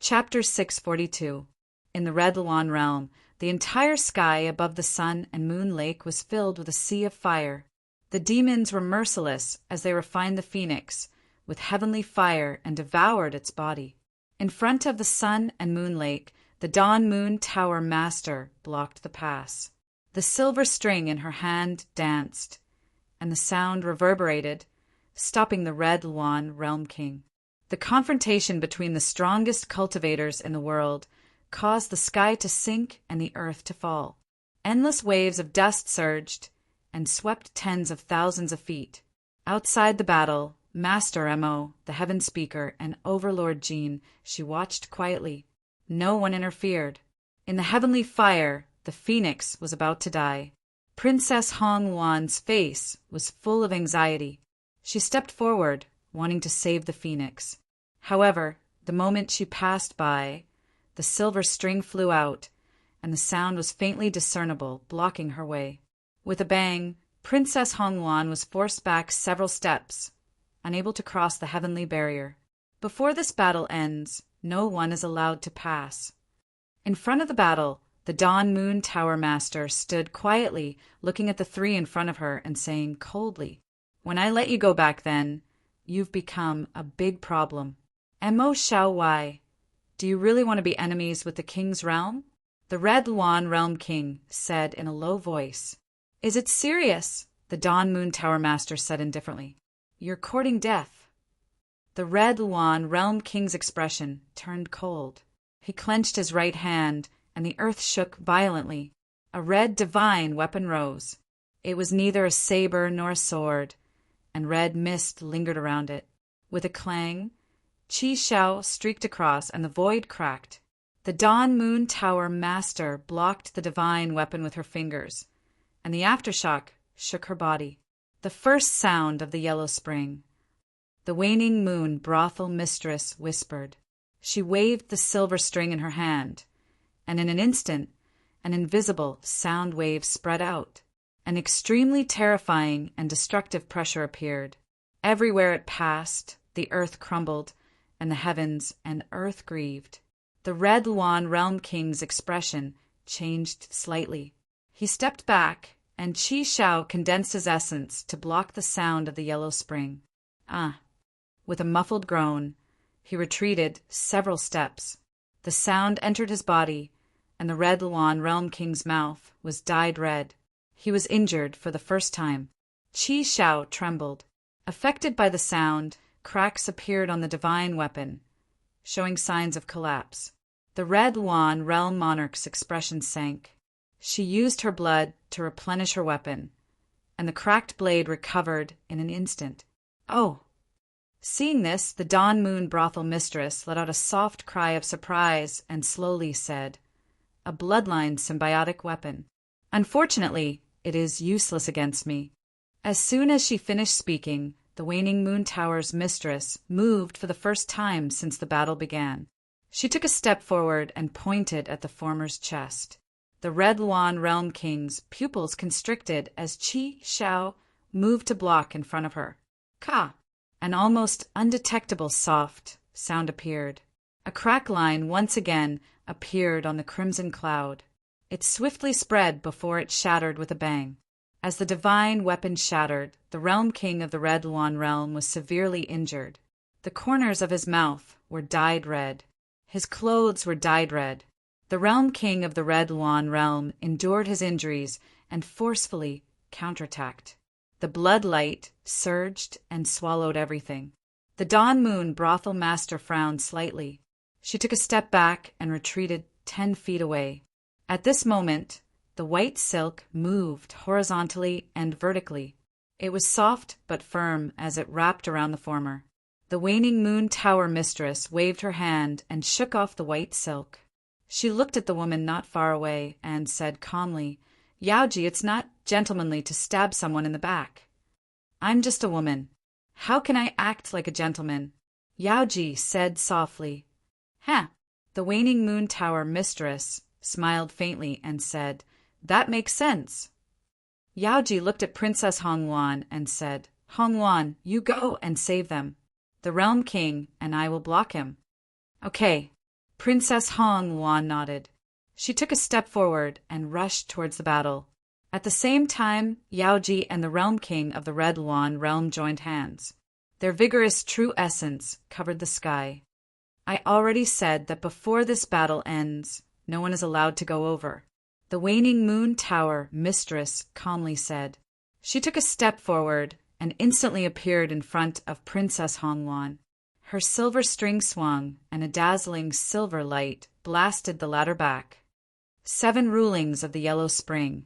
Chapter 642. In the Red Lawn realm, the entire sky above the sun and moon lake was filled with a sea of fire. The demons were merciless as they refined the phoenix with heavenly fire and devoured its body. In front of the sun and moon lake, the Dawn Moon Tower Master blocked the pass. The silver string in her hand danced, and the sound reverberated, stopping the Red Lawn Realm King. The confrontation between the strongest cultivators in the world caused the sky to sink and the earth to fall. Endless waves of dust surged and swept tens of thousands of feet. Outside the battle, Master Mo, the Heaven Speaker, and Overlord Jean, she watched quietly. No one interfered. In the heavenly fire, the phoenix was about to die. Princess Hong Wan's face was full of anxiety. She stepped forward, wanting to save the phoenix. However, the moment she passed by, the silver string flew out, and the sound was faintly discernible, blocking her way. With a bang, Princess Hongwan was forced back several steps, unable to cross the heavenly barrier. Before this battle ends, no one is allowed to pass. In front of the battle, the Dawn Moon Tower Master stood quietly, looking at the three in front of her and saying coldly, "When I let you go back then, you've become a big problem. Mo Xiao Wai, do you really want to be enemies with the King's realm?" The Red Lawn Realm King said in a low voice. "Is it serious?" the Dawn Moon Tower Master said indifferently. "You're courting death." The Red Lawn Realm King's expression turned cold. He clenched his right hand, and the earth shook violently. A red divine weapon rose. It was neither a saber nor a sword, and red mist lingered around it. With a clang, Qi Xiao streaked across, and the void cracked. The Dawn Moon Tower Master blocked the divine weapon with her fingers, and the aftershock shook her body. The first sound of the yellow spring. The waning moon brothel mistress whispered. She waved the silver string in her hand, and in an instant, an invisible sound wave spread out. An extremely terrifying and destructive pressure appeared. Everywhere it passed, the earth crumbled, and the heavens and earth grieved. The Red Lawn Realm King's expression changed slightly. He stepped back, and Qi Xiao condensed his essence to block the sound of the yellow spring. With a muffled groan, he retreated several steps. The sound entered his body, and the Red Lawn Realm King's mouth was dyed red. He was injured for the first time. Qi Xiao trembled. Affected by the sound, cracks appeared on the divine weapon, showing signs of collapse. The Red Lawn Realm Monarch's expression sank. She used her blood to replenish her weapon, and the cracked blade recovered in an instant. "Oh!" Seeing this, the Dawn Moon Brothel Mistress let out a soft cry of surprise and slowly said, "A bloodline symbiotic weapon. Unfortunately, it is useless against me." As soon as she finished speaking, the Waning Moon Tower's mistress moved for the first time since the battle began. She took a step forward and pointed at the former's chest. The Red Lawn Realm King's pupils constricted as Qi Xiao moved to block in front of her. "Ka!" An almost undetectable soft sound appeared. A crack line once again appeared on the crimson cloud. It swiftly spread before it shattered with a bang. As the divine weapon shattered, the Realm King of the Red Lawn Realm was severely injured. The corners of his mouth were dyed red. His clothes were dyed red. The Realm King of the Red Lawn Realm endured his injuries and forcefully counterattacked. The blood light surged and swallowed everything. The Dawn Moon Brothel Master frowned slightly. She took a step back and retreated 10 feet away. At this moment, the white silk moved horizontally and vertically. It was soft but firm as it wrapped around the former. The Waning Moon Tower Mistress waved her hand and shook off the white silk. She looked at the woman not far away and said calmly, "Yaoji, it's not gentlemanly to stab someone in the back. I'm just a woman. How can I act like a gentleman?" Yaoji said softly, "Huh." The Waning Moon Tower Mistress smiled faintly and said, "That makes sense." Yaoji looked at Princess Hongwan and said, "Hongwan, you go and save them. The Realm King and I will block him." "Okay." Princess Hong Luan nodded. She took a step forward and rushed towards the battle. At the same time, Yaoji and the Realm King of the Red Luan realm joined hands. Their vigorous true essence covered the sky. I already said that before this battle ends, no one is allowed to go over, the Waning Moon Tower mistress calmly said. She took a step forward and instantly appeared in front of Princess Hong Luan. Her silver string swung, and a dazzling silver light blasted the ladder back. 7 rulings of the Yellow Spring.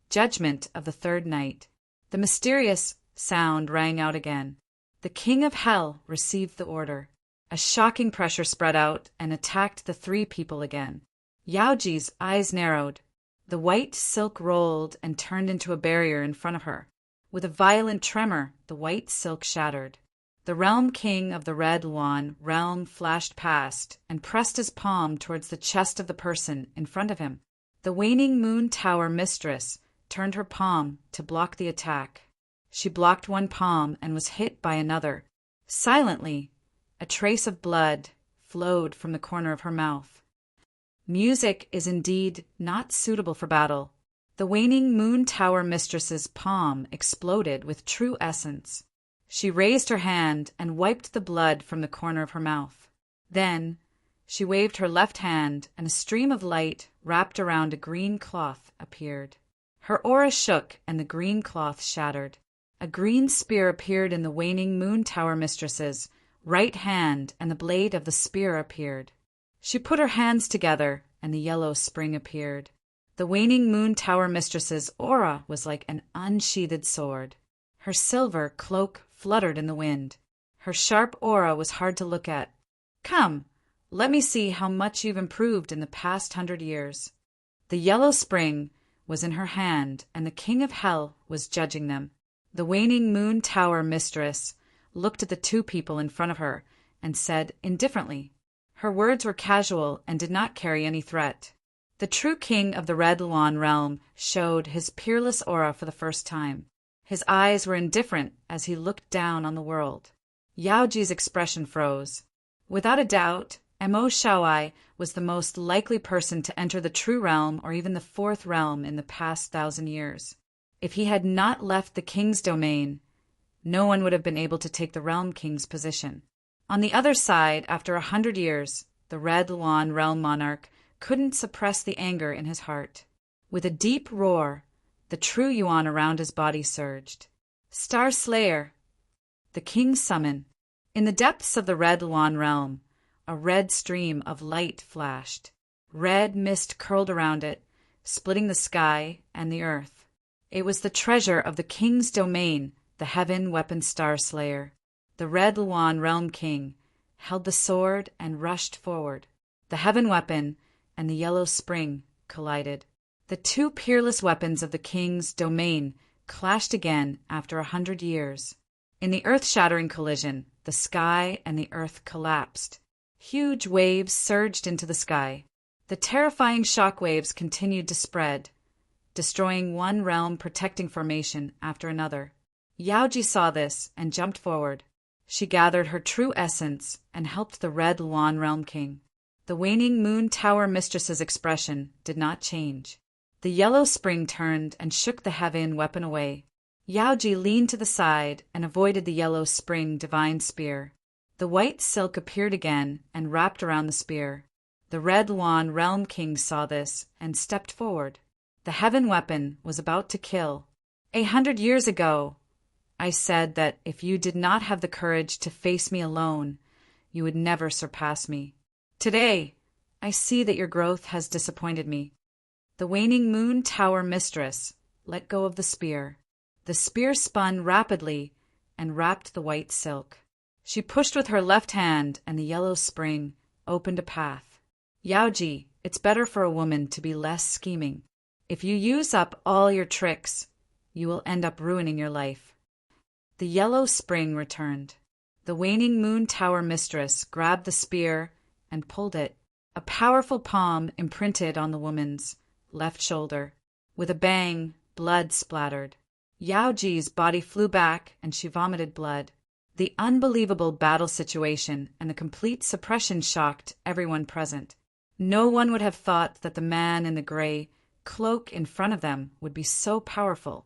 Judgment of the third night. The mysterious sound rang out again. The King of Hell received the order. A shocking pressure spread out and attacked the 3 people again. Yaoji's eyes narrowed. The white silk rolled and turned into a barrier in front of her. With a violent tremor, the white silk shattered. The Realm King of the Red Luan realm flashed past and pressed his palm towards the chest of the person in front of him. The Waning Moon Tower mistress turned her palm to block the attack. She blocked one palm and was hit by another. Silently, a trace of blood flowed from the corner of her mouth. Music is indeed not suitable for battle. The Waning Moon Tower mistress's palm exploded with true essence. She raised her hand and wiped the blood from the corner of her mouth. Then she waved her left hand, and a stream of light wrapped around a green cloth appeared. Her aura shook, and the green cloth shattered. A green spear appeared in the Waning Moon Tower mistress's right hand, and the blade of the spear appeared. She put her hands together, and the Yellow Spring appeared. The Waning Moon Tower mistress's aura was like an unsheathed sword. Her silver cloak fluttered in the wind. Her sharp aura was hard to look at. "Come, let me see how much you've improved in the past 100 years." The Yellow Spring was in her hand, and the King of Hell was judging them. The Waning Moon Tower mistress looked at the 2 people in front of her and said indifferently. Her words were casual and did not carry any threat. The true king of the Red Luan realm showed his peerless aura for the first time. His eyes were indifferent as he looked down on the world. Yaoji's expression froze. Without a doubt, Mo Shaoi was the most likely person to enter the true realm or even the 4th realm in the past 1,000 years. If he had not left the king's domain, no one would have been able to take the realm king's position. On the other side, after 100 years, the Red Luan realm monarch couldn't suppress the anger in his heart. With a deep roar, the true yuan around his body surged. "Star Slayer!" The king summoned. In the depths of the Red Luan realm, a red stream of light flashed. Red mist curled around it, splitting the sky and the earth. It was the treasure of the king's domain, the Heaven Weapon Star Slayer. The Red Luan Realm King held the sword and rushed forward. The Heaven Weapon and the Yellow Spring collided. The 2 peerless weapons of the king's domain clashed again after 100 years. In the earth-shattering collision, the sky and the earth collapsed. Huge waves surged into the sky. The terrifying shock waves continued to spread, destroying one realm protecting formation after another. Yaoji saw this and jumped forward. She gathered her true essence and helped the Red Luan Realm King. The Waning Moon Tower mistress's expression did not change. The Yellow Spring turned and shook the Heaven Weapon away. Yaoji leaned to the side and avoided the Yellow Spring divine spear. The white silk appeared again and wrapped around the spear. The Red Luan Realm King saw this and stepped forward. The Heaven Weapon was about to kill. 100 years ago, I said that if you did not have the courage to face me alone, you would never surpass me. Today, I see that your growth has disappointed me. The Waning Moon Tower mistress let go of the spear. The spear spun rapidly and wrapped the white silk. She pushed with her left hand, and the Yellow Spring opened a path. Yaoji, it's better for a woman to be less scheming. If you use up all your tricks, you will end up ruining your life. The Yellow Spring returned. The Waning Moon Tower mistress grabbed the spear and pulled it. A powerful palm imprinted on the woman's left shoulder. With a bang, blood splattered. Yaoji's body flew back and she vomited blood. The unbelievable battle situation and the complete suppression shocked everyone present. No one would have thought that the man in the gray cloak in front of them would be so powerful.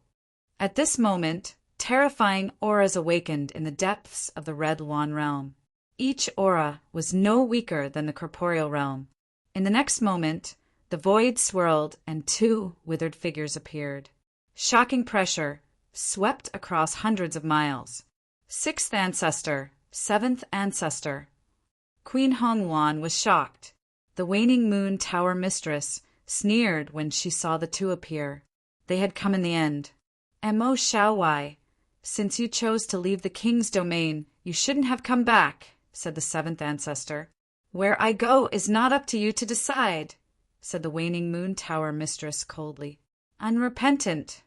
At this moment, terrifying auras awakened in the depths of the Red Lawn realm. Each aura was no weaker than the corporeal realm. In the next moment, the void swirled and two withered figures appeared. Shocking pressure swept across hundreds of miles. Sixth ancestor, seventh ancestor. Queen Hongwan was shocked. The waning moon tower mistress sneered when she saw the two appear. They had come in the end. Mo Xiaowai, since you chose to leave the king's domain, you shouldn't have come back, said the seventh ancestor. Where I go is not up to you to decide, said the waning moon tower mistress coldly. Unrepentant.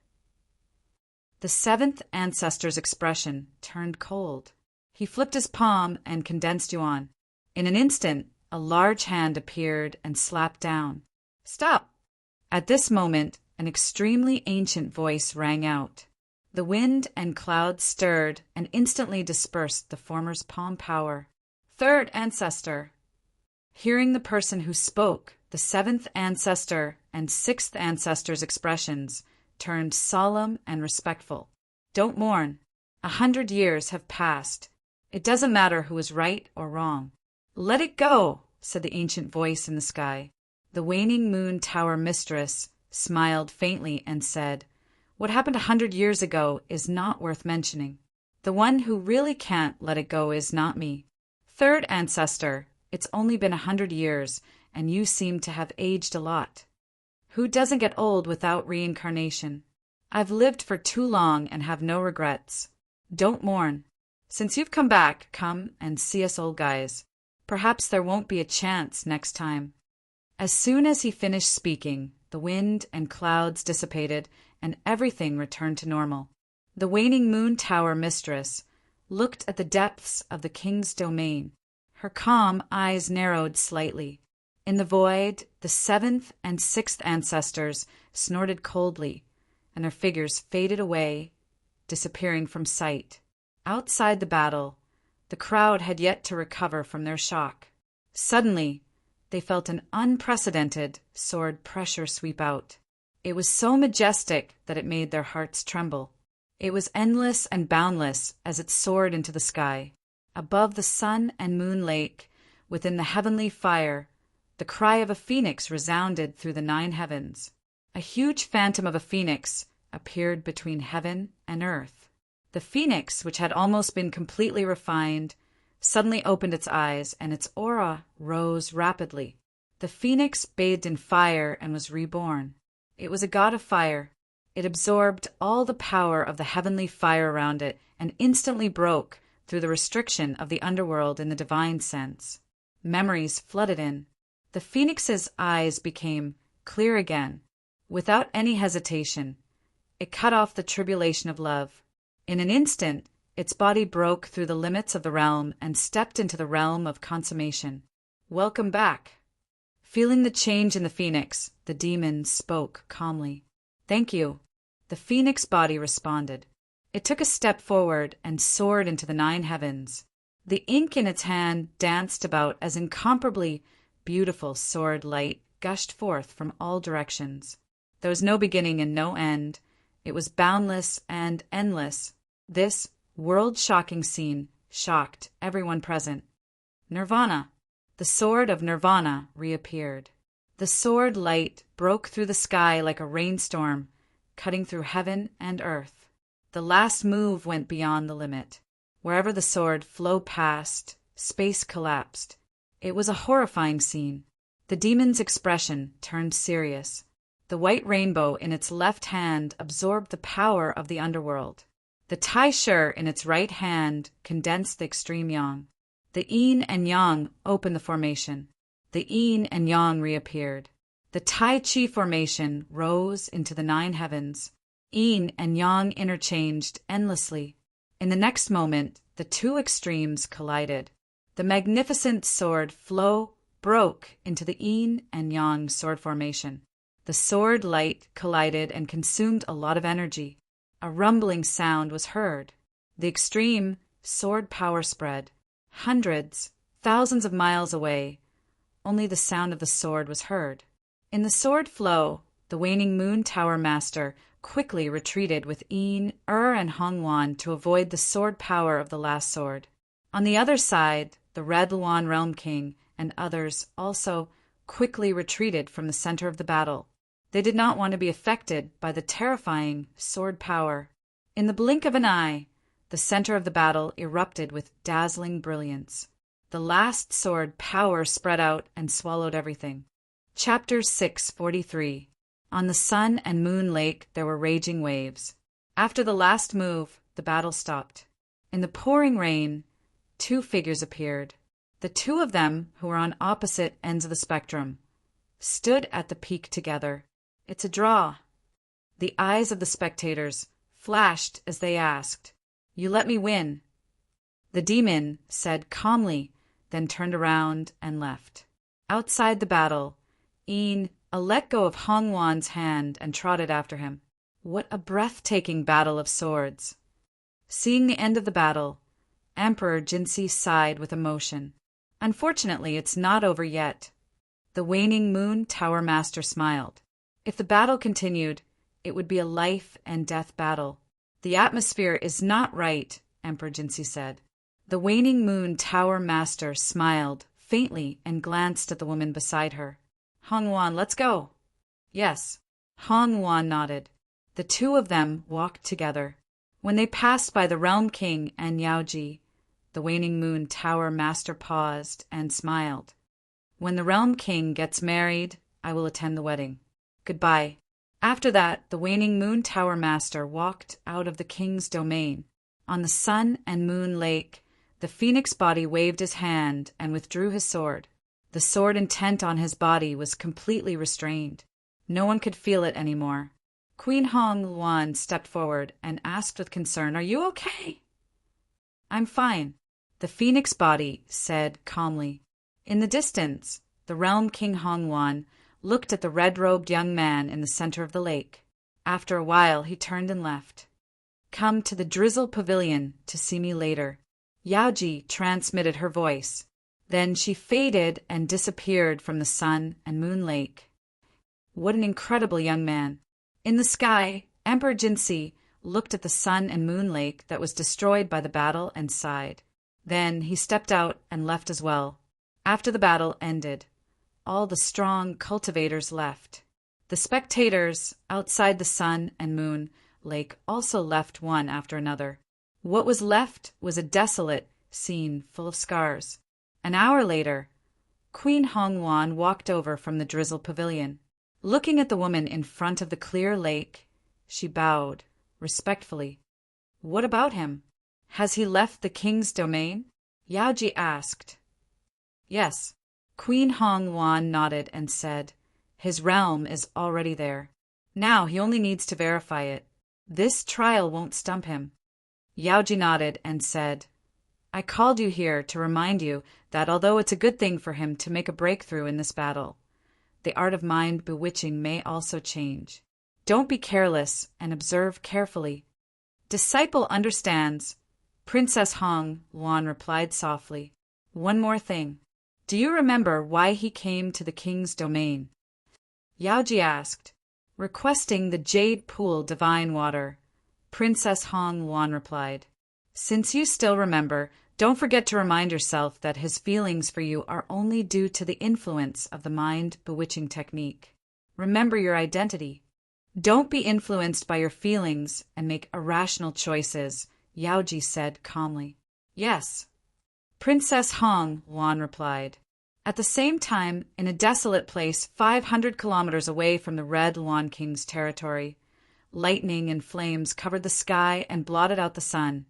The seventh ancestor's expression turned cold. He flipped his palm and condensed yuan. In an instant, a large hand appeared and slapped down. Stop! At this moment, an extremely ancient voice rang out. The wind and clouds stirred and instantly dispersed the former's palm power. Third ancestor. Hearing the person who spoke, the seventh ancestor and sixth ancestor's expressions turned solemn and respectful. Don't mourn. 100 years have passed. It doesn't matter who is right or wrong. Let it go, said the ancient voice in the sky. The waning moon tower mistress smiled faintly and said, What happened 100 years ago is not worth mentioning. The one who really can't let it go is not me. Third ancestor, it's only been 100 years, and you seem to have aged a lot. Who doesn't get old without reincarnation? I've lived for too long and have no regrets. Don't mourn. Since you've come back, come and see us old guys. Perhaps there won't be a chance next time. As soon as he finished speaking, the wind and clouds dissipated and everything returned to normal. The waning moon tower mistress looked at the depths of the king's domain. Her calm eyes narrowed slightly. In the void, the seventh and sixth ancestors snorted coldly, and their figures faded away, disappearing from sight. Outside the battle, the crowd had yet to recover from their shock. Suddenly, they felt an unprecedented sword pressure sweep out. It was so majestic that it made their hearts tremble. It was endless and boundless as it soared into the sky. Above the sun and moon lake, within the heavenly fire, the cry of a phoenix resounded through the 9 heavens. A huge phantom of a phoenix appeared between heaven and earth. The phoenix, which had almost been completely refined, suddenly opened its eyes, and its aura rose rapidly. The phoenix bathed in fire and was reborn. It was a god of fire. It absorbed all the power of the heavenly fire around it and instantly broke through the restriction of the underworld in the divine sense. Memories flooded in. The phoenix's eyes became clear again. Without any hesitation, it cut off the tribulation of love. In an instant, its body broke through the limits of the realm and stepped into the realm of consummation. Welcome back. Feeling the change in the phoenix, the demon spoke calmly. Thank you. The phoenix body responded. It took a step forward and soared into the 9 heavens. The ink in its hand danced about as incomparably beautiful sword light gushed forth from all directions. There was no beginning and no end. It was boundless and endless. This world-shocking scene shocked everyone present. Nirvana. The sword of Nirvana reappeared. The sword light broke through the sky like a rainstorm, cutting through heaven and earth. The last move went beyond the limit. Wherever the sword flowed past, space collapsed. It was a horrifying scene. The demon's expression turned serious. The white rainbow in its left hand absorbed the power of the underworld. The Tai Shi in its right hand condensed the extreme yang. The yin and yang opened the formation. The yin and yang reappeared. The Tai Chi formation rose into the 9 heavens. Yin and yang interchanged endlessly. In the next moment, the two extremes collided. The magnificent sword flow broke into the yin and yang sword formation. The sword light collided and consumed a lot of energy. A rumbling sound was heard. The extreme sword power spread. Hundreds, thousands of miles away, only the sound of the sword was heard. In the sword flow, the waning moon tower master quickly retreated with Een, and Hongwan to avoid the sword power of the last sword. On the other side, the Red Luan Realm King and others also quickly retreated from the center of the battle. They did not want to be affected by the terrifying sword power. In the blink of an eye, the center of the battle erupted with dazzling brilliance. The last sword power spread out and swallowed everything. Chapter 643. On the Sun and Moon Lake there were raging waves. After the last move, the battle stopped. In the pouring rain, two figures appeared. The two of them, who were on opposite ends of the spectrum, stood at the peak together. It's a draw. The eyes of the spectators flashed as they asked, "You let me win." The demon said calmly, then turned around and left. Outside the battle, Een let go of Hongwan's hand and trotted after him. What a breathtaking battle of swords! Seeing the end of the battle, Emperor Jinsi sighed with emotion. Unfortunately, it's not over yet. The waning moon tower master smiled. If the battle continued, it would be a life and death battle. The atmosphere is not right, Emperor Jinsi said. The waning moon tower master smiled faintly and glanced at the woman beside her. "Hongwan, let's go." "Yes." Hongwan nodded. The two of them walked together. When they passed by the Realm King and Yaoji, the waning moon tower master paused and smiled. "When the Realm King gets married, I will attend the wedding. Goodbye." After that, the waning moon tower master walked out of the king's domain. On the Sun and Moon Lake, the phoenix body waved his hand and withdrew his sword. The sword intent on his body was completely restrained. No one could feel it anymore. Queen Hong Luan stepped forward and asked with concern, "Are you okay?" "I'm fine," the phoenix body said calmly. In the distance, the Realm King Hong Luan looked at the red-robed young man in the center of the lake. After a while, he turned and left. "Come to the Drizzle Pavilion to see me later," Yaoji transmitted her voice. Then she faded and disappeared from the Sun and Moon Lake. What an incredible young man! In the sky, Emperor Jinsi looked at the Sun and Moon Lake that was destroyed by the battle and sighed. Then he stepped out and left as well. After the battle ended, all the strong cultivators left. The spectators outside the Sun and Moon Lake also left one after another. What was left was a desolate scene full of scars. An hour later, Queen Hongwan walked over from the Drizzle Pavilion. Looking at the woman in front of the clear lake, she bowed respectfully. "What about him? Has he left the king's domain?" Yaoji asked. "Yes." Queen Hongwan nodded and said, "His realm is already there. Now he only needs to verify it. This trial won't stump him." Yaoji nodded and said, "I called you here to remind you that although it's a good thing for him to make a breakthrough in this battle, the art of mind bewitching may also change. Don't be careless and observe carefully." "Disciple understands," Princess Hong Luan replied softly. "One more thing. Do you remember why he came to the king's domain?" Yaoji asked. "Requesting the Jade Pool divine water," Princess Hong Luan replied. "Since you still remember, don't forget to remind yourself that his feelings for you are only due to the influence of the mind-bewitching technique. Remember your identity. Don't be influenced by your feelings and make irrational choices," Yaoji said calmly. "Yes," Princess Hong Luan replied. At the same time, in a desolate place 500 kilometers away from the Red Luan King's territory, lightning and flames covered the sky and blotted out the sun,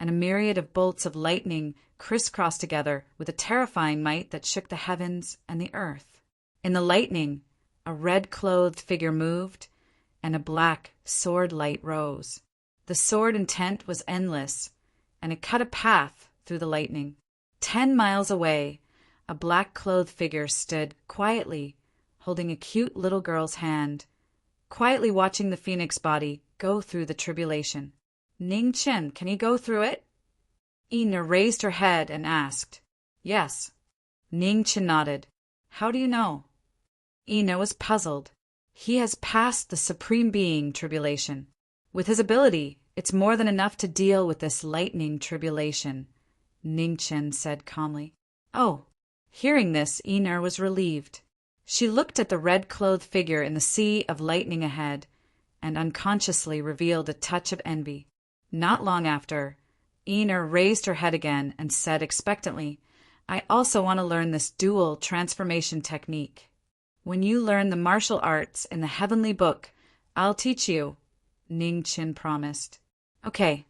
and a myriad of bolts of lightning crisscrossed together with a terrifying might that shook the heavens and the earth. In the lightning, a red-clothed figure moved, and a black sword light rose. The sword intent was endless, and it cut a path through the lightning. 10 miles away, a black-clothed figure stood quietly, holding a cute little girl's hand, quietly watching the phoenix body go through the tribulation. "Ning Chen, can he go through it?" Ina raised her head and asked. Yes. Ningchen nodded. How do you know? Ina was puzzled. He has passed the Supreme Being tribulation. With his ability, it's more than enough to deal with this lightning tribulation, Ningchen said calmly. Oh. Hearing this, Ina was relieved. She looked at the red-clothed figure in the sea of lightning ahead and unconsciously revealed a touch of envy. Not long after, Ina raised her head again and said expectantly, I also want to learn this dual transformation technique. When you learn the martial arts in the heavenly book, I'll teach you, Ningchen promised. Okay.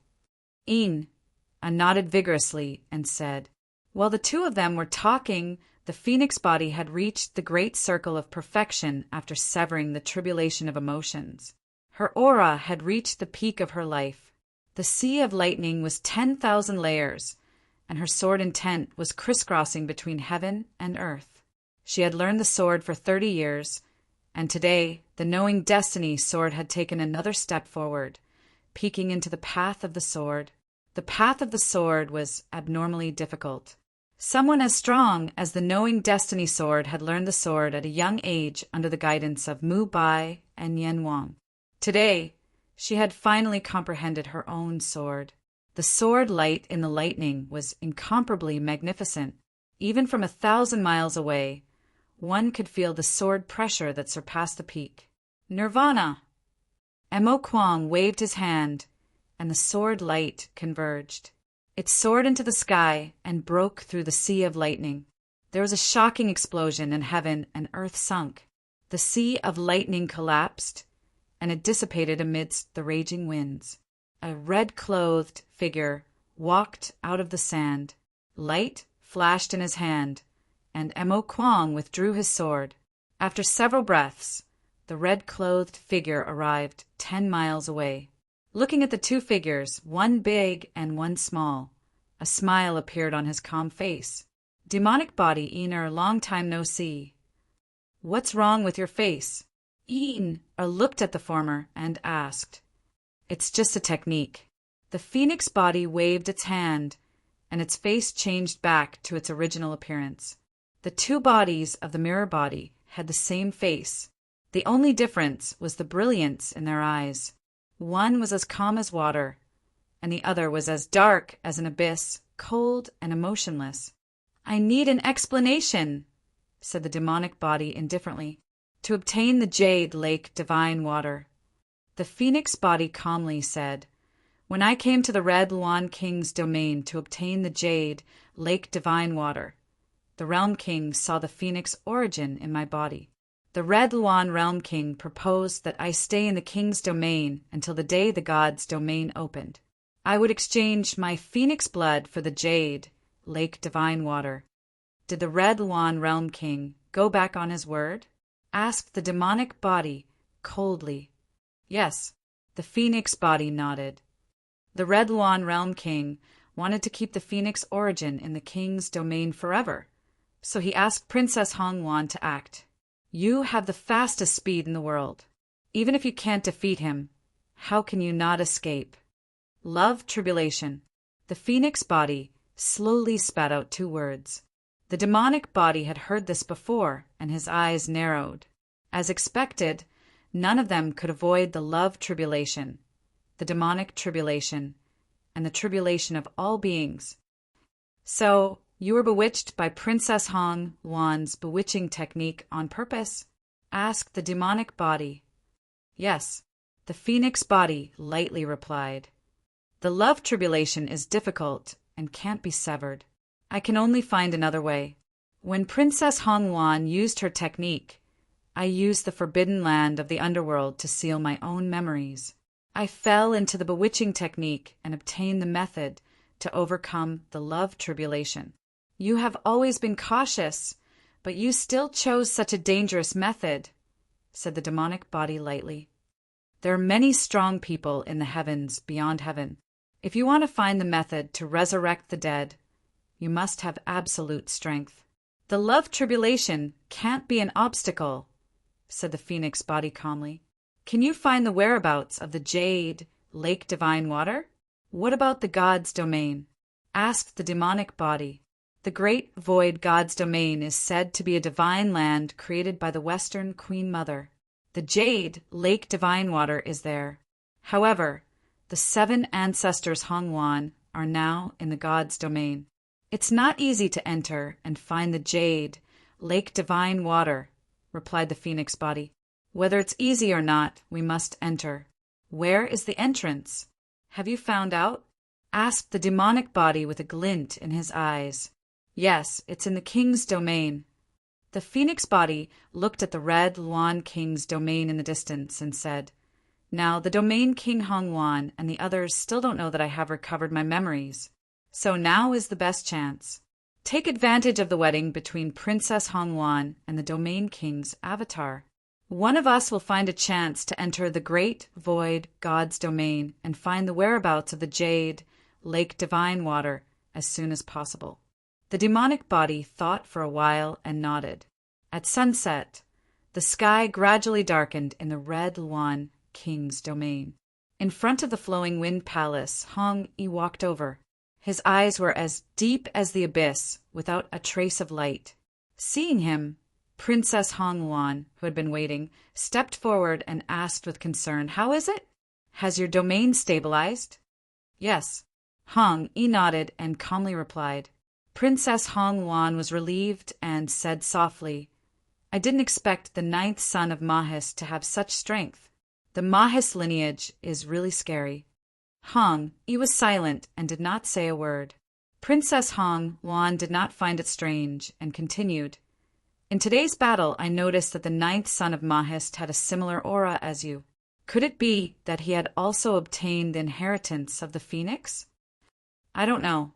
Ina nodded vigorously and said, while the two of them were talking, the phoenix body had reached the great circle of perfection after severing the tribulation of emotions. Her aura had reached the peak of her life. The sea of lightning was 10,000 layers, and her sword intent was crisscrossing between heaven and earth. She had learned the sword for 30 years, and today the knowing destiny sword had taken another step forward, peeking into the path of the sword. The path of the sword was abnormally difficult. Someone as strong as the knowing destiny sword had learned the sword at a young age under the guidance of Mu Bai and Yan Wang. Today, she had finally comprehended her own sword. The sword light in the lightning was incomparably magnificent. Even from 1,000 miles away, one could feel the sword pressure that surpassed the peak. Nirvana! Mo Kuang waved his hand, and the sword light converged. It soared into the sky and broke through the sea of lightning. There was a shocking explosion, and heaven and earth sunk. The sea of lightning collapsed, and it dissipated amidst the raging winds. A red-clothed figure walked out of the sand. Light flashed in his hand, and Mo Kuang withdrew his sword. After several breaths, the red-clothed figure arrived 10 miles away. Looking at the two figures, one big and one small, a smile appeared on his calm face. Demonic body, Ina, long time no see. What's wrong with your face? Ina looked at the former and asked. It's just a technique. The phoenix body waved its hand, and its face changed back to its original appearance. The two bodies of the mirror body had the same face. The only difference was the brilliance in their eyes. One was as calm as water, and the other was as dark as an abyss, cold and emotionless. I need an explanation, said the demonic body indifferently, to obtain the jade lake divine water. The phoenix body calmly said, when I came to the Red Luan King's domain to obtain the jade lake divine water, the Realm King saw the phoenix origin in my body. The Red Luan Realm King proposed that I stay in the king's domain until the day the god's domain opened. I would exchange my phoenix blood for the jade, lake divine water. Did the Red Luan Realm King go back on his word? Asked the demonic body coldly. Yes, the phoenix body nodded. The Red Luan Realm King wanted to keep the phoenix origin in the king's domain forever, so he asked Princess Hong Wan to act. You have the fastest speed in the world. Even if you can't defeat him, how can you not escape? Love tribulation. The phoenix body slowly spat out 2 words. The demonic body had heard this before, and his eyes narrowed. As expected, none of them could avoid the love tribulation, the demonic tribulation, and the tribulation of all beings. So, you were bewitched by Princess Hong Wan's bewitching technique on purpose? Asked the demonic body. Yes, the phoenix body lightly replied. The love tribulation is difficult and can't be severed. I can only find another way. When Princess Hong Wan used her technique, I used the forbidden land of the underworld to seal my own memories. I fell into the bewitching technique and obtained the method to overcome the love tribulation. You have always been cautious, but you still chose such a dangerous method, said the demonic body lightly. There are many strong people in the heavens beyond heaven. If you want to find the method to resurrect the dead, you must have absolute strength. The love tribulation can't be an obstacle, said the phoenix body calmly. Can you find the whereabouts of the jade, lake divine water? What about the god's domain? asked the demonic body. The great void god's domain is said to be a divine land created by the Western Queen Mother. The jade, Lake Divine Water, is there. However, the 7 ancestors Hongwan are now in the god's domain. It's not easy to enter and find the jade, Lake Divine Water, replied the phoenix body. Whether it's easy or not, we must enter. Where is the entrance? Have you found out? Asked the demonic body with a glint in his eyes. Yes, it's in the king's domain. The phoenix body looked at the red Luan king's domain in the distance and said, Now, the domain King Hongwan and the others still don't know that I have recovered my memories. So now is the best chance. Take advantage of the wedding between Princess Hongwan and the domain king's avatar. One of us will find a chance to enter the great void god's domain and find the whereabouts of the jade, Lake Divine Water, as soon as possible. The demonic body thought for a while and nodded. At sunset, the sky gradually darkened in the red Luan king's domain. In front of the flowing wind palace, Hong-yi walked over. His eyes were as deep as the abyss, without a trace of light. Seeing him, Princess Hongwan, who had been waiting, stepped forward and asked with concern, How is it? Has your domain stabilized? Yes. Hong-yi nodded and calmly replied. Princess Hongwan was relieved and said softly, I didn't expect the 9th son of Mahis to have such strength. The Mahis lineage is really scary. Hong-yi was silent and did not say a word. Princess Hongwan did not find it strange and continued, In today's battle, I noticed that the 9th son of Mahis had a similar aura as you. Could it be that he had also obtained the inheritance of the phoenix? I don't know.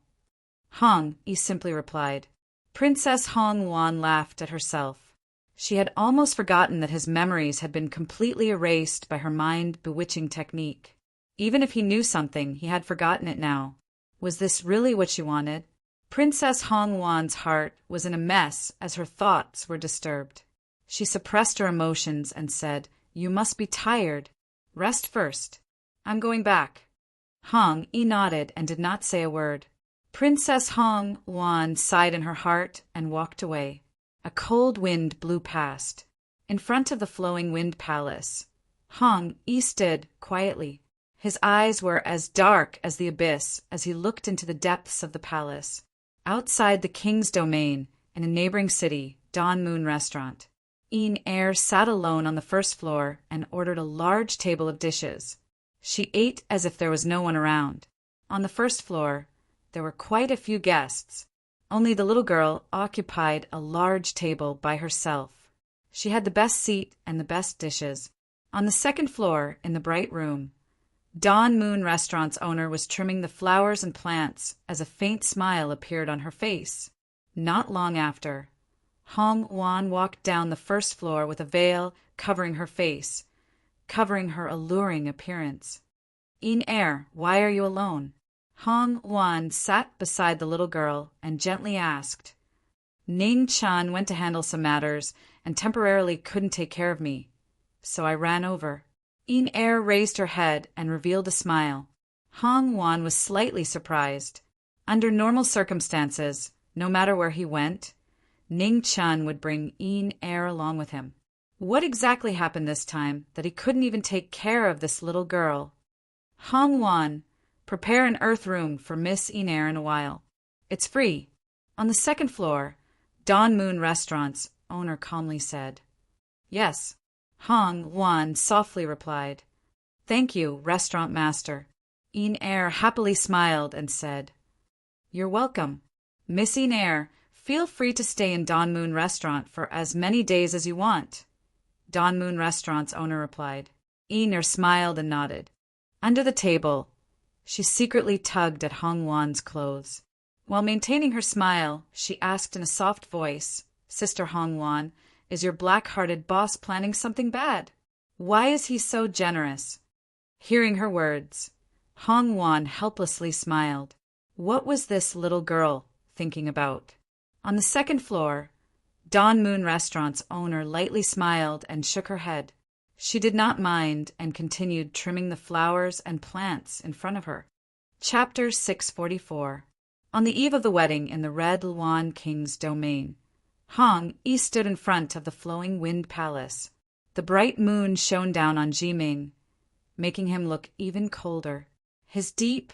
Hong-yi simply replied. Princess Hongwan laughed at herself. She had almost forgotten that his memories had been completely erased by her mind-bewitching technique. Even if he knew something, he had forgotten it now. Was this really what she wanted? Princess Hongwan's heart was in a mess as her thoughts were disturbed. She suppressed her emotions and said, You must be tired. Rest first. I'm going back. Hong-yi nodded and did not say a word. Princess Hongwan sighed in her heart and walked away. A cold wind blew past. In front of the flowing wind palace, Hong-yi stood quietly. His eyes were as dark as the abyss as he looked into the depths of the palace. Outside the king's domain, in a neighboring city, Dawn Moon Restaurant, In-air sat alone on the first floor and ordered a large table of dishes. She ate as if there was no one around. On the first floor, there were quite a few guests. Only the little girl occupied a large table by herself. She had the best seat and the best dishes. On the second floor, in the bright room, Dawn Moon Restaurant's owner was trimming the flowers and plants as a faint smile appeared on her face. Not long after, Hongwan walked down the first floor with a veil covering her face, covering her alluring appearance. In-air, why are you alone? Hongwan sat beside the little girl and gently asked. Ning-chan went to handle some matters and temporarily couldn't take care of me, so I ran over. In-air raised her head and revealed a smile. Hongwan was slightly surprised. Under normal circumstances, no matter where he went, Ning-chan would bring In-air along with him. What exactly happened this time that he couldn't even take care of this little girl? Hongwan, prepare an earth room for Miss In-air in a while. It's free. On the second floor, Dawn Moon Restaurant's owner calmly said. Yes. Hongwan softly replied. Thank you, restaurant master. In-air happily smiled and said, You're welcome. Miss In-air, feel free to stay in Dawn Moon Restaurant for as many days as you want. Dawn Moon Restaurant's owner replied. In-air smiled and nodded. Under the table, she secretly tugged at Hongwan's clothes. While maintaining her smile, she asked in a soft voice, Sister Hongwan, is your black-hearted boss planning something bad? Why is he so generous? Hearing her words, Hongwan helplessly smiled. What was this little girl thinking about? On the second floor, Dawn Moon Restaurant's owner lightly smiled and shook her head. She did not mind and continued trimming the flowers and plants in front of her. Chapter 644. On the eve of the wedding in the Red Luan King's domain, Hong-yi stood in front of the flowing wind palace. The bright moon shone down on Ji-ming, making him look even colder. His deep,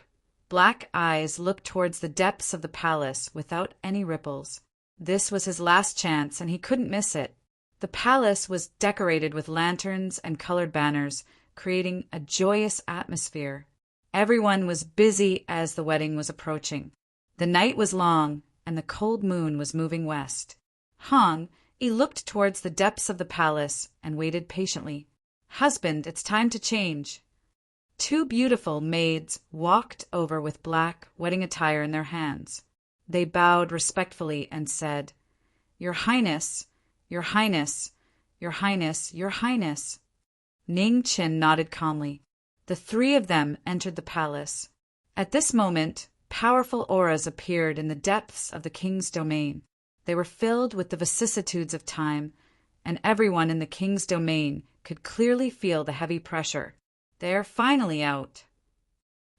black eyes looked towards the depths of the palace without any ripples. This was his last chance, and he couldn't miss it. The palace was decorated with lanterns and colored banners, creating a joyous atmosphere. Everyone was busy as the wedding was approaching. The night was long, and the cold moon was moving west. Hong-yi looked towards the depths of the palace and waited patiently. "Husband, it's time to change." Two beautiful maids walked over with black wedding attire in their hands. They bowed respectfully and said, "Your Highness, Your Highness, Your Highness, Your Highness." Ning-Chen nodded calmly. The three of them entered the palace. At this moment, powerful auras appeared in the depths of the king's domain. They were filled with the vicissitudes of time, and everyone in the king's domain could clearly feel the heavy pressure. "They're finally out."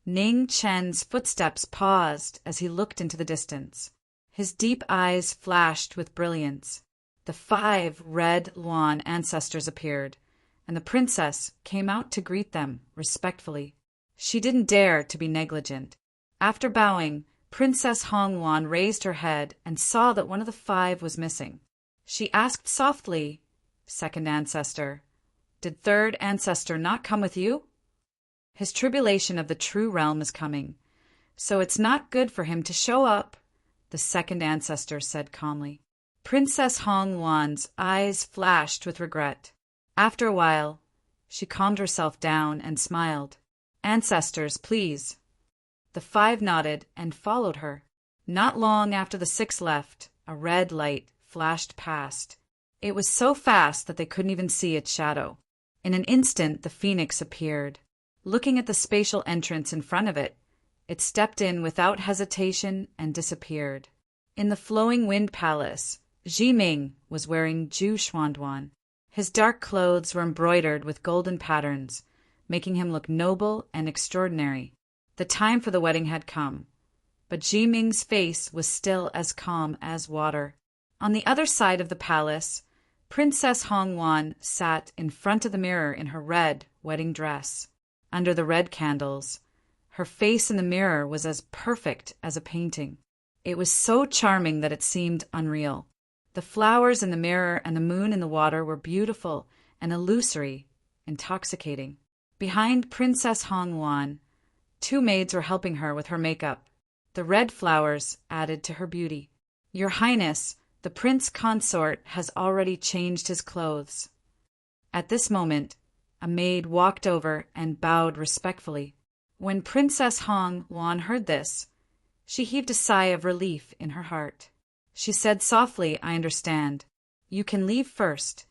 Ning-Chen's footsteps paused as he looked into the distance. His deep eyes flashed with brilliance. The 5 Red Luan ancestors appeared, and the princess came out to greet them respectfully. She didn't dare to be negligent. After bowing, Princess Hong-Luan raised her head and saw that one of the 5 was missing. She asked softly, "Second ancestor, did third ancestor not come with you?" "His tribulation of the true realm is coming, so it's not good for him to show up," the second ancestor said calmly. Princess Hong-Luan's eyes flashed with regret. After a while, she calmed herself down and smiled. "Ancestors, please." The 5 nodded and followed her. Not long after the 6 left, a red light flashed past. It was so fast that they couldn't even see its shadow. In an instant, the phoenix appeared. Looking at the spatial entrance in front of it, it stepped in without hesitation and disappeared. In the flowing wind palace, Ji-ming was wearing Ju Xuanduan. His dark clothes were embroidered with golden patterns, making him look noble and extraordinary. The time for the wedding had come, but Ji-ming's face was still as calm as water. On the other side of the palace, Princess Hong-Luan sat in front of the mirror in her red wedding dress. Under the red candles, her face in the mirror was as perfect as a painting. It was so charming that it seemed unreal. The flowers in the mirror and the moon in the water were beautiful and illusory, intoxicating. Behind Princess Hong-Luan, 2 maids were helping her with her makeup. The red flowers added to her beauty. "Your Highness, the prince consort has already changed his clothes." At this moment, a maid walked over and bowed respectfully. When Princess Hong-Luan heard this, she heaved a sigh of relief in her heart. She said softly, "I understand. You can leave first."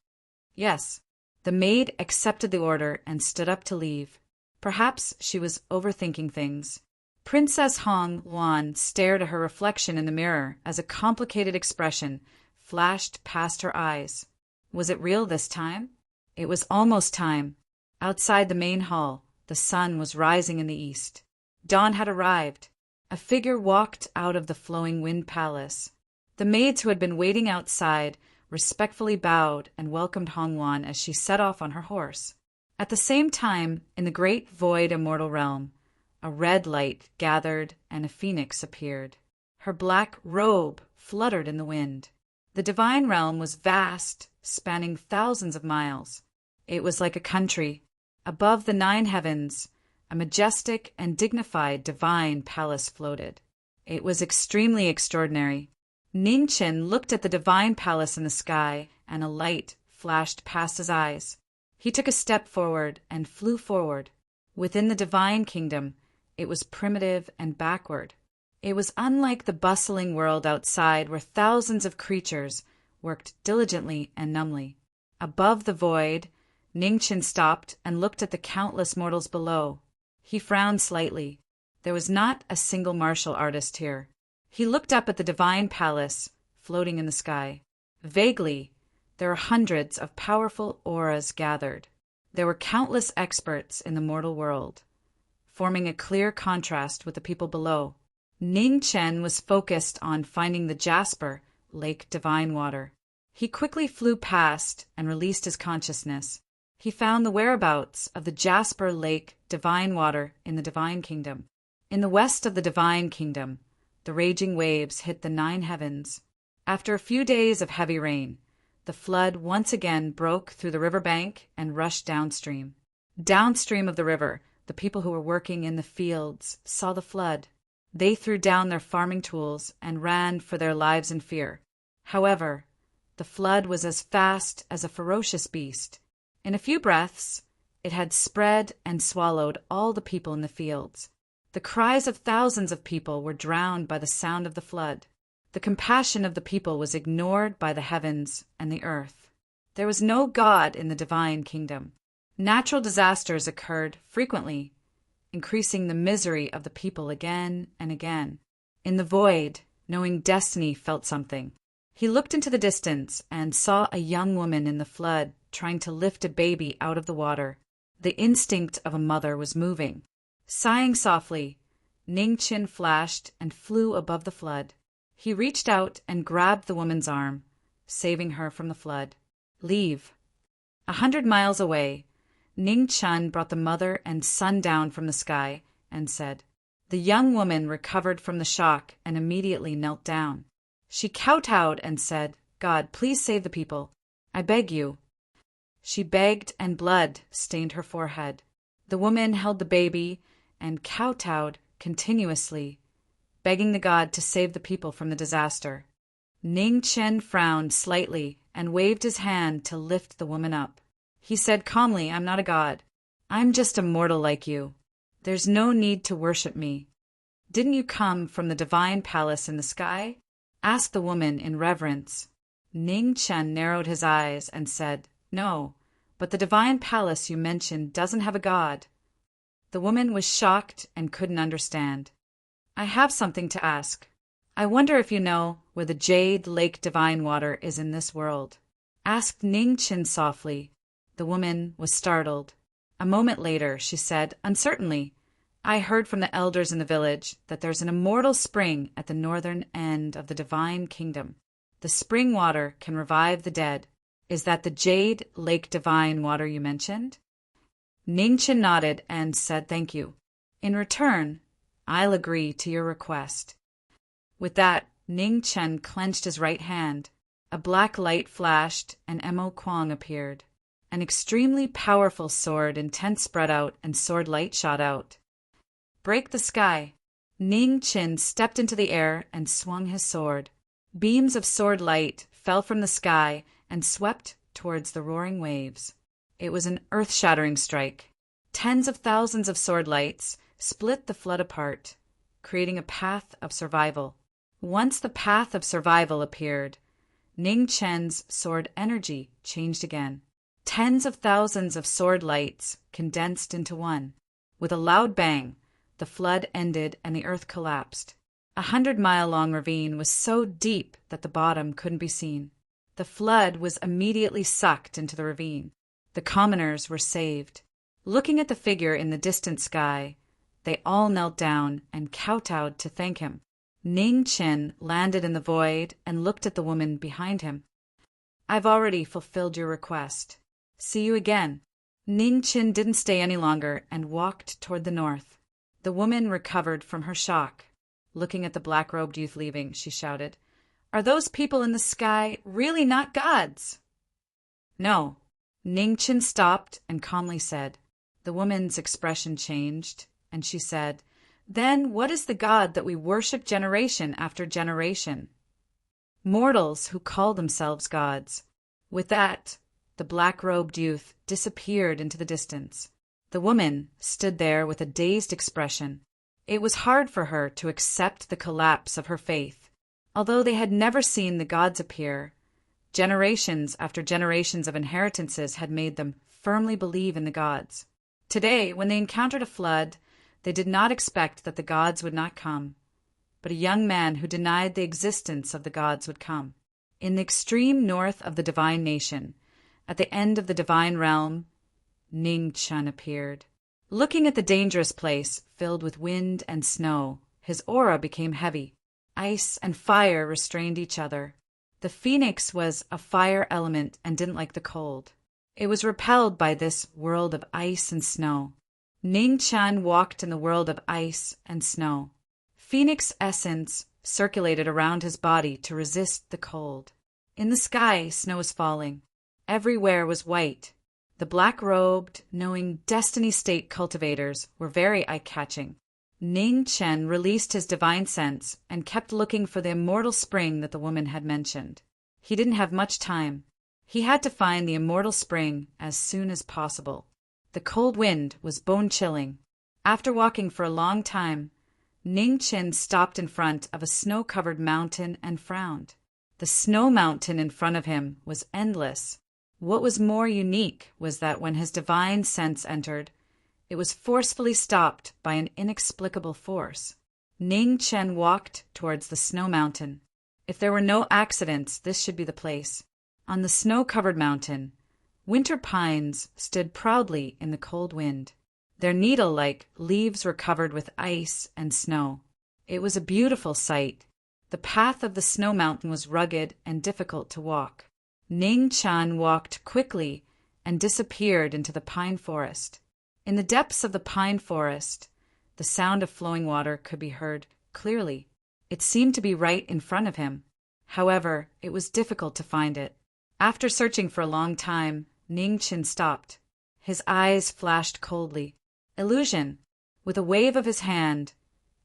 "Yes." The maid accepted the order and stood up to leave. Perhaps she was overthinking things. Princess Hong-Luan stared at her reflection in the mirror as a complicated expression flashed past her eyes. Was it real this time? It was almost time. Outside the main hall, the sun was rising in the east. Dawn had arrived. A figure walked out of the flowing wind palace. The maids who had been waiting outside respectfully bowed and welcomed Hong-Luan as she set off on her horse. At the same time, in the great void immortal realm, a red light gathered and a phoenix appeared. Her black robe fluttered in the wind. The divine realm was vast, spanning thousands of miles. It was like a country. Above the 9 heavens, a majestic and dignified divine palace floated. It was extremely extraordinary. Ning-Chen looked at the divine palace in the sky, and a light flashed past his eyes. He took a step forward and flew forward. Within the divine kingdom, it was primitive and backward. It was unlike the bustling world outside where thousands of creatures worked diligently and numbly. Above the void, Ning-Chen stopped and looked at the countless mortals below. He frowned slightly. There was not a single martial artist here. He looked up at the divine palace, floating in the sky. Vaguely, there were hundreds of powerful auras gathered. There were countless experts in the mortal world, forming a clear contrast with the people below. Ning Chen was focused on finding the Jasper Lake Divine Water. He quickly flew past and released his consciousness. He found the whereabouts of the Jasper Lake Divine Water in the Divine Kingdom. In the west of the Divine Kingdom, the raging waves hit the 9 heavens. After a few days of heavy rain, the flood once again broke through the riverbank and rushed downstream. Downstream of the river, the people who were working in the fields saw the flood. They threw down their farming tools and ran for their lives in fear. However, the flood was as fast as a ferocious beast. In a few breaths, it had spread and swallowed all the people in the fields. The cries of thousands of people were drowned by the sound of the flood. The compassion of the people was ignored by the heavens and the earth. There was no God in the Divine Kingdom. Natural disasters occurred frequently, increasing the misery of the people again and again. In the void, knowing destiny felt something. He looked into the distance and saw a young woman in the flood trying to lift a baby out of the water. The instinct of a mother was moving. Sighing softly, Ning Chen flashed and flew above the flood. He reached out and grabbed the woman's arm, saving her from the flood. Leave. 100 miles away, Ning Chen brought the mother and son down from the sky and said, The young woman recovered from the shock and immediately knelt down. She kowtowed and said, God, please save the people. I beg you. She begged and blood stained her forehead. The woman held the baby and kowtowed continuously, begging the god to save the people from the disaster. Ning Chen frowned slightly and waved his hand to lift the woman up. He said calmly, I'm not a god. I'm just a mortal like you. There's no need to worship me. Didn't you come from the divine palace in the sky? Asked the woman in reverence. Ning Chen narrowed his eyes and said, No, but the divine palace you mentioned doesn't have a god. The woman was shocked and couldn't understand. I have something to ask. I wonder if you know where the Jade Lake Divine Water is in this world. Asked Ning Chen softly. The woman was startled. A moment later, she said, Uncertainly. I heard from the elders in the village that there's an immortal spring at the northern end of the Divine Kingdom. The spring water can revive the dead. Is that the Jade Lake Divine Water you mentioned? Ning Chen nodded and said thank you. In return, I'll agree to your request. With that, Ning Chen clenched his right hand. A black light flashed and Mo Kuang appeared. An extremely powerful sword, intent spread out and sword light shot out. Break the sky. Ning Chen stepped into the air and swung his sword. Beams of sword light fell from the sky and swept towards the roaring waves. It was an earth-shattering strike. Tens of thousands of sword lights split the flood apart, creating a path of survival. Once the path of survival appeared, Ning Chen's sword energy changed again. Tens of thousands of sword lights condensed into one. With a loud bang, the flood ended and the earth collapsed. 100-mile-long ravine was so deep that the bottom couldn't be seen. The flood was immediately sucked into the ravine. The commoners were saved. Looking at the figure in the distant sky, they all knelt down and kowtowed to thank him. Ning Chen landed in the void and looked at the woman behind him. I've already fulfilled your request. See you again. Ning Chen didn't stay any longer and walked toward the north. The woman recovered from her shock. Looking at the black-robed youth leaving, she shouted, Are those people in the sky really not gods? No. Ning Chen stopped and calmly said. The woman's expression changed, and she said, Then what is the god that we worship generation after generation? Mortals who call themselves gods. With that, the black-robed youth disappeared into the distance. The woman stood there with a dazed expression. It was hard for her to accept the collapse of her faith. Although they had never seen the gods appear, generations after generations of inheritances had made them firmly believe in the gods. Today, when they encountered a flood, they did not expect that the gods would not come, but a young man who denied the existence of the gods would come. In the extreme north of the divine nation, at the end of the divine realm, Ning Chen appeared. Looking at the dangerous place filled with wind and snow, His aura became heavy. Ice and fire restrained each other. The phoenix was a fire element and didn't like the cold. It was repelled by this world of ice and snow. Ning Chen walked in the world of ice and snow. Phoenix essence circulated around his body to resist the cold. In the sky, snow was falling. Everywhere was white. The black-robed, knowing destiny state cultivators were very eye-catching. Ning Chen released his divine sense and kept looking for the immortal spring that the woman had mentioned. He didn't have much time. He had to find the immortal spring as soon as possible. The cold wind was bone-chilling. After walking for a long time, Ning Chen stopped in front of a snow-covered mountain and frowned. The snow mountain in front of him was endless. What was more unique was that when his divine sense entered, it was forcefully stopped by an inexplicable force. Ning Chen walked towards the snow mountain. If there were no accidents, this should be the place. On the snow-covered mountain, winter pines stood proudly in the cold wind. Their needle-like leaves were covered with ice and snow. It was a beautiful sight. The path of the snow mountain was rugged and difficult to walk. Ning Chen walked quickly and disappeared into the pine forest. In the depths of the pine forest, the sound of flowing water could be heard clearly. It seemed to be right in front of him. However, it was difficult to find it. After searching for a long time, Ning Chen stopped. His eyes flashed coldly. Illusion. With a wave of his hand,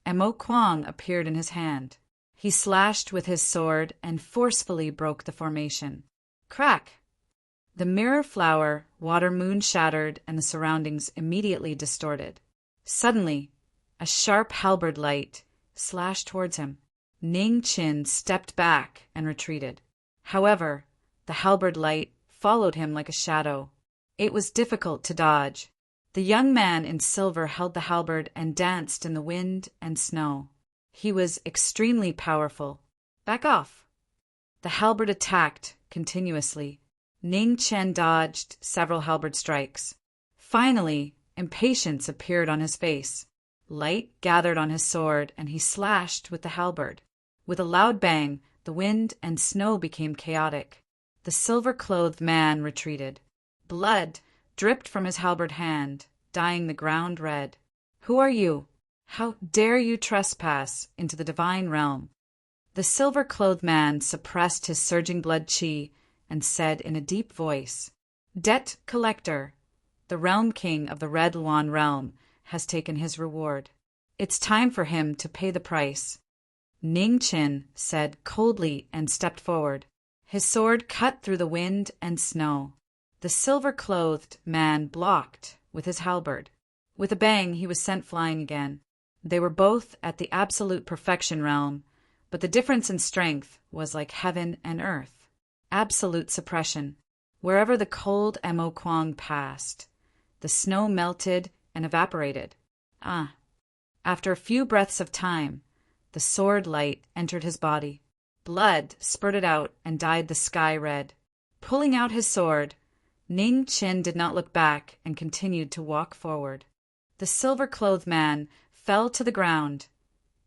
Mo Kuang appeared in his hand. He slashed with his sword and forcefully broke the formation. Crack! The mirror flower, water moon shattered and the surroundings immediately distorted. Suddenly, a sharp halberd light slashed towards him. Ning Chen stepped back and retreated. However, the halberd light followed him like a shadow. It was difficult to dodge. The young man in silver held the halberd and danced in the wind and snow. He was extremely powerful. Back off! The halberd attacked continuously. Ning Chen dodged several halberd strikes. Finally, impatience appeared on his face. Light gathered on his sword, and he slashed with the halberd. With a loud bang, the wind and snow became chaotic. The silver-clothed man retreated. Blood dripped from his halberd hand, dyeing the ground red. Who are you? How dare you trespass into the divine realm? The silver-clothed man suppressed his surging blood qi and said in a deep voice, Debt collector, the realm king of the Red Luan realm has taken his reward. It's time for him to pay the price. Ning Chen said coldly and stepped forward. His sword cut through the wind and snow. The silver-clothed man blocked with his halberd. With a bang, he was sent flying again. They were both at the absolute perfection realm, but the difference in strength was like heaven and earth. Absolute suppression. Wherever the cold Mo Kuang passed, the snow melted and evaporated. After a few breaths of time, the sword light entered his body. Blood spurted out and dyed the sky red. Pulling out his sword, Ning Chen did not look back and continued to walk forward. The silver-clothed man fell to the ground,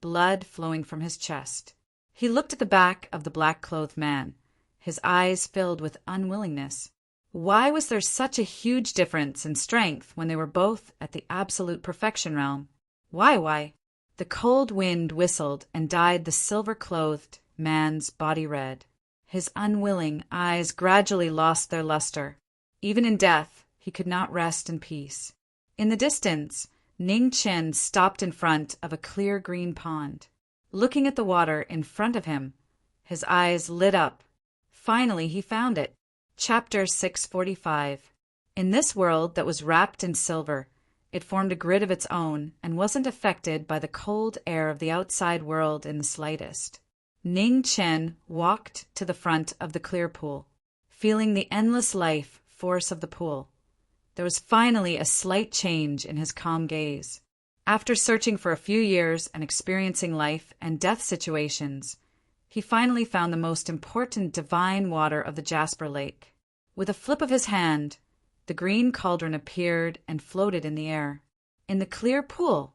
blood flowing from his chest. He looked at the back of the black-clothed man, his eyes filled with unwillingness. Why was there such a huge difference in strength when they were both at the absolute perfection realm? Why? The cold wind whistled and dyed the silver-clothed man's body red. His unwilling eyes gradually lost their luster. Even in death, he could not rest in peace. In the distance, Ning Chen stopped in front of a clear green pond. Looking at the water in front of him, his eyes lit up. Finally, he found it. Chapter 645. In this world that was wrapped in silver, it formed a grid of its own and wasn't affected by the cold air of the outside world in the slightest. Ning Chen walked to the front of the clear pool, feeling the endless life force of the pool. There was finally a slight change in his calm gaze. After searching for a few years and experiencing life and death situations, he finally found the most important divine water of the Jasper Lake. With a flip of his hand, the green cauldron appeared and floated in the air. In the clear pool,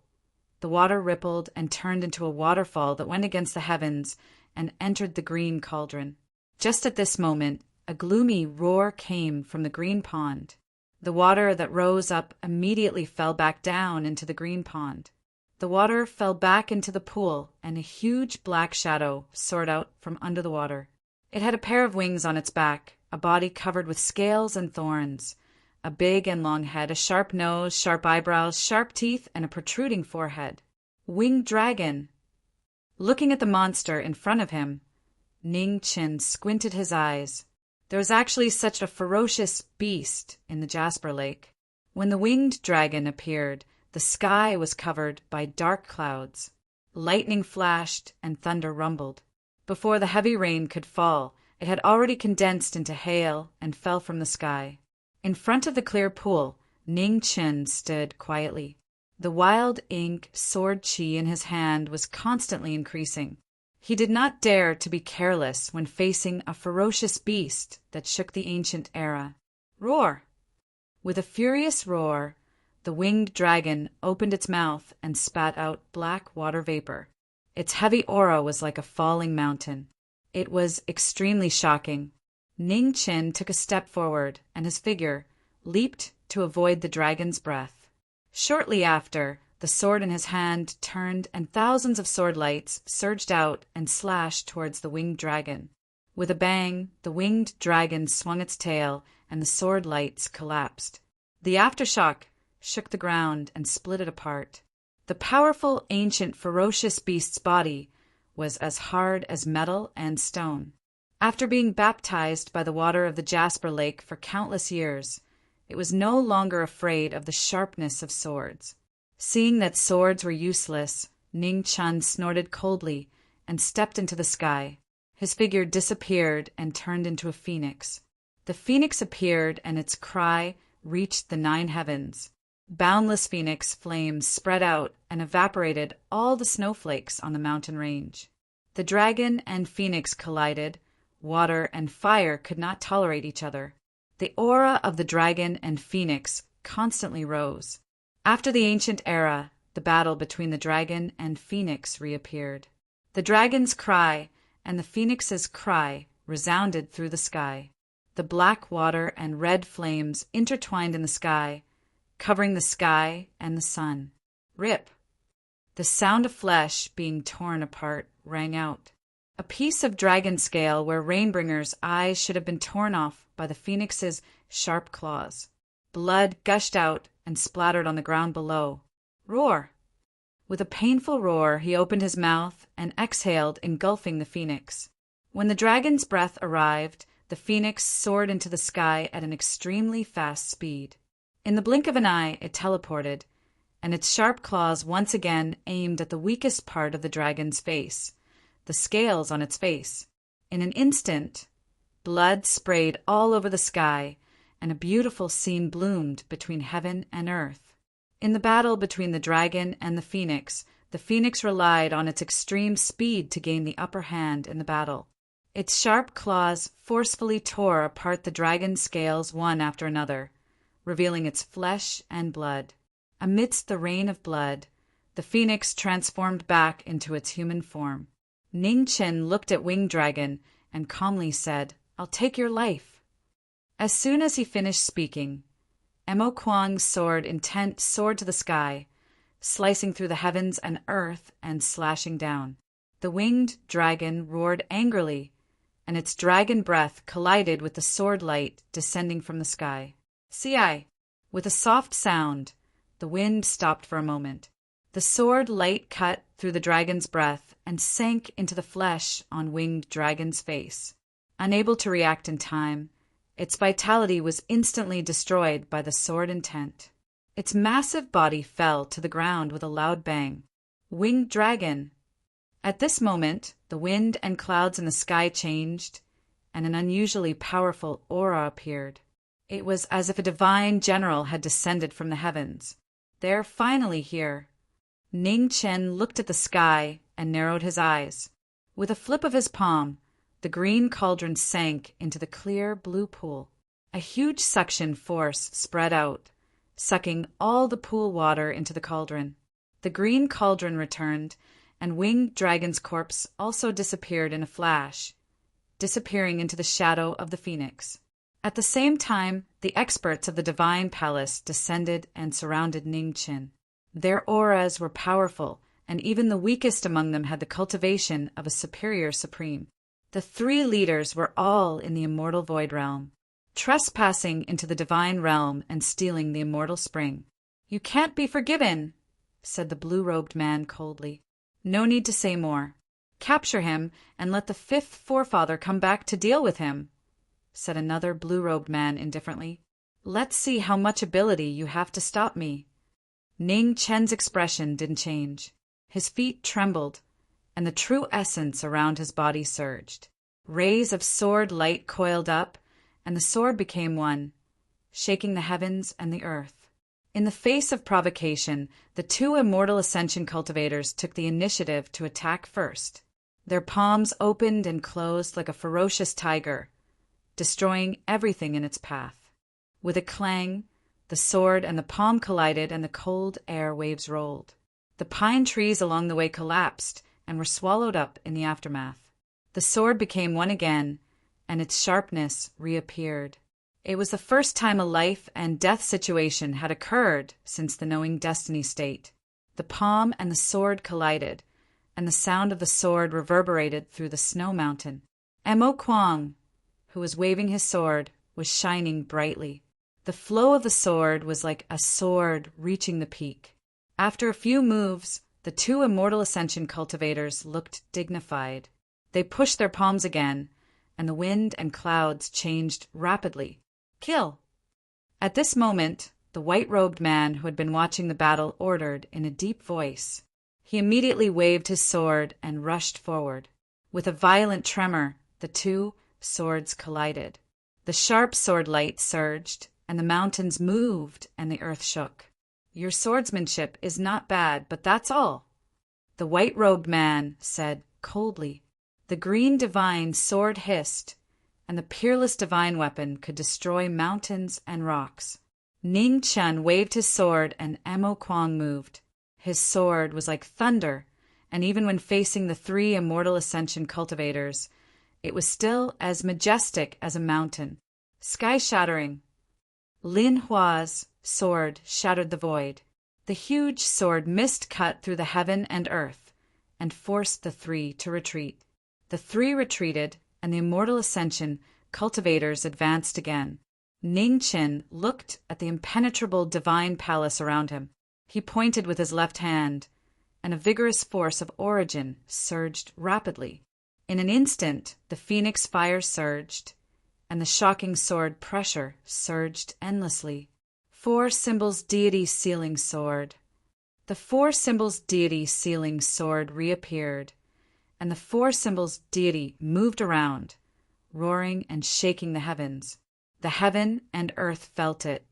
the The water rippled and turned into a waterfall that went against the heavens and entered the green cauldron. Just at this moment, a gloomy roar came from the green pond. The water that rose up immediately fell back down into the green pond. The water fell back into the pool, and a huge black shadow soared out from under the water. It had a pair of wings on its back, a body covered with scales and thorns, a big and long head, a sharp nose, sharp eyebrows, sharp teeth, and a protruding forehead. Winged dragon! Looking at the monster in front of him, Ning Chin squinted his eyes. There was actually such a ferocious beast in the Jasper Lake. When the winged dragon appeared, the sky was covered by dark clouds. Lightning flashed and thunder rumbled. Before the heavy rain could fall, it had already condensed into hail and fell from the sky. In front of the clear pool, Ning Chin stood quietly. The wild ink sword chi in his hand was constantly increasing. He did not dare to be careless when facing a ferocious beast that shook the ancient era. Roar! With a furious roar, the winged dragon opened its mouth and spat out black water vapor. Its heavy aura was like a falling mountain. It was extremely shocking. Ning Chin took a step forward, and his figure leaped to avoid the dragon's breath. Shortly after, the sword in his hand turned, and thousands of sword lights surged out and slashed towards the winged dragon. With a bang, the winged dragon swung its tail, and the sword lights collapsed. The aftershock shook the ground and split it apart. The powerful, ancient, ferocious beast's body was as hard as metal and stone. After being baptized by the water of the Jasper Lake for countless years, it was no longer afraid of the sharpness of swords. Seeing that swords were useless, Ning Chin snorted coldly and stepped into the sky. His figure disappeared and turned into a phoenix. The phoenix appeared, and its cry reached the 9 heavens. Boundless phoenix flames spread out and evaporated all the snowflakes on the mountain range. The dragon and phoenix collided. Water and fire could not tolerate each other. The aura of the dragon and phoenix constantly rose. After the ancient era, the battle between the dragon and phoenix reappeared. The dragon's cry and the phoenix's cry resounded through the sky. The black water and red flames intertwined in the sky, covering the sky and the sun. Rip! The sound of flesh being torn apart rang out. A piece of dragon scale where Rainbringer's eyes should have been torn off by the phoenix's sharp claws. Blood gushed out and splattered on the ground below. Roar! With a painful roar, he opened his mouth and exhaled, engulfing the phoenix. When the dragon's breath arrived, the phoenix soared into the sky at an extremely fast speed. In the blink of an eye, it teleported, and its sharp claws once again aimed at the weakest part of the dragon's face, the scales on its face. In an instant, blood sprayed all over the sky, and a beautiful scene bloomed between heaven and earth. In the battle between the dragon and the phoenix relied on its extreme speed to gain the upper hand in the battle. Its sharp claws forcefully tore apart the dragon's scales one after another, revealing its flesh and blood. Amidst the rain of blood, the phoenix transformed back into its human form. Ning Chin looked at Winged Dragon and calmly said, "I'll take your life." As soon as he finished speaking, Emo Kwang's sword intent soared to the sky, slicing through the heavens and earth and slashing down. The winged dragon roared angrily, and its dragon breath collided with the sword light descending from the sky. "See-I!" With a soft sound, the wind stopped for a moment. The sword light cut through the dragon's breath and sank into the flesh on Winged Dragon's face. Unable to react in time, its vitality was instantly destroyed by the sword intent. Its massive body fell to the ground with a loud bang. Winged Dragon! At this moment, the wind and clouds in the sky changed, and an unusually powerful aura appeared. It was as if a divine general had descended from the heavens. "They're finally here." Ning Chin looked at the sky and narrowed his eyes. With a flip of his palm, the green cauldron sank into the clear blue pool. A huge suction force spread out, sucking all the pool water into the cauldron. The green cauldron returned, and winged dragon's corpse also disappeared in a flash, disappearing into the shadow of the phoenix. At the same time, the experts of the divine palace descended and surrounded Ningchen. Their auras were powerful, and even the weakest among them had the cultivation of a superior supreme. The three leaders were all in the immortal void realm, trespassing into the divine realm and stealing the immortal spring. "You can't be forgiven," said the blue-robed man coldly. "No need to say more. Capture him and let the fifth forefather come back to deal with him," said another blue-robed man indifferently. "Let's see how much ability you have to stop me." Ning Chen's expression didn't change. His feet trembled, and the true essence around his body surged. Rays of sword light coiled up, and the sword became one, shaking the heavens and the earth. In the face of provocation, the two immortal ascension cultivators took the initiative to attack first. Their palms opened and closed like a ferocious tiger, destroying everything in its path. With a clang, the sword and the palm collided and the cold air waves rolled. The pine trees along the way collapsed and were swallowed up in the aftermath. The sword became one again, and its sharpness reappeared. It was the first time a life and death situation had occurred since the knowing destiny state. The palm and the sword collided, and the sound of the sword reverberated through the snow mountain. Mo Kuang, who was waving his sword, was shining brightly. The flow of the sword was like a sword reaching the peak. After a few moves, the two immortal ascension cultivators looked dignified. They pushed their palms again, and the wind and clouds changed rapidly. "Kill!" At this moment, the white-robed man who had been watching the battle ordered in a deep voice. He immediately waved his sword and rushed forward. With a violent tremor, the two swords collided. The sharp sword light surged, and the mountains moved and the earth shook. "Your swordsmanship is not bad, but that's all," the white-robed man said coldly. The green divine sword hissed, and the peerless divine weapon could destroy mountains and rocks. Ning Chen waved his sword and Mo Kuang moved. His sword was like thunder, and even when facing the three immortal ascension cultivators, it was still as majestic as a mountain. Sky-shattering. Lin Hua's sword shattered the void. The huge sword mist-cut through the heaven and earth, and forced the three to retreat. The three retreated, and the immortal ascension cultivators advanced again. Ning Chen looked at the impenetrable divine palace around him. He pointed with his left hand, and a vigorous force of origin surged rapidly. In an instant, the phoenix fire surged, and the shocking sword pressure surged endlessly. Four symbols deity sealing sword. The four symbols deity sealing sword reappeared, and the four symbols deity moved around, roaring and shaking the heavens. The heaven and earth felt it,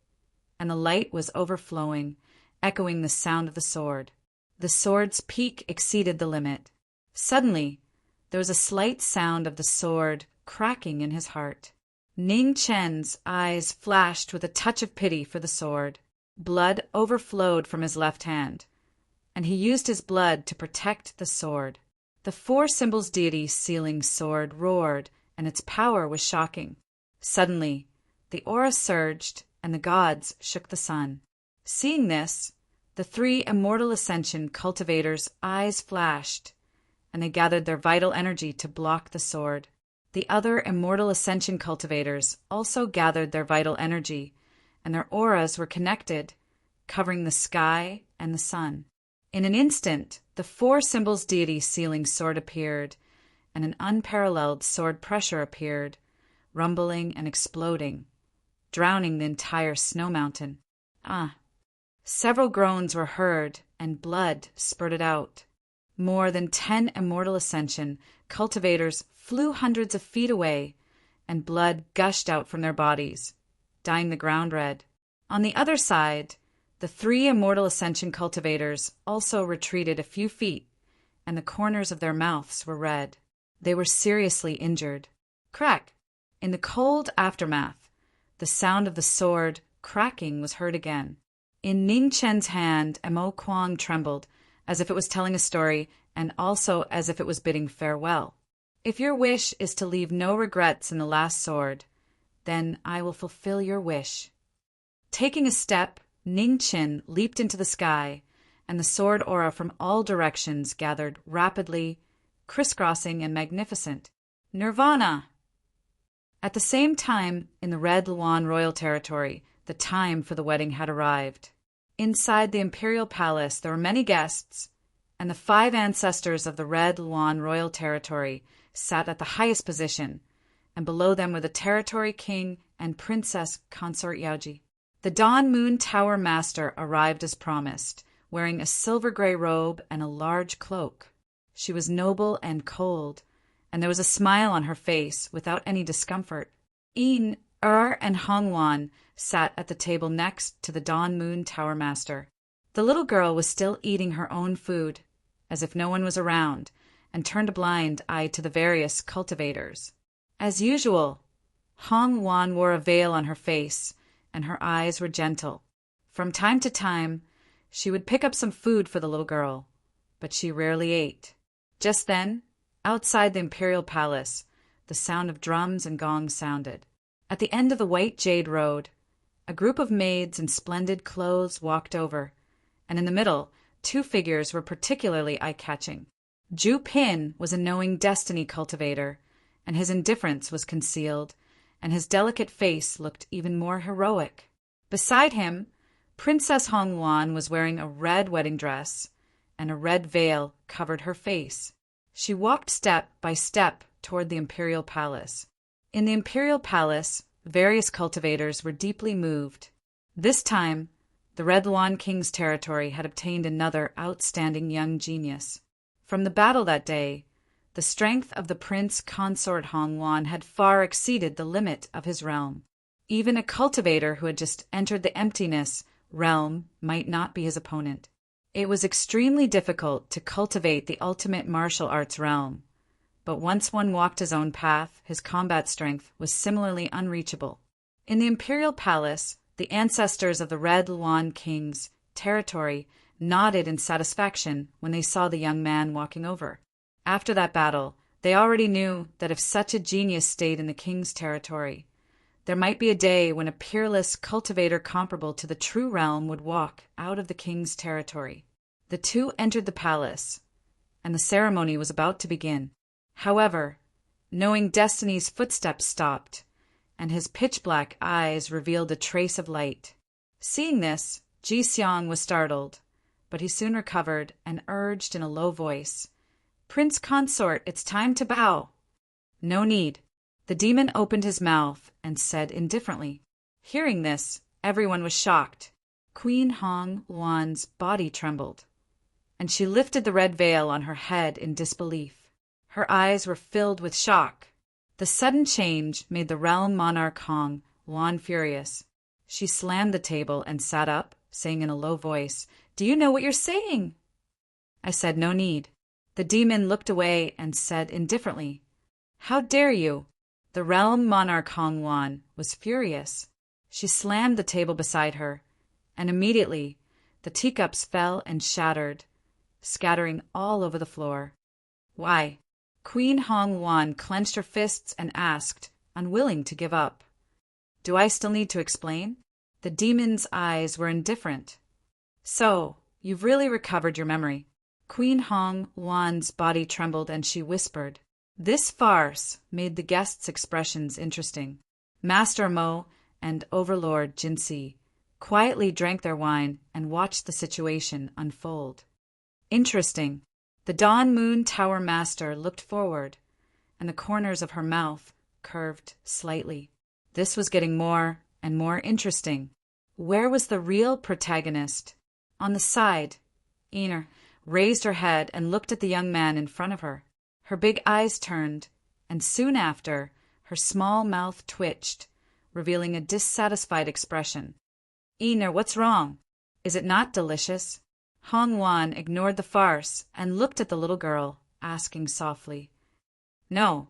and the light was overflowing, echoing the sound of the sword. The sword's peak exceeded the limit. Suddenly, there was a slight sound of the sword cracking in his heart. Ning Chen's eyes flashed with a touch of pity for the sword. Blood overflowed from his left hand, and he used his blood to protect the sword. The four symbols deity sealing sword roared, and its power was shocking. Suddenly, the aura surged, and the gods shook the sun. Seeing this, the three immortal ascension cultivators' eyes flashed, and they gathered their vital energy to block the sword. The other immortal ascension cultivators also gathered their vital energy, and their auras were connected, covering the sky and the sun. In an instant, the four symbols deity sealing sword appeared, and an unparalleled sword pressure appeared, rumbling and exploding, drowning the entire snow mountain. Several groans were heard, and blood spurted out. More than 10 immortal ascension cultivators flew hundreds of feet away, and blood gushed out from their bodies, dyeing the ground red. On the other side, the 3 immortal ascension cultivators also retreated a few feet, and the corners of their mouths were red. They were seriously injured. Crack! In the cold aftermath, the sound of the sword cracking was heard again. In Ning Chen's hand, Mo Kuang trembled, as if it was telling a story and also as if it was bidding farewell. If your wish is to leave no regrets in the last sword, then I will fulfill your wish. Taking a step, Ning Qin leaped into the sky, and the sword aura from all directions gathered rapidly, crisscrossing and magnificent. Nirvana! At the same time, in the Red Luan royal territory, the time for the wedding had arrived. Inside the imperial palace there were many guests, and the 5 ancestors of the Red Luan royal territory sat at the highest position, and below them were the territory king and princess consort Yaoji. The Dawn Moon Tower Master arrived as promised, wearing a silver-gray robe and a large cloak. She was noble and cold, and there was a smile on her face without any discomfort. Yin, and Hongwan sat at the table next to the Dawn Moon Tower Master. The little girl was still eating her own food, as if no one was around, and turned a blind eye to the various cultivators. As usual, Hongwan wore a veil on her face, and her eyes were gentle. From time to time, she would pick up some food for the little girl, but she rarely ate. Just then, outside the imperial palace, the sound of drums and gongs sounded. At the end of the White Jade Road, a group of maids in splendid clothes walked over, and in the middle, 2 figures were particularly eye-catching. Ju Pin was a knowing destiny cultivator, and his indifference was concealed, and his delicate face looked even more heroic. Beside him, Princess Hongwan was wearing a red wedding dress, and a red veil covered her face. She walked step by step toward the imperial palace. In the imperial palace, various cultivators were deeply moved. This time, the Red Luan King's territory had obtained another outstanding young genius. From the battle that day, the strength of the prince consort Hongwan had far exceeded the limit of his realm. Even a cultivator who had just entered the emptiness realm might not be his opponent. It was extremely difficult to cultivate the ultimate martial arts realm, but once one walked his own path, his combat strength was similarly unreachable. In the imperial palace, the ancestors of the Red Luan King's territory nodded in satisfaction when they saw the young man walking over. After that battle, they already knew that if such a genius stayed in the king's territory, there might be a day when a peerless cultivator comparable to the true realm would walk out of the king's territory. The 2 entered the palace, and the ceremony was about to begin. However, knowing Destiny's footsteps stopped, and his pitch-black eyes revealed a trace of light. Seeing this, Ji Xiang was startled, but he soon recovered and urged in a low voice, "Prince Consort, it's time to bow." "No need." The demon opened his mouth and said indifferently. Hearing this, everyone was shocked. Queen Hong Wan's body trembled, and she lifted the red veil on her head in disbelief. Her eyes were filled with shock. The sudden change made the realm monarch Hong Wan furious. She slammed the table and sat up, saying in a low voice, "Do you know what you're saying?" I said, "No need." The demon looked away and said indifferently, "How dare you?" The realm monarch Hong Wan was furious. She slammed the table beside her, and immediately the teacups fell and shattered, scattering all over the floor. "Why?" Queen Hong Wan clenched her fists and asked, unwilling to give up. "Do I still need to explain?" The demon's eyes were indifferent. "So, you've really recovered your memory." Queen Hong Wan's body trembled and she whispered. This farce made the guests' expressions interesting. Master Mo and Overlord Jinsi quietly drank their wine and watched the situation unfold. Interesting. The Dawn Moon Tower Master looked forward, and the corners of her mouth curved slightly. This was getting more and more interesting. Where was the real protagonist? On the side, Ina raised her head and looked at the young man in front of her. Her big eyes turned, and soon after, her small mouth twitched, revealing a dissatisfied expression. "Ina, what's wrong? Is it not delicious?" Hong Wan ignored the farce and looked at the little girl, asking softly. "No."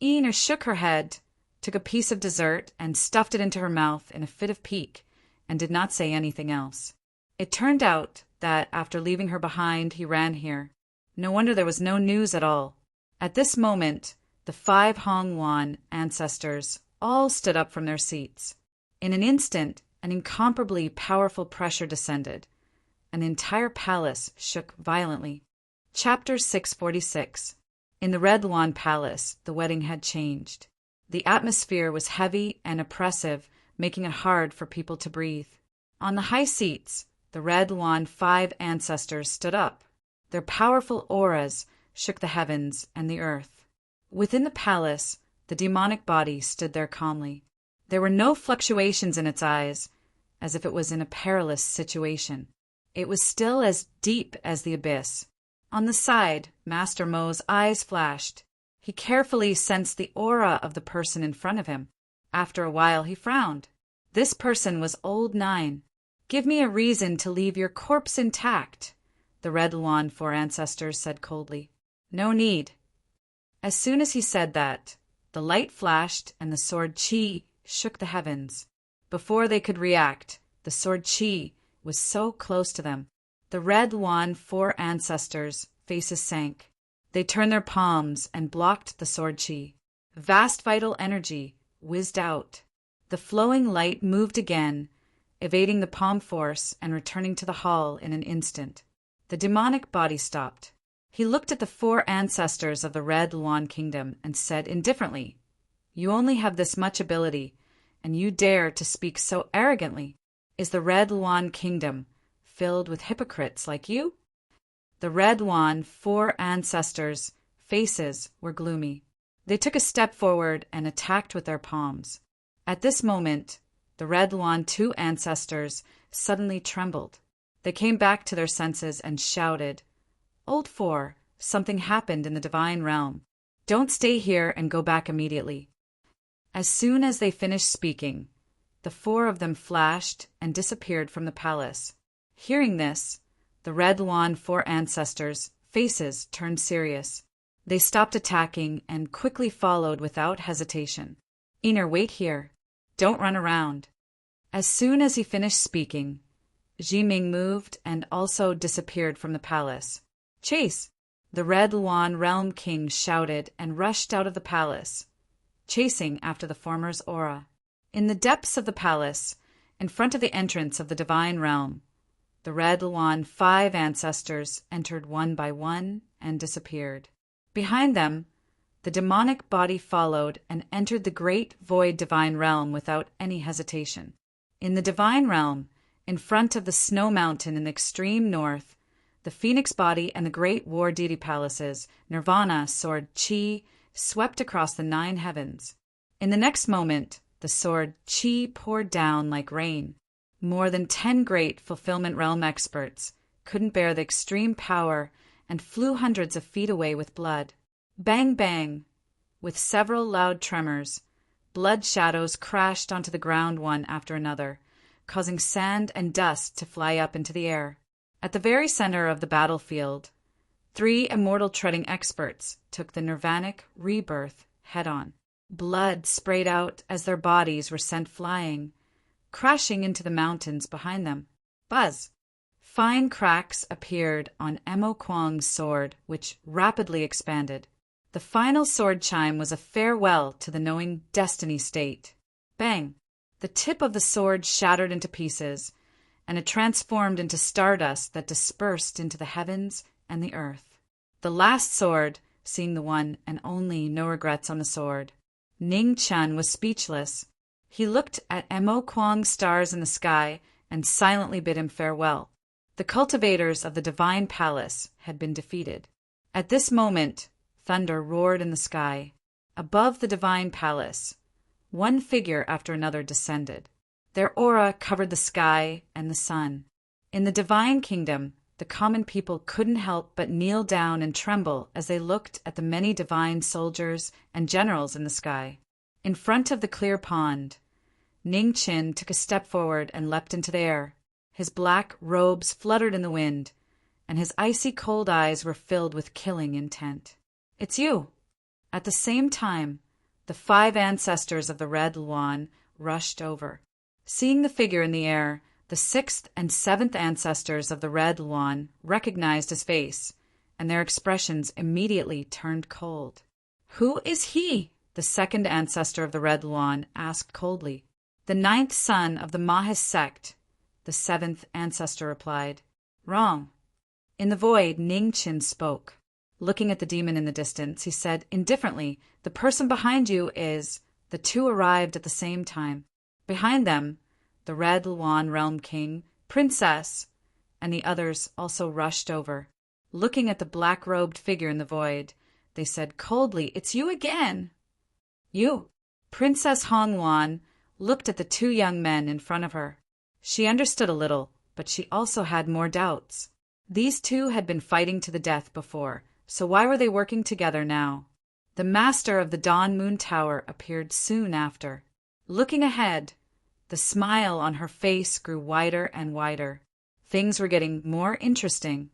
Ina shook her head, took a piece of dessert, and stuffed it into her mouth in a fit of pique, and did not say anything else. It turned out that after leaving her behind, he ran here. No wonder there was no news at all. At this moment, the 5 Hongwan ancestors all stood up from their seats. In an instant, an incomparably powerful pressure descended. An entire palace shook violently. Chapter 646. In the Red Lawn Palace, the wedding had changed. The atmosphere was heavy and oppressive, making it hard for people to breathe. On the high seats, the Red Lawn 5 ancestors stood up. Their powerful auras shook the heavens and the earth. Within the palace, the demonic body stood there calmly. There were no fluctuations in its eyes, as if it was in a perilous situation. It was still as deep as the abyss. On the side, Master Mo's eyes flashed. He carefully sensed the aura of the person in front of him. After a while, he frowned. This person was Old 9. "Give me a reason to leave your corpse intact," the Red Lawn 4 ancestors said coldly. "No need." As soon as he said that, the light flashed and the sword Qi shook the heavens. Before they could react, the sword Qi was so close to them. The Red Lawn 4 ancestors' faces sank. They turned their palms and blocked the sword Qi. Vast vital energy whizzed out. The flowing light moved again, evading the palm force and returning to the hall in an instant. The demonic body stopped. He looked at the 4 ancestors of the Red Lawn Kingdom and said indifferently, "You only have this much ability, and you dare to speak so arrogantly. Is the Red Lawn Kingdom filled with hypocrites like you?" The Red Lawn 4 ancestors' faces were gloomy. They took a step forward and attacked with their palms. At this moment, the Red Lawn 2 ancestors suddenly trembled. They came back to their senses and shouted, "Old 4, something happened in the divine realm. Don't stay here and go back immediately." As soon as they finished speaking, the 4 of them flashed and disappeared from the palace. Hearing this, the Red Lawn 4 ancestors' faces turned serious. They stopped attacking and quickly followed without hesitation. "Ener, wait here. Don't run around." As soon as he finished speaking, Jiming moved and also disappeared from the palace. "Chase!" The Red Lawn Realm King shouted and rushed out of the palace, chasing after the former's aura. In the depths of the palace, in front of the entrance of the divine realm, the Red Lawn 5 ancestors entered one by one and disappeared. Behind them, the demonic body followed and entered the great void divine realm without any hesitation. In the divine realm, in front of the snow mountain in the extreme north, the phoenix body and the great war deity palaces, Nirvana, sword Qi, swept across the 9 heavens. In the next moment, the sword Qi poured down like rain. More than 10 great fulfillment realm experts couldn't bear the extreme power and flew hundreds of feet away with blood. Bang, bang! With several loud tremors, blood shadows crashed onto the ground one after another, causing sand and dust to fly up into the air. At the very center of the battlefield, 3 immortal treading experts took the nirvanic rebirth head-on. Blood sprayed out as their bodies were sent flying, crashing into the mountains behind them. Buzz! Fine cracks appeared on Emo Kwang's sword, which rapidly expanded. The final sword chime was a farewell to the knowing destiny state. Bang! The tip of the sword shattered into pieces, and it transformed into stardust that dispersed into the heavens and the earth. The last sword, seeing the one and only no regrets on the sword, Ning Chun was speechless. He looked at Emo Kwang's stars in the sky and silently bid him farewell. The cultivators of the divine palace had been defeated. At this moment, thunder roared in the sky. Above the divine palace, one figure after another descended. Their aura covered the sky and the sun. In the divine kingdom, the common people couldn't help but kneel down and tremble as they looked at the many divine soldiers and generals in the sky. In front of the clear pond, Ning Chin took a step forward and leapt into the air. His black robes fluttered in the wind, and his icy cold eyes were filled with killing intent. "It's you!" At the same time, the 5 ancestors of the Red Lawn rushed over. Seeing the figure in the air, The sixth and seventh ancestors of the Red Luan recognized his face, and their expressions immediately turned cold. "Who is he?" the second ancestor of the Red Luan asked coldly. "The ninth son of the Mahis sect," the seventh ancestor replied. "Wrong." In the void, Ningchen spoke. Looking at the demon in the distance, he said indifferently, "The person behind you is—" The two arrived at the same time. Behind them, the Red Luan Realm King, Princess, and the others also rushed over. Looking at the black-robed figure in the void, they said coldly, "It's you again!" "You!" Princess Hongluan looked at the two young men in front of her. She understood a little, but she also had more doubts. These two had been fighting to the death before, so why were they working together now? The master of the Dawn Moon Tower appeared soon after. Looking ahead, the smile on her face grew wider and wider. Things were getting more interesting.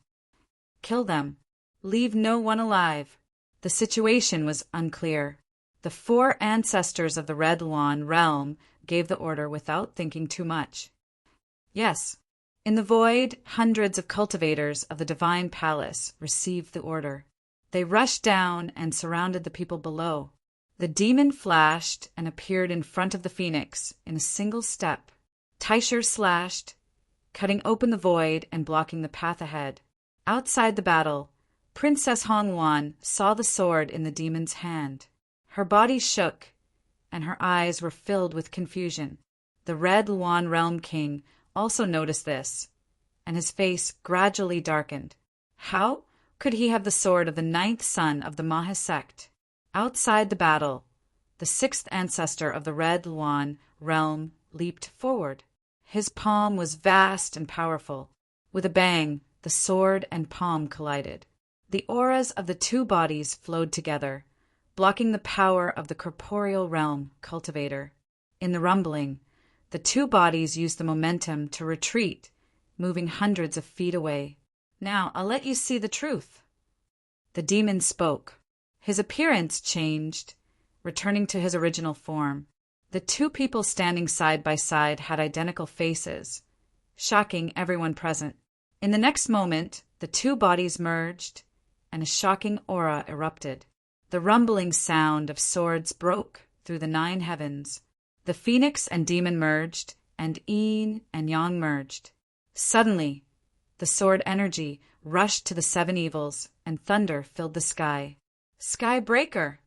Kill them. Leave no one alive. The situation was unclear. The four ancestors of the Red Luan realm gave the order without thinking too much. Yes. In the void, hundreds of cultivators of the Divine Palace received the order. They rushed down and surrounded the people below. The demon flashed and appeared in front of the phoenix in a single step. Taishi slashed, cutting open the void and blocking the path ahead. Outside the battle, Princess Hongluan saw the sword in the demon's hand. Her body shook, and her eyes were filled with confusion. The Red Luan Realm King also noticed this, and his face gradually darkened. How could he have the sword of the ninth son of the Mahis sect? Outside the battle, the sixth ancestor of the Red Luan realm leaped forward. His palm was vast and powerful. With a bang, the sword and palm collided. The auras of the two bodies flowed together, blocking the power of the corporeal realm cultivator. In the rumbling, the two bodies used the momentum to retreat, moving hundreds of feet away. "Now I'll let you see the truth." The demon spoke. His appearance changed, returning to his original form. The two people standing side by side had identical faces, shocking everyone present. In the next moment, the two bodies merged, and a shocking aura erupted. The rumbling sound of swords broke through the 9 heavens. The phoenix and demon merged, and yin and yang merged. Suddenly, the sword energy rushed to the 7 evils, and thunder filled the sky. "Sky Breaker!"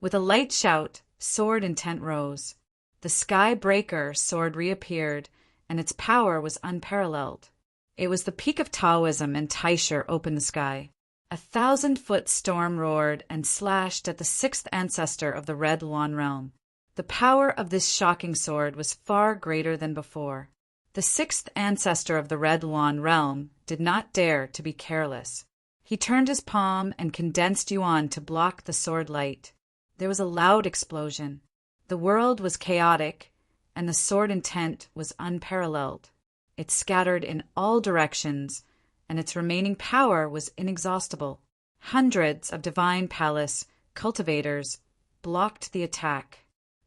With a light shout, sword intent rose. The Sky Breaker sword reappeared, and its power was unparalleled. It was the peak of Taoism, and Taishi opened the sky. 1,000-foot storm roared and slashed at the sixth ancestor of the Red Luan realm. The power of this shocking sword was far greater than before. The sixth ancestor of the Red Luan realm did not dare to be careless. He turned his palm and condensed yuan to block the sword light. There was a loud explosion. The world was chaotic, and the sword intent was unparalleled. It scattered in all directions, and its remaining power was inexhaustible. Hundreds of Divine Palace cultivators blocked the attack.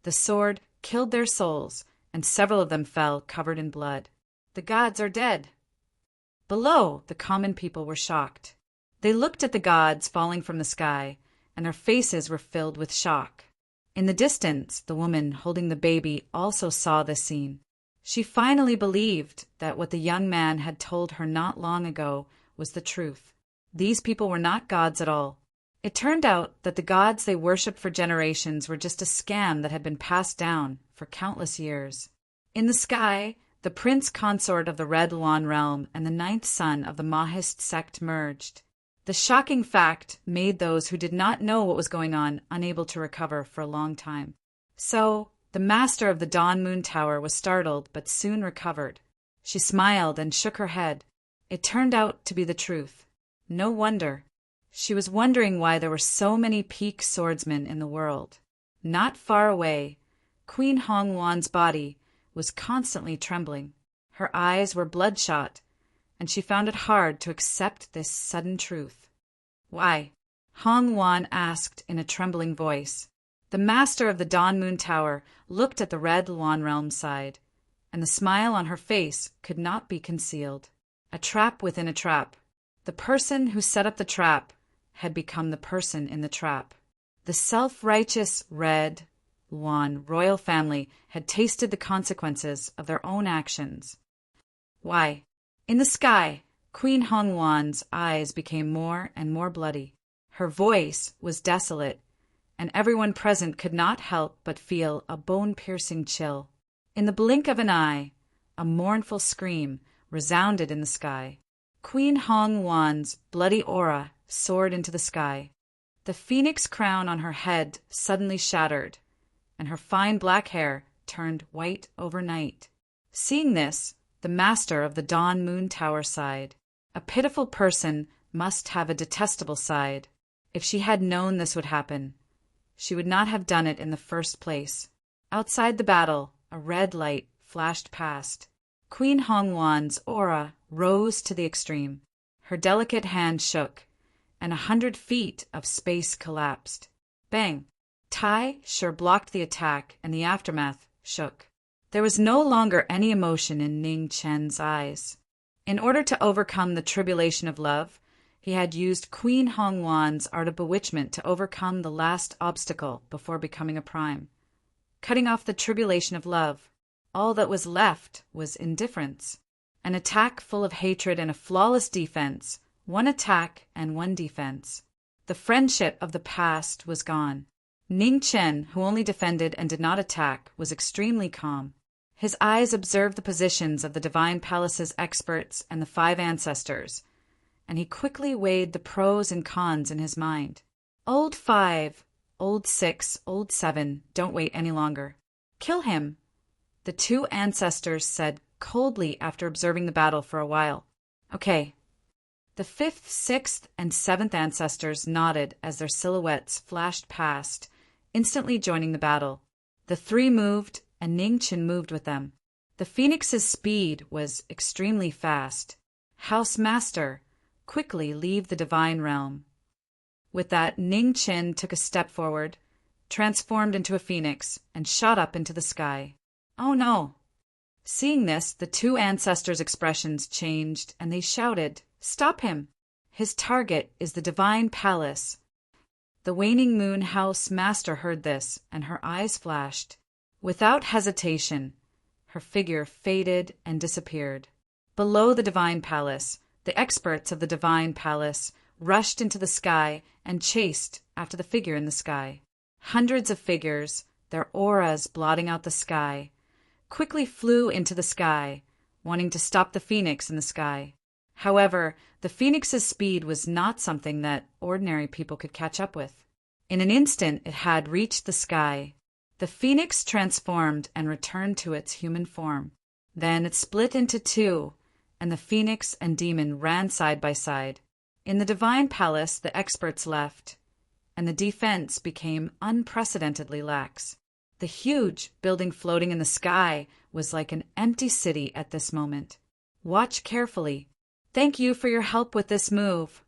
The sword killed their souls, and several of them fell covered in blood. "The gods are dead." Below, the common people were shocked. They looked at the gods falling from the sky, and their faces were filled with shock. In the distance, the woman holding the baby also saw this scene. She finally believed that what the young man had told her not long ago was the truth. These people were not gods at all. It turned out that the gods they worshipped for generations were just a scam that had been passed down for countless years. In the sky, the prince consort of the Red Luan realm and the 9th son of the Mahis sect merged. The shocking fact made those who did not know what was going on unable to recover for a long time. So, the master of the Dawn Moon Tower was startled but soon recovered. She smiled and shook her head. It turned out to be the truth. No wonder. She was wondering why there were so many peak swordsmen in the world. Not far away, Queen Hongluan's body was constantly trembling. Her eyes were bloodshot, and she found it hard to accept this sudden truth. "Why?" Hongluan asked in a trembling voice. The master of the Dawn Moon Tower looked at the Red Luan realm side. and the smile on her face could not be concealed. A trap within a trap. The person who set up the trap had become the person in the trap. The self-righteous Red Luan royal family had tasted the consequences of their own actions. Why? In the sky, Queen Hong Wan's eyes became more and more bloody. Her voice was desolate, and everyone present could not help but feel a bone-piercing chill. In the blink of an eye, a mournful scream resounded in the sky. Queen Hong Wan's bloody aura soared into the sky. The phoenix crown on her head suddenly shattered, and her fine black hair turned white overnight. Seeing this, the master of the Dawn Moon Tower sighed. A pitiful person must have a detestable side. If she had known this would happen, she would not have done it in the first place. Outside the battle, a red light flashed past. Queen Hong Wan's aura rose to the extreme. Her delicate hand shook, and 100 feet of space collapsed. Bang! Tai sure blocked the attack, and the aftermath shook. There was no longer any emotion in Ning Chen's eyes. In order to overcome the tribulation of love, he had used Queen Hong Wan's art of bewitchment to overcome the last obstacle before becoming a prime. Cutting off the tribulation of love, all that was left was indifference. An attack full of hatred and a flawless defense, one attack and one defense. The friendship of the past was gone. Ning Chen, who only defended and did not attack, was extremely calm. His eyes observed the positions of the Divine Palace's experts and the 5 ancestors, and he quickly weighed the pros and cons in his mind. Old 5, old 6, old 7, don't wait any longer. Kill him, the 2 ancestors said coldly after observing the battle for a while. Okay. The 5th, 6th, and 7th ancestors nodded as their silhouettes flashed past, instantly joining the battle. The 3 moved, and Ning Chen moved with them. The phoenix's speed was extremely fast. House Master, quickly leave the divine realm. With that, Ning Chen took a step forward, transformed into a phoenix, and shot up into the sky. Oh no! Seeing this, the 2 ancestors' expressions changed, and they shouted, "Stop him! His target is the Divine Palace." The waning moon house master heard this, and her eyes flashed. Without hesitation, her figure faded and disappeared. Below the Divine Palace, the experts of the Divine Palace rushed into the sky and chased after the figure in the sky. Hundreds of figures, their auras blotting out the sky, quickly flew into the sky, wanting to stop the phoenix in the sky. However, the phoenix's speed was not something that ordinary people could catch up with. In an instant, it had reached the sky. The phoenix transformed and returned to its human form. Then it split into 2, and the phoenix and demon ran side by side. In the Divine Palace, the experts left, and the defense became unprecedentedly lax. The huge building floating in the sky was like an empty city at this moment. Watch carefully. "Thank you for your help with this move,"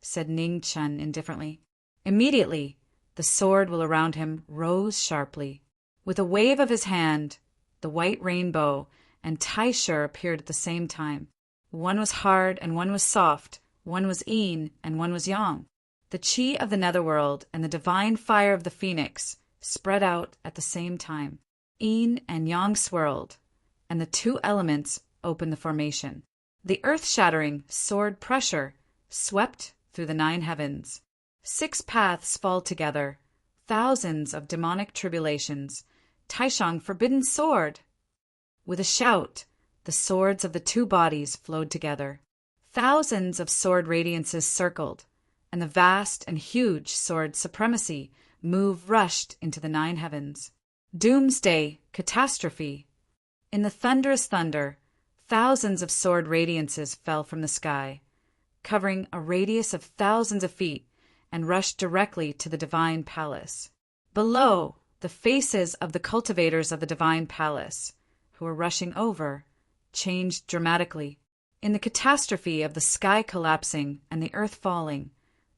said Ning Chen indifferently. Immediately, the sword wheel around him rose sharply. With a wave of his hand, the white rainbow and Taisher appeared at the same time. One was hard and one was soft, one was yin and one was yang. The chi of the netherworld and the divine fire of the phoenix spread out at the same time. Yin and yang swirled, and the 2 elements opened the formation. The earth-shattering sword pressure swept through the 9 heavens. 6 paths fall together, thousands of demonic tribulations. Taishang forbidden sword! With a shout, the swords of the 2 bodies flowed together. Thousands of sword radiances circled, and the vast and huge sword supremacy move rushed into the 9 heavens. Doomsday, catastrophe! In the thunderous thunder, thousands of sword radiances fell from the sky, covering a radius of thousands of feet, and rushed directly to the Divine Palace. Below, the faces of the cultivators of the Divine Palace, who were rushing over, changed dramatically. In the catastrophe of the sky collapsing and the earth falling,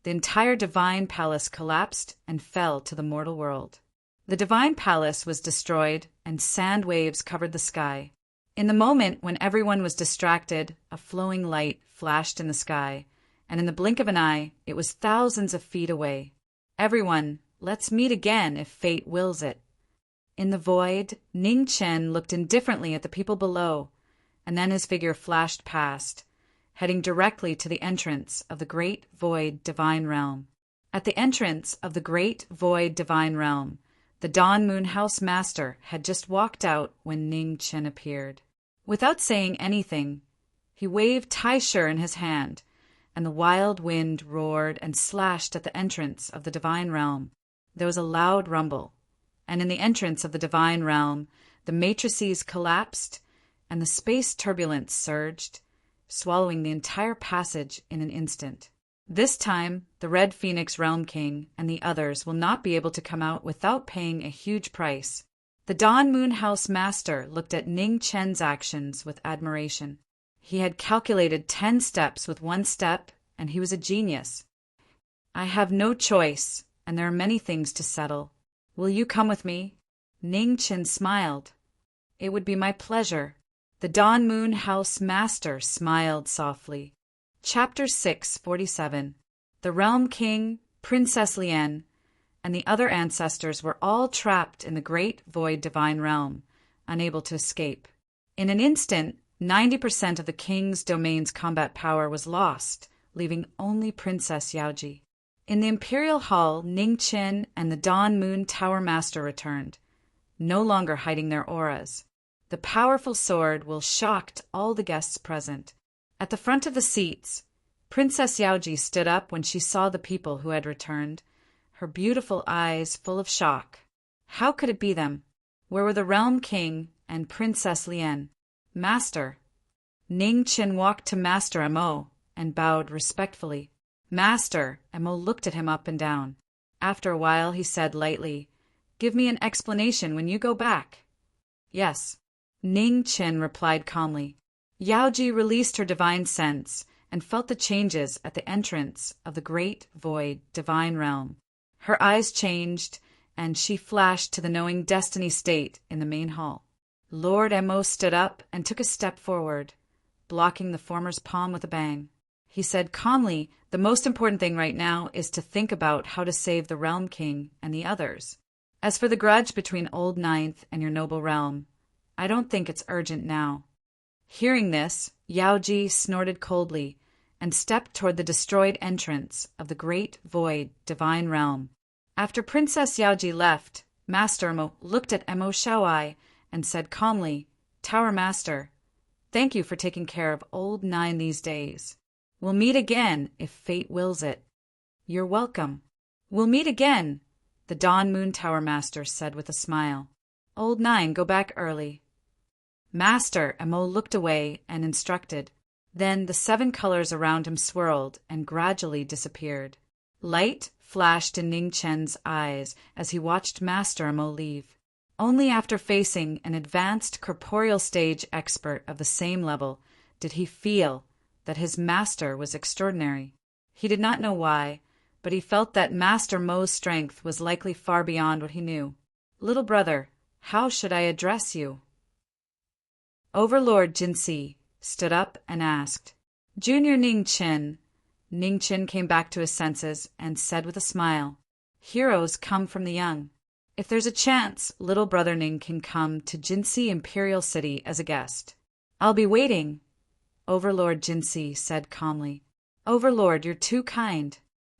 the entire Divine Palace collapsed and fell to the mortal world. The Divine Palace was destroyed, and sand waves covered the sky. In the moment when everyone was distracted, a flowing light flashed in the sky, and in the blink of an eye, it was thousands of feet away. Everyone, let's meet again if fate wills it. In the void, Ning Chen looked indifferently at the people below, and then his figure flashed past, heading directly to the entrance of the Great Void Divine Realm. At the entrance of the Great Void Divine Realm, the Dawn Moon House Master had just walked out when Ning Chen appeared. Without saying anything, he waved Taisher in his hand, and the wild wind roared and slashed at the entrance of the Divine Realm. There was a loud rumble, and in the entrance of the Divine Realm, the matrices collapsed, and the space turbulence surged, swallowing the entire passage in an instant. This time, the Red Phoenix Realm King and the others will not be able to come out without paying a huge price. The Dawn Moon House Master looked at Ning Chen's actions with admiration. He had calculated 10 steps with 1 step, and he was a genius. I have no choice, and there are many things to settle. Will you come with me? Ning Chen smiled. It would be my pleasure. The Dawn Moon House Master smiled softly. Chapter 647. The Realm King, Princess Lien, and the other ancestors were all trapped in the Great Void Divine Realm, unable to escape. In an instant, 90% of the king's domain's combat power was lost, leaving only Princess Yaoji. In the Imperial Hall, Ning Chen and the Dawn Moon Tower Master returned, no longer hiding their auras. The powerful sword will shocked all the guests present. At the front of the seats, Princess Yaoji stood up when she saw the people who had returned, her beautiful eyes full of shock. How could it be them? Where were the Realm King and Princess Lien? Master. Ning Chen walked to Master Mo and bowed respectfully. Master Mo looked at him up and down. After a while, he said lightly, "Give me an explanation when you go back." "Yes." Ning Chen replied calmly. Yaoji released her divine sense and felt the changes at the entrance of the Great Void Divine Realm. Her eyes changed, and she flashed to the knowing destiny state in the main hall. Lord Mo stood up and took a step forward, blocking the former's palm with a bang. He said calmly, "The most important thing right now is to think about how to save the Realm King and the others. As for the grudge between Old Ninth and your noble realm, I don't think it's urgent now." Hearing this, Yaoji snorted coldly and stepped toward the destroyed entrance of the Great Void Divine Realm. After Princess Yaoji left, Master Mo looked at Mo Shaoai and said calmly, "Tower Master, thank you for taking care of Old Nine these days. We'll meet again if fate wills it." "You're welcome." "We'll meet again," the Dawn Moon Tower Master said with a smile. "Old Nine, go back early." Master Mo looked away and instructed. Then the 7 colors around him swirled and gradually disappeared. Light flashed in Ning Chen's eyes as he watched Master Mo leave. Only after facing an advanced corporeal stage expert of the same level did he feel that his master was extraordinary. He did not know why, but he felt that Master Mo's strength was likely far beyond what he knew. "Little brother, how should I address you?" Overlord Jinsi stood up and asked. "Junior Ning Chen." Ning Chen came back to his senses and said with a smile, "Heroes come from the young. If there's a chance, little brother Ning can come to Jinsi Imperial City as a guest." "I'll be waiting," Overlord Jinsi said calmly. "Overlord, you're too kind."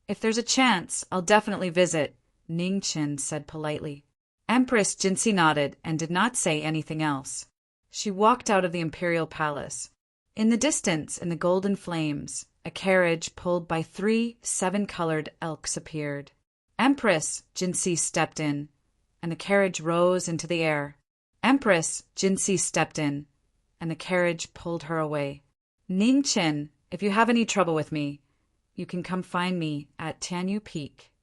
"If there's a chance, I'll definitely visit," Ning Chen said politely. Empress Jinsi nodded and did not say anything else. She walked out of the Imperial Palace. In the distance, in the golden flames, a carriage pulled by 3 7-colored elks appeared. "Empress," Jinsi stepped in, and the carriage rose into the air. "Empress," Jinsi stepped in, and the carriage pulled her away. "Ning Chen, if you have any trouble with me, you can come find me at Tianyu Peak."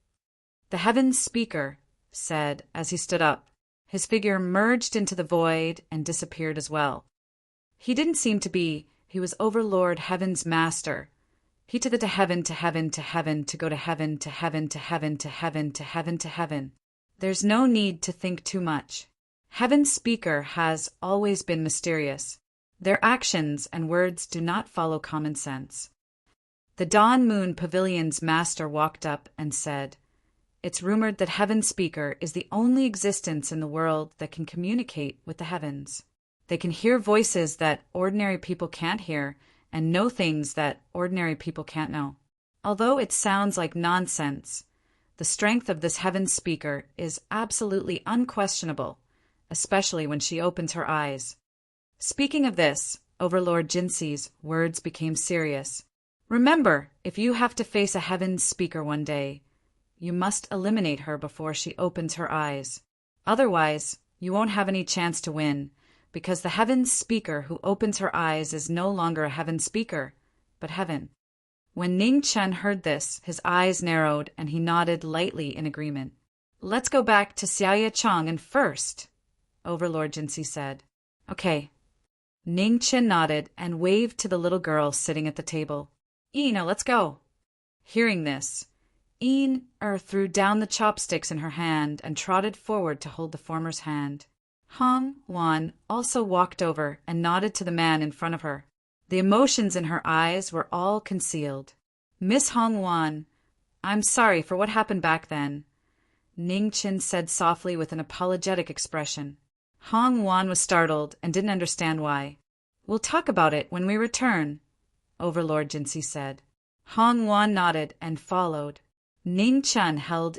The Heaven's Speaker said as he stood up. His figure merged into the void and disappeared as well. He didn't seem to be. He was Overlord Heaven's master. He took it to heaven, to heaven, to heaven, to go to heaven, to heaven, to heaven, to heaven, to heaven, to heaven. There's no need to think too much. Heaven's Speaker has always been mysterious. Their actions and words do not follow common sense. The Dawn Moon Pavilion's master walked up and said, "It's rumored that Heaven Speaker is the only existence in the world that can communicate with the heavens. They can hear voices that ordinary people can't hear and know things that ordinary people can't know. Although it sounds like nonsense, the strength of this Heaven Speaker is absolutely unquestionable, especially when she opens her eyes." Speaking of this, Overlord Jinsey's words became serious. "Remember, if you have to face a Heaven Speaker one day, you must eliminate her before she opens her eyes. Otherwise, you won't have any chance to win, because the Heaven Speaker who opens her eyes is no longer a Heaven Speaker, but Heaven." When Ning Chen heard this, his eyes narrowed and he nodded lightly in agreement. "Let's go back to Xiaoya Chang and first," Overlord Jinsey said. "Okay." Ning Chen nodded and waved to the little girl sitting at the table. "Ina, let's go." Hearing this, Ina threw down the chopsticks in her hand and trotted forward to hold the former's hand. Hong Wan also walked over and nodded to the man in front of her. The emotions in her eyes were all concealed. "Miss Hong Wan, I'm sorry for what happened back then," Ning Chen said softly with an apologetic expression. Hong Wan was startled and didn't understand why. "We'll talk about it when we return," Overlord Jinsey said. Hong Wan nodded and followed. Ning Chen held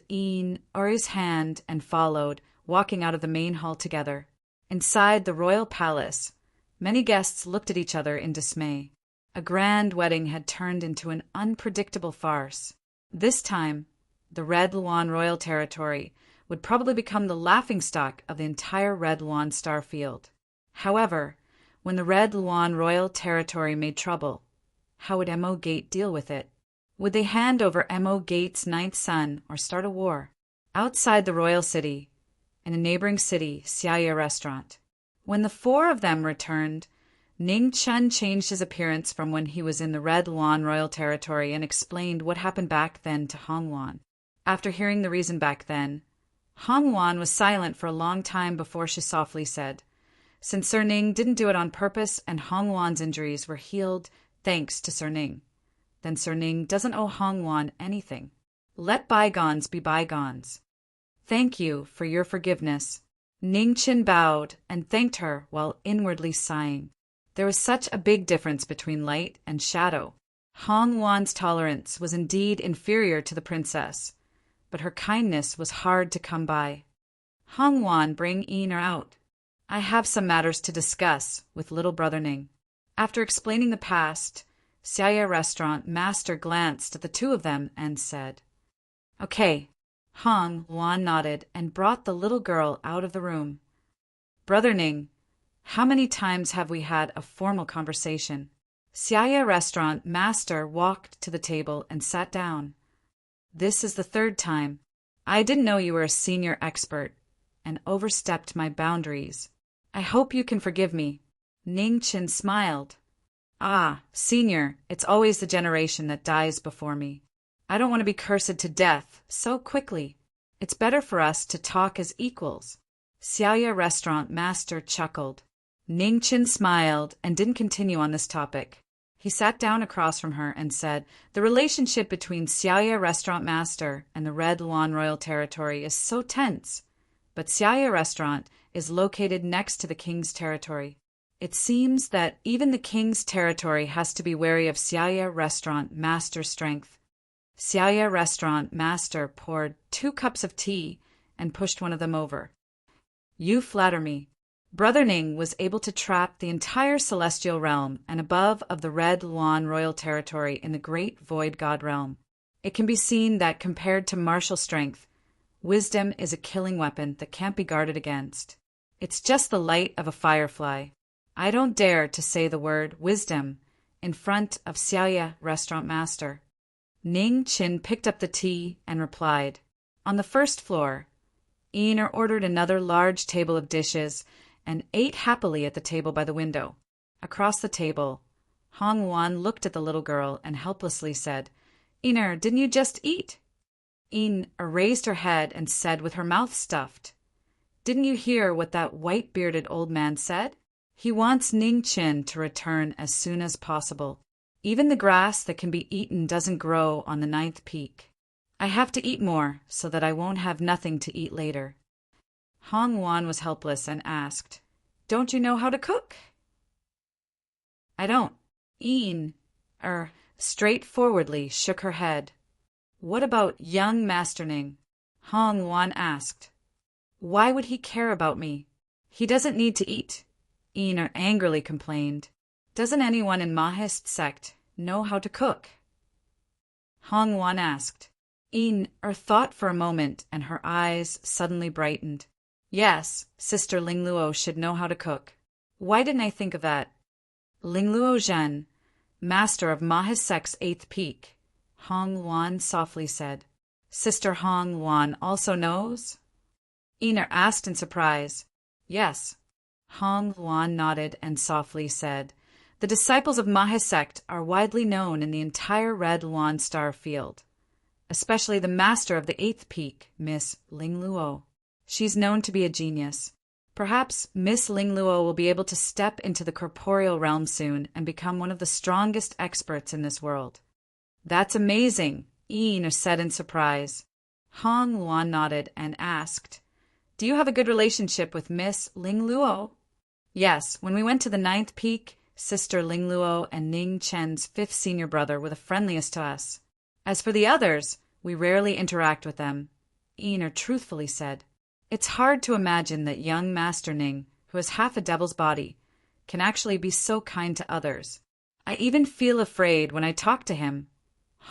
Ori's hand and followed, walking out of the main hall together. Inside the royal palace, many guests looked at each other in dismay. A grand wedding had turned into an unpredictable farce. This time, the Red Luan royal territory would probably become the laughingstock of the entire Red Luan star field. However, when the Red Luan royal territory made trouble, how would Mo Gate deal with it? Would they hand over Mo Gate's ninth son or start a war? Outside the royal city, in a neighboring city, Xiaoya Restaurant. When the four of them returned, Ning Chen changed his appearance from when he was in the Red Luan royal territory and explained what happened back then to Hong Wan. After hearing the reason back then, Hong Wan was silent for a long time before she softly said, "Since Sir Ning didn't do it on purpose and Hong Wan's injuries were healed thanks to Sir Ning, then Sir Ning doesn't owe Hong Wan anything. Let bygones be bygones. Thank you for your forgiveness." Ning Chen bowed and thanked her while inwardly sighing. There was such a big difference between light and shadow. Hong Wan's tolerance was indeed inferior to the princess, but her kindness was hard to come by. "Hong Wan, bring Ina out. I have some matters to discuss with little brother Ning." After explaining the past, Xiaoya Restaurant master glanced at the two of them and said, "Okay." Hong Wan nodded and brought the little girl out of the room. "Brother Ning, how many times have we had a formal conversation?" Xiaoya Restaurant master walked to the table and sat down. "This is the third time. I didn't know you were a senior expert and overstepped my boundaries. I hope you can forgive me." Ning Chen smiled. "Ah, senior, it's always the generation that dies before me. I don't want to be cursed to death so quickly. It's better for us to talk as equals." Xiaoya Restaurant master chuckled. Ning Chen smiled and didn't continue on this topic. He sat down across from her and said, "The relationship between Xiaoya Restaurant master and the Red Luan royal territory is so tense, but Xiaoya Restaurant is located next to the king's territory. It seems that even the king's territory has to be wary of Xiaoya Restaurant master's strength." Xiaoya Restaurant master poured 2 cups of tea and pushed one of them over. "You flatter me." Brother Ning was able to trap the entire celestial realm and above of the Red Luan royal territory in the great void god realm. It can be seen that compared to martial strength, wisdom is a killing weapon that can't be guarded against. It's just the light of a firefly. I don't dare to say the word wisdom in front of Xiaoya Restaurant master. Ning Chen picked up the tea and replied, "On the first floor." Ina ordered another large table of dishes and ate happily at the table by the window. Across the table, Hong Wan looked at the little girl and helplessly said, "Ina, didn't you just eat?" Ina raised her head and said with her mouth stuffed, "Didn't you hear what that white-bearded old man said?" He wants Ningchen to return as soon as possible. Even the grass that can be eaten doesn't grow on the 9th peak. I have to eat more so that I won't have nothing to eat later. Hong Wan was helpless and asked, "Don't you know how to cook?" "I don't." Een, straightforwardly shook her head. "What about young Master Ning?" Hong Wan asked. "Why would he care about me? He doesn't need to eat," Een angrily complained. "Doesn't anyone in Mahist sect know how to cook?" Hong Wan asked. Een thought for a moment, and her eyes suddenly brightened. "Yes, Sister Lingluo should know how to cook. Why didn't I think of that?" "Lingluo Zhen, master of Mahist sect's 8th peak," Hong Wan softly said. "Sister Hong Wan also knows?" Een asked in surprise. "Yes." Hong Wan nodded and softly said, "The disciples of Mahist sect are widely known in the entire Red Luan star field, especially the master of the 8th peak, Miss Lingluo. She's known to be a genius. Perhaps Miss Lingluo will be able to step into the corporeal realm soon and become one of the strongest experts in this world." "That's amazing," Een said in surprise. Hong Wan nodded and asked, "Do you have a good relationship with Miss Lingluo?" "Yes, when we went to the 9th peak, Sister Lingluo and Ning Chen's 5th senior brother were the friendliest to us. As for the others, we rarely interact with them," Een truthfully said. "It's hard to imagine that young Master Ning, who has half a devil's body, can actually be so kind to others. I even feel afraid when I talk to him."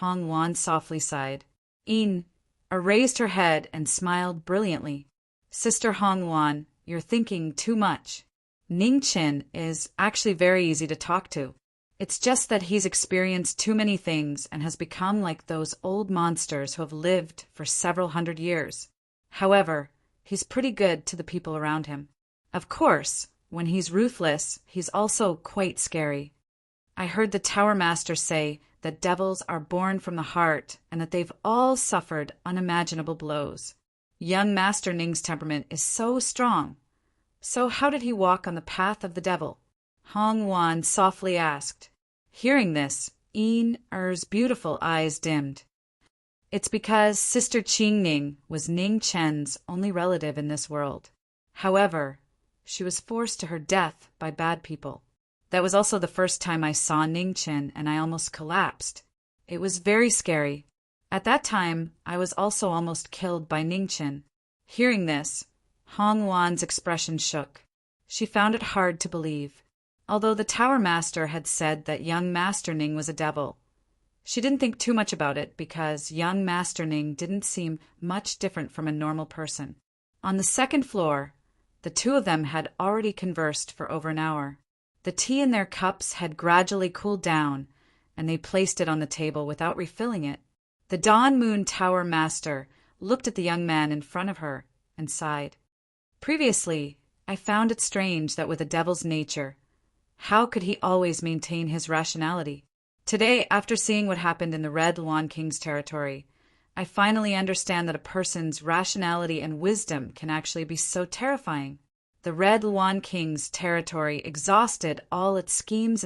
Hong Wan softly sighed. Een raised her head and smiled brilliantly. "Sister Hong Wan, you're thinking too much. Ning Chen is actually very easy to talk to. It's just that he's experienced too many things and has become like those old monsters who have lived for several hundred years. However, he's pretty good to the people around him. Of course, when he's ruthless, he's also quite scary. I heard the Tower Master say that devils are born from the heart and that they've all suffered unimaginable blows. Young Master Ning's temperament is so strong. So how did he walk on the path of the devil?" Hong Wan softly asked. Hearing this, Een-er's beautiful eyes dimmed. "It's because Sister Qing Ning was Ning Chen's only relative in this world. However, she was forced to her death by bad people. That was also the first time I saw Ning Chen, and I almost collapsed. It was very scary. At that time, I was also almost killed by Ning Chen." Hearing this, Hong Wan's expression shook. She found it hard to believe. Although the Tower Master had said that young Master Ning was a devil, she didn't think too much about it because young Master Ning didn't seem much different from a normal person. On the 2nd floor, the two of them had already conversed for over an hour. The tea in their cups had gradually cooled down, and they placed it on the table without refilling it. The Dawn Moon Tower Master looked at the young man in front of her and sighed. "Previously, I found it strange that with a devil's nature, how could he always maintain his rationality? Today, after seeing what happened in the Red Luan King's territory, I finally understand that a person's rationality and wisdom can actually be so terrifying. The Red Luan King's territory exhausted all its schemes,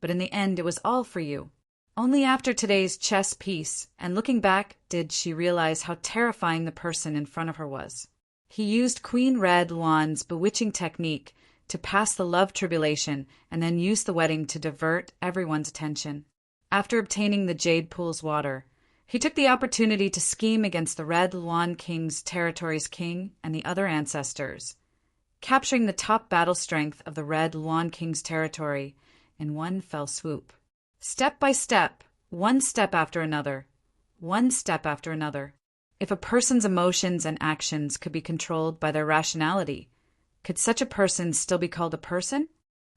but in the end it was all for you. Only after today's chess piece, and looking back, did she realize how terrifying the person in front of her was. He used Queen Red Luan's bewitching technique to pass the love tribulation and then used the wedding to divert everyone's attention. After obtaining the Jade Pool's water, he took the opportunity to scheme against the Red Luan King's territory's king and the other ancestors, capturing the top battle strength of the Red Luan King's territory in one fell swoop. Step by step, one step after another, one step after another. If a person's emotions and actions could be controlled by their rationality, could such a person still be called a person?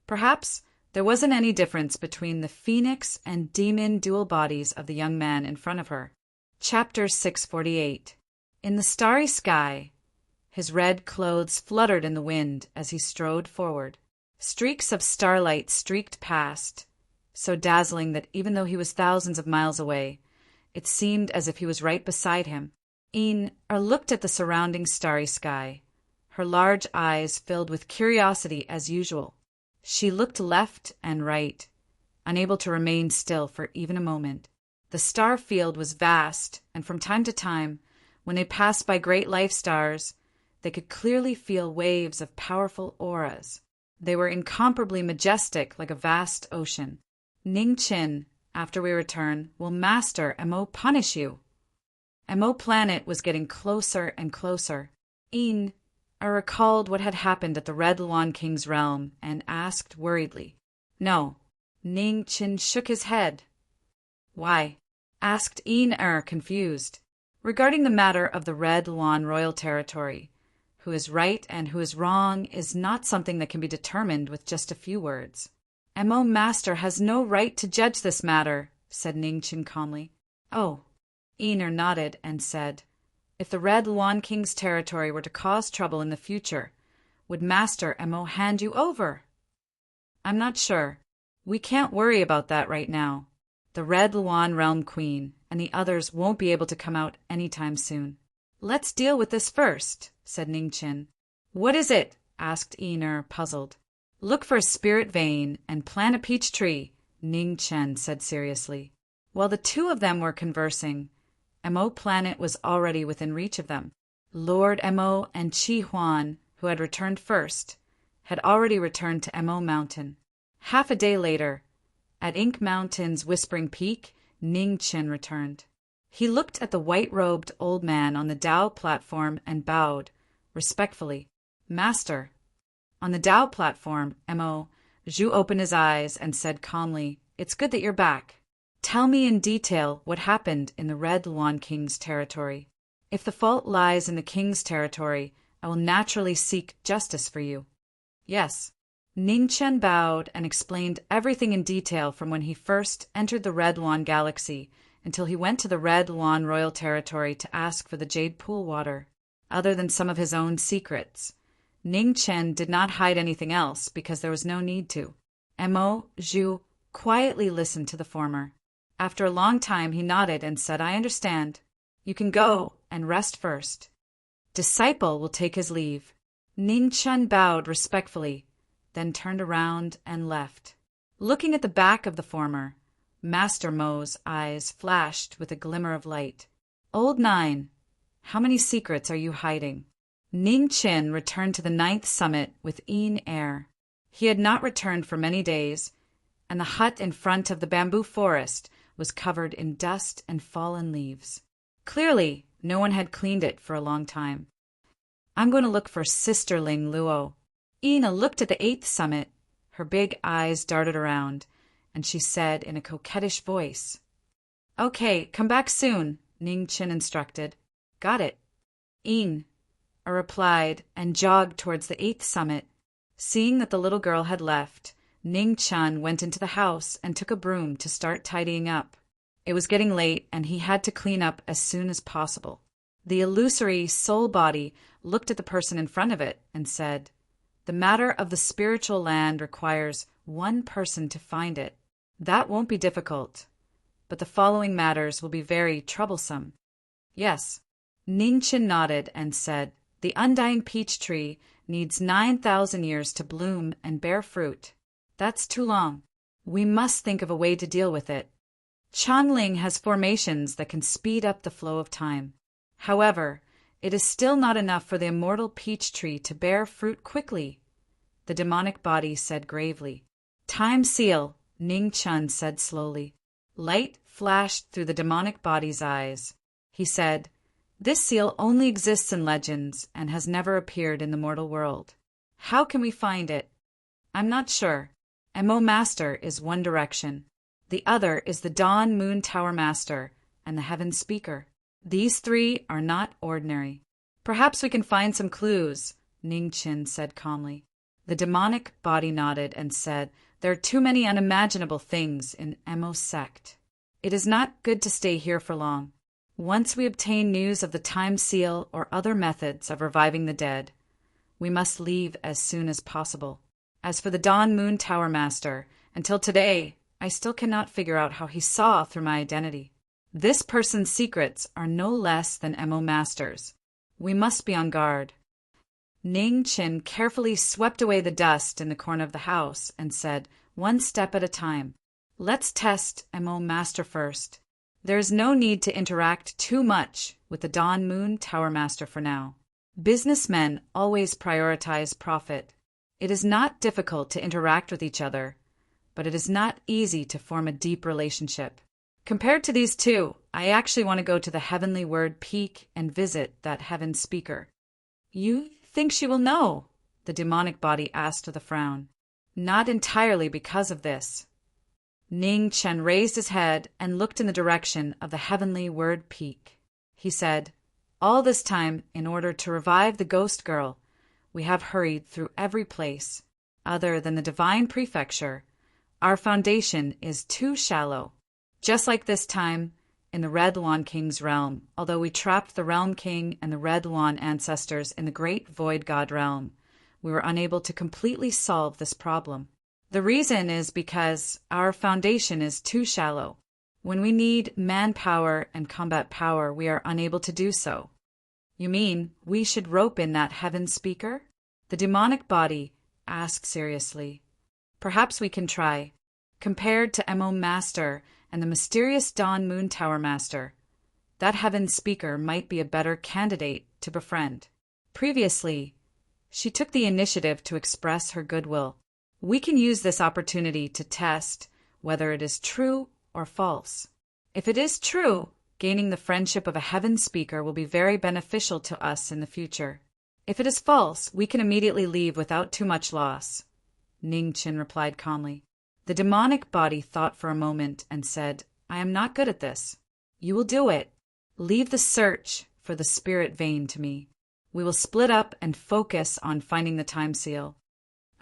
Perhaps there wasn't any difference between the phoenix and demon dual bodies of the young man in front of her. Chapter 648. In the starry sky, his red clothes fluttered in the wind as he strode forward. Streaks of starlight streaked past, so dazzling that even though he was thousands of miles away, it seemed as if he was right beside him. Een looked at the surrounding starry sky. her large eyes filled with curiosity as usual. She looked left and right, unable to remain still for even a moment. The star field was vast, and from time to time, when they passed by great life stars, they could clearly feel waves of powerful auras. They were incomparably majestic, like a vast ocean. Ning Chin, after we return, will master Mo punish you. Mo planet was getting closer and closer. I recalled what had happened at the Red Luan King's realm and asked worriedly. No. Ning Chin shook his head. Why? Asked confused. Regarding the matter of the Red Luan royal territory, who is right and who is wrong is not something that can be determined with just a few words. Mo Master has no right to judge this matter, said Ning Chin calmly. Oh. Nodded and said, if the Red Luan King's territory were to cause trouble in the future, would Master Mo hand you over? I'm not sure. We can't worry about that right now. The Red Luan Realm Queen and the others won't be able to come out anytime soon. Let's deal with this first, said Ning Chin. What is it? Asked puzzled. Look for a spirit vein and plant a peach tree, Ning Chen said seriously. While the two of them were conversing, Mo planet was already within reach of them. Lord Mo and Chi Huan, who had returned first, had already returned to Mo Mountain. Half a day later, at Ink Mountain's Whispering Peak, Ning Chin returned. He looked at the white-robed old man on the Dao platform and bowed, respectfully. Master. On the Dao platform, Zhu opened his eyes and said calmly, It's good that you're back. Tell me in detail what happened in the Red Luan King's territory. If the fault lies in the King's territory, I will naturally seek justice for you. Yes. Ning Chen bowed and explained everything in detail from when he first entered the Red Luan Galaxy until he went to the Red Luan Royal Territory to ask for the Jade Pool water. Other than some of his own secrets, Ning Chen did not hide anything else because there was no need to. Zhu quietly listened to the former. After a long time he nodded and said, I understand. You can go and rest first. Disciple will take his leave. Ning Chen bowed respectfully, then turned around and left. Looking at the back of the former, Master Mo's eyes flashed with a glimmer of light. Old Nine, how many secrets are you hiding? Ning Chin returned to the 9th summit with air. He had not returned for many days, and the hut in front of the bamboo forest was covered in dust and fallen leaves. Clearly, no one had cleaned it for a long time. I'm going to look for Sisterling Luo. Ina looked at the 8th summit. Her big eyes darted around, and she said in a coquettish voice, Okay, come back soon, Ning Chin instructed. Got it. Replied and jogged towards the 8th summit. Seeing that the little girl had left, Ning Chan went into the house and took a broom to start tidying up. It was getting late, and he had to clean up as soon as possible. The illusory soul body looked at the person in front of it and said, The matter of the spiritual land requires one person to find it. That won't be difficult, but the following matters will be very troublesome. Yes. Ning Chin nodded and said, The undying peach tree needs 9,000 years to bloom and bear fruit. That's too long. We must think of a way to deal with it. Chanling has formations that can speed up the flow of time. However, it is still not enough for the immortal peach tree to bear fruit quickly, the demonic body said gravely. Time seal, Ning Chun said slowly. Light flashed through the demonic body's eyes. He said, This seal only exists in legends and has never appeared in the mortal world. How can we find it? I'm not sure. Mo Master is one direction. The other is the Dawn Moon Tower Master and the Heaven Speaker. These three are not ordinary. Perhaps we can find some clues, Ning Chin said calmly. The demonic body nodded and said, There are too many unimaginable things in Mo's sect. It is not good to stay here for long. Once we obtain news of the time seal or other methods of reviving the dead, we must leave as soon as possible. As for the Dawn Moon Tower Master, until today, I still cannot figure out how he saw through my identity. This person's secrets are no less than Mo Master's. We must be on guard. Ning Qin carefully swept away the dust in the corner of the house and said, one step at a time, let's test Mo Master first. There is no need to interact too much with the Dawn Moon Tower Master for now. Businessmen always prioritize profit. It is not difficult to interact with each other, but it is not easy to form a deep relationship. Compared to these two, I actually want to go to the Heavenly Word Peak and visit that Heaven Speaker. You think she will know? The demonic body asked with a frown. Not entirely because of this. Ning Chen raised his head and looked in the direction of the Heavenly Word Peak. He said, all this time, in order to revive the ghost girl, we have hurried through every place. Other than the Divine Prefecture, our foundation is too shallow. Just like this time, in the Red Lawn King's realm, although we trapped the Realm King and the Red Lawn ancestors in the Great Void God realm, we were unable to completely solve this problem. The reason is because our foundation is too shallow. When we need manpower and combat power, we are unable to do so. You mean we should rope in that Heaven Speaker? The demonic body asked seriously. Perhaps we can try. Compared to Mo Master and the mysterious Dawn Moon Tower Master, that Heaven Speaker might be a better candidate to befriend. Previously, she took the initiative to express her goodwill. We can use this opportunity to test whether it is true or false. If it is true, gaining the friendship of a Heaven Speaker will be very beneficial to us in the future. If it is false, we can immediately leave without too much loss. Ning Qin replied calmly. The demonic body thought for a moment and said, I am not good at this. You will do it. Leave the search for the spirit vein to me. We will split up and focus on finding the time seal.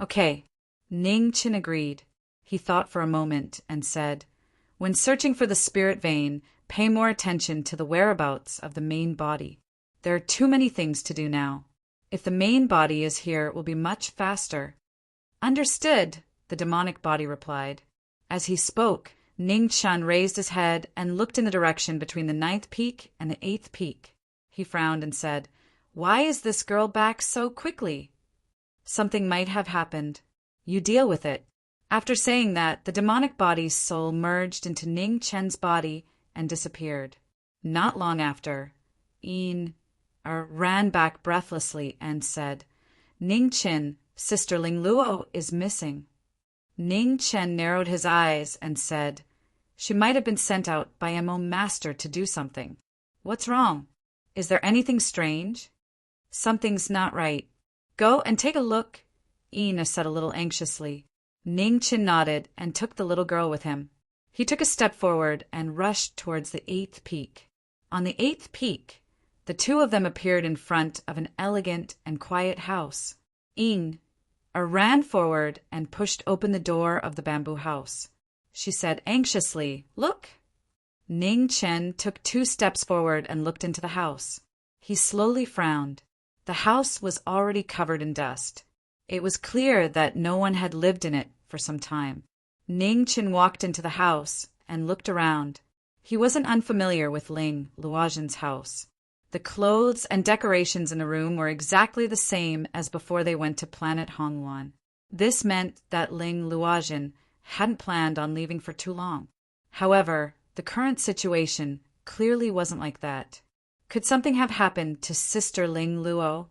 Okay. Ning Qin agreed. He thought for a moment and said, when searching for the spirit vein, pay more attention to the whereabouts of the main body. There are too many things to do now. If the main body is here, it will be much faster. Understood, the demonic body replied. As he spoke, Ning Chen raised his head and looked in the direction between the 9th peak and the 8th peak. He frowned and said, why is this girl back so quickly? Something might have happened. You deal with it. After saying that, the demonic body's soul merged into Ning Chen's body and disappeared. Not long after, ran back breathlessly and said, Ning Chen, Sister Ling Luo is missing. Ning Chen narrowed his eyes and said, she might have been sent out by Mo Master to do something. What's wrong? Is there anything strange? Something's not right. Go and take a look, Ina said a little anxiously. Ning Chen nodded and took the little girl with him. He took a step forward and rushed towards the 8th peak. On the 8th peak, the two of them appeared in front of an elegant and quiet house. Ran forward and pushed open the door of the bamboo house. She said anxiously, look. Ning Chen took 2 steps forward and looked into the house. He slowly frowned. The house was already covered in dust. It was clear that no one had lived in it for some time. Ning Chen walked into the house and looked around. He wasn't unfamiliar with Ling Luojan's house. The clothes and decorations in the room were exactly the same as before they went to planet Hongluan. This meant that Ling Luojan hadn't planned on leaving for too long. However, the current situation clearly wasn't like that. Could something have happened to Sister Ling Luo?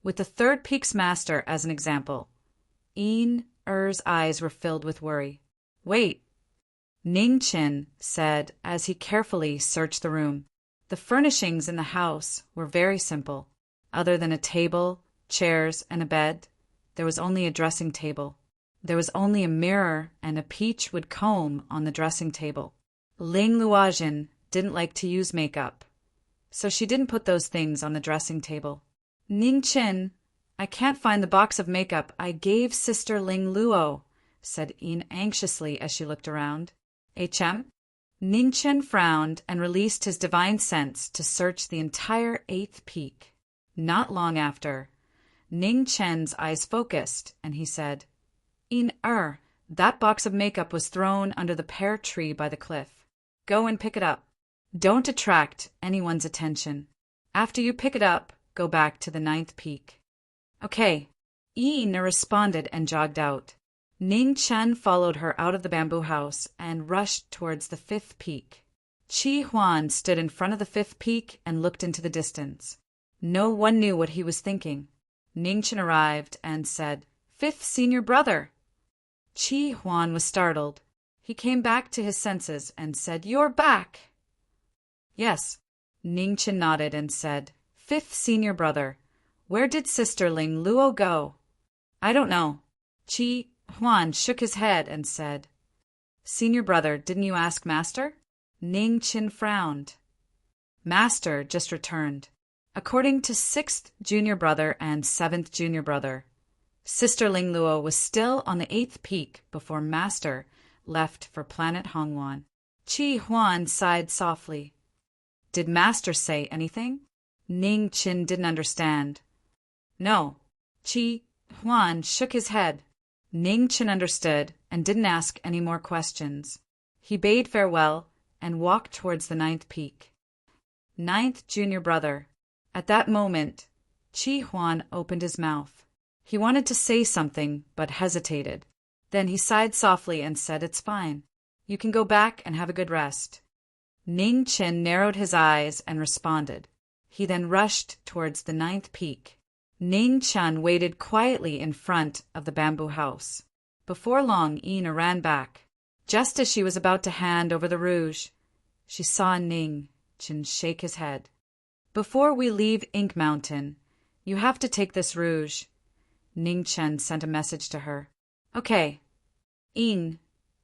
With the 3rd peak's master as an example, Er's eyes were filled with worry. Wait, Ning Chen said as he carefully searched the room. The furnishings in the house were very simple. Other than a table, chairs, and a bed, there was only a dressing table. There was only a mirror and a peachwood comb on the dressing table. Ling Luojan didn't like to use makeup, so she didn't put those things on the dressing table. Ning Chen, I can't find the box of makeup I gave Sister Ling Luo, said anxiously as she looked around. HM? Ning Chen frowned and released his divine sense to search the entire 8th peak. Not long after, Ning Chen's eyes focused, and he said, that box of makeup was thrown under the pear tree by the cliff. Go and pick it up. Don't attract anyone's attention. After you pick it up, go back to the 9th peak. Okay. Ina responded and jogged out. Ning Chen followed her out of the bamboo house and rushed towards the 5th peak. Chi Huan stood in front of the 5th peak and looked into the distance. No one knew what he was thinking. Ning Chen arrived and said, "5th senior brother." Chi Huan was startled. He came back to his senses and said, "You're back." Yes. Ning Chen nodded and said, "5th senior brother. Where did Sister Ling Luo go?" "I don't know." Chi Huan shook his head and said, "Senior brother, didn't you ask Master?" Ning Chen frowned. "Master just returned. According to 6th junior brother and 7th junior brother, Sister Ling Luo was still on the 8th peak before Master left for planet Hongwan." Chi Huan sighed softly. "Did Master say anything?" Ning Chen didn't understand. "No." Chi Huan shook his head. Ning Chen understood and didn't ask any more questions. He bade farewell and walked towards the 9th peak. 9th junior brother. At that moment, Chi Huan opened his mouth. He wanted to say something, but hesitated. Then he sighed softly and said, "It's fine. You can go back and have a good rest." Ning Chen narrowed his eyes and responded. He then rushed towards the 9th peak. Ning Chen waited quietly in front of the bamboo house. Before long, Ina ran back. Just as she was about to hand over the rouge, she saw Ning Chen shake his head. "Before we leave Ink Mountain, you have to take this rouge." Ning Chen sent a message to her. "Okay." Ina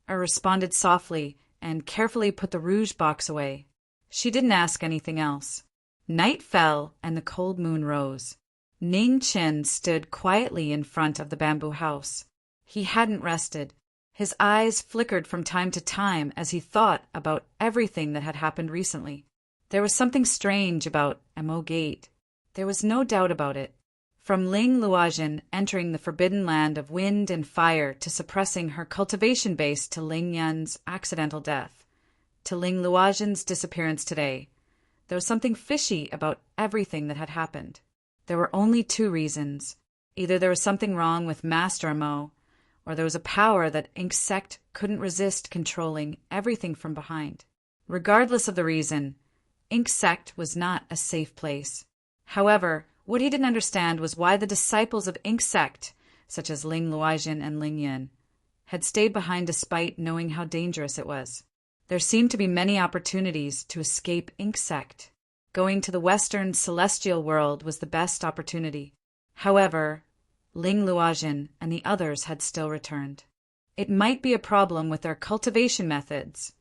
responded softly and carefully put the rouge box away. She didn't ask anything else. Night fell and the cold moon rose. Ning Chen stood quietly in front of the bamboo house. He hadn't rested. His eyes flickered from time to time as he thought about everything that had happened recently. There was something strange about Mo Gate. There was no doubt about it. From Ling Luojin entering the forbidden land of wind and fire to suppressing her cultivation base to Ling Yan's accidental death, to Ling Luojin's disappearance today, there was something fishy about everything that had happened. There were only two reasons. Either there was something wrong with Master Mo, or there was a power that Ink's sect couldn't resist controlling everything from behind. Regardless of the reason, Ink's sect was not a safe place. However, what he didn't understand was why the disciples of Ink's sect, such as Ling Luojin and Ling Yan, had stayed behind despite knowing how dangerous it was. There seemed to be many opportunities to escape Ink's sect. Going to the western celestial world was the best opportunity. However, Ling Luojin and the others had still returned. It might be a problem with their cultivation methods,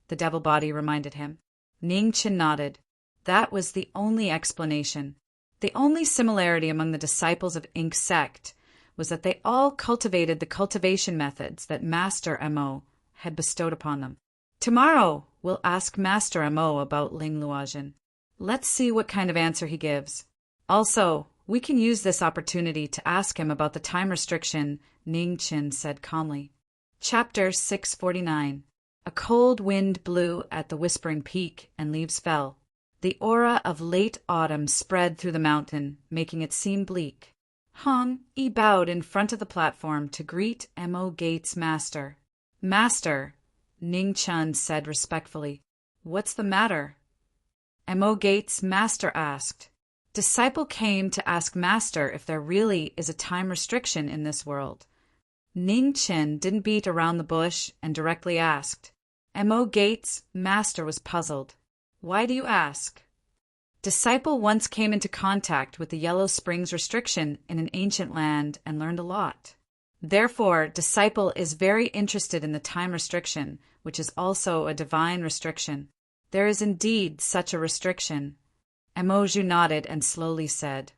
the devil body reminded him. Ning Chen nodded. That was the only explanation. The only similarity among the disciples of Ink's sect was that they all cultivated the cultivation methods that Master Mo had bestowed upon them. Tomorrow, we'll ask Master Mo about Ling Luojin. Let's see what kind of answer he gives. Also, we can use this opportunity to ask him about the time restriction, Ning Chen said calmly. Chapter 649. A cold wind blew at the Whispering Peak and leaves fell. The aura of late autumn spread through the mountain, making it seem bleak. Hong Yi bowed in front of the platform to greet Mo Gate's master. "Master," Ning Chen said respectfully. "What's the matter?" Mo Gate's master asked. Disciple came to ask Master if there really is a time restriction in this world. Ning Chen didn't beat around the bush and directly asked. Mo Gate's master was puzzled. "Why do you ask?" Disciple once came into contact with the Yellow Springs restriction in an ancient land and learned a lot. Therefore, Disciple is very interested in the time restriction, which is also a divine restriction. There is indeed such a restriction. Mo Zhu nodded and slowly said,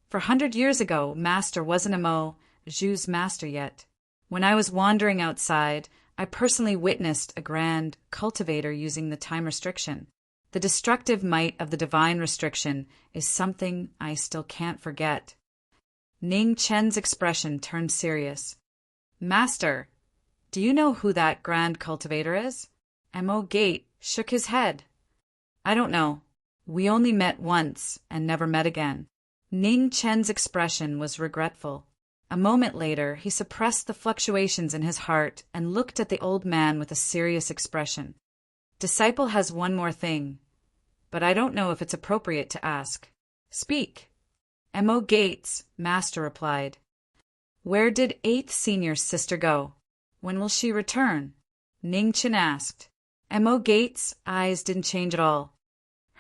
"For 100 years ago, Master wasn't Mo Zhu's master yet. When I was wandering outside, I personally witnessed a grand cultivator using the time restriction. The destructive might of the divine restriction is something I still can't forget." Ning Chen's expression turned serious. "Master, do you know who that grand cultivator is?" Mo Gate shook his head. "I don't know. We only met once and never met again. Ning Chen's expression was regretful. A moment later, he suppressed the fluctuations in his heart and looked at the old man with a serious expression. Disciple has one more thing, but I don't know if it's appropriate to ask. Speak. M.O. Gates, Master replied. Where did 8th Senior's sister go? When will she return? Ning Chen asked. M.O. Gates' eyes didn't change at all.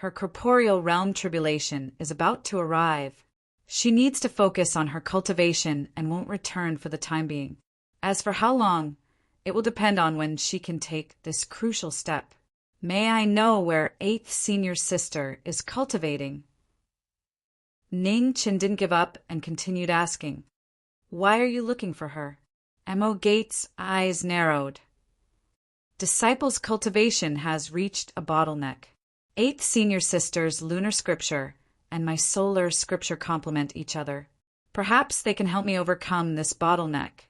Her corporeal realm tribulation is about to arrive. She needs to focus on her cultivation and won't return for the time being. As for how long, it will depend on when she can take this crucial step. May I know where 8th Senior's sister is cultivating? Ning Chen didn't give up and continued asking, Why are you looking for her? M.O. Gates' eyes narrowed. Disciples' cultivation has reached a bottleneck. 8th Senior Sister's lunar scripture and my solar scripture complement each other. Perhaps they can help me overcome this bottleneck,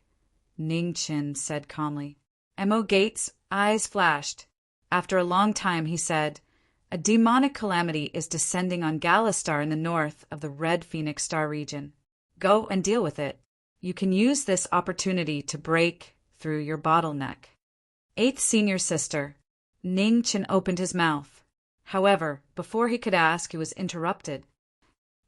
Ning Chen said calmly. M.O. Gates' eyes flashed. After a long time, he said, A demonic calamity is descending on Galastar in the north of the Red Phoenix Star region. Go and deal with it. You can use this opportunity to break through your bottleneck. 8th Senior Sister. Ning Chen opened his mouth. However, before he could ask, he was interrupted.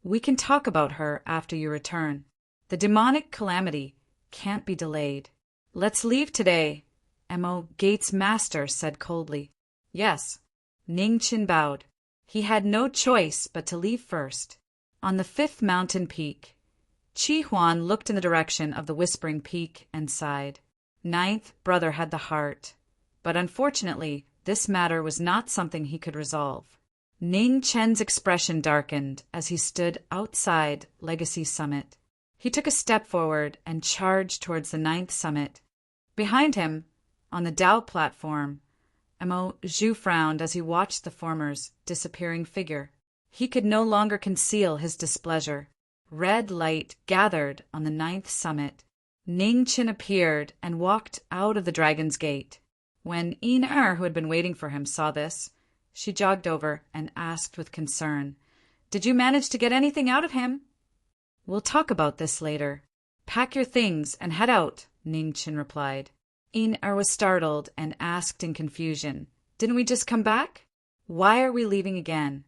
We can talk about her after you return. The demonic calamity can't be delayed. Let's leave today, M.O. Gates' master said coldly. Yes. Ning Chen bowed. He had no choice but to leave first. On the 5th mountain peak, Chi Huan looked in the direction of the Whispering Peak and sighed. 9th brother had the heart, but unfortunately, this matter was not something he could resolve. Ning Chen's expression darkened as he stood outside Legacy Summit. He took a step forward and charged towards the 9th summit. Behind him, on the Dao platform, M.O. Zhu frowned as he watched the former's disappearing figure. He could no longer conceal his displeasure. Red light gathered on the 9th summit. Ning Chen appeared and walked out of the Dragon's Gate. When Yin who had been waiting for him, saw this, she jogged over and asked with concern, Did you manage to get anything out of him? We'll talk about this later. Pack your things and head out, Ning Chen replied. Yin was startled and asked in confusion, Didn't we just come back? Why are we leaving again?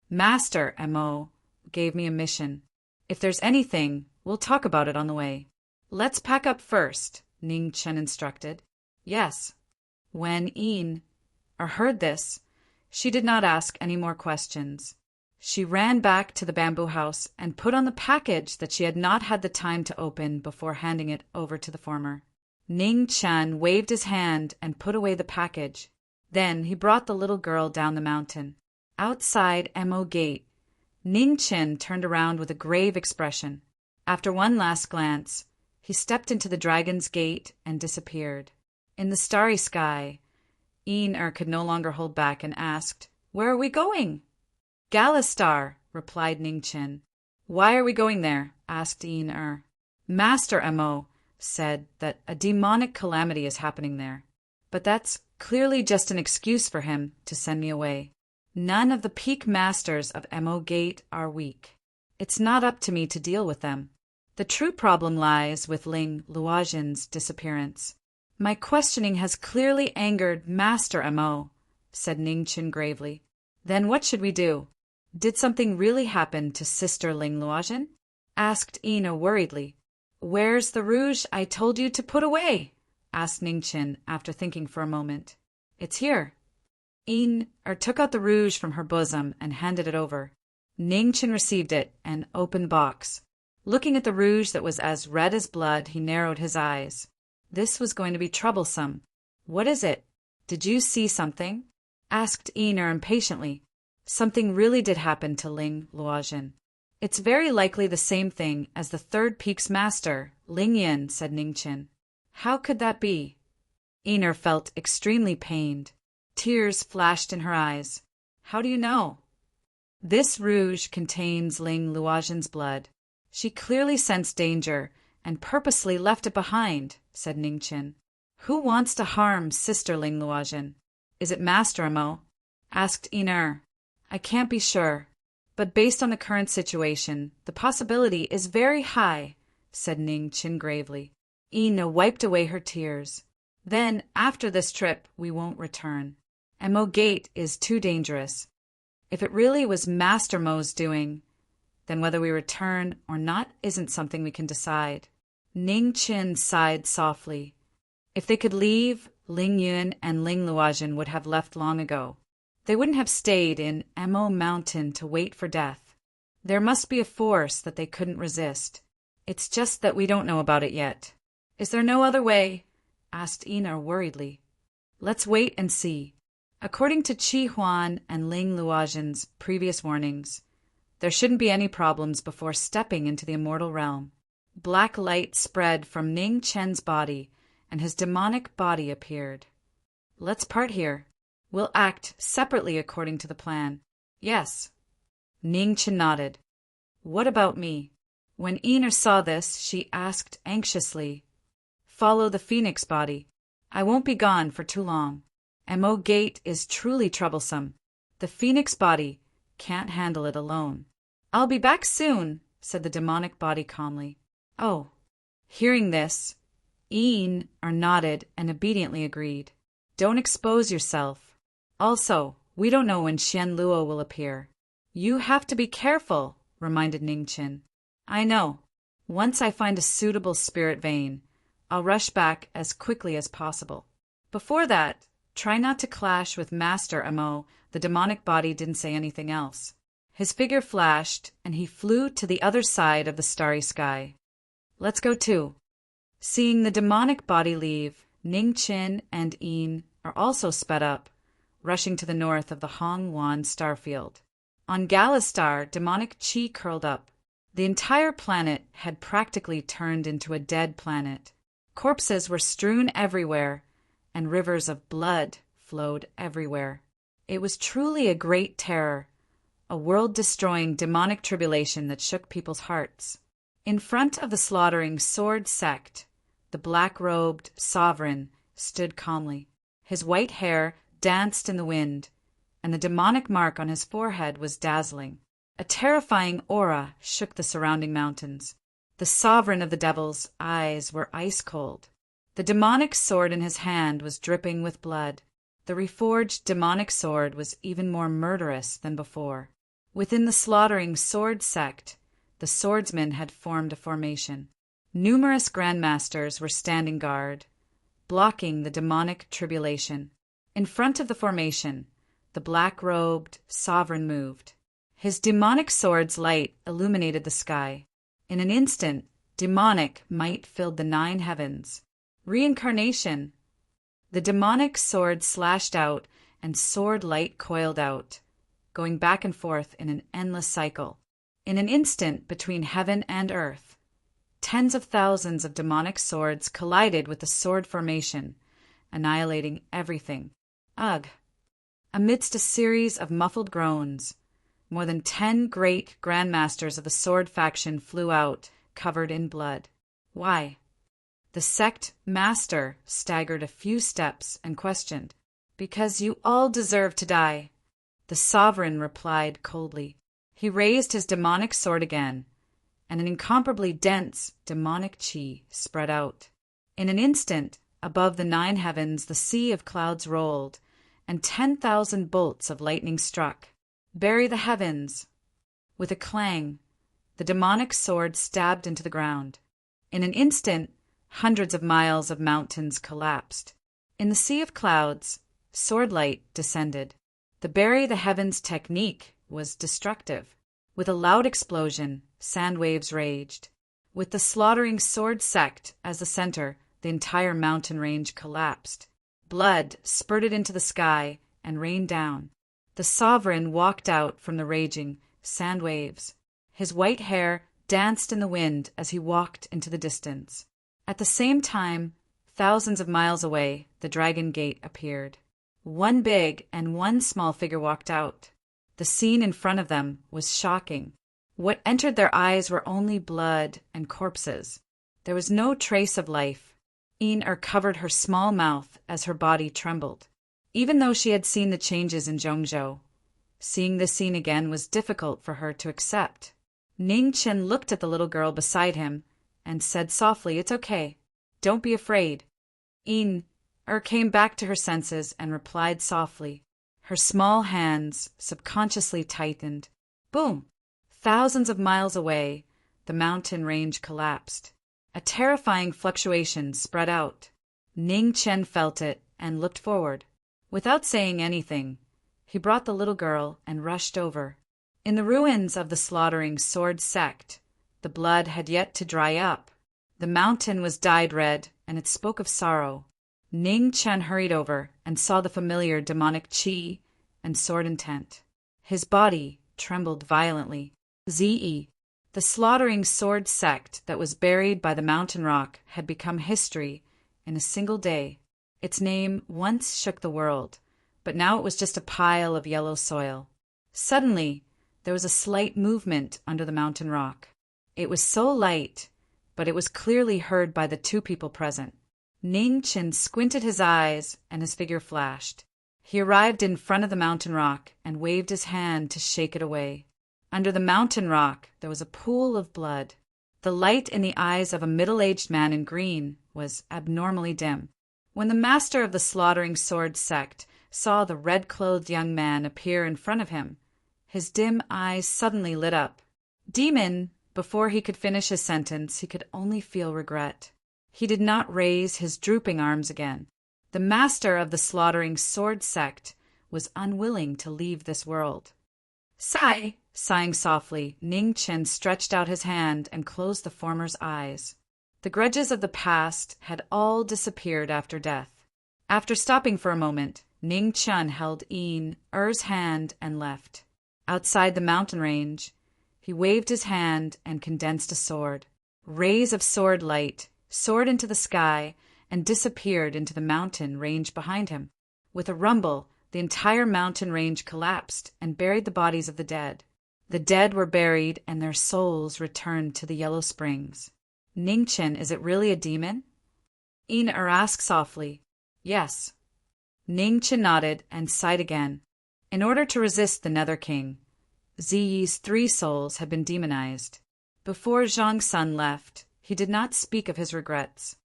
Master M.O. gave me a mission. If there's anything, we'll talk about it on the way. Let's pack up first, Ning Chen instructed. Yes. When Yin heard this, she did not ask any more questions. She ran back to the bamboo house and put on the package that she had not had the time to open before handing it over to the former. Ning Chen waved his hand and put away the package. Then he brought the little girl down the mountain. Outside M.O. Gate, Ning Chen turned around with a grave expression. After one last glance, he stepped into the Dragon's Gate and disappeared. In the starry sky, Yin could no longer hold back and asked, Where are we going? Galastar, replied Ning Chen. Why are we going there? Asked Yin Master M.O. said that a demonic calamity is happening there. But that's clearly just an excuse for him to send me away. None of the peak masters of M.O. Gate are weak. It's not up to me to deal with them. The true problem lies with Ling Luoxin's disappearance. My questioning has clearly angered Master M.O., said Ning Chen gravely. Then what should we do? Did something really happen to Sister Ling Luoxin? Asked Ina worriedly. Where's the rouge I told you to put away? Asked Ning Chen after thinking for a moment. It's here. Yin took out the rouge from her bosom and handed it over. Ning Chen received it, an open box. Looking at the rouge that was as red as blood, he narrowed his eyes. This was going to be troublesome. What is it? Did you see something? Asked Yin impatiently. Something really did happen to Ling Luoxin. It's very likely the same thing as the third peak's master, Ling Yin, said Ning Chen. How could that be? Yin felt extremely pained. Tears flashed in her eyes. How do you know? This rouge contains Ling Luoxin's blood. She clearly sensed danger and purposely left it behind, said Ning Chen. Who wants to harm Sister Ling Luoxin? Is it Master M.O.? Asked Yin I can't be sure. But based on the current situation, the possibility is very high, said Ning Chin gravely. Ina wiped away her tears. Then, after this trip, we won't return. Mo Gate is too dangerous. If it really was Master Mo's doing, then whether we return or not isn't something we can decide. Ning Chin sighed softly. If they could leave, Ling Yun and Ling Luojin would have left long ago. They wouldn't have stayed in Mo Mountain to wait for death. There must be a force that they couldn't resist. It's just that we don't know about it yet. Is there no other way? Asked Ina worriedly. Let's wait and see. According to Chi Huan and Ling Luojin's previous warnings, there shouldn't be any problems before stepping into the immortal realm. Black light spread from Ning Chen's body, and his demonic body appeared. Let's part here. We'll act separately according to the plan. Yes. Ning Chen nodded. What about me? When Ina saw this, she asked anxiously, Follow the phoenix body. I won't be gone for too long. Mo Gate is truly troublesome. The phoenix body can't handle it alone. I'll be back soon, said the demonic body calmly. Oh. Hearing this, nodded and obediently agreed. Don't expose yourself. Also, we don't know when Xian Luo will appear. You have to be careful, reminded Ning Chin. I know. Once I find a suitable spirit vein, I'll rush back as quickly as possible. Before that, try not to clash with Master Mo. The demonic body didn't say anything else. His figure flashed, and he flew to the other side of the starry sky. Let's go too. Seeing the demonic body leave, Ning Chin and are also sped up, rushing to the north of the Hong Wan starfield. On Galastar, demonic chi curled up. The entire planet had practically turned into a dead planet. Corpses were strewn everywhere, and rivers of blood flowed everywhere. It was truly a great terror, a world-destroying demonic tribulation that shook people's hearts. In front of the slaughtering sword sect, the black-robed sovereign stood calmly. His white hair danced in the wind, and the demonic mark on his forehead was dazzling. A terrifying aura shook the surrounding mountains. The sovereign of the devil's eyes were ice-cold. The demonic sword in his hand was dripping with blood. The reforged demonic sword was even more murderous than before. Within the slaughtering sword sect, the swordsmen had formed a formation. Numerous grandmasters were standing guard, blocking the demonic tribulation. In front of the formation, the black-robed sovereign moved. His demonic sword's light illuminated the sky. In an instant, demonic might filled the 9 heavens. Reincarnation! The demonic sword slashed out, and sword light coiled out, going back and forth in an endless cycle. In an instant, between heaven and earth, tens of thousands of demonic swords collided with the sword formation, annihilating everything. Ugh! Amidst a series of muffled groans, more than 10 great grandmasters of the sword faction flew out, covered in blood. Why? The sect master staggered a few steps and questioned. Because you all deserve to die, the sovereign replied coldly. He raised his demonic sword again, and an incomparably dense demonic chi spread out. In an instant, above the 9 heavens, the sea of clouds rolled, and 10,000 bolts of lightning struck. Bury the heavens! With a clang, the demonic sword stabbed into the ground. In an instant, hundreds of miles of mountains collapsed. In the sea of clouds, sword light descended. The bury the heavens technique was destructive. With a loud explosion, sand waves raged. With the slaughtering sword sect as the center, the entire mountain range collapsed. Blood spurted into the sky and rained down. The sovereign walked out from the raging sand waves. His white hair danced in the wind as he walked into the distance. At the same time, thousands of miles away, the Dragon Gate appeared. 1 big and 1 small figure walked out. The scene in front of them was shocking. What entered their eyes were only blood and corpses. There was no trace of life. Covered her small mouth as her body trembled. Even though she had seen the changes in Zhongzhou, Seeing this scene again was difficult for her to accept. Ning Chen looked at the little girl beside him and said softly, "It's okay. Don't be afraid." Came back to her senses and replied softly. Her small hands subconsciously tightened. Boom! Thousands of miles away, the mountain range collapsed. A terrifying fluctuation spread out. Ning Chen felt it and looked forward. Without saying anything, he brought the little girl and rushed over. In the ruins of the slaughtering sword sect, the blood had yet to dry up. The mountain was dyed red, and it spoke of sorrow. Ning Chen hurried over and saw the familiar demonic qi and sword intent. His body trembled violently. Ze, the slaughtering sword sect that was buried by the mountain rock, had become history in a single day. Its name once shook the world, but now it was just a pile of yellow soil. Suddenly, there was a slight movement under the mountain rock. It was so light, but it was clearly heard by the two people present. Ning Chen squinted his eyes, and his figure flashed. He arrived in front of the mountain rock and waved his hand to shake it away. Under the mountain rock there was a pool of blood. The light in the eyes of a middle-aged man in green was abnormally dim. When the master of the slaughtering sword sect saw the red-clothed young man appear in front of him, his dim eyes suddenly lit up. Demon! Before he could finish his sentence, he could only feel regret. He did not raise his drooping arms again. The master of the slaughtering sword sect was unwilling to leave this world. Sigh! Sighing softly, Ning Chen stretched out his hand and closed the former's eyes. The grudges of the past had all disappeared after death. After stopping for a moment, Ning Chen held Er's hand and left. Outside the mountain range, he waved his hand and condensed a sword. Rays of sword light soared into the sky and disappeared into the mountain range behind him. With a rumble, the entire mountain range collapsed and buried the bodies of the dead. The dead were buried and their souls returned to the Yellow Springs. Ning Chen, is it really a demon? asked softly. Yes. Ning Chen nodded and sighed again. In order to resist the Nether King, Ziyi's 3 souls had been demonized. Before Zhang Sun left, he did not speak of his regrets.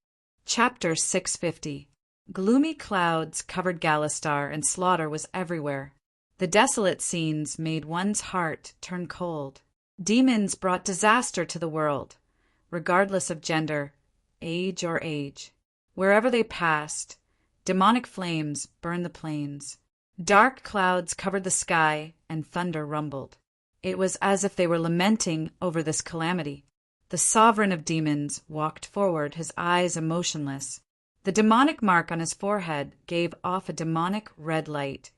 Chapter 650. Gloomy clouds covered Galistar, and slaughter was everywhere. The desolate scenes made one's heart turn cold. Demons brought disaster to the world, regardless of gender, age, or age. Wherever they passed, demonic flames burned the plains. Dark clouds covered the sky, and thunder rumbled. It was as if they were lamenting over this calamity. The sovereign of demons walked forward, his eyes emotionless. The demonic mark on his forehead gave off a demonic red light,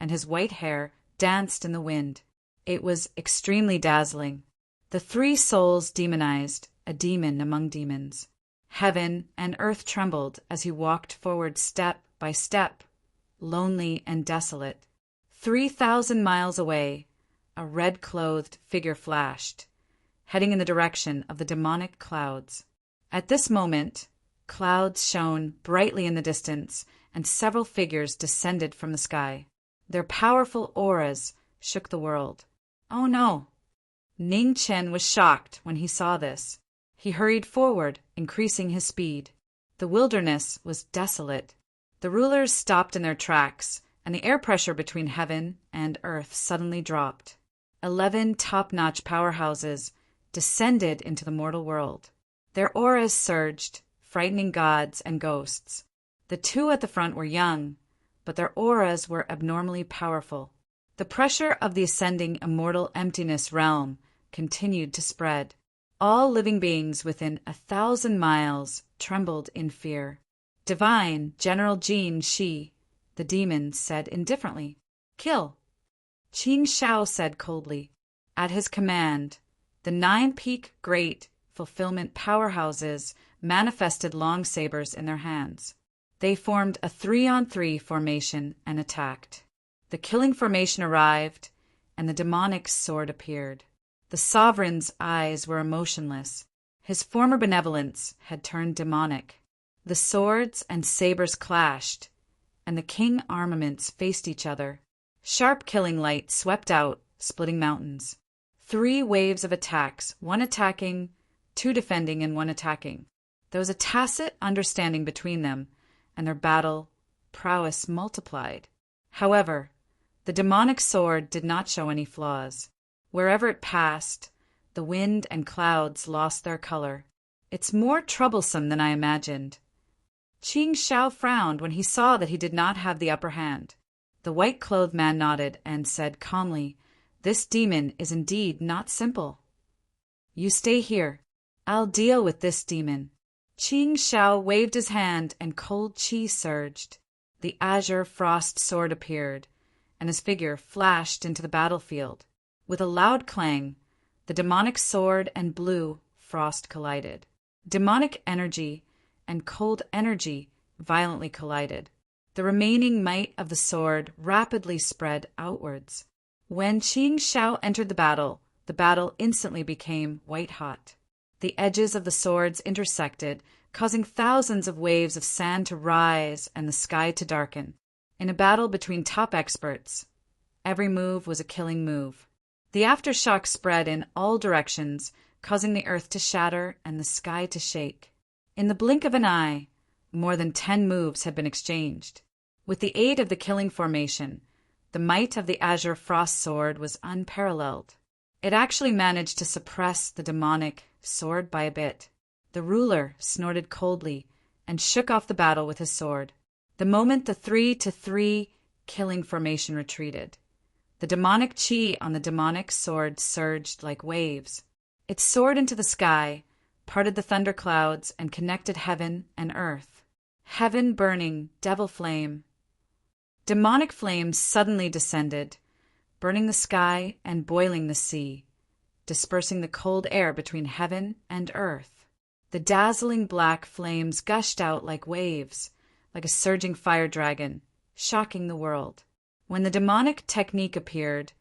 and his white hair danced in the wind. It was extremely dazzling. The 3 souls demonized, a demon among demons. Heaven and earth trembled as he walked forward step by step, lonely and desolate. 3,000 miles away, a red-clothed figure flashed, heading in the direction of the demonic clouds. At this moment, clouds shone brightly in the distance, and several figures descended from the sky. Their powerful auras shook the world. Oh no! Ning Chen was shocked when he saw this. He hurried forward, increasing his speed. The wilderness was desolate. The rulers stopped in their tracks, and the air pressure between heaven and earth suddenly dropped. 11 top-notch powerhouses descended into the mortal world. Their auras surged, frightening gods and ghosts. The 2 at the front were young, but their auras were abnormally powerful. The pressure of the ascending immortal emptiness realm continued to spread. All living beings within 1,000 miles trembled in fear. Divine General Jin Shi, the demon, said indifferently, "Kill." Qing Shao said coldly. At his command, the 9-peak great fulfillment powerhouses manifested long sabers in their hands. They formed a 3-on-3 formation and attacked. The killing formation arrived, and the demonic sword appeared. The sovereign's eyes were emotionless. His former benevolence had turned demonic. The swords and sabers clashed, and the king armaments faced each other. Sharp killing light swept out, splitting mountains. 3 waves of attacks, 1 attacking, 2 defending, and 1 attacking. There was a tacit understanding between them, and their battle prowess multiplied. However, the demonic sword did not show any flaws. Wherever it passed, the wind and clouds lost their color. It's more troublesome than I imagined. Qing Shao frowned when he saw that he did not have the upper hand. The white-clothed man nodded and said calmly, "This demon is indeed not simple. You stay here. I'll deal with this demon." Qing Shao waved his hand and cold qi surged. The azure frost sword appeared, and his figure flashed into the battlefield. With a loud clang, the demonic sword and blue frost collided. Demonic energy and cold energy violently collided. The remaining might of the sword rapidly spread outwards. When Qing Shao entered the battle instantly became white-hot. The edges of the swords intersected, causing thousands of waves of sand to rise and the sky to darken. In a battle between top experts, every move was a killing move. The aftershock spread in all directions, causing the earth to shatter and the sky to shake. In the blink of an eye, more than 10 moves had been exchanged. With the aid of the killing formation, the might of the azure frost sword was unparalleled. It actually managed to suppress the demonic sword by a bit. The ruler snorted coldly and shook off the battle with his sword. The moment the 3-to-3 killing formation retreated, the demonic qi on the demonic sword surged like waves. It soared into the sky, parted the thunderclouds, and connected heaven and earth. Heaven burning, devil flame. Demonic flames suddenly descended, burning the sky and boiling the sea, dispersing the cold air between heaven and earth. The dazzling black flames gushed out like waves, like a surging fire dragon, shocking the world. When the demonic technique appeared,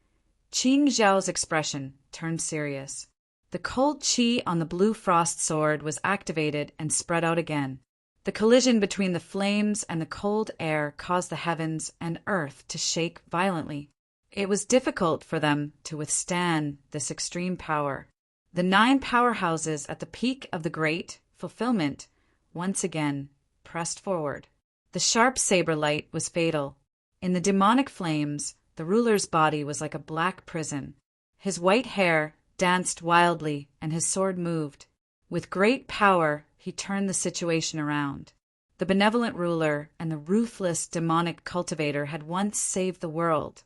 Qing Zhao's expression turned serious. The cold qi on the blue frost sword was activated and spread out again. The collision between the flames and the cold air caused the heavens and earth to shake violently. It was difficult for them to withstand this extreme power. The 9 powerhouses at the peak of the great fulfillment once again pressed forward. The sharp saber light was fatal. In the demonic flames, the ruler's body was like a black prison. His white hair danced wildly, and his sword moved. With great power, he turned the situation around. The benevolent ruler and the ruthless demonic cultivator had once saved the world,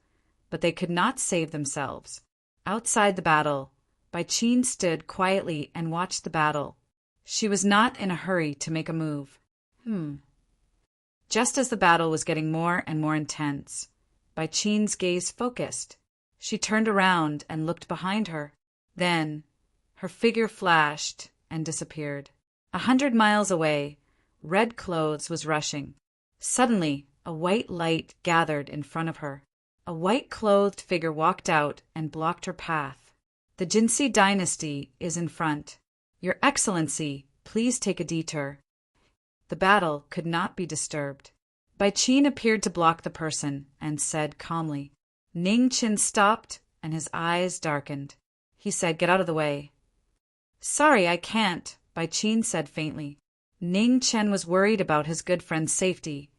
but they could not save themselves. Outside the battle, Bai Qin stood quietly and watched the battle. She was not in a hurry to make a move. Just as the battle was getting more and more intense, Bai Qin's gaze focused. She turned around and looked behind her. Then, her figure flashed and disappeared. 100 miles away, Red Clothes was rushing. Suddenly, a white light gathered in front of her. A white-clothed figure walked out and blocked her path. "The Jinsi dynasty is in front. Your Excellency, please take a detour." The battle could not be disturbed. Bai Qin appeared to block the person and said calmly. Ning Qin stopped and his eyes darkened. He said, "Get out of the way." "Sorry, I can't," Bai Qin said faintly. Ning Chen was worried about his good friend's safety,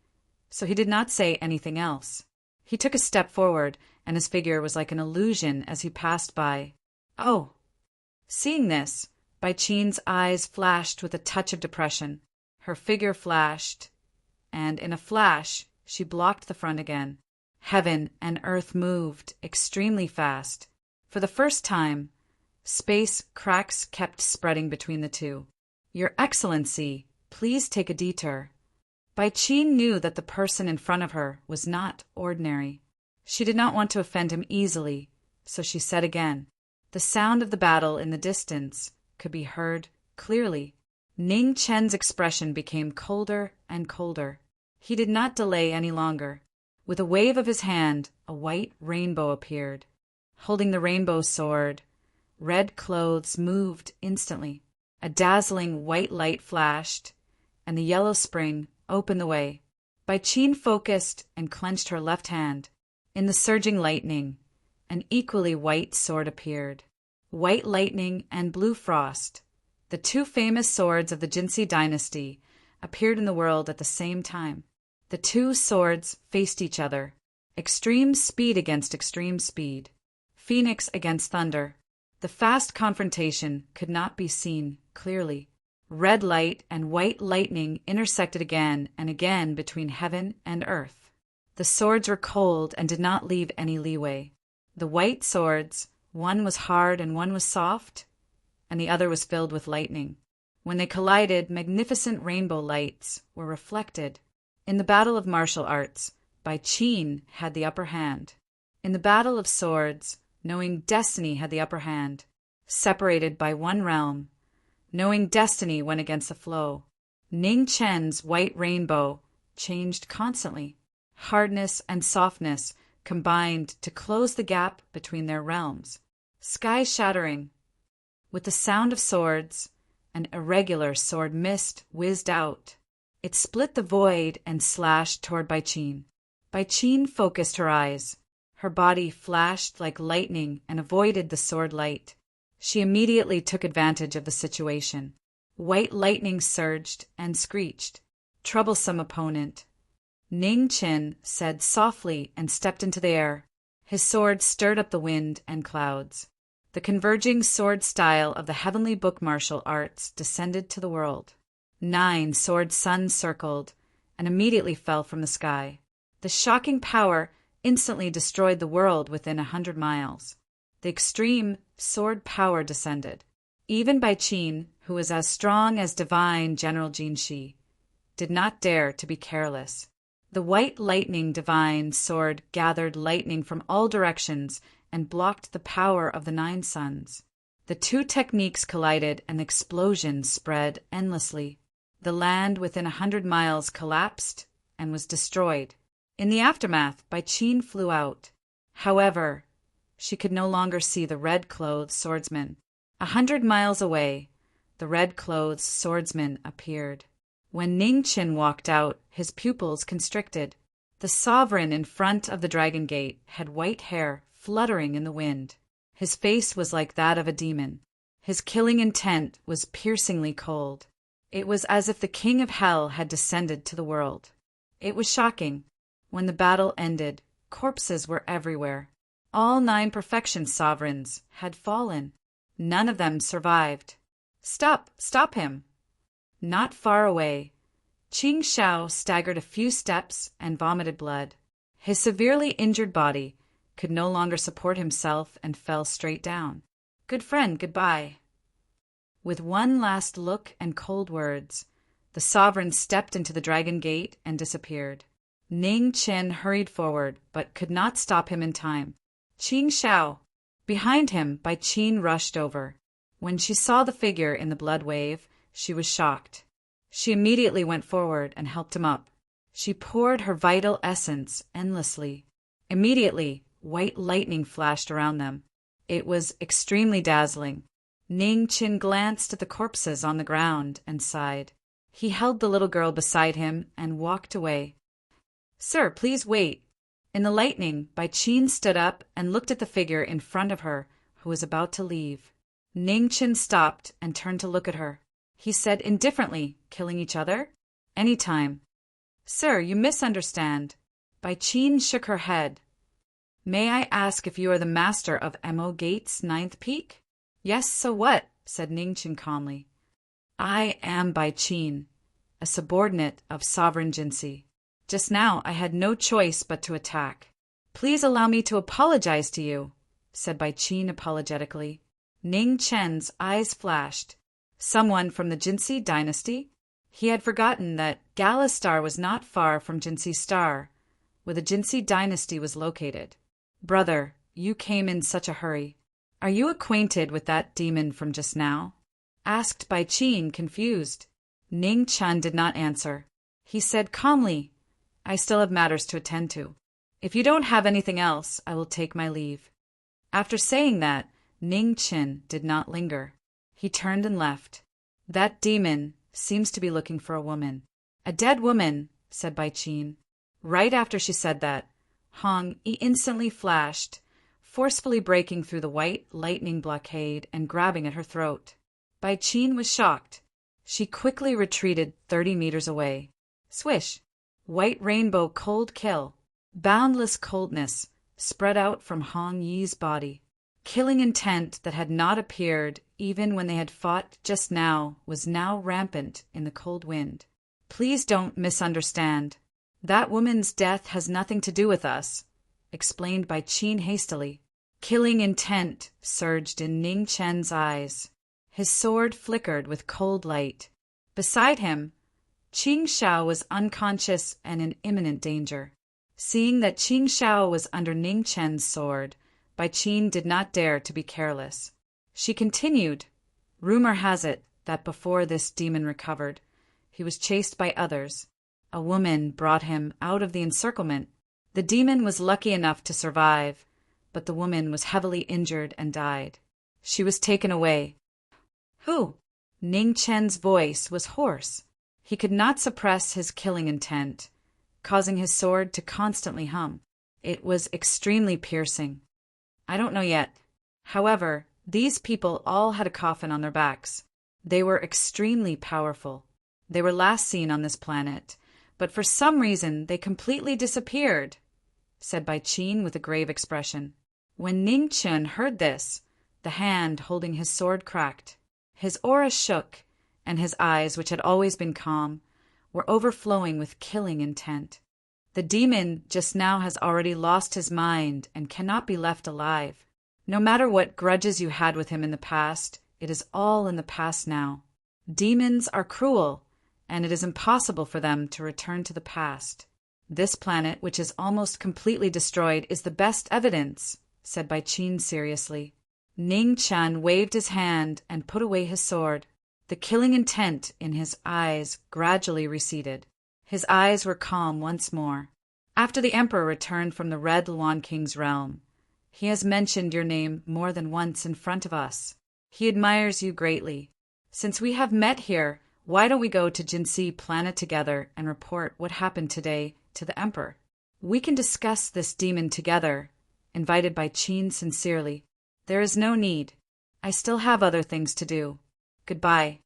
so he did not say anything else. He took a step forward, and his figure was like an illusion as he passed by. "Oh!" Seeing this, Bai Qin's eyes flashed with a touch of depression. Her figure flashed, and in a flash, she blocked the front again. Heaven and earth moved extremely fast. For the first time, space cracks kept spreading between the two. "Your Excellency, please take a detour." Bai Qin knew that the person in front of her was not ordinary. She did not want to offend him easily, so she said again. The sound of the battle in the distance could be heard clearly. Ning Chen's expression became colder and colder. He did not delay any longer. With a wave of his hand, a white rainbow appeared. Holding the rainbow sword, Red Clothes moved instantly. A dazzling white light flashed, and the yellow spring opened the way. Bai Qin focused and clenched her left hand. In the surging lightning, an equally white sword appeared. White lightning and blue frost, the two famous swords of the Jinsi dynasty, appeared in the world at the same time. The two swords faced each other. Extreme speed against extreme speed. Phoenix against thunder. The fast confrontation could not be seen clearly. Red light and white lightning intersected again and again between heaven and earth. The swords were cold and did not leave any leeway. The white swords, one was hard and one was soft, and the other was filled with lightning. When they collided, magnificent rainbow lights were reflected. In the battle of martial arts, Bai Qin had the upper hand. In the battle of swords, knowing destiny had the upper hand. Separated by one realm, knowing destiny went against the flow. Ning Chen's white rainbow changed constantly. Hardness and softness combined to close the gap between their realms. Sky shattering. With the sound of swords, an irregular sword mist whizzed out. It split the void and slashed toward Bai Qin. Bai Qin focused her eyes. Her body flashed like lightning and avoided the sword light. She immediately took advantage of the situation. White lightning surged and screeched. Troublesome opponent. Ning Qin said softly and stepped into the air. His sword stirred up the wind and clouds. The converging sword style of the heavenly book martial arts descended to the world. 9 sword suns circled and immediately fell from the sky. The shocking power instantly destroyed the world within 100 miles. The extreme sword power descended. Even Bai Qin, who was as strong as divine General Jinshi, did not dare to be careless. The white lightning divine sword gathered lightning from all directions and blocked the power of the 9 suns. The two techniques collided and the explosion spread endlessly. The land within 100 miles collapsed and was destroyed. In the aftermath, Bai Qin flew out. However, she could no longer see the red-clothed swordsman. 100 miles away, the red-clothed swordsman appeared. When Ning Qin walked out, his pupils constricted. The sovereign in front of the Dragon Gate had white hair fluttering in the wind. His face was like that of a demon. His killing intent was piercingly cold. It was as if the king of hell had descended to the world. It was shocking. When the battle ended, corpses were everywhere. All 9 perfection sovereigns had fallen. None of them survived. Stop him! Not far away, Qing Shao staggered a few steps and vomited blood. His severely injured body could no longer support himself and fell straight down. Good friend, goodbye. With one last look and cold words, the sovereign stepped into the Dragon Gate and disappeared. Ning Qin hurried forward, but could not stop him in time. Qing Shao! Behind him, Bai Qin rushed over. When she saw the figure in the blood wave, she was shocked. She immediately went forward and helped him up. She poured her vital essence endlessly. Immediately, white lightning flashed around them. It was extremely dazzling. Ning Qin glanced at the corpses on the ground and sighed. He held the little girl beside him and walked away. Sir, please wait. In the lightning, Bai Qin stood up and looked at the figure in front of her, who was about to leave. Ning Qin stopped and turned to look at her. He said indifferently, killing each other? Any time. Sir, you misunderstand. Bai Qin shook her head. May I ask if you are the master of Mo Gate's 9th peak? Yes, so what? Said Ning Qin calmly. I am Bai Qin, a subordinate of Sovereign Jinsi. Just now I had no choice but to attack. Please allow me to apologize to you, said Bai Qin apologetically. Ning Chen's eyes flashed. Someone from the Jinsi dynasty? He had forgotten that Galistar was not far from Jinsi Star, where the Jinsi dynasty was located. Brother, you came in such a hurry. Are you acquainted with that demon from just now? Asked Bai Qin, confused. Ning Chen did not answer. He said calmly, I still have matters to attend to. If you don't have anything else, I will take my leave. After saying that, Ning Qin did not linger. He turned and left. That demon seems to be looking for a woman. A dead woman, said Bai Qin. Right after she said that, He instantly flashed, forcefully breaking through the white lightning blockade and grabbing at her throat. Bai Qin was shocked. She quickly retreated 30 meters away. Swish! White rainbow cold kill. Boundless coldness spread out from Hong Yi's body. Killing intent that had not appeared even when they had fought just now was now rampant in the cold wind. Please don't misunderstand. That woman's death has nothing to do with us, explained Bai Qin hastily. Killing intent surged in Ning Chen's eyes. His sword flickered with cold light. Beside him, Qing Shao was unconscious and in imminent danger. Seeing that Qing Shao was under Ning Chen's sword, Bai Qin did not dare to be careless. She continued, "Rumor has it that before this demon recovered, he was chased by others. A woman brought him out of the encirclement. The demon was lucky enough to survive, but the woman was heavily injured and died. She was taken away." "Who?" Ning Chen's voice was hoarse. He could not suppress his killing intent, causing his sword to constantly hum. It was extremely piercing. "I don't know yet. However, these people all had a coffin on their backs. They were extremely powerful. They were last seen on this planet, but for some reason they completely disappeared," said Bai Qin with a grave expression. When Ning Chen heard this, the hand holding his sword cracked. His aura shook, and his eyes, which had always been calm, were overflowing with killing intent. "The demon just now has already lost his mind and cannot be left alive. No matter what grudges you had with him in the past, it is all in the past now. Demons are cruel, and it is impossible for them to return to the past. This planet, which is almost completely destroyed, is the best evidence," said Bai Qin seriously. Ning Chen waved his hand and put away his sword. The killing intent in his eyes gradually receded. His eyes were calm once more. "After the Emperor returned from the Red Luan King's realm, he has mentioned your name more than once in front of us. He admires you greatly. Since we have met here, why don't we go to Jinsi Planet together and report what happened today to the Emperor? We can discuss this demon together," invited Bai Qin sincerely. "There is no need. I still have other things to do. Goodbye."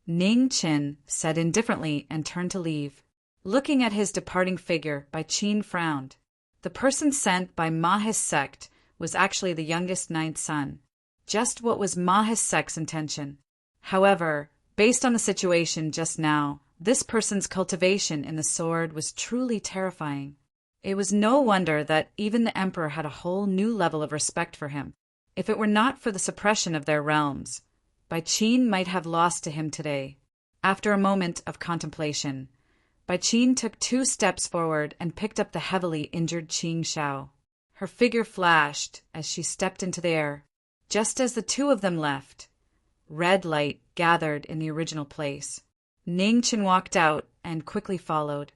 Ning Chen said indifferently and turned to leave. Looking at his departing figure, Bai Qin frowned. The person sent by Ma's sect was actually the youngest ninth son. Just what was Ma's sect's intention? However, based on the situation just now, this person's cultivation in the sword was truly terrifying. It was no wonder that even the Emperor had a whole new level of respect for him. If it were not for the suppression of their realms, Bai Qin might have lost to him today. After a moment of contemplation, Bai Qin took 2 steps forward and picked up the heavily injured Qing Shao. Her figure flashed as she stepped into the air. Just as the 2 of them left, red light gathered in the original place. Ning Chen walked out and quickly followed.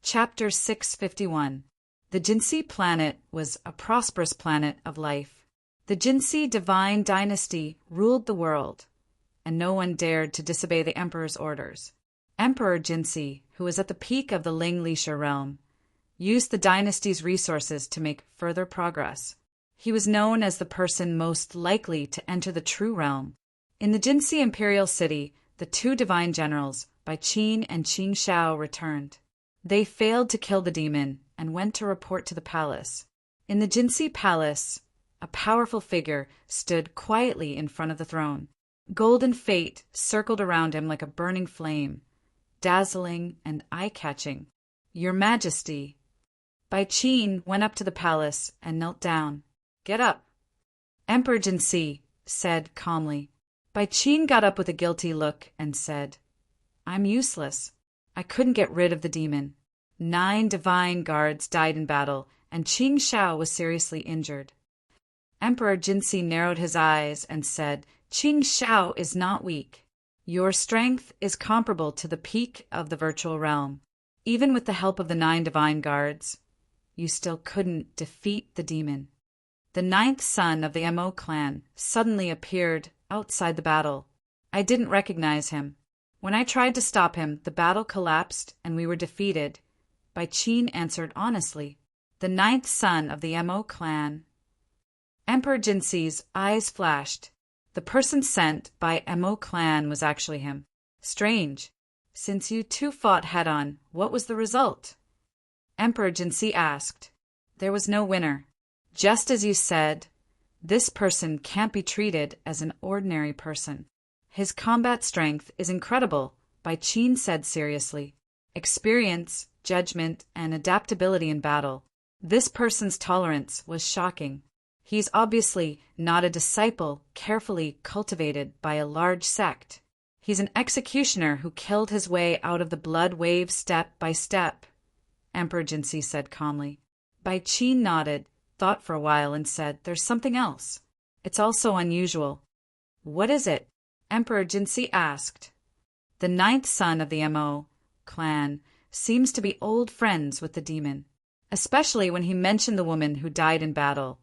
Chapter 651. The Jinsi planet was a prosperous planet of life. The Jinsi divine dynasty ruled the world, and no one dared to disobey the emperor's orders. Emperor Jinsi, who was at the peak of the Ling Lisha realm, used the dynasty's resources to make further progress. He was known as the person most likely to enter the true realm. In the Jinsi imperial city, the 2 divine generals, Bai Qin and Qing Shao, returned. They failed to kill the demon and went to report to the palace. In the Jinsi palace, a powerful figure stood quietly in front of the throne. Golden fate circled around him like a burning flame, dazzling and eye-catching. "Your Majesty." Bai Qin went up to the palace and knelt down. "Get up." Emperor Jinsi said calmly. Bai Qin got up with a guilty look and said, "I'm useless. I couldn't get rid of the demon. 9 divine guards died in battle, and Qing Shao was seriously injured." Emperor Jinsi narrowed his eyes and said, "Qing Shao is not weak. Your strength is comparable to the peak of the virtual realm. Even with the help of the 9 divine guards, you still couldn't defeat the demon." The 9th son of the Mo clan suddenly appeared outside the battle. I didn't recognize him. When I tried to stop him, the battle collapsed and we were defeated. Bai Qin answered honestly. the ninth son of the Mo clan. Emperor Jinxi's eyes flashed. The person sent by Mo clan was actually him. Strange. Since you two fought head-on, what was the result? Emperor Jinxi asked. There was no winner. Just as you said, this person can't be treated as an ordinary person. His combat strength is incredible, Bai Qin said seriously. Experience, judgment, and adaptability in battle. This person's tolerance was shocking. He's obviously not a disciple carefully cultivated by a large sect. He's an executioner who killed his way out of the blood wave step by step, Emperor Jinxi said calmly. Bai Qin nodded, thought for a while, and said, There's something else. It's also unusual. What is it? Emperor Jinxi asked. The ninth son of the Mo clan seems to be old friends with the demon, especially when he mentioned the woman who died in battle.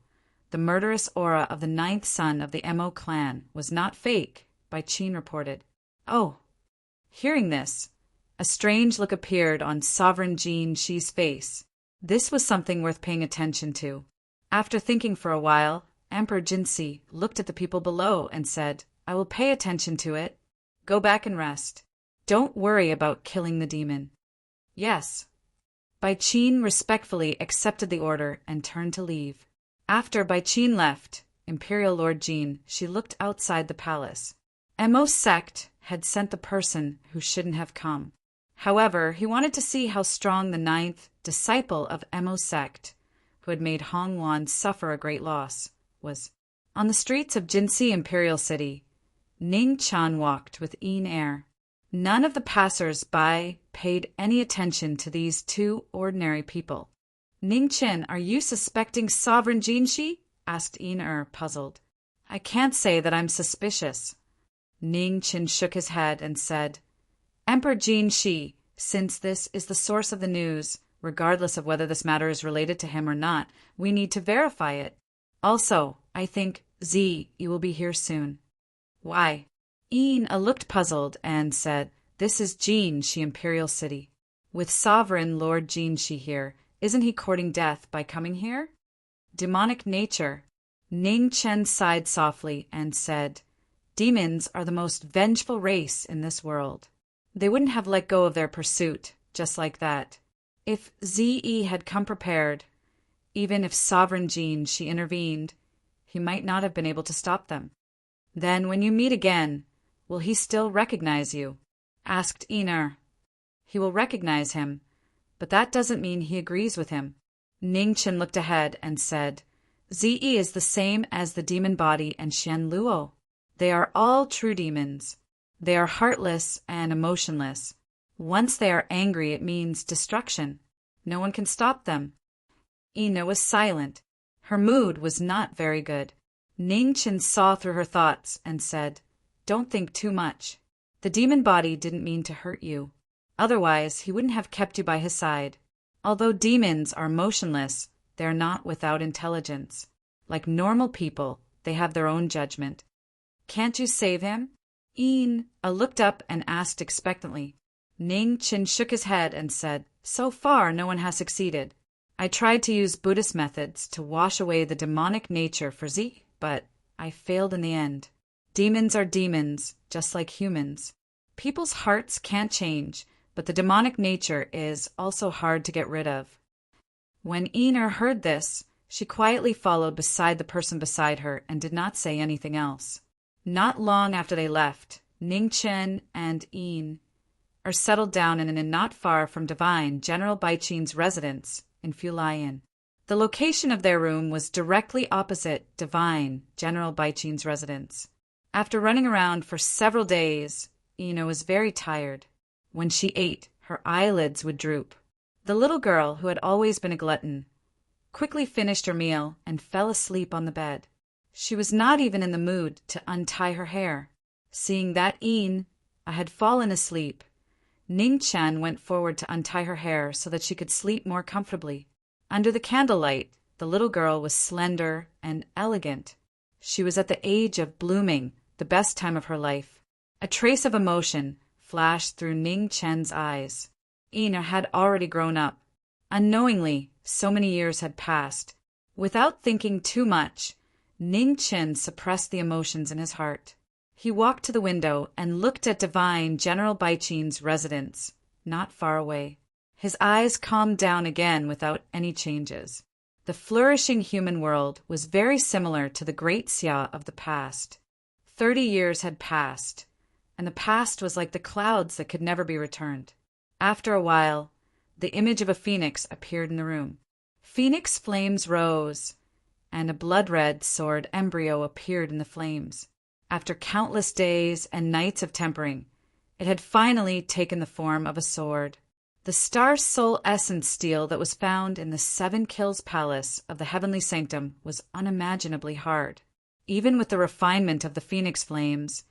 The murderous aura of the ninth son of the Mo clan was not fake, Bai Qin reported. Oh. Hearing this, a strange look appeared on Sovereign Jin Shi's face. This was something worth paying attention to. After thinking for a while, Emperor Jinxi looked at the people below and said, I will pay attention to it. Go back and rest. Don't worry about killing the demon. Yes. Bai Qin respectfully accepted the order and turned to leave. After Bai Qin left, Imperial Lord Jin, she looked outside the palace. Mo's sect had sent the person who shouldn't have come. However, he wanted to see how strong the ninth disciple of Mo's sect, who had made Hong Wan suffer a great loss, was. On the streets of Jinxi Imperial City, Ning Chan walked with Yin air. None of the passers-by paid any attention to these two ordinary people. Ning Chen, are you suspecting Sovereign Jin Shi? Asked Yin puzzled. I can't say that I'm suspicious. Ning Chen shook his head and said, Emperor Jin Shi, since this is the source of the news, regardless of whether this matter is related to him or not, we need to verify it. Also, I think, Z, you will be here soon. Why? Yin looked puzzled and said, This is Jin Shi Imperial City. With Sovereign Lord Jin Shi here, isn't he courting death by coming here? Demonic nature. Ning Chen sighed softly and said, Demons are the most vengeful race in this world. They wouldn't have let go of their pursuit, just like that. If ZE had come prepared, even if Sovereign Jin Shi intervened, he might not have been able to stop them. Then when you meet again, will he still recognize you? Asked Yin. He will recognize him, but that doesn't mean he agrees with him. Ning Chen looked ahead and said, ZE is the same as the demon body and Shen Luo. They are all true demons. They are heartless and emotionless. Once they are angry, it means destruction. No one can stop them. Ina was silent. Her mood was not very good. Ning Chen saw through her thoughts and said, Don't think too much. The demon body didn't mean to hurt you. Otherwise, he wouldn't have kept you by his side. Although demons are motionless, they are not without intelligence. Like normal people, they have their own judgment. Can't you save him? Yin looked up and asked expectantly. Ning Chen shook his head and said, So far, no one has succeeded. I tried to use Buddhist methods to wash away the demonic nature for Z, but I failed in the end. Demons are demons, just like humans. People's hearts can't change, but the demonic nature is also hard to get rid of. When Yin heard this, she quietly followed beside the person beside her and did not say anything else. Not long after they left, Ning Chen and Yin settled down in an inn not far from Divine General Bai Qin's residence in Fulian. The location of their room was directly opposite Divine General Bai Qin's residence. After running around for several days, Ina was very tired. When she ate, her eyelids would droop. The little girl, who had always been a glutton, quickly finished her meal and fell asleep on the bed. She was not even in the mood to untie her hair. Seeing that Yin had fallen asleep, Ning Chen went forward to untie her hair so that she could sleep more comfortably. Under the candlelight, the little girl was slender and elegant. She was at the age of blooming, the best time of her life. A trace of emotion flashed through Ning Chen's eyes. Yin had already grown up. Unknowingly, So many years had passed. Without thinking too much, Ning Qin suppressed the emotions in his heart. He walked to the window and looked at divine General Baiqin's residence, not far away. His eyes calmed down again without any changes. The flourishing human world was very similar to the great Xia of the past. 30 years had passed, and the past was like the clouds that could never be returned. After a while, the image of a phoenix appeared in the room. Phoenix flames rose, and a blood-red sword embryo appeared in the flames. After countless days and nights of tempering, it had finally taken the form of a sword. The star soul essence steel that was found in the 7 Kills Palace of the Heavenly Sanctum was unimaginably hard. Even with the refinement of the phoenix flames,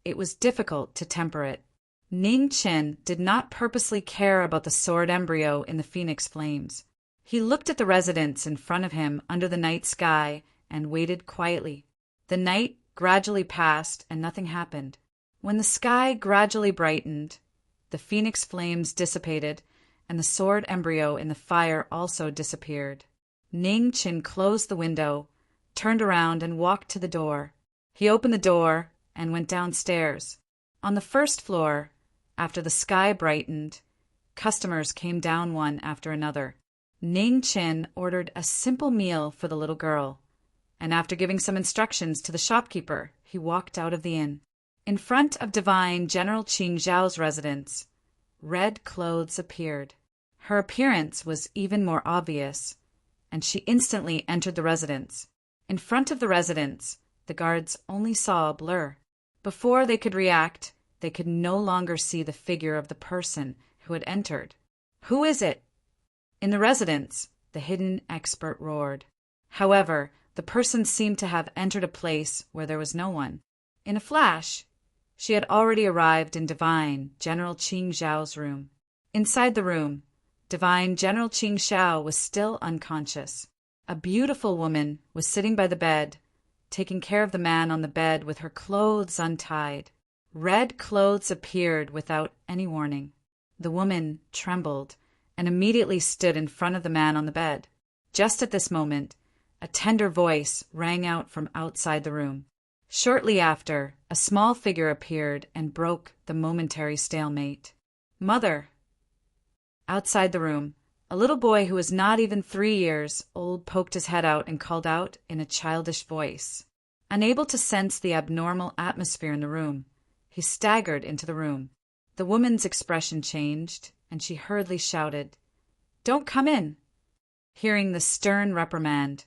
it was difficult to temper it. Ning Qin did not purposely care about the sword embryo in the phoenix flames. He looked at the residence in front of him under the night sky and waited quietly. The night gradually passed and nothing happened. When the sky gradually brightened, the phoenix flames dissipated, and the sword embryo in the fire also disappeared. Ning Qin closed the window, turned around and walked to the door. He opened the door and went downstairs. On the first floor, after the sky brightened, customers came down one after another. Ning Qin ordered a simple meal for the little girl, and after giving some instructions to the shopkeeper, he walked out of the inn. In front of divine General Qing Zhao's residence, red clothes appeared. Her appearance was even more obvious, and she instantly entered the residence. In front of the residence, the guards only saw a blur. Before they could react, they could no longer see the figure of the person who had entered. "Who is it?" In the residence, the hidden expert roared. However, the person seemed to have entered a place where there was no one. In a flash, she had already arrived in divine General Qing Zhao's room. Inside the room, divine General Qing Zhao was still unconscious. A beautiful woman was sitting by the bed, taking care of the man on the bed with her clothes untied. Red clothes appeared without any warning. The woman trembled and immediately stood in front of the man on the bed. Just at this moment, a tender voice rang out from outside the room. Shortly after, a small figure appeared and broke the momentary stalemate. "Mother!" Outside the room, a little boy who was not even 3 years old poked his head out and called out in a childish voice. Unable to sense the abnormal atmosphere in the room, he staggered into the room. The woman's expression changed, and she hurriedly shouted, "Don't come in!" Hearing the stern reprimand,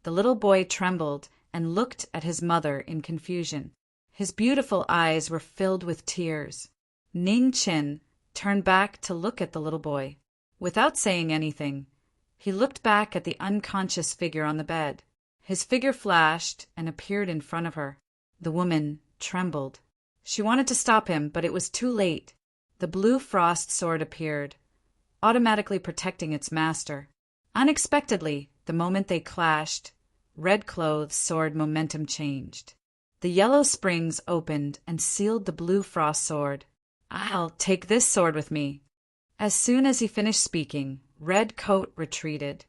the little boy trembled and looked at his mother in confusion. His beautiful eyes were filled with tears. Ning Qin turned back to look at the little boy. Without saying anything, he looked back at the unconscious figure on the bed. His figure flashed and appeared in front of her. The woman trembled. She wanted to stop him, but it was too late. The blue frost sword appeared, automatically protecting its master. Unexpectedly, the moment they clashed, red clothes sword momentum changed. The yellow springs opened and sealed the blue frost sword. "I'll take this sword with me." As soon as he finished speaking, Red Coat retreated,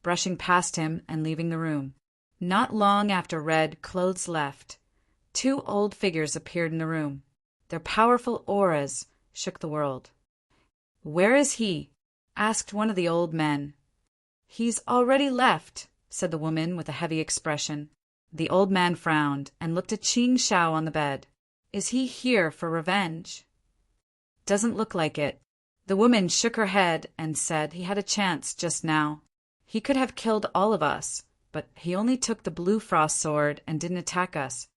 brushing past him and leaving the room. Not long after Red Clothes left, 2 old figures appeared in the room. Their powerful auras shook the world. "Where is he?" asked one of the old men. "He's already left," said the woman with a heavy expression. The old man frowned and looked at Qing Shao on the bed. "Is he here for revenge?" "Doesn't look like it." The woman shook her head and said he had a chance just now. He could have killed all of us, but he only took the blue frost sword and didn't attack us.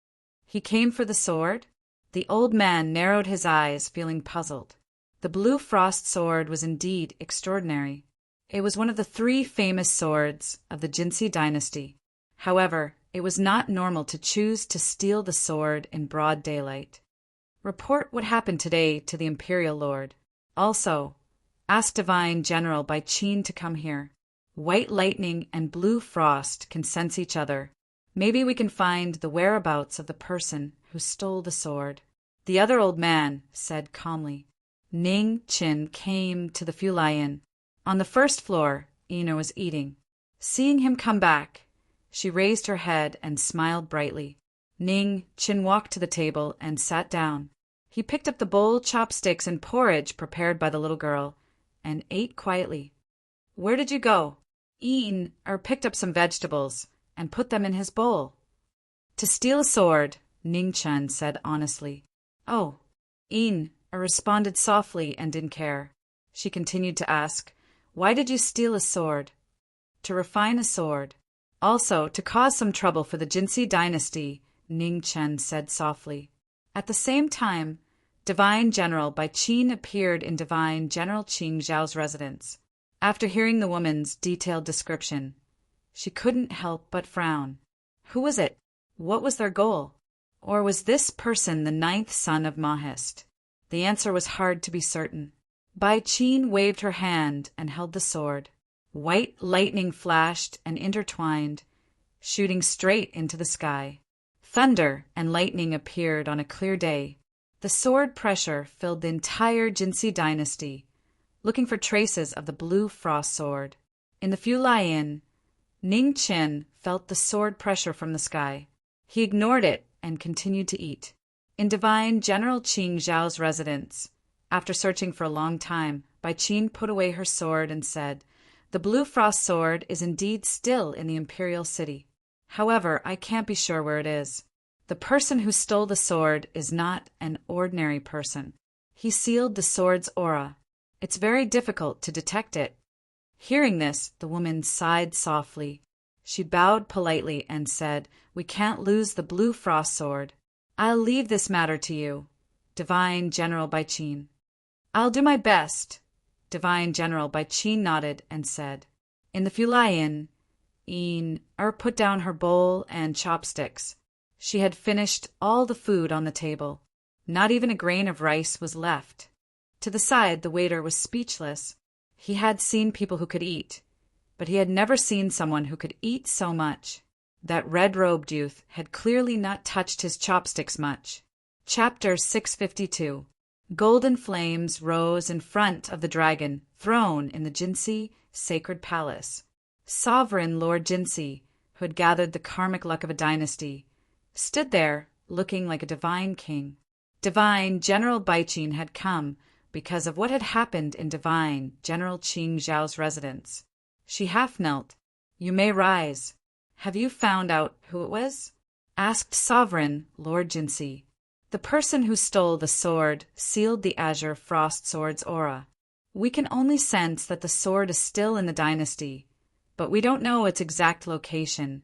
"He came for the sword?" The old man narrowed his eyes, feeling puzzled. The blue frost sword was indeed extraordinary. It was one of the 3 famous swords of the Jinsi dynasty. However, it was not normal to choose to steal the sword in broad daylight. "Report what happened today to the Imperial Lord. Also, ask Divine General Baiqin to come here. White lightning and blue frost can sense each other. Maybe we can find the whereabouts of the person who stole the sword." The other old man said calmly. Ning Qin came to the Fulai Inn. On the first floor, Ina was eating. Seeing him come back, she raised her head and smiled brightly. Ning Chin walked to the table and sat down. He picked up the bowl, chopsticks, and porridge prepared by the little girl, and ate quietly. "Where did you go?" Picked up some vegetables and put them in his bowl. "To steal a sword," Ning Chen said honestly. "Oh." Responded softly and didn't care. She continued to ask, "Why did you steal a sword?" "To refine a sword. Also, to cause some trouble for the Jinsi dynasty," Ning Chen said softly. At the same time, Divine General Bai Qin appeared in Divine General Qing Zhao's residence. After hearing the woman's detailed description, she couldn't help but frown. Who was it? What was their goal? Or was this person the 9th son of Mahist? The answer was hard to be certain. Bai Qin waved her hand and held the sword. White lightning flashed and intertwined, shooting straight into the sky. Thunder and lightning appeared on a clear day. The sword pressure filled the entire Jinsi dynasty, looking for traces of the blue frost sword. In the Fulian, Ning Qin felt the sword pressure from the sky. He ignored it and continued to eat. In Divine General Qing Zhao's residence, after searching for a long time, Bai Qin put away her sword and said, "The blue frost sword is indeed still in the imperial city. However, I can't be sure where it is. The person who stole the sword is not an ordinary person. He sealed the sword's aura. It's very difficult to detect it." Hearing this, the woman sighed softly. She bowed politely and said, "We can't lose the blue frost sword. I'll leave this matter to you, Divine General Bai Qin." "I'll do my best." Divine General Bai Qin nodded and said. In the Fulian, put down her bowl and chopsticks. She had finished all the food on the table. Not even a grain of rice was left. To the side, the waiter was speechless. He had seen people who could eat, but he had never seen someone who could eat so much. That red-robed youth had clearly not touched his chopsticks much. Chapter 652. Golden flames rose in front of the dragon throne in the Jinsi sacred palace. Sovereign Lord Jinsi, who had gathered the karmic luck of a dynasty, stood there looking like a divine king. Divine General Bai Qin had come because of what had happened in Divine General Qing Zhao's residence. She half knelt. "You may rise. Have you found out who it was?" asked Sovereign Lord Jinsi. "The person who stole the sword sealed the azure frost sword's aura. We can only sense that the sword is still in the dynasty, but we don't know its exact location,"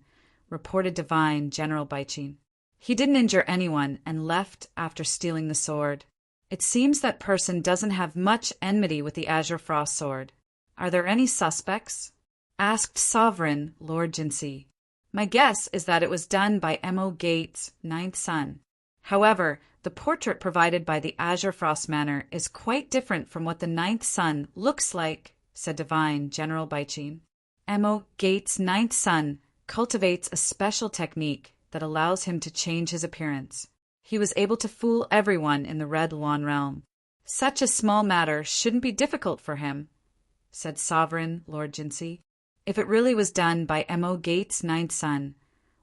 reported Divine General Bai Qin. "He didn't injure anyone and left after stealing the sword. It seems that person doesn't have much enmity with the azure frost sword. Are there any suspects?" asked Sovereign Lord Jinsi. "My guess is that it was done by M.O. Gates' 9th son. However, the portrait provided by the Azure Frost Manor is quite different from what the 9th son looks like," said Divine General Bai Qin. "M.O. Gates' 9th son cultivates a special technique that allows him to change his appearance. He was able to fool everyone in the Red Lawn realm. Such a small matter shouldn't be difficult for him," said Sovereign Lord Jinsi. "If it really was done by M.O. Gates' 9th son,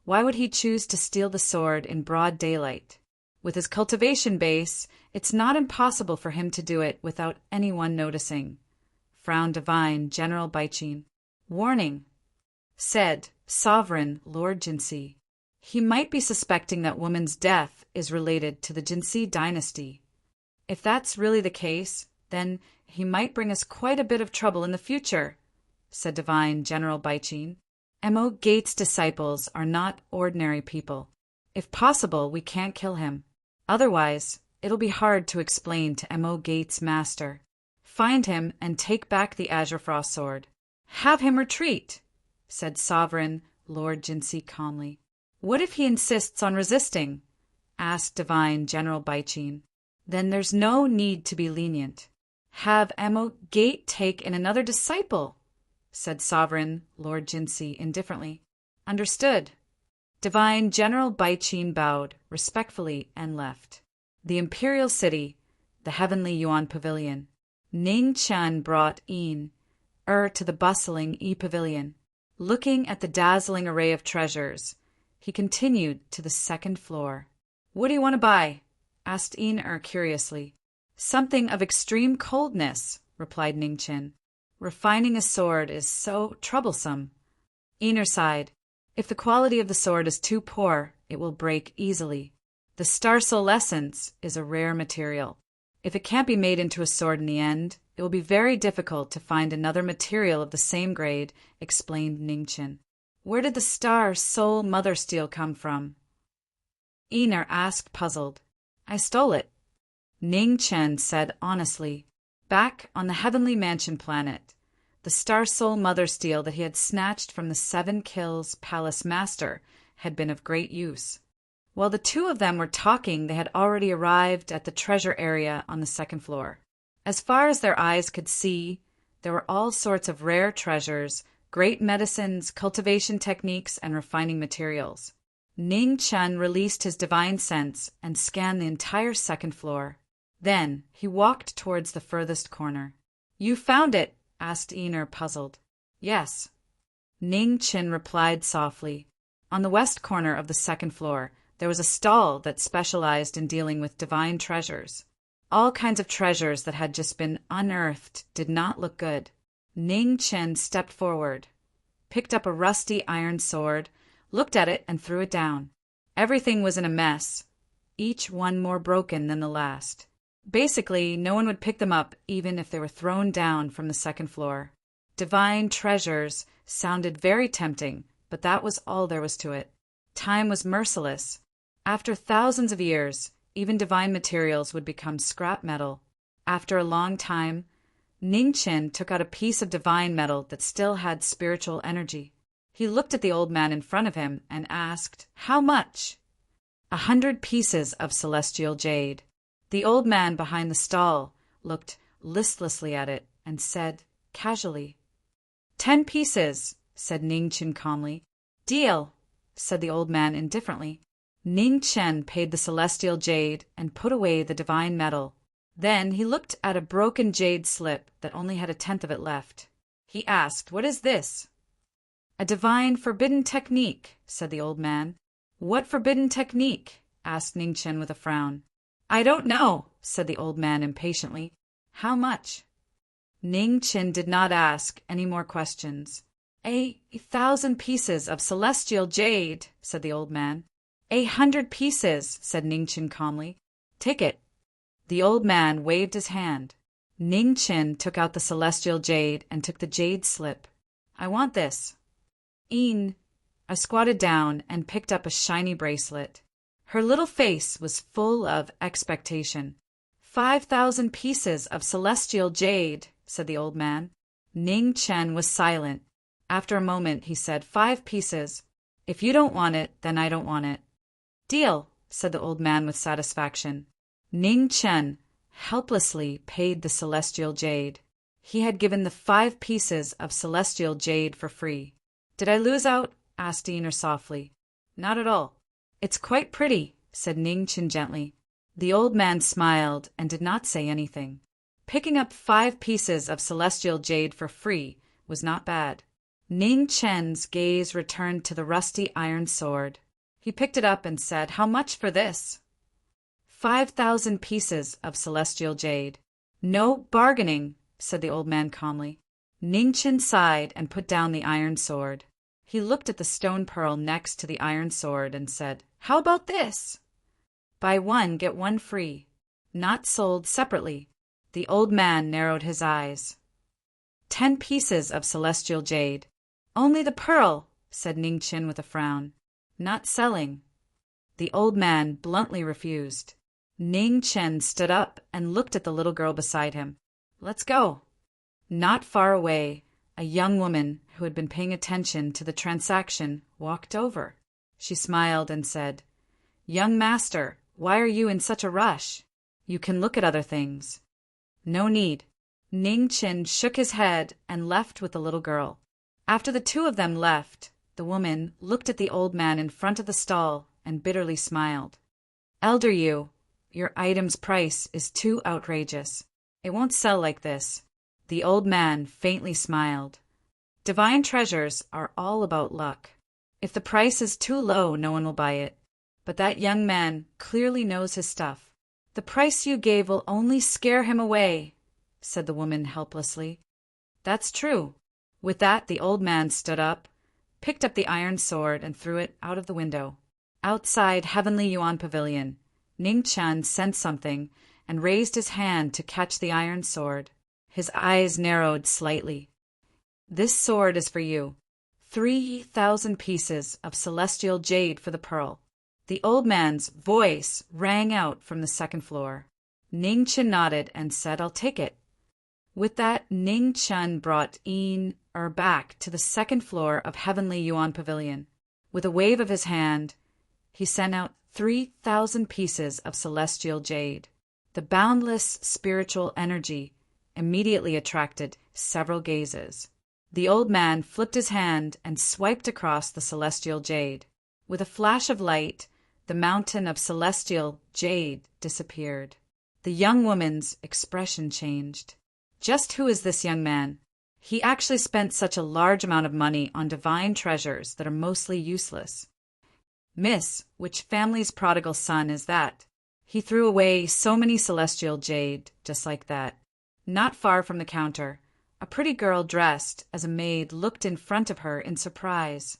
why would he choose to steal the sword in broad daylight? With his cultivation base, it's not impossible for him to do it without anyone noticing," frowned Divine General Bai Qin. "Warning," said Sovereign Lord Jinsi. "He might be suspecting that woman's death is related to the Jinsi dynasty. If that's really the case, then he might bring us quite a bit of trouble in the future," said Divine General Bai Qin. "M.O. Gates' disciples are not ordinary people. If possible, we can't kill him. Otherwise, it'll be hard to explain to M.O. Gates' master. Find him and take back the Azure Frost Sword." "Have him retreat," said Sovereign Lord Jinsi calmly. "What if he insists on resisting?" asked Divine General Bai Qin. "Then there's no need to be lenient. Have M.O. Gate take in another disciple," said Sovereign Lord Jinsi indifferently. "Understood." Divine General Bai Qin bowed respectfully and left. The Imperial City, the Heavenly Yuan Pavilion. Ning Chen brought to the bustling e-pavilion. Looking at the dazzling array of treasures, he continued to the second floor. "What do you want to buy?" asked Yin curiously. "Something of extreme coldness," replied Ningchen. "Refining a sword is so troublesome." Yin sighed. "If the quality of the sword is too poor, it will break easily. The star soul essence is a rare material. If it can't be made into a sword in the end, it will be very difficult to find another material of the same grade," explained Ningchen. "Where did the star soul mother steel come from?" Yin asked, puzzled. "I stole it," Ningchen said honestly. Back on the Heavenly Mansion planet, the star soul mother steel that he had snatched from the Seven Kills Palace Master had been of great use. While the two of them were talking, they had already arrived at the treasure area on the second floor. As far as their eyes could see, there were all sorts of rare treasures, great medicines, cultivation techniques, and refining materials. Ningchen released his divine sense and scanned the entire second floor. Then he walked towards the furthest corner. "You found it?" asked Yin, puzzled. "Yes," Ningchen replied softly. On the west corner of the second floor, there was a stall that specialized in dealing with divine treasures. All kinds of treasures that had just been unearthed did not look good. Ningchen stepped forward, picked up a rusty iron sword, looked at it, and threw it down. Everything was in a mess, each one more broken than the last. Basically, no one would pick them up even if they were thrown down from the second floor. Divine treasures sounded very tempting, but that was all there was to it. Time was merciless. After thousands of years, even divine materials would become scrap metal. After a long time, Ningchen took out a piece of divine metal that still had spiritual energy. He looked at the old man in front of him and asked, "How much?" 100 pieces of celestial jade. The old man behind the stall looked listlessly at it and said casually, 10 pieces, said Ningchen calmly. "Deal," said the old man indifferently. Ningchen paid the celestial jade and put away the divine metal. Then he looked at a broken jade slip that only had a tenth of it left. He asked, "What is this?" "A divine forbidden technique," said the old man. "What forbidden technique?" asked Ningchen with a frown. "I don't know," said the old man impatiently. "How much?" Ningchen did not ask any more questions. 1,000 pieces of celestial jade," said the old man. 100 pieces, said Ningchen calmly. "Take it." The old man waved his hand. Ningchen took out the celestial jade and took the jade slip. "I want this." I squatted down and picked up a shiny bracelet. Her little face was full of expectation. 5,000 pieces of celestial jade, said the old man. Ningchen was silent. After a moment he said, 5 pieces. If you don't want it, then I don't want it. Deal, said the old man with satisfaction. Ningchen helplessly paid the celestial jade. He had given the 5 pieces of celestial jade for free. Did I lose out? Asked Yin softly. Not at all. It's quite pretty, said Ningchen gently. The old man smiled and did not say anything. Picking up 5 pieces of celestial jade for free was not bad. Ningchen's gaze returned to the rusty iron sword. He picked it up and said, How much for this? 5,000 pieces of celestial jade. No bargaining, said the old man calmly. Ningchen sighed and put down the iron sword. He looked at the stone pearl next to the iron sword and said, How about this? Buy one, get one free. Not sold separately. The old man narrowed his eyes. 10 pieces of celestial jade. Only the pearl, said Ningchen with a frown. Not selling. The old man bluntly refused. Ningchen stood up and looked at the little girl beside him. Let's go. Not far away, a young woman who had been paying attention to the transaction walked over. She smiled and said, Young master, why are you in such a rush? You can look at other things. No need. Ningchen shook his head and left with the little girl. After the two of them left, the woman looked at the old man in front of the stall and bitterly smiled. Elder you, your item's price is too outrageous. It won't sell like this. The old man faintly smiled. Divine treasures are all about luck. If the price is too low, no one will buy it. But that young man clearly knows his stuff. The price you gave will only scare him away, said the woman helplessly. That's true. With that, the old man stood up, picked up the iron sword, and threw it out of the window. Outside Heavenly Yuan Pavilion, Ning Chen sensed something and raised his hand to catch the iron sword. His eyes narrowed slightly. This sword is for you. 3,000 pieces of celestial jade for the pearl. The old man's voice rang out from the second floor. Ning Chen nodded and said, I'll take it. With that, Ning Chen brought back to the second floor of Heavenly Yuan Pavilion. With a wave of his hand, he sent out 3,000 pieces of celestial jade. The boundless spiritual energy immediately attracted several gazes. The old man flipped his hand and swiped across the celestial jade. With a flash of light, the mountain of celestial jade disappeared. The young woman's expression changed. Just who is this young man? He actually spent such a large amount of money on divine treasures that are mostly useless. Miss, which family's prodigal son is that? He threw away so many celestial jade just like that. Not far from the counter, a pretty girl dressed as a maid looked in front of her in surprise.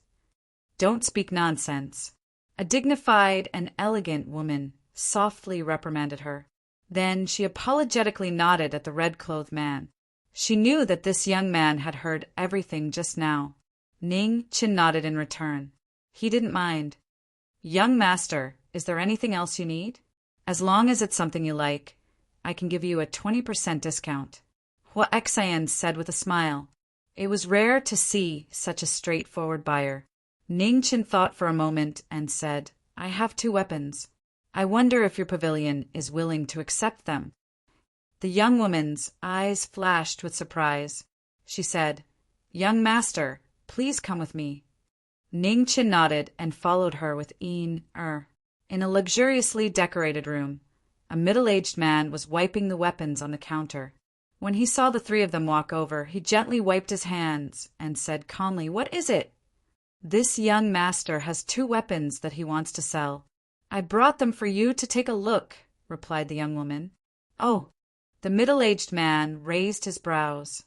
Don't speak nonsense. A dignified and elegant woman softly reprimanded her. Then she apologetically nodded at the red-clothed man. She knew that this young man had heard everything just now. Ning Chen nodded in return. He didn't mind. Young master, is there anything else you need? As long as it's something you like, I can give you a 20% discount. Hua Xian said with a smile. It was rare to see such a straightforward buyer. Ning Chen thought for a moment and said, I have 2 weapons. I wonder if your pavilion is willing to accept them. The young woman's eyes flashed with surprise. She said, Young master, please come with me. Ning Chen nodded and followed her with In a luxuriously decorated room. A middle-aged man was wiping the weapons on the counter. When he saw the 3 of them walk over, he gently wiped his hands and said calmly, What is it? This young master has 2 weapons that he wants to sell. I brought them for you to take a look, replied the young woman. Oh, the middle-aged man raised his brows.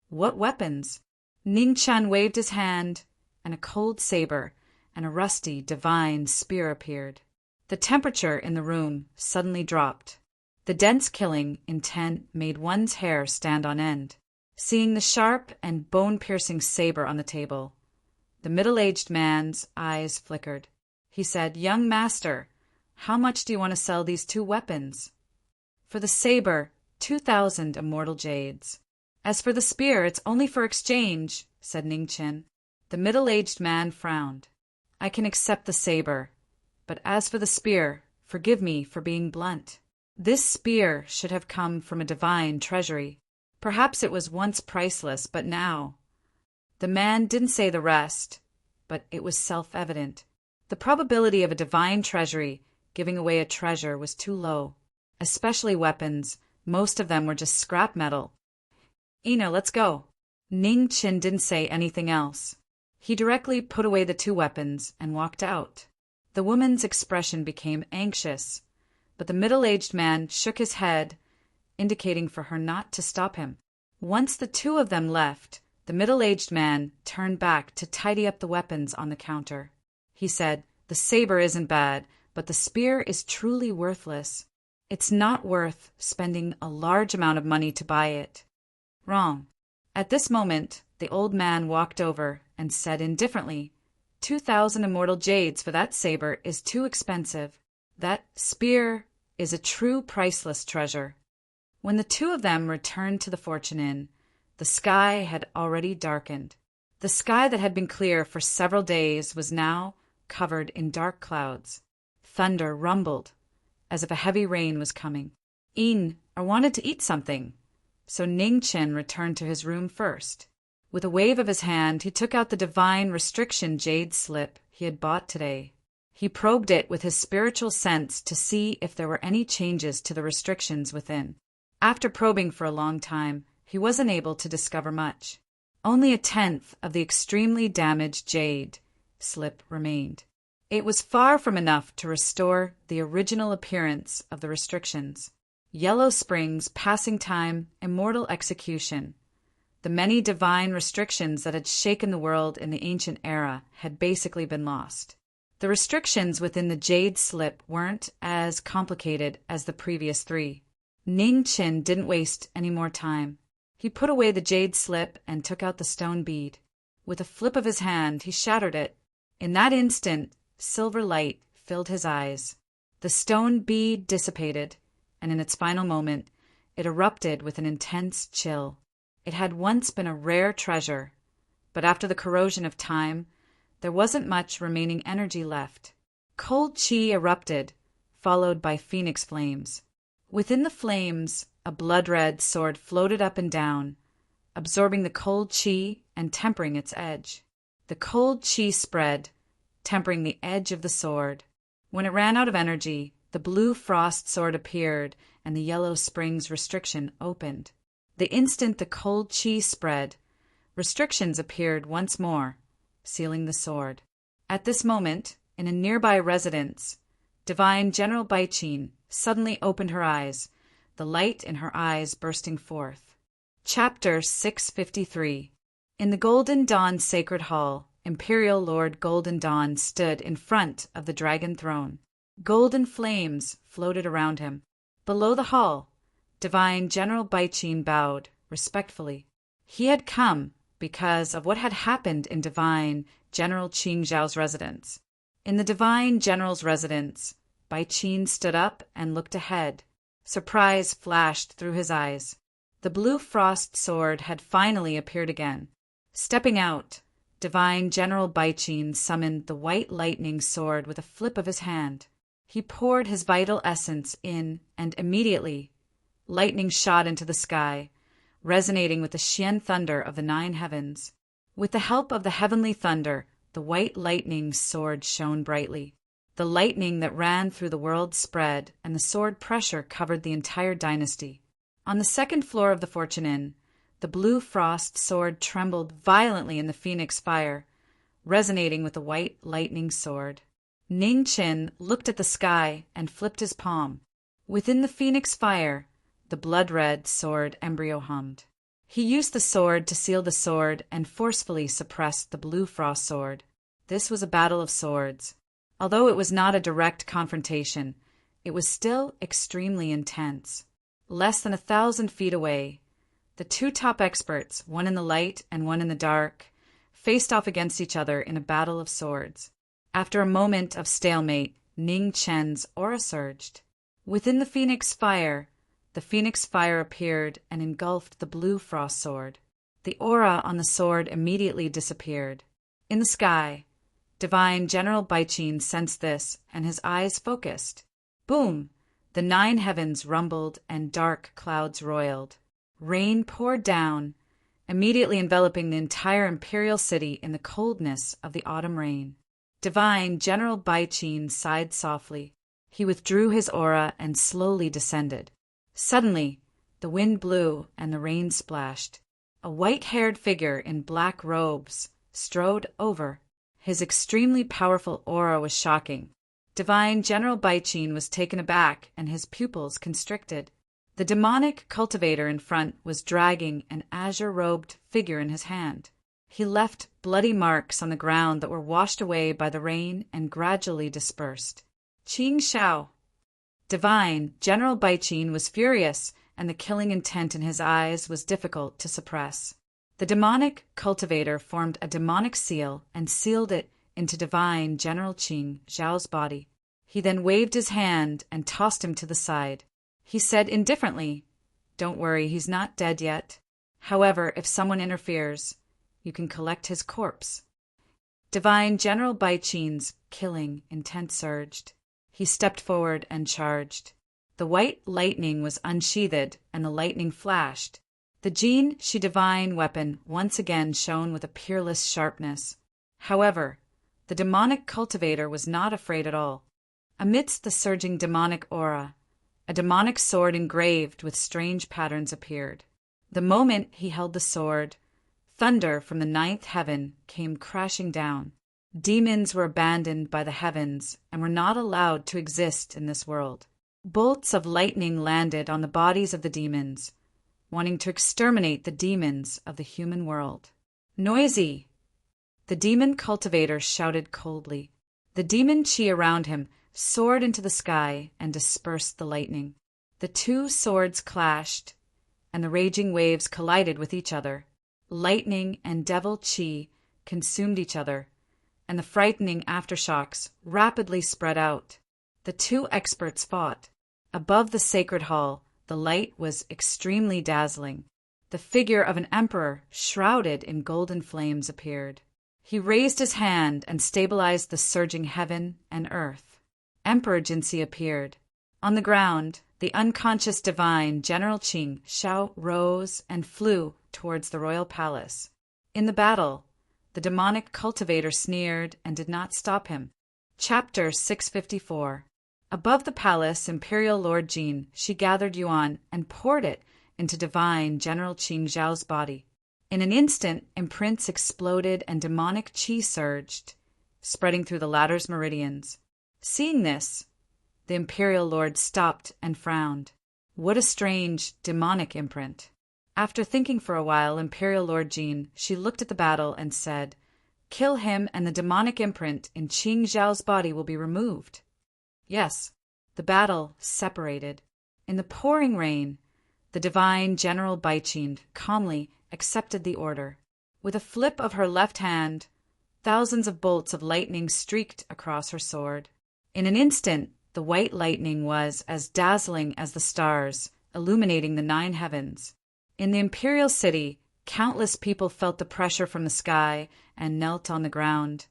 What weapons? Ning Chen waved his hand, and a cold saber and a rusty divine spear appeared. The temperature in the room suddenly dropped. The dense killing intent made one's hair stand on end. Seeing the sharp and bone-piercing saber on the table, the middle-aged man's eyes flickered. He said, Young master, how much do you want to sell these 2 weapons? For the saber, 2,000 immortal jades. As for the spear, it's only for exchange, said Ning Chen. The middle-aged man frowned. I can accept the saber, but as for the spear, forgive me for being blunt. This spear should have come from a divine treasury. Perhaps it was once priceless, but now. The man didn't say the rest, but it was self-evident. The probability of a divine treasury giving away a treasure was too low, especially weapons. Most of them were just scrap metal. Let's go. Ning Chen didn't say anything else. He directly put away the 2 weapons and walked out. The woman's expression became anxious, but the middle-aged man shook his head, indicating for her not to stop him. Once the 2 of them left, the middle-aged man turned back to tidy up the weapons on the counter. He said, The saber isn't bad, but the spear is truly worthless. It's not worth spending a large amount of money to buy it. Wrong. At this moment, the old man walked over and said indifferently, 2,000 immortal jades for that saber is too expensive. That spear is a true priceless treasure. When the 2 of them returned to the Fortune Inn, the sky had already darkened. The sky that had been clear for several days was now covered in dark clouds. Thunder rumbled, as if a heavy rain was coming. I wanted to eat something, so Ning Chen returned to his room first. With a wave of his hand, he took out the divine restriction jade slip he had bought today. He probed it with his spiritual sense to see if there were any changes to the restrictions within. After probing for a long time, he wasn't able to discover much. Only a tenth of the extremely damaged jade slip remained. It was far from enough to restore the original appearance of the restrictions. Yellow springs, passing time, immortal execution. The many divine restrictions that had shaken the world in the ancient era had basically been lost. The restrictions within the jade slip weren't as complicated as the previous three. Ning Qin didn't waste any more time. He put away the jade slip and took out the stone bead. With a flip of his hand, he shattered it. In that instant, silver light filled his eyes. The stone bead dissipated, and in its final moment, it erupted with an intense chill. It had once been a rare treasure, but after the corrosion of time, there wasn't much remaining energy left. Cold chi erupted, followed by phoenix flames. Within the flames, a blood-red sword floated up and down, absorbing the cold chi and tempering its edge. The cold chi spread, tempering the edge of the sword. When it ran out of energy, the blue frost sword appeared and the yellow springs restriction opened. The instant the cold chi spread, restrictions appeared once more, sealing the sword. At this moment, in a nearby residence, Divine General Baiqin suddenly opened her eyes, the light in her eyes bursting forth. Chapter 653. In the Golden Dawn Sacred Hall, Imperial Lord Golden Dawn stood in front of the dragon throne. Golden flames floated around him. Below the hall, Divine General Baiqin bowed respectfully. He had come because of what had happened in Divine General Qing Zhao's residence. In the Divine General's residence, Baiqin stood up and looked ahead. Surprise flashed through his eyes. The blue frost sword had finally appeared again. Stepping out, Divine General Baiqin summoned the white lightning sword with a flip of his hand. He poured his vital essence in, and immediately, lightning shot into the sky, resonating with the Xian thunder of the 9 heavens. With the help of the heavenly thunder, the white lightning sword shone brightly. The lightning that ran through the world spread, and the sword pressure covered the entire dynasty. On the second floor of the Fortune Inn, the blue frost sword trembled violently in the phoenix fire, resonating with the white lightning sword. Ning Qin looked at the sky and flipped his palm. Within the phoenix fire, the blood-red sword embryo hummed. He used the sword to seal the sword and forcefully suppressed the blue frost sword. This was a battle of swords. Although it was not a direct confrontation, it was still extremely intense. Less than 1,000 feet away, the two top experts, one in the light and one in the dark, faced off against each other in a battle of swords. After a moment of stalemate, Ning Chen's aura surged. Within the phoenix fire appeared and engulfed the blue frost sword. The aura on the sword immediately disappeared. In the sky, Divine General Baiqin sensed this, and his eyes focused. Boom! The 9 heavens rumbled and dark clouds roiled. Rain poured down, immediately enveloping the entire imperial city in the coldness of the autumn rain. Divine General Baiqin sighed softly. He withdrew his aura and slowly descended. Suddenly, the wind blew and the rain splashed. A white-haired figure in black robes strode over. His extremely powerful aura was shocking. Divine General Baiqin was taken aback and his pupils constricted. The demonic cultivator in front was dragging an azure-robed figure in his hand. He left bloody marks on the ground that were washed away by the rain and gradually dispersed. Qing Xiao. Divine General Baiqin was furious, and the killing intent in his eyes was difficult to suppress. The demonic cultivator formed a demonic seal and sealed it into Divine General Qing Zhao's body. He then waved his hand and tossed him to the side. He said indifferently, "Don't worry, he's not dead yet. However, if someone interferes, you can collect his corpse." Divine General Baiqin's killing intent surged. He stepped forward and charged. The white lightning was unsheathed, and the lightning flashed. The Jin Shi divine weapon once again shone with a peerless sharpness. However, the demonic cultivator was not afraid at all. Amidst the surging demonic aura, a demonic sword engraved with strange patterns appeared. The moment he held the sword, thunder from the ninth heaven came crashing down. Demons were abandoned by the heavens and were not allowed to exist in this world. Bolts of lightning landed on the bodies of the demons, wanting to exterminate the demons of the human world. Noisy! The demon cultivator shouted coldly. The demon chi around him soared into the sky and dispersed the lightning. The two swords clashed, and the raging waves collided with each other. Lightning and devil chi consumed each other, and the frightening aftershocks rapidly spread out. The two experts fought. Above the sacred hall, the light was extremely dazzling. The figure of an emperor shrouded in golden flames appeared. He raised his hand and stabilized the surging heaven and earth. Emperor Jinsi appeared. On the ground, the unconscious divine General Qing Shao rose and flew towards the royal palace. In the battle, the demonic cultivator sneered and did not stop him. Chapter 654. Above the palace, Imperial Lord Jin, she gathered yuan and poured it into divine General Qing Zhao's body. In an instant, imprints exploded and demonic qi surged, spreading through the latter's meridians. Seeing this, the Imperial Lord stopped and frowned. What a strange, demonic imprint. After thinking for a while, Imperial Lord Jin, she looked at the battle and said, "Kill him and the demonic imprint in Qing Zhao's body will be removed." Yes, the battle separated. In the pouring rain, the divine General Baiqin calmly accepted the order. With a flip of her left hand, thousands of bolts of lightning streaked across her sword. In an instant, the white lightning was as dazzling as the stars, illuminating the nine heavens. In the imperial city, countless people felt the pressure from the sky and knelt on the ground,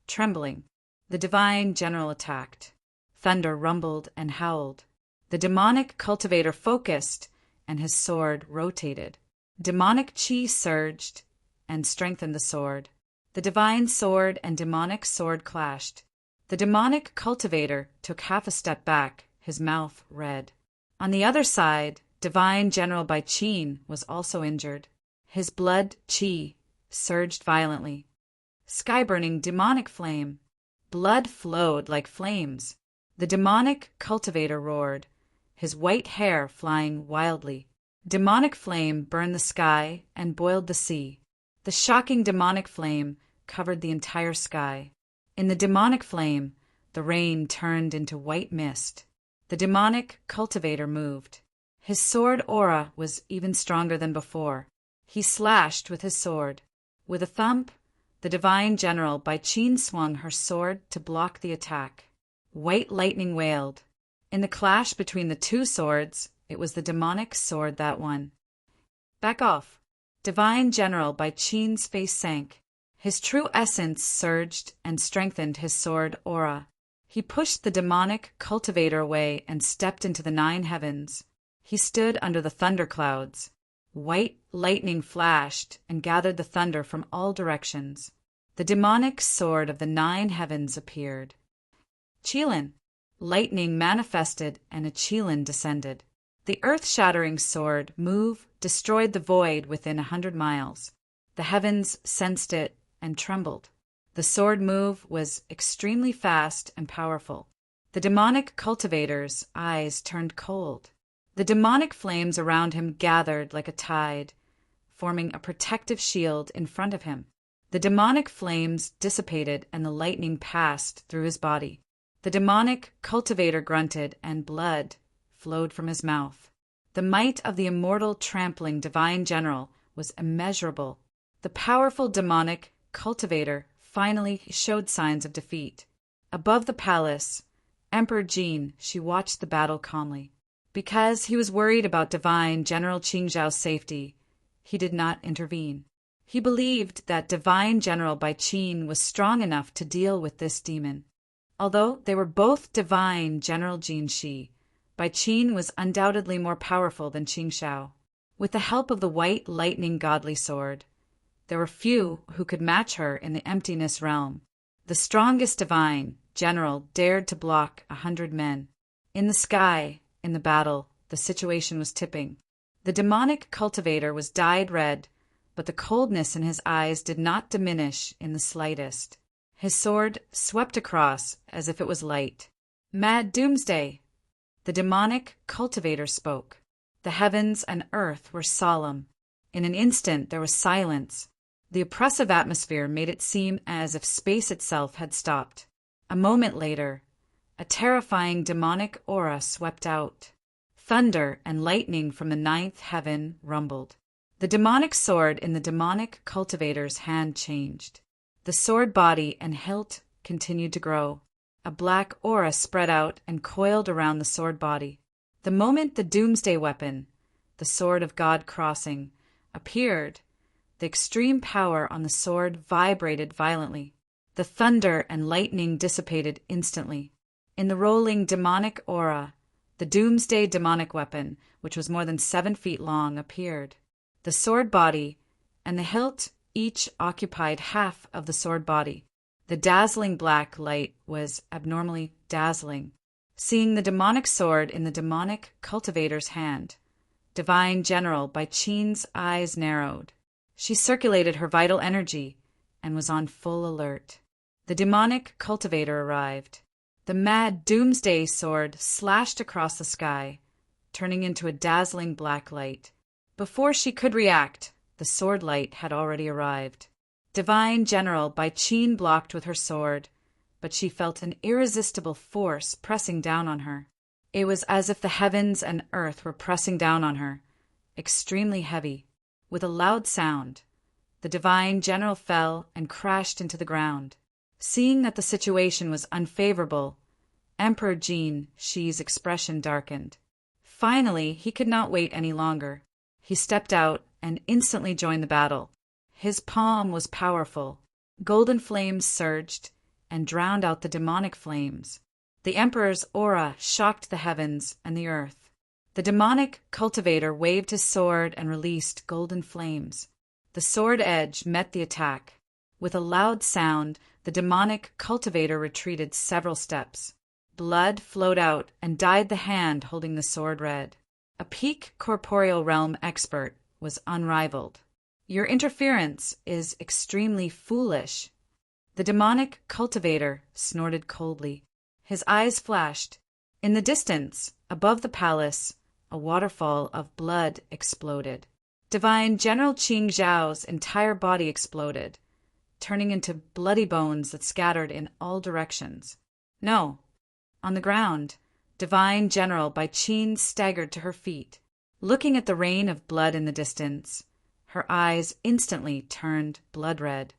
trembling. The divine general attacked. Thunder rumbled and howled. The demonic cultivator focused, and his sword rotated. Demonic qi surged and strengthened the sword. The divine sword and demonic sword clashed. The demonic cultivator took half a step back, his mouth red. On the other side, divine General Baiqin was also injured. His blood qi surged violently. Sky-burning demonic flame. Blood flowed like flames. The demonic cultivator roared, his white hair flying wildly. Demonic flame burned the sky and boiled the sea. The shocking demonic flame covered the entire sky. In the demonic flame, the rain turned into white mist. The demonic cultivator moved. His sword aura was even stronger than before. He slashed with his sword. With a thump, the divine general Baiqin swung her sword to block the attack. White lightning wailed. In the clash between the two swords, it was the demonic sword that won. Back off. Divine General Baiqin's face sank. His true essence surged and strengthened his sword aura. He pushed the demonic cultivator away and stepped into the nine heavens. He stood under the thunderclouds. White lightning flashed and gathered the thunder from all directions. The demonic sword of the nine heavens appeared. Qilin. Lightning manifested and a Qilin descended. The earth-shattering sword move destroyed the void within 100 miles. The heavens sensed it and trembled. The sword move was extremely fast and powerful. The demonic cultivator's eyes turned cold. The demonic flames around him gathered like a tide, forming a protective shield in front of him. The demonic flames dissipated and the lightning passed through his body. The demonic cultivator grunted and blood flowed from his mouth. The might of the immortal trampling divine general was immeasurable. The powerful demonic cultivator finally showed signs of defeat. Above the palace, Emperor Jin, she watched the battle calmly. Because he was worried about divine General Qingzhao's safety, he did not intervene. He believed that divine General Baiqin was strong enough to deal with this demon. Although they were both divine General Jin Shi, Baiqin was undoubtedly more powerful than Qingzhao. With the help of the white lightning godly sword, there were few who could match her in the emptiness realm. The strongest divine general dared to block 100 men. In the sky, in the battle, the situation was tipping. The demonic cultivator was dyed red, but the coldness in his eyes did not diminish in the slightest. His sword swept across as if it was light. "Mad Doomsday!" The demonic cultivator spoke. The heavens and earth were solemn. In an instant there was silence. The oppressive atmosphere made it seem as if space itself had stopped. A moment later, a terrifying demonic aura swept out. Thunder and lightning from the ninth heaven rumbled. The demonic sword in the demonic cultivator's hand changed. The sword body and hilt continued to grow. A black aura spread out and coiled around the sword body. The moment the doomsday weapon, the sword of God crossing, appeared, the extreme power on the sword vibrated violently. The thunder and lightning dissipated instantly. In the rolling demonic aura, the doomsday demonic weapon, which was more than 7 feet long, appeared. The sword body and the hilt each occupied half of the sword body. The dazzling black light was abnormally dazzling. Seeing the demonic sword in the demonic cultivator's hand, Divine General Bai Qin's eyes narrowed. She circulated her vital energy and was on full alert. The demonic cultivator arrived. The mad doomsday sword slashed across the sky, turning into a dazzling black light. Before she could react, the sword light had already arrived. Divine General Bai Qin blocked with her sword, but she felt an irresistible force pressing down on her. It was as if the heavens and earth were pressing down on her, extremely heavy. With a loud sound, the Divine General fell and crashed into the ground. Seeing that the situation was unfavorable, Emperor Jin Shi's expression darkened. Finally, he could not wait any longer. He stepped out and instantly joined the battle. His palm was powerful. Golden flames surged and drowned out the demonic flames. The Emperor's aura shocked the heavens and the earth. The demonic cultivator waved his sword and released golden flames. The sword edge met the attack. With a loud sound, the demonic cultivator retreated several steps. Blood flowed out and dyed the hand holding the sword red. A peak corporeal realm expert was unrivaled. "Your interference is extremely foolish." The demonic cultivator snorted coldly. His eyes flashed. In the distance, above the palace, a waterfall of blood exploded. Divine General Qing Zhao's entire body exploded, turning into bloody bones that scattered in all directions. No. On the ground, Divine General Bai Qin staggered to her feet. Looking at the rain of blood in the distance, her eyes instantly turned blood red.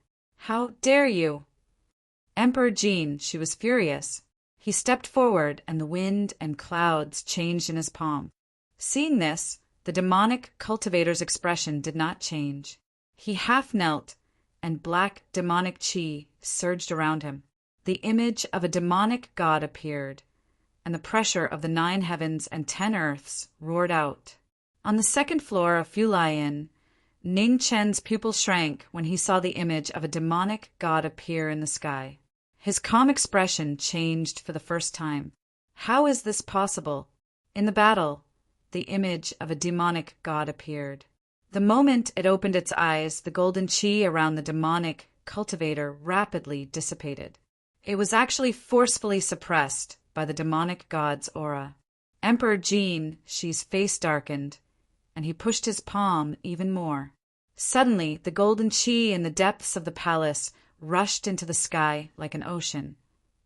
"How dare you!" Emperor Jin, she was furious. He stepped forward and the wind and clouds changed in his palm. Seeing this, the demonic cultivator's expression did not change. He half knelt, and black demonic chi surged around him. The image of a demonic god appeared, and the pressure of the 9 heavens and 10 earths roared out. On the second floor of Fulian, Ning Chen's pupil shrank when he saw the image of a demonic god appear in the sky. His calm expression changed for the first time. How is this possible? In the battle, the image of a demonic god appeared. The moment it opened its eyes, the golden chi around the demonic cultivator rapidly dissipated. It was actually forcefully suppressed by the demonic god's aura. Emperor Jin Shi's face darkened, and he pushed his palm even more. Suddenly, the golden chi in the depths of the palace rushed into the sky like an ocean,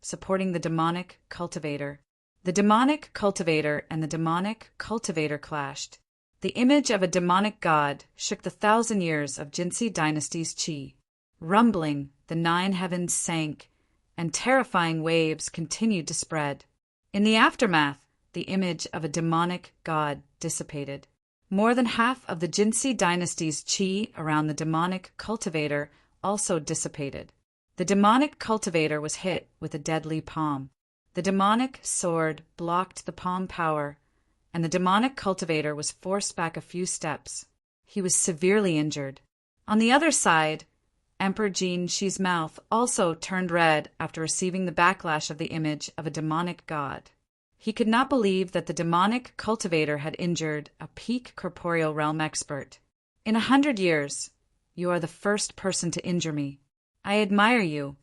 supporting the demonic cultivator. The demonic cultivator and the demonic cultivator clashed. The image of a demonic god shook the 1,000 years of Jinsi dynasty's chi. Rumbling, the 9 heavens sank, and terrifying waves continued to spread. In the aftermath, the image of a demonic god dissipated. More than half of the Jinsi dynasty's chi around the demonic cultivator also dissipated. The demonic cultivator was hit with a deadly palm. The demonic sword blocked the palm power, and the demonic cultivator was forced back a few steps. He was severely injured. On the other side, Emperor Jin Shi's mouth also turned red after receiving the backlash of the image of a demonic god. He could not believe that the demonic cultivator had injured a peak corporeal realm expert. In 100 years, you are the first person to injure me. I admire you.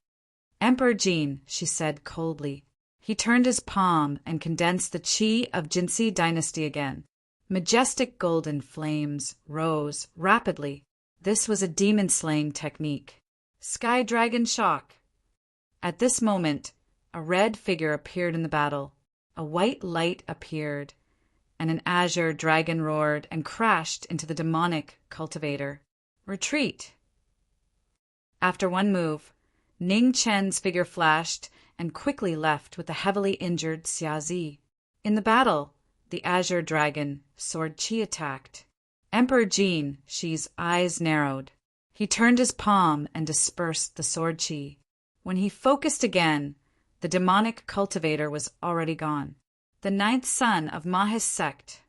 Emperor Jin, she said coldly. He turned his palm and condensed the qi of Jinsi dynasty again. Majestic golden flames rose rapidly. This was a demon-slaying technique. Sky Dragon Shock. At this moment, a red figure appeared in the battle. A white light appeared, and an azure dragon roared and crashed into the demonic cultivator. Retreat! After one move, Ning Chen's figure flashed and quickly left with the heavily injured Xia Zi. In the battle, the azure dragon, Sword Qi, attacked. Emperor Jin, Shi's eyes narrowed. He turned his palm and dispersed the Sword Qi. When he focused again, the demonic cultivator was already gone. The ninth son of Ma's sect.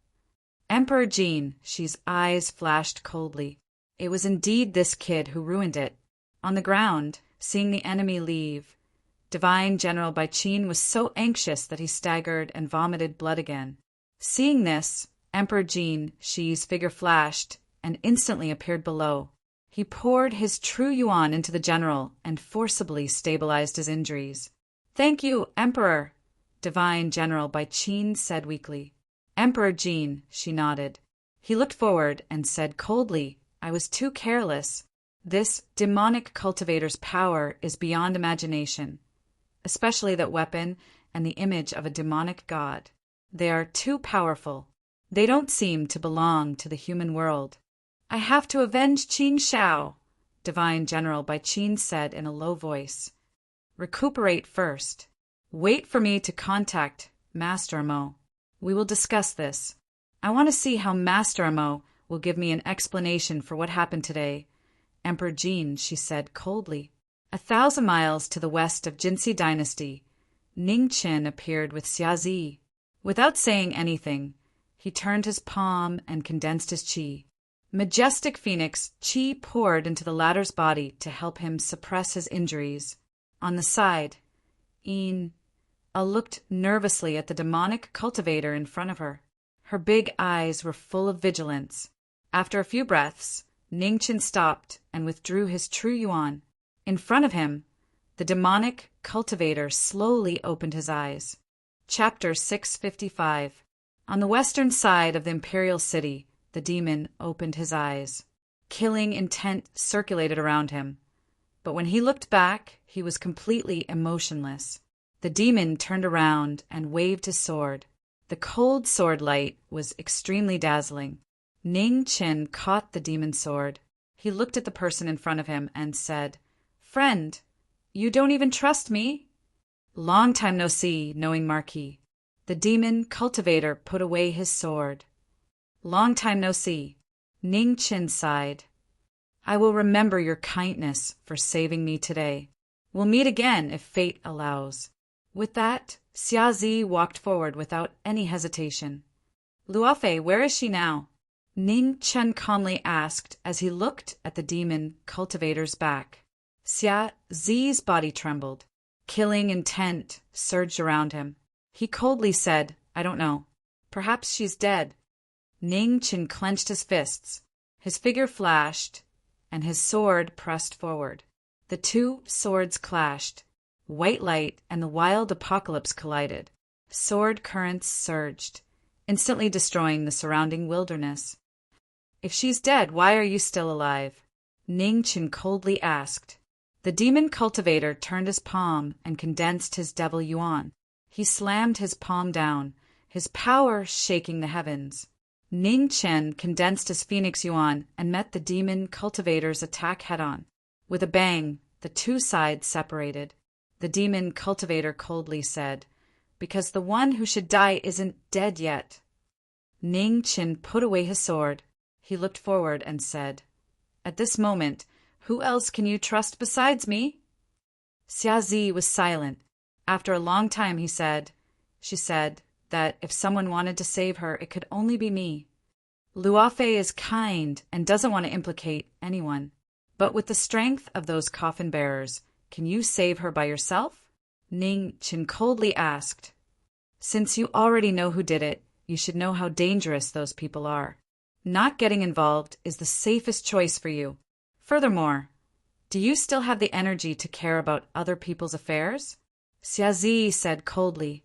Emperor Jin, Shi's eyes flashed coldly. It was indeed this kid who ruined it. On the ground, seeing the enemy leave, Divine General Bai Qin was so anxious that he staggered and vomited blood again. Seeing this, Emperor Jin, Shi's figure flashed and instantly appeared below. He poured his true yuan into the general and forcibly stabilized his injuries. Thank you, Emperor, Divine General Bai Qin said weakly. Emperor Jin, she nodded. He looked forward and said coldly, I was too careless. This demonic cultivator's power is beyond imagination, especially that weapon and the image of a demonic god. They are too powerful. They don't seem to belong to the human world. I have to avenge Qin Shao, Divine General Bai Qin said in a low voice. Recuperate first. Wait for me to contact Master Amo. We will discuss this. I want to see how Master Amo will give me an explanation for what happened today. Emperor Jin, she said coldly. 1,000 miles to the west of Jinsi Dynasty, Ning Qin appeared with Xia Zi. Without saying anything, he turned his palm and condensed his qi. Majestic Phoenix qi poured into the latter's body to help him suppress his injuries. On the side, looked nervously at the demonic cultivator in front of her. Her big eyes were full of vigilance. After a few breaths, Ning Qin stopped and withdrew his true yuan. In front of him, the demonic cultivator slowly opened his eyes. Chapter 655. On the western side of the imperial city, the demon opened his eyes. Killing intent circulated around him. But when he looked back, he was completely emotionless. The demon turned around and waved his sword. The cold sword light was extremely dazzling. Ning Qin caught the demon's sword. He looked at the person in front of him and said, Friend, you don't even trust me? Long time no see, knowing Marquis. The demon cultivator put away his sword. Long time no see. Ning Qin sighed. I will remember your kindness for saving me today. We'll meet again if fate allows. With that, Xia Zi walked forward without any hesitation. Luofei, where is she now? Ning Qin calmly asked as he looked at the demon cultivator's back. Xia Zi's body trembled. Killing intent surged around him. He coldly said, I don't know. Perhaps she's dead. Ning Qin clenched his fists. His figure flashed, and his sword pressed forward. The two swords clashed. White light and the wild apocalypse collided. Sword currents surged, instantly destroying the surrounding wilderness. If she's dead, why are you still alive? Ning Qin coldly asked. The demon cultivator turned his palm and condensed his devil yuan. He slammed his palm down, his power shaking the heavens. Ning Qin condensed his phoenix yuan and met the demon cultivator's attack head-on. With a bang, the two sides separated. The demon cultivator coldly said, Because the one who should die isn't dead yet. Ning Qin put away his sword. He looked forward and said, At this moment, who else can you trust besides me? Xia Zi was silent. After a long time she said that if someone wanted to save her, it could only be me. Luofei is kind and doesn't want to implicate anyone. But with the strength of those coffin bearers, can you save her by yourself? Ning Qin coldly asked. Since you already know who did it, you should know how dangerous those people are. Not getting involved is the safest choice for you. Furthermore, do you still have the energy to care about other people's affairs? Xiazi said coldly.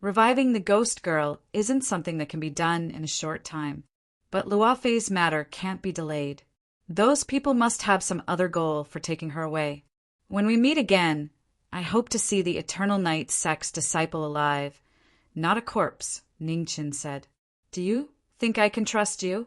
Reviving the ghost girl isn't something that can be done in a short time. But Luofei's matter can't be delayed. Those people must have some other goal for taking her away. When we meet again, I hope to see the Eternal Night Sect's disciple alive, not a corpse, Ningchen said. Do you think I can trust you?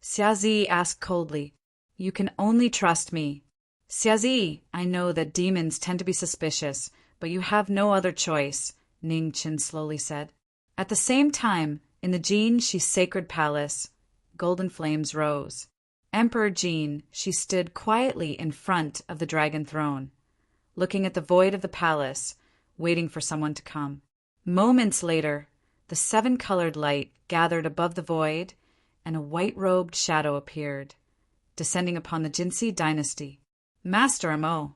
Xiazi asked coldly. You can only trust me. Xiazi, I know that demons tend to be suspicious, but you have no other choice, Ningchen slowly said. At the same time, in the Jin Shi's sacred palace, golden flames rose. Emperor Jin Shi stood quietly in front of the dragon throne, looking at the void of the palace, waiting for someone to come. Moments later, the seven-colored light gathered above the void, and a white-robed shadow appeared, descending upon the Jinsi dynasty. Master Mo.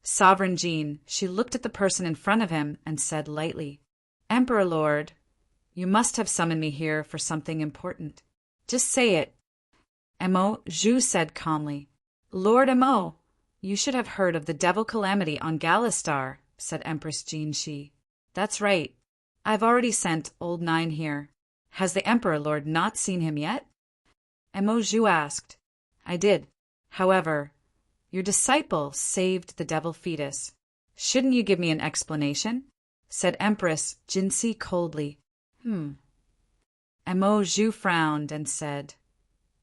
Sovereign Jin, she looked at the person in front of him and said lightly, Emperor Lord, you must have summoned me here for something important. Just say it. Mo, Zhu said calmly. Lord Mo, you should have heard of the devil calamity on Galistar, said Empress Jin Shi. That's right. I've already sent Old Nine here. Has the Emperor Lord not seen him yet? Mo Zhu asked. I did. However, your disciple saved the devil fetus. Shouldn't you give me an explanation? Said Empress Jinsi coldly. Mo Zhu frowned and said,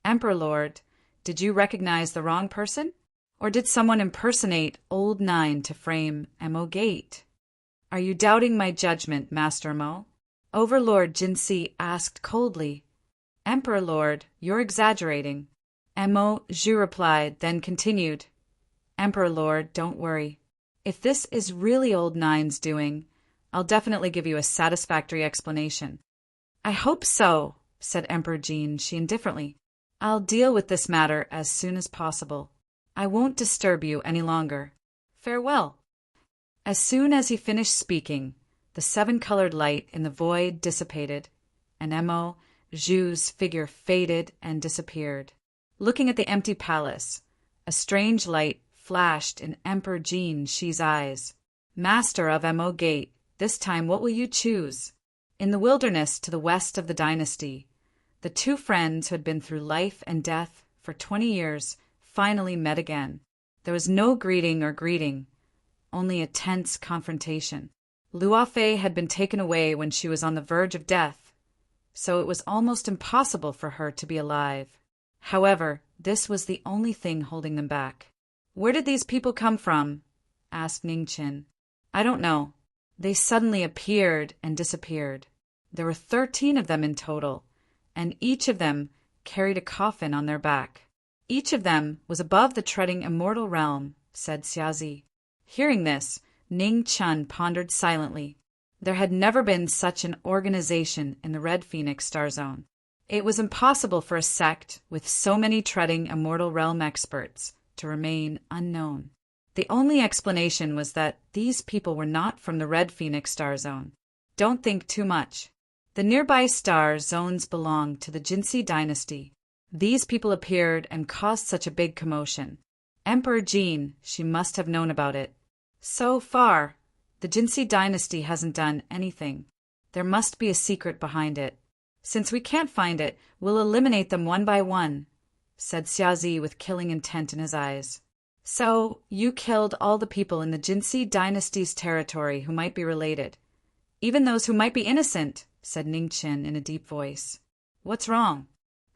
Emperor Lord, did you recognize the wrong person? Or did someone impersonate Old Nine to frame Mo Gate? Are you doubting my judgment, Master Mo? Overlord Jinsi asked coldly. Emperor Lord, you're exaggerating. Mo Zhu replied, then continued. Emperor Lord, don't worry. If this is really Old Nine's doing, I'll definitely give you a satisfactory explanation. I hope so, said Emperor Jin Shi indifferently. I'll deal with this matter as soon as possible. I won't disturb you any longer. Farewell. As soon as he finished speaking, the seven-colored light in the void dissipated, and Mo Zhu's figure faded and disappeared. Looking at the empty palace, a strange light flashed in Emperor Jin Shi's eyes. Master of Mo Gate, this time what will you choose? In the wilderness to the west of the dynasty, the two friends who had been through life and death for 20 years finally met again. There was no greeting or greeting, only a tense confrontation. Luofei had been taken away when she was on the verge of death, so it was almost impossible for her to be alive. However, this was the only thing holding them back. Where did these people come from? Asked Ningchen. I don't know. They suddenly appeared and disappeared. There were 13 of them in total, and each of them carried a coffin on their back. Each of them was above the treading immortal realm, said Xiazi. Hearing this, Ning Chun pondered silently. There had never been such an organization in the Red Phoenix Star Zone. It was impossible for a sect with so many treading immortal realm experts to remain unknown. The only explanation was that these people were not from the Red Phoenix Star Zone. Don't think too much. The nearby star zones belong to the Jinsi dynasty. These people appeared and caused such a big commotion. Emperor Jin, she must have known about it. So far, the Jinsi dynasty hasn't done anything. There must be a secret behind it. Since we can't find it, we'll eliminate them one by one, said Xiazi with killing intent in his eyes. So, you killed all the people in the Jinsi dynasty's territory who might be related. Even those who might be innocent, said Ningchen in a deep voice. What's wrong?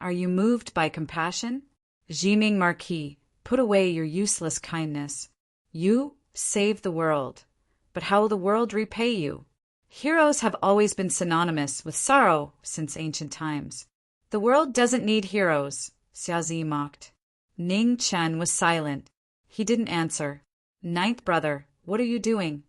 Are you moved by compassion? Jiming Marquis, put away your useless kindness. You saved the world, but how will the world repay you? Heroes have always been synonymous with sorrow since ancient times. The world doesn't need heroes, Xiazi mocked. Ning Chen was silent. He didn't answer. Ninth brother, what are you doing?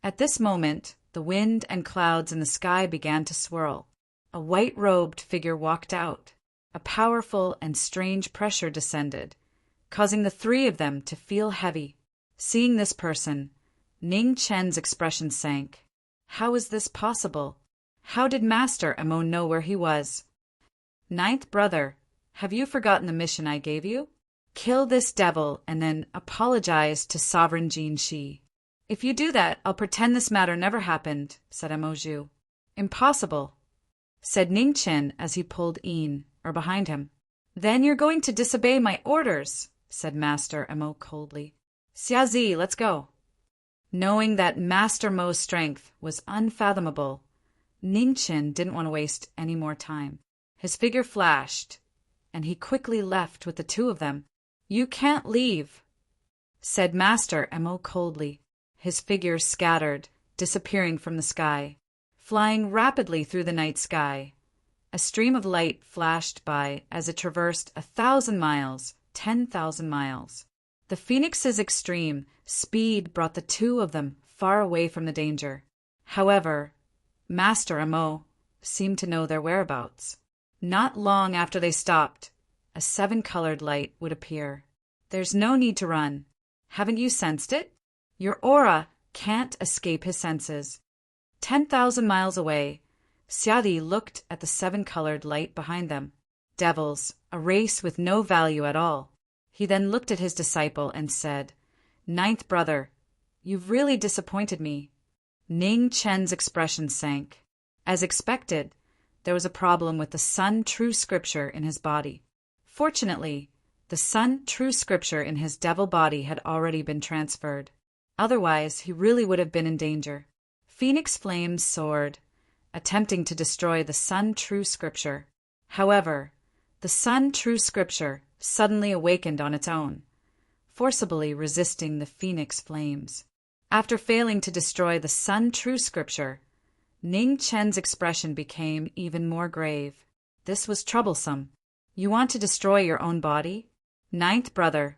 At this moment, the wind and clouds in the sky began to swirl. A white-robed figure walked out. A powerful and strange pressure descended, causing the three of them to feel heavy. Seeing this person, Ning Chen's expression sank. How is this possible? How did Master Emo know where he was? Ninth brother, have you forgotten the mission I gave you? Kill this devil and then apologize to Sovereign Jin Shi. If you do that, I'll pretend this matter never happened, said Emoju. Impossible, said Ningchen as he pulled behind him. Then you're going to disobey my orders, said Master Emo coldly. Xiazi, let's go. Knowing that Master Mo's strength was unfathomable, Ningchen didn't want to waste any more time. His figure flashed, and he quickly left with the two of them. You can't leave, said Master Emo coldly. His figure scattered, disappearing from the sky, flying rapidly through the night sky. A stream of light flashed by as it traversed 1,000 miles, 10,000 miles. The phoenix's extreme speed brought the two of them far away from the danger. However, Master Emo seemed to know their whereabouts. Not long after they stopped, a 7-colored light would appear. There's no need to run. Haven't you sensed it? Your aura can't escape his senses. 10,000 miles away, Xiadi looked at the 7-colored light behind them. Devils, a race with no value at all. He then looked at his disciple and said, Ninth brother, you've really disappointed me. Ning Chen's expression sank. As expected, there was a problem with the Sun True Scripture in his body. Fortunately, the Sun True Scripture in his devil body had already been transferred. Otherwise, he really would have been in danger. Phoenix flames soared, attempting to destroy the Sun True Scripture. However, the Sun True Scripture suddenly awakened on its own, forcibly resisting the phoenix flames. After failing to destroy the Sun True Scripture, Ning Chen's expression became even more grave. This was troublesome. You want to destroy your own body? Ninth brother,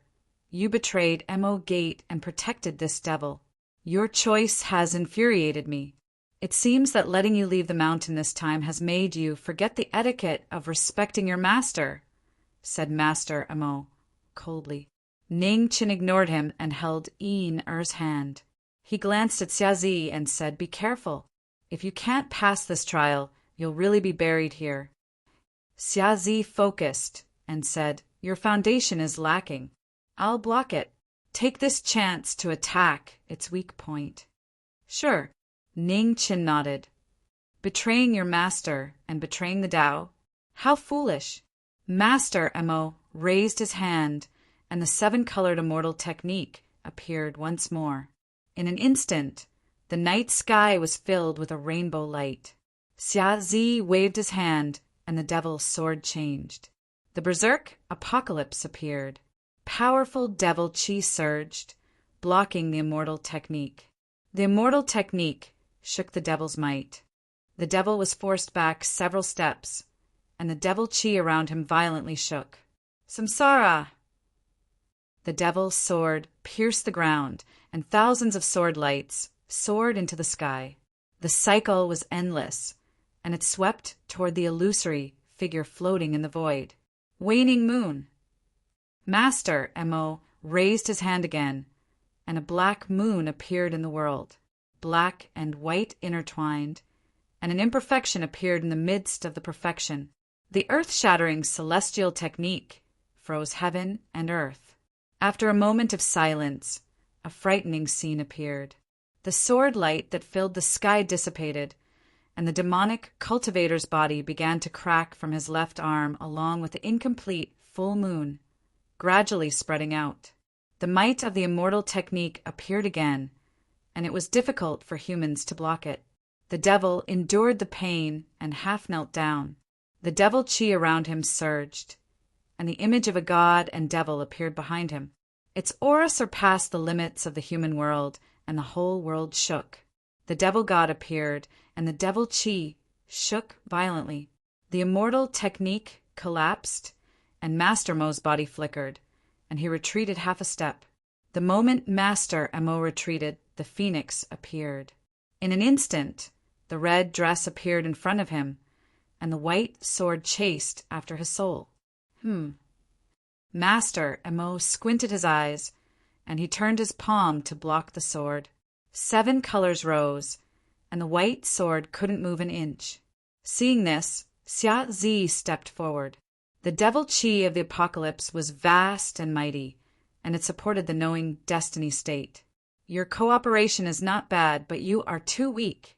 you betrayed Emo Gate and protected this devil. Your choice has infuriated me. It seems that letting you leave the mountain this time has made you forget the etiquette of respecting your master, said Master Emo coldly. Ning Chen ignored him and held Er's hand. He glanced at Xiazi and said, Be careful. If you can't pass this trial, you'll really be buried here. Xiazi focused and said, Your foundation is lacking. I'll block it. Take this chance to attack its weak point. Sure. Ning Chen nodded. Betraying your master and betraying the Tao? How foolish. Master Emo raised his hand, and the 7-colored immortal technique appeared once more. In an instant, the night sky was filled with a rainbow light. Xiazi waved his hand, and the devil's sword changed. The berserk apocalypse appeared. Powerful devil chi surged, blocking the immortal technique. The immortal technique shook the devil's might. The devil was forced back several steps, and the devil chi around him violently shook. Samsara! The devil's sword pierced the ground, and thousands of sword lights soared into the sky. The cycle was endless, and it swept toward the illusory figure floating in the void. Waning moon. Master Emo raised his hand again, and a black moon appeared in the world, black and white intertwined, and an imperfection appeared in the midst of the perfection. The earth-shattering celestial technique froze heaven and earth. After a moment of silence, a frightening scene appeared. The sword light that filled the sky dissipated, and the demonic cultivator's body began to crack from his left arm along with the incomplete full moon, gradually spreading out. The might of the immortal technique appeared again, and it was difficult for humans to block it. The devil endured the pain and half knelt down. The devil chi around him surged, and the image of a god and devil appeared behind him. Its aura surpassed the limits of the human world, and the whole world shook. The devil god appeared, and the devil chi shook violently. The immortal technique collapsed, and Master Mo's body flickered, and he retreated half a step. The moment Master Emo retreated, the phoenix appeared. In an instant, the red dress appeared in front of him, and the white sword chased after his soul. Master Emo squinted his eyes, and he turned his palm to block the sword. 7 colors rose, and the white sword couldn't move an inch. Seeing this, Xia Zi stepped forward. The devil chi of the apocalypse was vast and mighty, and it supported the knowing destiny state. Your cooperation is not bad, but you are too weak.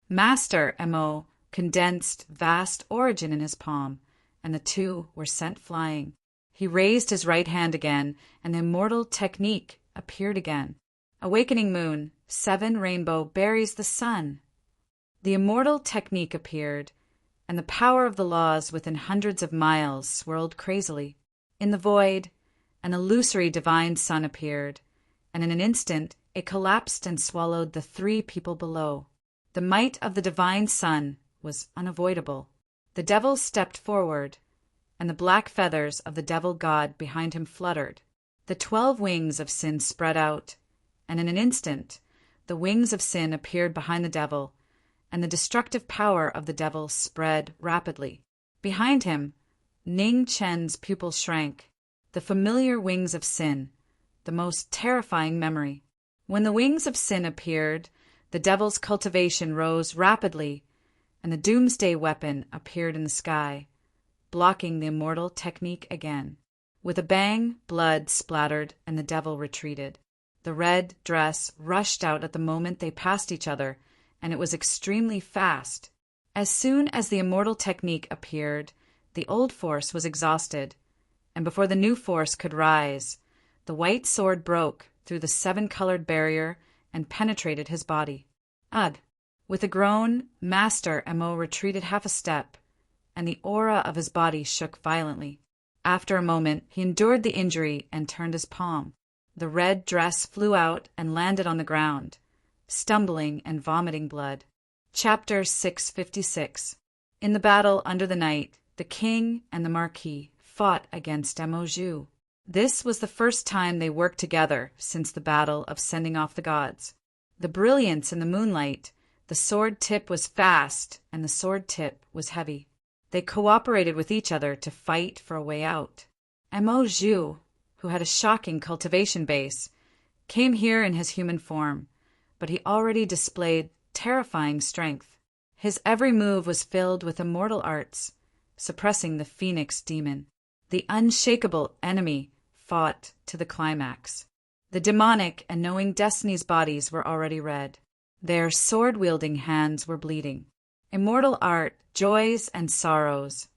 Master Mo condensed vast origin in his palm, and the two were sent flying. He raised his right hand again, and the immortal technique appeared again. Awakening moon, 7 rainbow buries the sun. The immortal technique appeared, and the power of the laws within hundreds of miles swirled crazily. In the void, an illusory divine sun appeared, and in an instant it collapsed and swallowed the 3 people below. The might of the divine sun was unavoidable. The devil stepped forward, and the black feathers of the devil god behind him fluttered. The 12 wings of sin spread out, and in an instant the wings of sin appeared behind the devil, and the destructive power of the devil spread rapidly. Behind him, Ning Chen's pupils shrank, the familiar wings of sin, the most terrifying memory. When the wings of sin appeared, the devil's cultivation rose rapidly, and the doomsday weapon appeared in the sky, blocking the immortal technique again. With a bang, blood splattered, and the devil retreated. The red dress rushed out at the moment they passed each other, and it was extremely fast. As soon as the immortal technique appeared, the old force was exhausted, and before the new force could rise, the white sword broke through the 7-colored barrier and penetrated his body. Ugh! With a groan, Master Mo retreated half a step, and the aura of his body shook violently. After a moment, he endured the injury and turned his palm. The red dress flew out and landed on the ground, stumbling and vomiting blood. Chapter 656. In the battle under the night, the king and the Marquis fought against Mo Zhu. This was the first time they worked together since the battle of sending off the gods. The brilliance in the moonlight, the sword tip was fast and the sword tip was heavy. They cooperated with each other to fight for a way out. Mo Zhu, who had a shocking cultivation base, came here in his human form, but he already displayed terrifying strength. His every move was filled with immortal arts, suppressing the phoenix demon. The unshakable enemy fought to the climax. The demonic and knowing destiny's bodies were already red. Their sword-wielding hands were bleeding. Immortal art, joys and sorrows.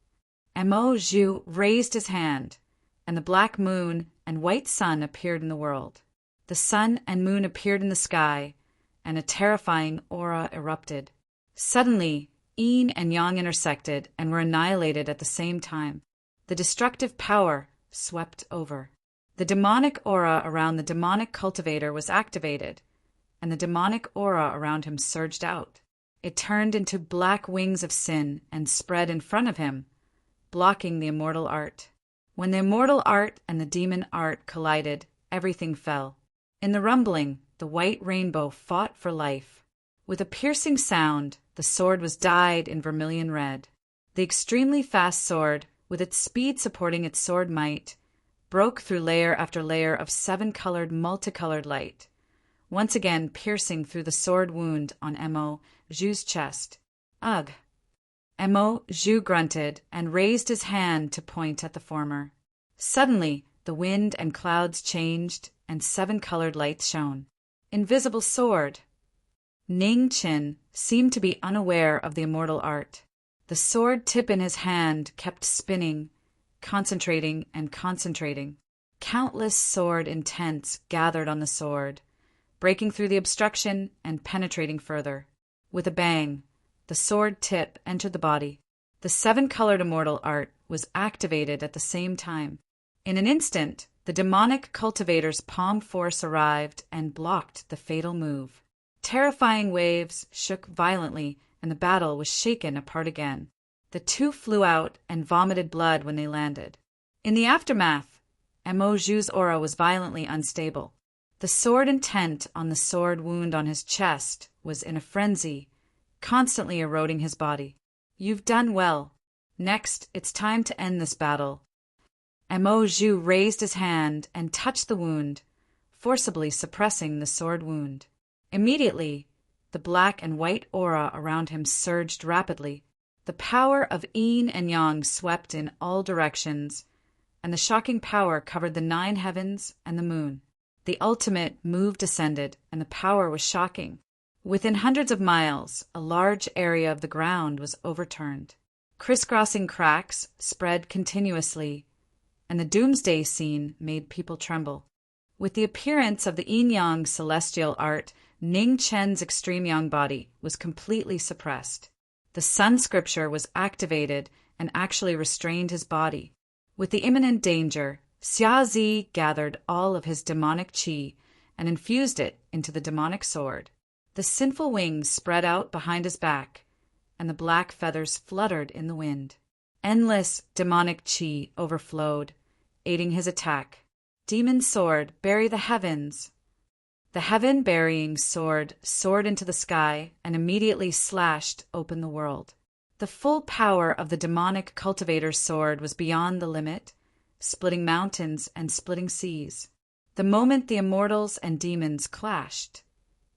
Mo Zhu raised his hand, and the black moon and white sun appeared in the world. The sun and moon appeared in the sky, and a terrifying aura erupted. Suddenly, yin and yang intersected and were annihilated at the same time. The destructive power swept over. The demonic aura around the demonic cultivator was activated, and the demonic aura around him surged out. It turned into black wings of sin and spread in front of him, blocking the immortal art. When the immortal art and the demon art collided, everything fell. In the rumbling, the white rainbow fought for life. With a piercing sound, the sword was dyed in vermilion red. The extremely fast sword, with its speed supporting its sword might, broke through layer after layer of 7-colored multicolored light, once again piercing through the sword wound on Mo Zhu's chest. Ugh! Mo Zhu grunted and raised his hand to point at the former. Suddenly, the wind and clouds changed, and 7-colored lights shone. Invisible sword! Ning Qin seemed to be unaware of the immortal art. The sword tip in his hand kept spinning, concentrating and concentrating. Countless sword intents gathered on the sword, breaking through the obstruction and penetrating further. With a bang, the sword tip entered the body. The 7-colored immortal art was activated at the same time. In an instant, the demonic cultivator's palm force arrived and blocked the fatal move. Terrifying waves shook violently, and the battle was shaken apart again. The two flew out and vomited blood when they landed. In the aftermath, Mo Zhu's aura was violently unstable. The sword intent on the sword wound on his chest was in a frenzy, constantly eroding his body. You've done well. Next, it's time to end this battle. Mo Zhu raised his hand and touched the wound, forcibly suppressing the sword wound. Immediately, The black and white aura around him surged rapidly. The power of yin and yang swept in all directions, and the shocking power covered the 9 heavens and the moon. The ultimate move descended, and the power was shocking. Within hundreds of miles, a large area of the ground was overturned. Crisscrossing cracks spread continuously, and the doomsday scene made people tremble. With the appearance of the yin-yang celestial art, Ning Chen's extreme yang body was completely suppressed. The sun scripture was activated and actually restrained his body. With the imminent danger, Xia Zi gathered all of his demonic qi and infused it into the demonic sword. The sinful wings spread out behind his back, and the black feathers fluttered in the wind. Endless demonic qi overflowed, aiding his attack. Demon sword, bury the heavens! The heaven-burying sword soared into the sky and immediately slashed open the world. The full power of the demonic cultivator's sword was beyond the limit, splitting mountains and splitting seas. The moment the immortals and demons clashed,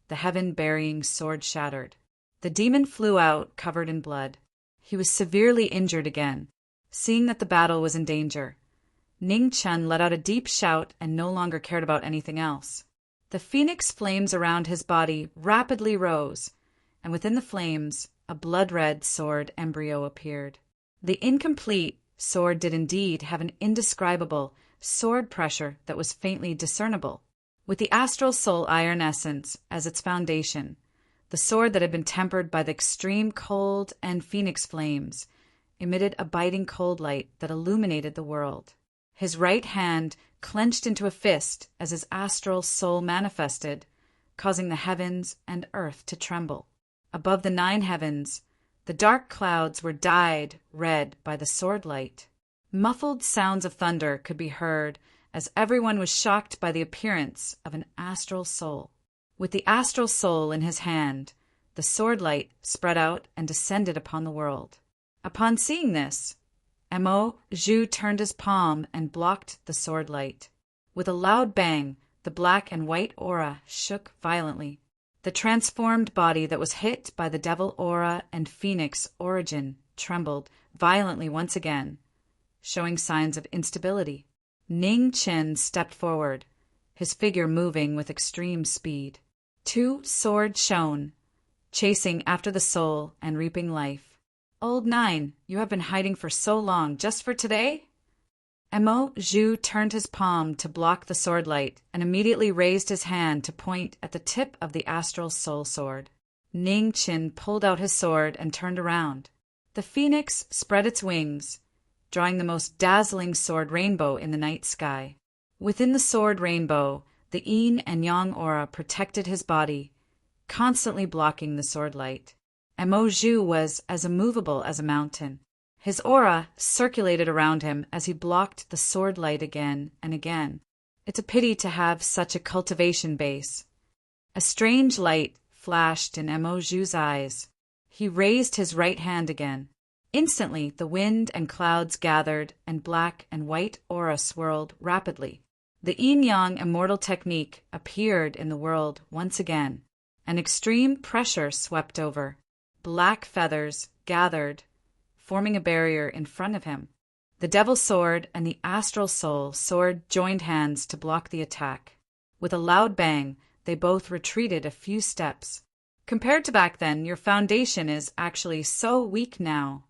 the heaven-burying sword shattered. The demon flew out, covered in blood. He was severely injured again. Seeing that the battle was in danger, Ning Chen let out a deep shout and no longer cared about anything else. The phoenix flames around his body rapidly rose, and within the flames, a blood-red sword embryo appeared. The incomplete sword did indeed have an indescribable sword pressure that was faintly discernible. With the astral soul iron essence as its foundation, the sword that had been tempered by the extreme cold and phoenix flames emitted a biting cold light that illuminated the world. His right hand clenched into a fist as his astral soul manifested, causing the heavens and earth to tremble. Above the 9 heavens, the dark clouds were dyed red by the sword light. Muffled sounds of thunder could be heard as everyone was shocked by the appearance of an astral soul. With the astral soul in his hand, the sword light spread out and descended upon the world. Upon seeing this, Mo Zhu turned his palm and blocked the sword light. With a loud bang, the black and white aura shook violently. The transformed body that was hit by the devil aura and phoenix origin trembled violently once again, showing signs of instability. Ning Chen stepped forward, his figure moving with extreme speed. 2 swords shone, chasing after the soul and reaping life. Old 9, you have been hiding for so long, just for today? Mo Zhu turned his palm to block the sword light and immediately raised his hand to point at the tip of the astral soul sword. Ning Chen pulled out his sword and turned around. The phoenix spread its wings, drawing the most dazzling sword rainbow in the night sky. Within the sword rainbow, the yin and yang aura protected his body, constantly blocking the sword light. Mo Zhu was as immovable as a mountain. His aura circulated around him as he blocked the sword light again and again. It's a pity to have such a cultivation base. A strange light flashed in Mo Zhu's eyes. He raised his right hand again. Instantly, the wind and clouds gathered, and black and white aura swirled rapidly. The yin-yang immortal technique appeared in the world once again. An extreme pressure swept over. Black feathers gathered, forming a barrier in front of him. The devil's sword and the astral soul sword joined hands to block the attack. With a loud bang, they both retreated a few steps. Compared to back then, your foundation is actually so weak now.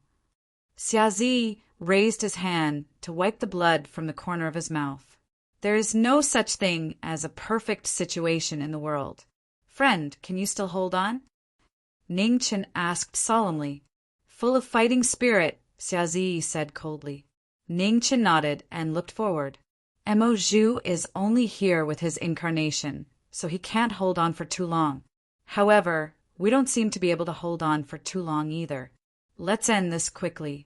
Xia Zi raised his hand to wipe the blood from the corner of his mouth. There is no such thing as a perfect situation in the world. Friend, can you still hold on? Ning Chen asked solemnly. Full of fighting spirit, Xia Zi said coldly. Ning Chen nodded and looked forward. Mo Zhu is only here with his incarnation, so he can't hold on for too long. However, we don't seem to be able to hold on for too long either. Let's end this quickly.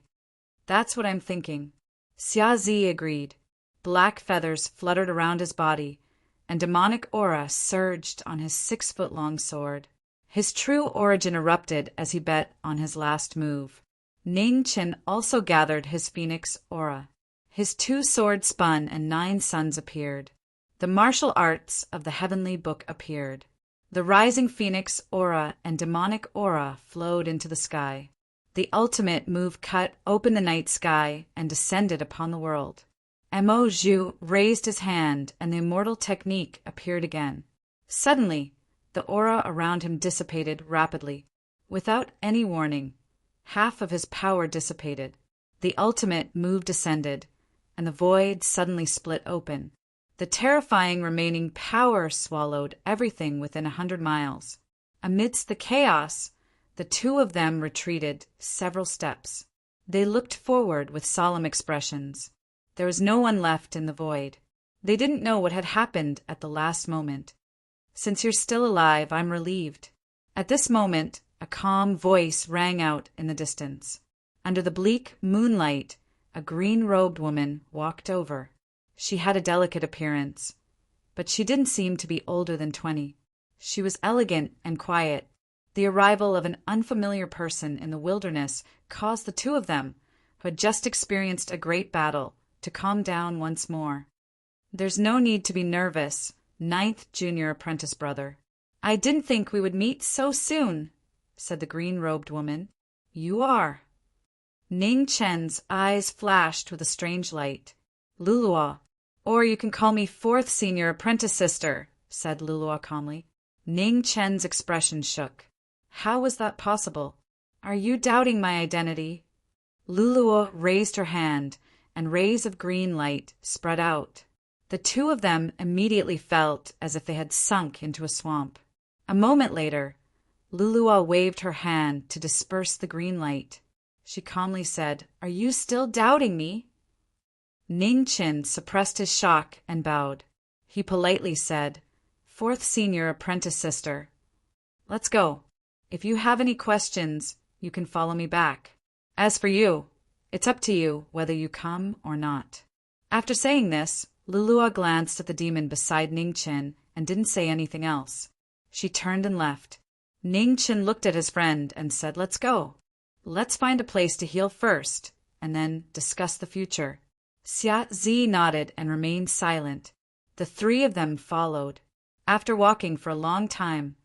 That's what I'm thinking. Xia Zi agreed. Black feathers fluttered around his body, and demonic aura surged on his 6-foot-long sword. His true origin erupted as he bet on his last move. Ning Chen also gathered his phoenix aura. His 2 swords spun and 9 suns appeared. The martial arts of the heavenly book appeared. The rising phoenix aura and demonic aura flowed into the sky. The ultimate move cut open the night sky and descended upon the world. Mo Zhu raised his hand, and the immortal technique appeared again. Suddenly, the aura around him dissipated rapidly. Without any warning, half of his power dissipated. The ultimate move descended, and the void suddenly split open. The terrifying remaining power swallowed everything within 100 miles. Amidst the chaos, the two of them retreated several steps. They looked forward with solemn expressions. There was no one left in the void. They didn't know what had happened at the last moment. "Since you're still alive, I'm relieved." At this moment, a calm voice rang out in the distance. Under the bleak moonlight, a green-robed woman walked over. She had a delicate appearance, but she didn't seem to be older than 20. She was elegant and quiet. The arrival of an unfamiliar person in the wilderness caused the two of them, who had just experienced a great battle, to calm down once more. "There's no need to be nervous, ninth junior apprentice brother. I didn't think we would meet so soon," said the green-robed woman. "You are." Ning Chen's eyes flashed with a strange light. "Lulua, or you can call me fourth senior apprentice sister," said Lulua calmly. Ning Chen's expression shook. "How was that possible? Are you doubting my identity?" Lulua raised her hand, and rays of green light spread out. The two of them immediately felt as if they had sunk into a swamp. A moment later, Lulua waved her hand to disperse the green light. She calmly said, "Are you still doubting me?" Ning Chen suppressed his shock and bowed. He politely said, "Fourth senior apprentice sister, let's go. If you have any questions, you can follow me back. As for you, it's up to you whether you come or not." After saying this, Lulua glanced at the demon beside Ning Chen and didn't say anything else. She turned and left. Ning Chen looked at his friend and said, "Let's go. Let's find a place to heal first, and then discuss the future." Xia Zi nodded and remained silent. The three of them followed. After walking for a long time,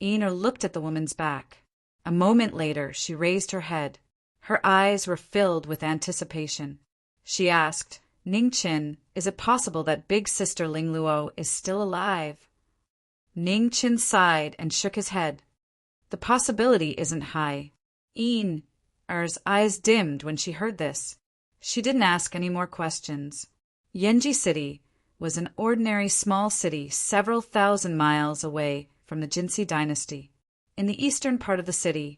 Ina looked at the woman's back. A moment later, she raised her head. Her eyes were filled with anticipation. She asked, "Ning Chen, is it possible that big sister Ling Luo is still alive?" Ning Chen sighed and shook his head. "The possibility isn't high." Er's eyes dimmed when she heard this. She didn't ask any more questions. Yanji City was an ordinary small city several thousand miles away from the Jinsi dynasty. In the eastern part of the city,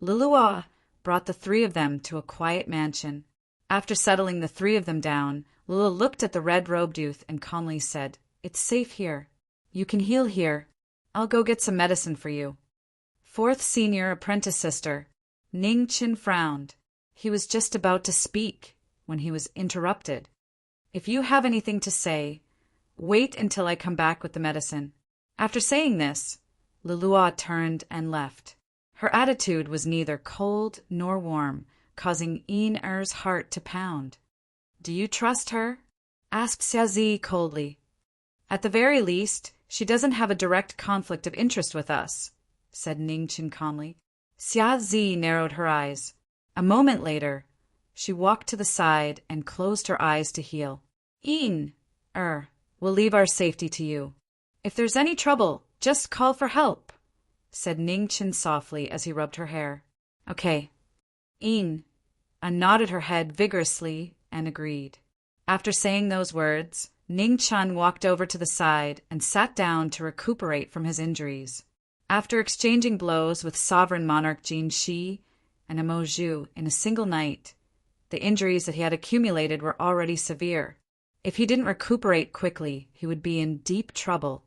Lulua brought the three of them to a quiet mansion. After settling the three of them down, Lulua looked at the red-robed youth and calmly said, "It's safe here. You can heal here. I'll go get some medicine for you." Fourth senior apprentice sister, Ning Chen frowned. He was just about to speak when he was interrupted. "If you have anything to say, wait until I come back with the medicine." After saying this, Lulua turned and left. Her attitude was neither cold nor warm, causing Er's heart to pound. "Do you trust her?" asked Xiazi coldly. "At the very least, she doesn't have a direct conflict of interest with us," said Ning Chen calmly. Xiazi narrowed her eyes. A moment later, she walked to the side and closed her eyes to heal. We'll leave our safety to you. If there's any trouble, just call for help," said Ning Chen softly as he rubbed her hair. "Okay." Nodded her head vigorously and agreed. After saying those words, Ning Chen walked over to the side and sat down to recuperate from his injuries. After exchanging blows with sovereign monarch Jin Shi and Mo Zhu in a single night, the injuries that he had accumulated were already severe. If he didn't recuperate quickly, he would be in deep trouble.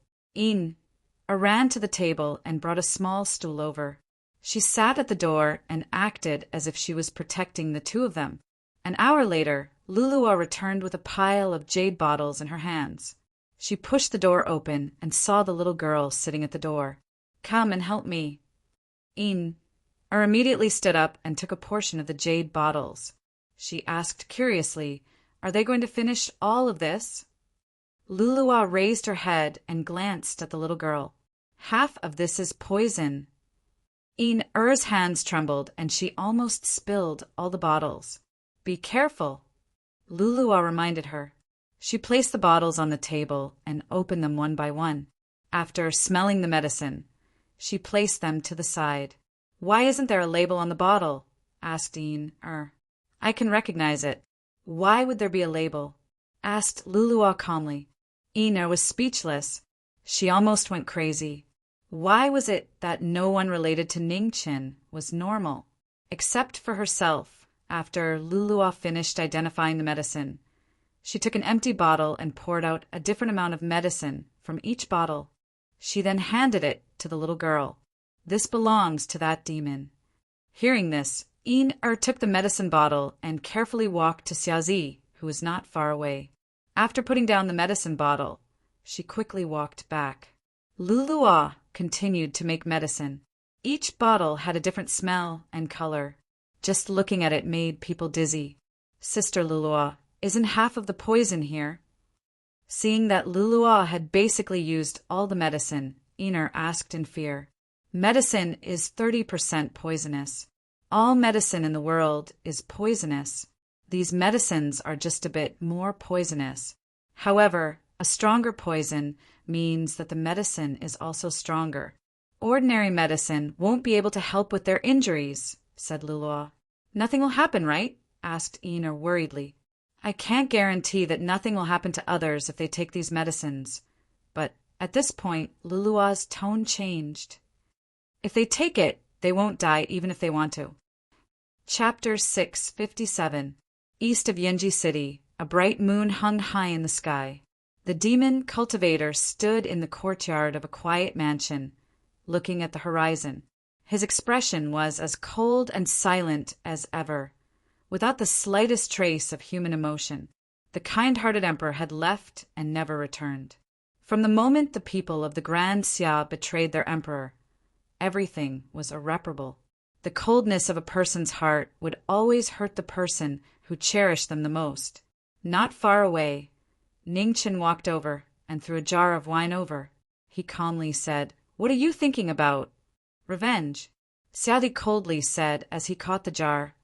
Ran to the table and brought a small stool over. She sat at the door and acted as if she was protecting the two of them. An hour later, Lulua returned with a pile of jade bottles in her hands. She pushed the door open and saw the little girl sitting at the door. "Come and help me." Immediately stood up and took a portion of the jade bottles. She asked curiously, "Are they going to finish all of this?" Lulua raised her head and glanced at the little girl. Half of this is poison. Er's hands trembled and she almost spilled all the bottles. Be careful, Lulua reminded her. She placed the bottles on the table and opened them one by one. After smelling the medicine, she placed them to the side. Why isn't there a label on the bottle? Asked I can recognize it. Why would there be a label? Asked Lulua calmly. Was speechless. She almost went crazy. Why was it that no one related to Ningchen was normal, except for herself? After Lulua finished identifying the medicine, she took an empty bottle and poured out a different amount of medicine from each bottle. She then handed it to the little girl. This belongs to that demon. Hearing this, took the medicine bottle and carefully walked to Xiaozi, who was not far away. After putting down the medicine bottle, she quickly walked back. Lulua continued to make medicine. Each bottle had a different smell and color. Just looking at it made people dizzy. Sister Lulua, isn't half of the poison here? Seeing that Lulua had basically used all the medicine, asked in fear. Medicine is 30% poisonous. All medicine in the world is poisonous. These medicines are just a bit more poisonous. However, a stronger poison means that the medicine is also stronger. Ordinary medicine won't be able to help with their injuries, said Lulua. Nothing will happen, right? Asked worriedly. I can't guarantee that nothing will happen to others if they take these medicines. But at this point, Lulua's tone changed. If they take it, they won't die even if they want to. Chapter 657. East of Yenji City, a bright moon hung high in the sky. The demon cultivator stood in the courtyard of a quiet mansion, looking at the horizon. His expression was as cold and silent as ever, without the slightest trace of human emotion. The kind-hearted emperor had left and never returned. From the moment the people of the Grand Xia betrayed their emperor, everything was irreparable. The coldness of a person's heart would always hurt the person who cherished them the most. Not far away, Ningchen walked over and threw a jar of wine over. He calmly said, "What are you thinking about?" "Revenge," Xiaodi coldly said as he caught the jar.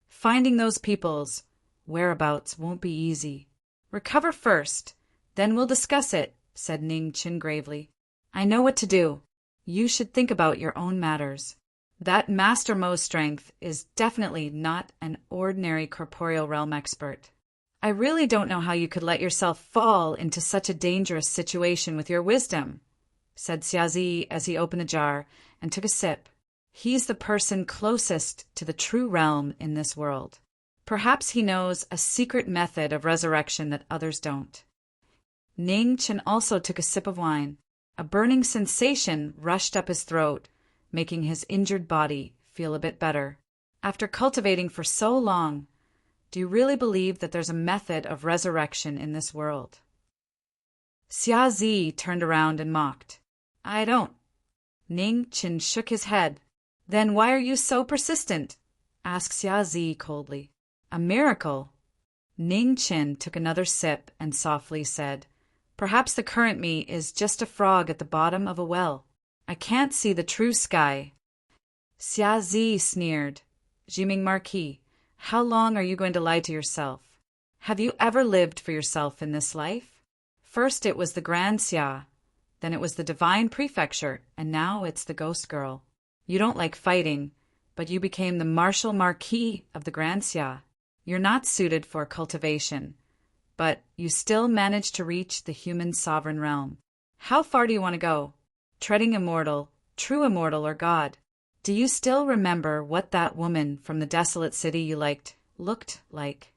"Finding those people's whereabouts won't be easy. Recover first, then we'll discuss it," said Ningchen gravely. "I know what to do. You should think about your own matters. That Master Mo's strength is definitely not an ordinary corporeal realm expert. I really don't know how you could let yourself fall into such a dangerous situation with your wisdom," said Xiaozi as he opened the jar and took a sip. "He's the person closest to the true realm in this world. Perhaps he knows a secret method of resurrection that others don't." Ningchen also took a sip of wine. A burning sensation rushed up his throat, making his injured body feel a bit better. "After cultivating for so long, do you really believe that there's a method of resurrection in this world?" Xiaozi turned around and mocked. "I don't." Ningchen shook his head. "Then why are you so persistent?" asked Xiaozi coldly. "A miracle." Ningchen took another sip and softly said, "Perhaps the current me is just a frog at the bottom of a well. I can't see the true sky." Xiaozi sneered. "Jiming Marquis, how long are you going to lie to yourself? Have you ever lived for yourself in this life? First it was the Grand Xia, then it was the Divine Prefecture, and now it's the Ghost Girl. You don't like fighting, but you became the Martial Marquis of the Grand Xia. You're not suited for cultivation, but you still managed to reach the human sovereign realm. How far do you want to go? Treading immortal, true immortal, or God? Do you still remember what that woman from the desolate city you liked looked like?"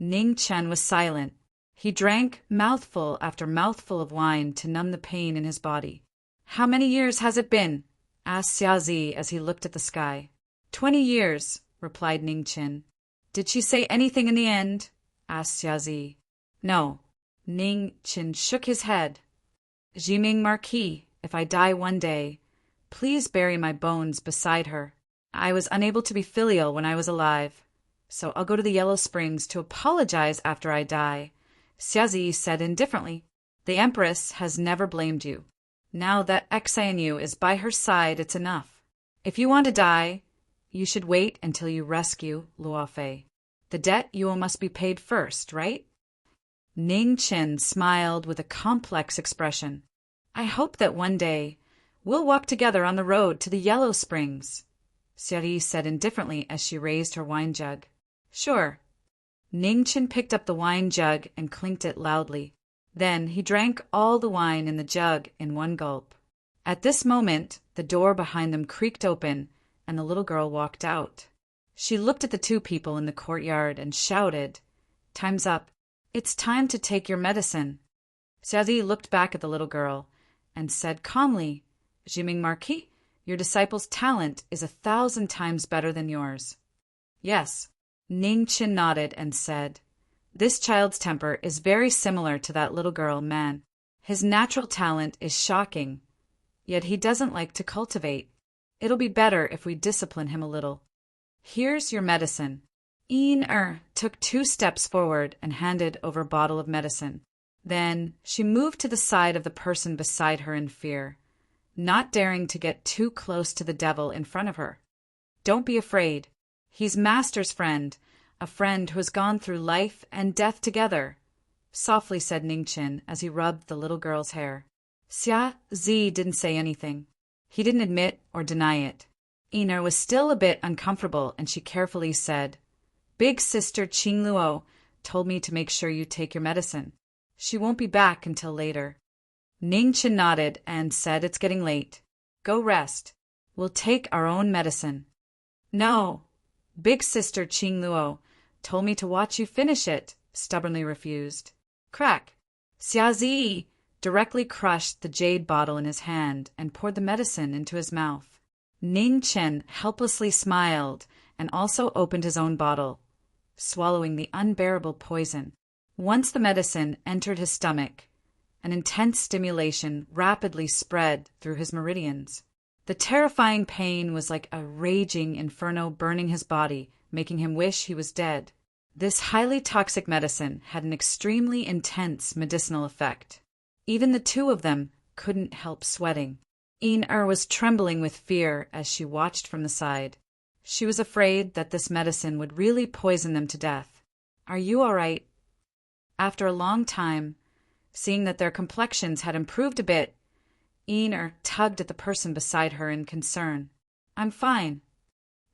Ningchen was silent. He drank mouthful after mouthful of wine to numb the pain in his body. "How many years has it been?" asked Xiaozi as he looked at the sky. 20 years, replied Ningchen. "Did she say anything in the end?" asked Xiaozi. "No." Ningchen shook his head. "Jiming Marquis, if I die one day, please bury my bones beside her. I was unable to be filial when I was alive, so I'll go to the Yellow Springs to apologize after I die." Xiaozi said indifferently, "The Empress has never blamed you. Now that Xanu is by her side, it's enough. If you want to die, you should wait until you rescue Luofei. The debt you owe must be paid first, right? Ning Qin smiled with a complex expression. I hope that one day we'll walk together on the road to the Yellow Springs, Xiaoyi said indifferently as she raised her wine jug. Sure. Ning Qin picked up the wine jug and clinked it loudly. Then he drank all the wine in the jug in one gulp. At this moment, the door behind them creaked open, and the little girl walked out. She looked at the two people in the courtyard and shouted, Time's up. It's time to take your medicine. Xiaozi looked back at the little girl and said calmly, Jiming Marquis, your disciple's talent is 1,000 times better than yours. Yes. Ning Qin nodded and said, This child's temper is very similar to that little girl, man. His natural talent is shocking, yet he doesn't like to cultivate. It'll be better if we discipline him a little. Here's your medicine. Yin took 2 steps forward and handed over a bottle of medicine. Then she moved to the side of the person beside her in fear, not daring to get too close to the devil in front of her. Don't be afraid. He's Master's friend, a friend who has gone through life and death together, softly said Ning Qin as he rubbed the little girl's hair. Xia Zi didn't say anything. He didn't admit or deny it. Ina was still a bit uncomfortable, and she carefully said, Big sister Qing Luo told me to make sure you take your medicine. She won't be back until later. Ning Qin nodded and said, It's getting late. Go rest. We'll take our own medicine. No. Big sister Qing Luo told me to watch you finish it, stubbornly refused. Crack. Xia Zi directly crushed the jade bottle in his hand and poured the medicine into his mouth. Ning Qin helplessly smiled and also opened his own bottle, swallowing the unbearable poison. Once the medicine entered his stomach, an intense stimulation rapidly spread through his meridians. The terrifying pain was like a raging inferno burning his body, making him wish he was dead. This highly toxic medicine had an extremely intense medicinal effect. Even the two of them couldn't help sweating. Yin-Er was trembling with fear as she watched from the side. She was afraid that this medicine would really poison them to death. Are you all right? After a long time, seeing that their complexions had improved a bit, Yin-Er tugged at the person beside her in concern. I'm fine.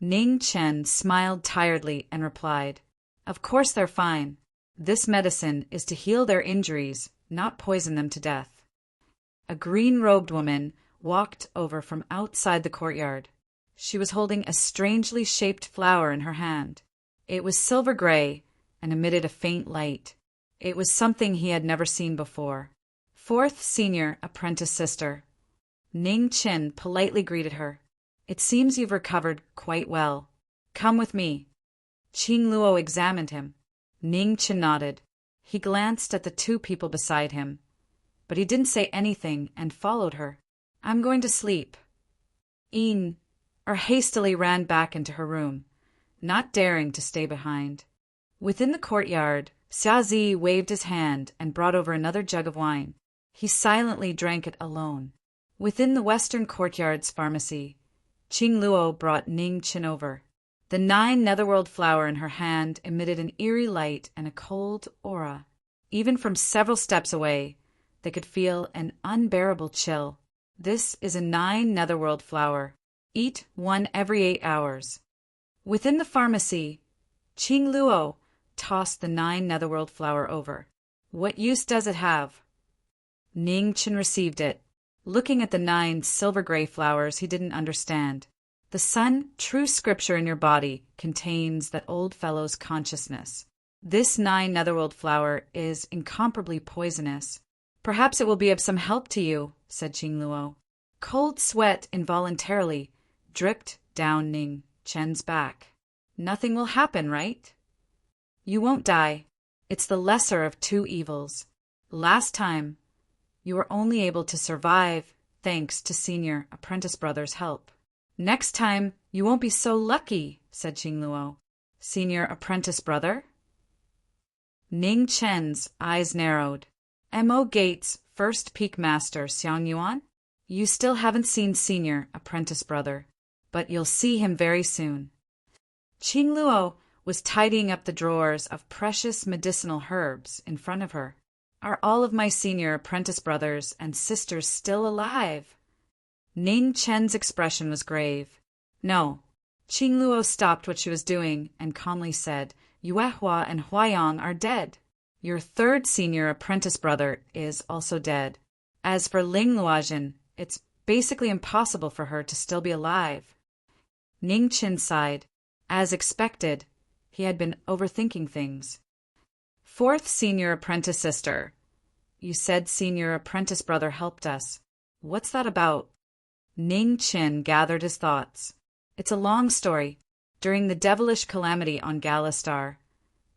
Ning Qin smiled tiredly and replied, Of course they're fine. This medicine is to heal their injuries, not poison them to death. A green-robed woman walked over from outside the courtyard. She was holding a strangely shaped flower in her hand. It was silver-gray and emitted a faint light. It was something he had never seen before. 4th Senior Apprentice Sister. Ning Qin politely greeted her. It seems you've recovered quite well. Come with me. Qing Luo examined him. Ning Qin nodded. He glanced at the two people beside him, but he didn't say anything and followed her. I'm going to sleep. Yin-Er hastily ran back into her room, not daring to stay behind. Within the courtyard, Xia Zi waved his hand and brought over another jug of wine. He silently drank it alone. Within the western courtyard's pharmacy, Qing Luo brought Ning Qin over. The 9 netherworld flower in her hand emitted an eerie light and a cold aura. Even from several steps away, they could feel an unbearable chill. This is a 9 netherworld flower. Eat 1 every 8 hours. Within the pharmacy, Qing Luo tossed the 9 netherworld flower over. What use does it have? Ning Qin received it. Looking at the 9 silver-gray flowers, he didn't understand. The sun, true scripture in your body, contains that old fellow's consciousness. This 9 netherworld flower is incomparably poisonous. Perhaps it will be of some help to you, said Qing Luo. Cold sweat involuntarily dripped down Ning Qin's back. Nothing will happen, right? You won't die. It's the lesser of 2 evils. Last time, you were only able to survive thanks to Senior Apprentice Brother's help. Next time, you won't be so lucky, said Qing Luo. Senior Apprentice Brother? Ning Qin's eyes narrowed. M.O. Gates' first peak master, Xiang Yuan? You still haven't seen Senior Apprentice Brother, but you'll see him very soon. Qing Luo was tidying up the drawers of precious medicinal herbs in front of her. Are all of my senior apprentice brothers and sisters still alive? Ning Chen's expression was grave. No. Qing Luo stopped what she was doing and calmly said, Yuehua and Huayang are dead. Your third senior apprentice brother is also dead. As for Ling Luozhen, it's basically impossible for her to still be alive. Ning Chen sighed. As expected, he had been overthinking things. Fourth senior apprentice sister. You said senior apprentice brother helped us. What's that about? Ning Chen gathered his thoughts. It's a long story. During the devilish calamity on Galastar,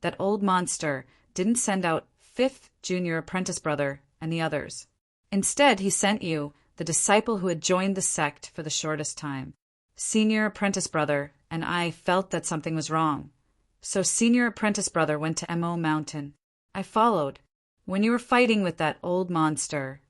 that old monster didn't send out fifth junior apprentice brother and the others. Instead, he sent you, the disciple who had joined the sect for the shortest time. Senior apprentice brother and I felt that something was wrong. So senior apprentice brother went to Mo Mountain. I followed. When you were fighting with that old monster,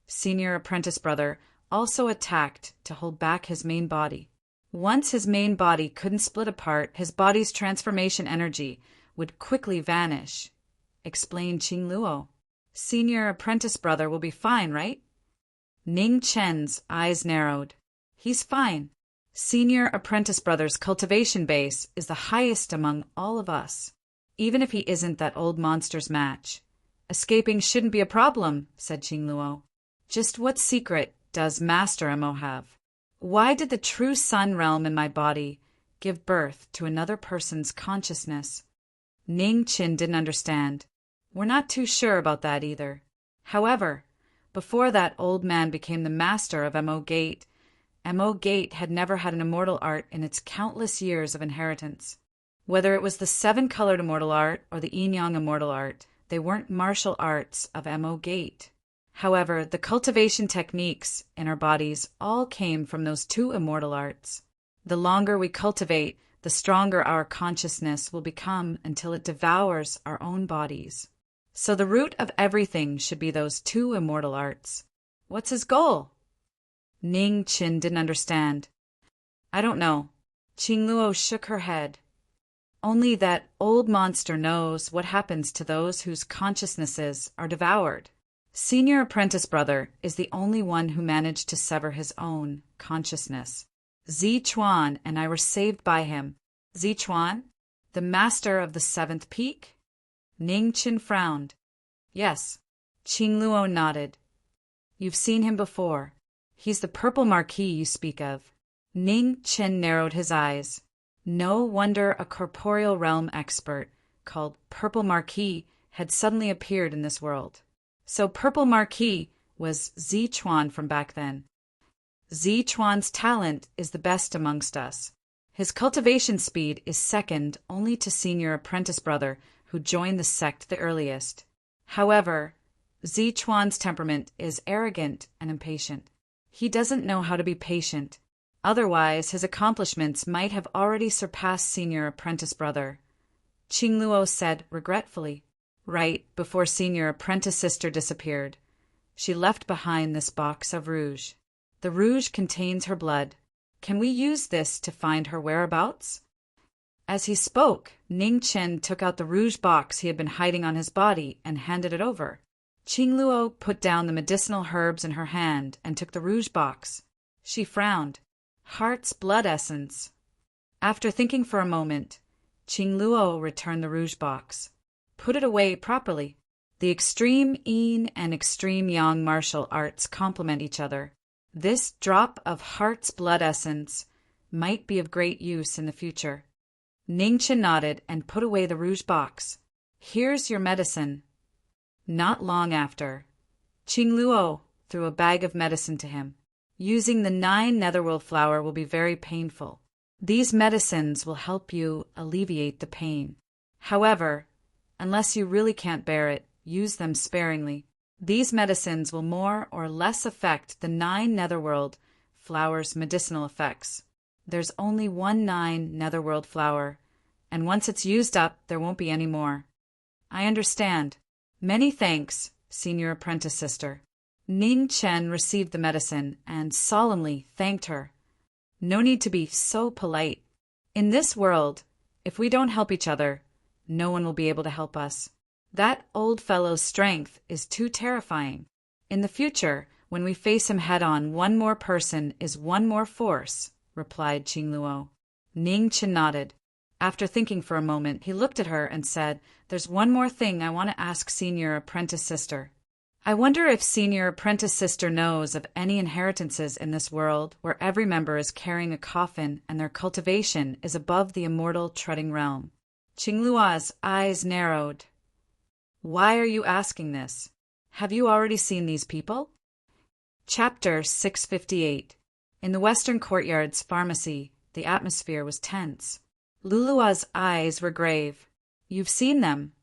senior apprentice brother also attacked to hold back his main body. Once his main body couldn't split apart, his body's transformation energy would quickly vanish, explained Qing Luo. Senior apprentice brother will be fine, right? Ning Chen's eyes narrowed. He's fine. Senior apprentice brother's cultivation base is the highest among all of us, even if he isn't that old monster's match. Escaping shouldn't be a problem, said Qing Luo. Just what secret does Master Mo have? Why did the true sun realm in my body give birth to another person's consciousness? Ning Chen didn't understand. We're not too sure about that either. However, before that old man became the master of Mo Gate had never had an immortal art in its countless years of inheritance. Whether it was the seven-colored immortal art or the yin-yang immortal art, they weren't martial arts of Mo Gate. However, the cultivation techniques in our bodies all came from those two immortal arts. The longer we cultivate, the stronger our consciousness will become until it devours our own bodies. So the root of everything should be those two immortal arts. What's his goal? Ning Chen didn't understand. I don't know. Qing Luo shook her head. Only that old monster knows what happens to those whose consciousnesses are devoured. Senior apprentice brother is the only one who managed to sever his own consciousness. Zichuan and I were saved by him. Zichuan? The master of the seventh peak? Ning Chen frowned. Yes. Qing Luo nodded. You've seen him before. He's the purple Marquis you speak of. Ning Chen narrowed his eyes. No wonder a corporeal realm expert called Purple Marquis had suddenly appeared in this world. So Purple Marquis was Zichuan from back then. Zichuan's talent is the best amongst us. His cultivation speed is second only to senior apprentice brother who joined the sect the earliest. However, Zichuan's temperament is arrogant and impatient. He doesn't know how to be patient. Otherwise, his accomplishments might have already surpassed senior apprentice brother. Qing Luo said regretfully. Right before senior apprentice sister disappeared, she left behind this box of rouge. The rouge contains her blood. Can we use this to find her whereabouts? As he spoke, Ning Chen took out the rouge box he had been hiding on his body and handed it over. Qing Luo put down the medicinal herbs in her hand and took the rouge box. She frowned. Heart's blood essence. After thinking for a moment, Qing Luo returned the rouge box. Put it away properly. The extreme yin and extreme yang martial arts complement each other. This drop of heart's blood essence might be of great use in the future. Ning Chen nodded and put away the rouge box. Here's your medicine. Not long after, Qing Luo threw a bag of medicine to him. Using the 9 netherworld flower will be very painful. These medicines will help you alleviate the pain. However, unless you really can't bear it, use them sparingly. These medicines will more or less affect the 9 netherworld flower's medicinal effects. There's only 1 9 netherworld flower, and once it's used up, there won't be any more. I understand. Many thanks, senior apprentice sister. Ning Chen received the medicine and solemnly thanked her. No need to be so polite. In this world, if we don't help each other, no one will be able to help us. That old fellow's strength is too terrifying. In the future, when we face him head-on, one more person is one more force, replied Qingluo. Ning Chen nodded. After thinking for a moment, he looked at her and said, "There's one more thing I want to ask Senior Apprentice Sister. I wonder if Senior Apprentice Sister knows of any inheritances in this world where every member is carrying a coffin and their cultivation is above the immortal treading realm." Qingluo's eyes narrowed. "Why are you asking this? Have you already seen these people?" Chapter 658. In the Western Courtyard's pharmacy, the atmosphere was tense. Lulua's eyes were grave. "You've seen them?"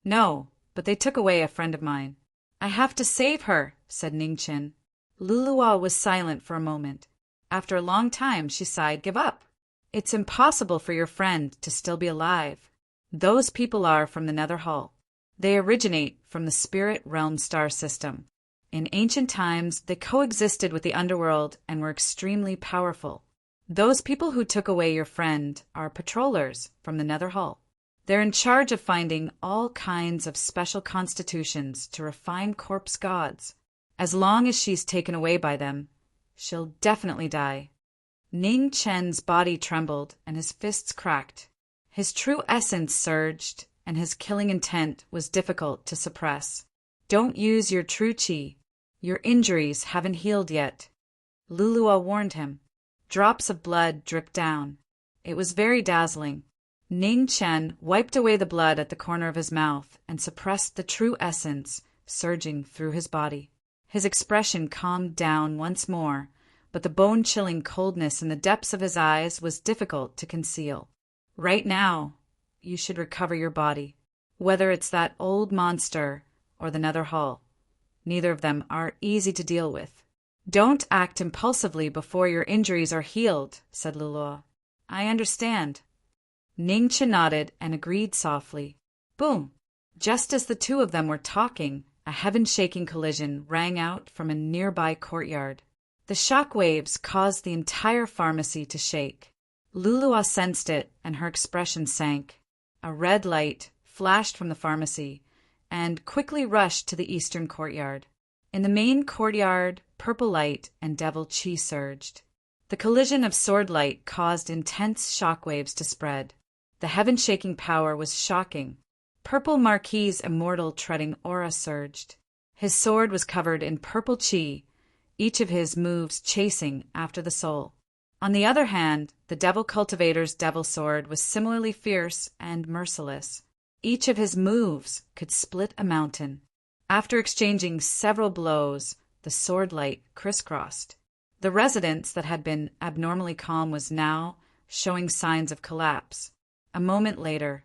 "No, but they took away a friend of mine." "I have to save her," said Ningchen. Lulua was silent for a moment. After a long time, she sighed, "Give up. It's impossible for your friend to still be alive. Those people are from the Nether Hall. They originate from the Spirit Realm star system. In ancient times, they coexisted with the underworld and were extremely powerful. Those people who took away your friend are patrollers from the Nether Hall. They're in charge of finding all kinds of special constitutions to refine corpse gods. As long as she's taken away by them, she'll definitely die." Ning Chen's body trembled and his fists cracked. His true essence surged, and his killing intent was difficult to suppress. "Don't use your true qi. Your injuries haven't healed yet," Lulua warned him. Drops of blood dripped down. It was very dazzling. Ning Chen wiped away the blood at the corner of his mouth and suppressed the true essence surging through his body. His expression calmed down once more, but the bone-chilling coldness in the depths of his eyes was difficult to conceal. "Right now, you should recover your body. Whether it's that old monster or the Nether Hall, neither of them are easy to deal with." "Don't act impulsively before your injuries are healed," said Lulua. "I understand." Ning Chen nodded and agreed softly. Boom! Just as the two of them were talking, a heaven-shaking collision rang out from a nearby courtyard. The shock waves caused the entire pharmacy to shake. Lulua sensed it, and her expression sank. A red light flashed from the pharmacy and quickly rushed to the eastern courtyard. In the main courtyard, purple light and devil qi surged. The collision of sword light caused intense shockwaves to spread. The heaven-shaking power was shocking. Purple Marquis' immortal treading aura surged. His sword was covered in purple qi, each of his moves chasing after the soul. On the other hand, the devil cultivator's devil sword was similarly fierce and merciless. Each of his moves could split a mountain. After exchanging several blows, the sword light crisscrossed. The residence that had been abnormally calm was now showing signs of collapse. A moment later,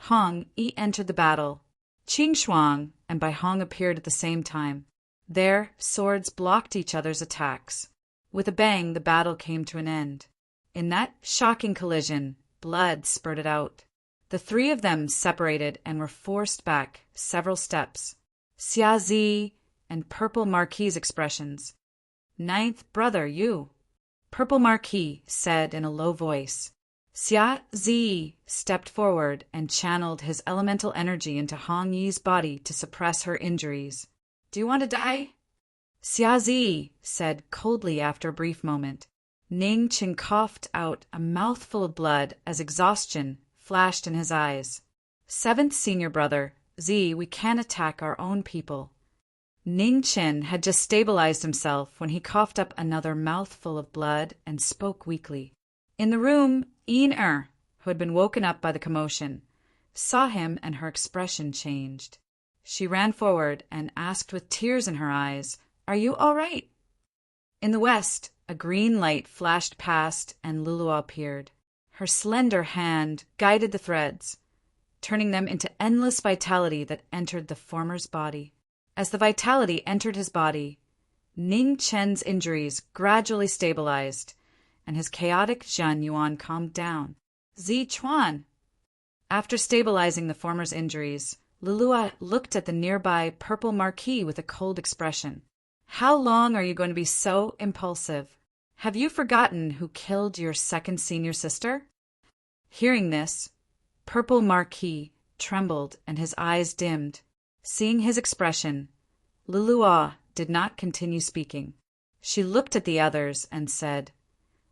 Hong Yi entered the battle. Qing Shuang and Bai Hong appeared at the same time. Their swords blocked each other's attacks. With a bang, the battle came to an end. In that shocking collision, blood spurted out. The three of them separated and were forced back several steps. Xia Zi and Purple Marquis' expressions. "Ninth brother, you," Purple Marquis said in a low voice. Xia Zi stepped forward and channeled his elemental energy into Hong Yi's body to suppress her injuries. "Do you want to die?" Xia Zi said coldly after a brief moment. Ning Chen coughed out a mouthful of blood as exhaustion flashed in his eyes. "Seventh senior brother, Zi, we can't attack our own people." Ning Chen had just stabilized himself when he coughed up another mouthful of blood and spoke weakly. In the room, Yin who had been woken up by the commotion, saw him and her expression changed. She ran forward and asked with tears in her eyes, "Are you all right?" In the west, a green light flashed past and Lulua appeared. Her slender hand guided the threads, turning them into endless vitality that entered the former's body. As the vitality entered his body, Ning Chen's injuries gradually stabilized, and his chaotic Zhan Yuan calmed down. "Zi Chuan." After stabilizing the former's injuries, Lulua looked at the nearby Purple Marquis with a cold expression. How long are you going to be so impulsive? Have you forgotten who killed your second senior sister? Hearing this, Purple Marquis trembled and his eyes dimmed. Seeing his expression, Lulua did not continue speaking. She looked at the others and said,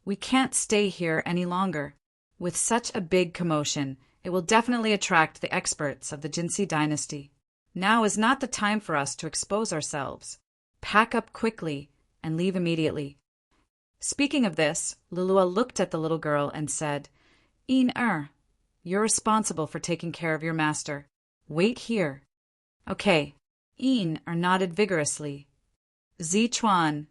"We can't stay here any longer. With such a big commotion, it will definitely attract the experts of the Jinsi dynasty. Now is not the time for us to expose ourselves. Pack up quickly and leave immediately." Speaking of this, Lulua looked at the little girl and said, You're responsible for taking care of your master. Wait here." "Okay." Nodded vigorously. "Zichuan,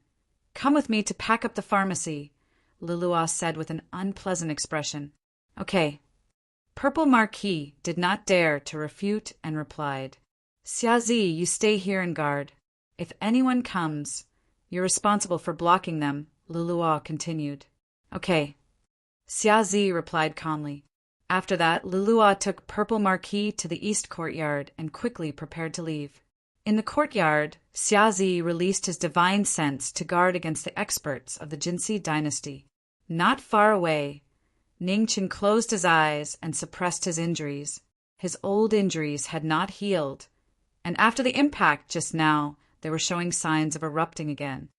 come with me to pack up the pharmacy," Lulua said with an unpleasant expression. "Okay." Purple Marquis did not dare to refute and replied, "Xiazi, you stay here and guard. If anyone comes, you're responsible for blocking them," Lulua continued. "Okay." Xiazi replied calmly. After that, Lulua took Purple Marquis to the east courtyard and quickly prepared to leave. In the courtyard, Xiazi released his divine sense to guard against the experts of the Jinsi dynasty. Not far away, Ningchen closed his eyes and suppressed his injuries. His old injuries had not healed, and after the impact just now, they were showing signs of erupting again.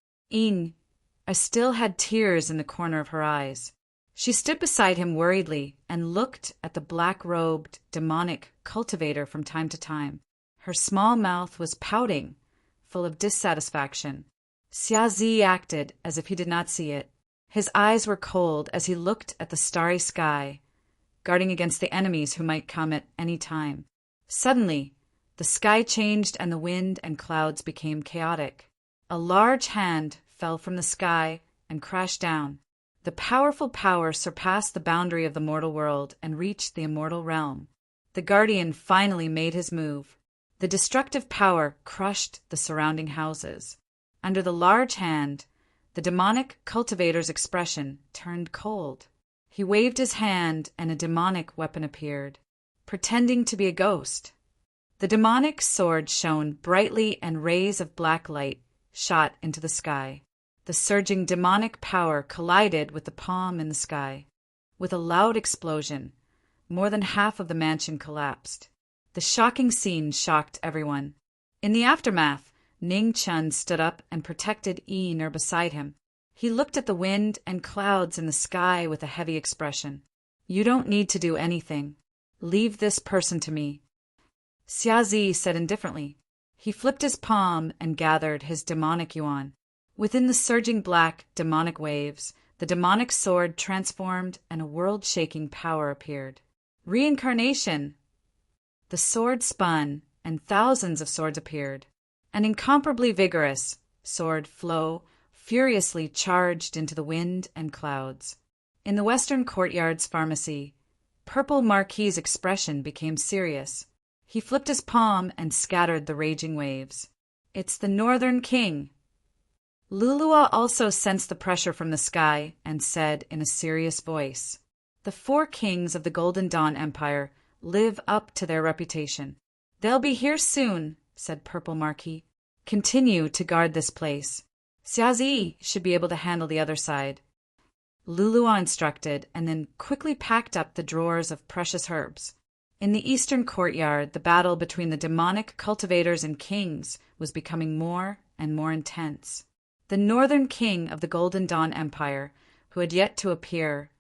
Still had tears in the corner of her eyes. She stood beside him worriedly and looked at the black-robed, demonic cultivator from time to time. Her small mouth was pouting, full of dissatisfaction. Xiazi acted as if he did not see it. His eyes were cold as he looked at the starry sky, guarding against the enemies who might come at any time. Suddenly, the sky changed and the wind and clouds became chaotic. A large hand fell from the sky and crashed down. The powerful power surpassed the boundary of the mortal world and reached the immortal realm. The guardian finally made his move. The destructive power crushed the surrounding houses. Under the large hand, the demonic cultivator's expression turned cold. He waved his hand and a demonic weapon appeared, pretending to be a ghost. The demonic sword shone brightly and rays of black light shot into the sky. The surging demonic power collided with the palm in the sky. With a loud explosion, more than half of the mansion collapsed. The shocking scene shocked everyone. In the aftermath, Ning Chun stood up and protected beside him. He looked at the wind and clouds in the sky with a heavy expression. "You don't need to do anything. Leave this person to me," Xiazi said indifferently. He flipped his palm and gathered his demonic yuan. Within the surging black, demonic waves, the demonic sword transformed and a world-shaking power appeared. Reincarnation! The sword spun, and thousands of swords appeared. An incomparably vigorous sword flow furiously charged into the wind and clouds. In the western courtyard's pharmacy, Purple Marquis's expression became serious. He flipped his palm and scattered the raging waves. "It's the Northern King!" Lulua also sensed the pressure from the sky and said in a serious voice, "The 4 kings of the Golden Dawn Empire live up to their reputation." "They'll be here soon," said Purple Marquis. "Continue to guard this place. Xiazi should be able to handle the other side." Lulua instructed and then quickly packed up the drawers of precious herbs. In the eastern courtyard, the battle between the demonic cultivators and kings was becoming more and more intense. The northern king of the Golden Dawn Empire, who had yet to appear,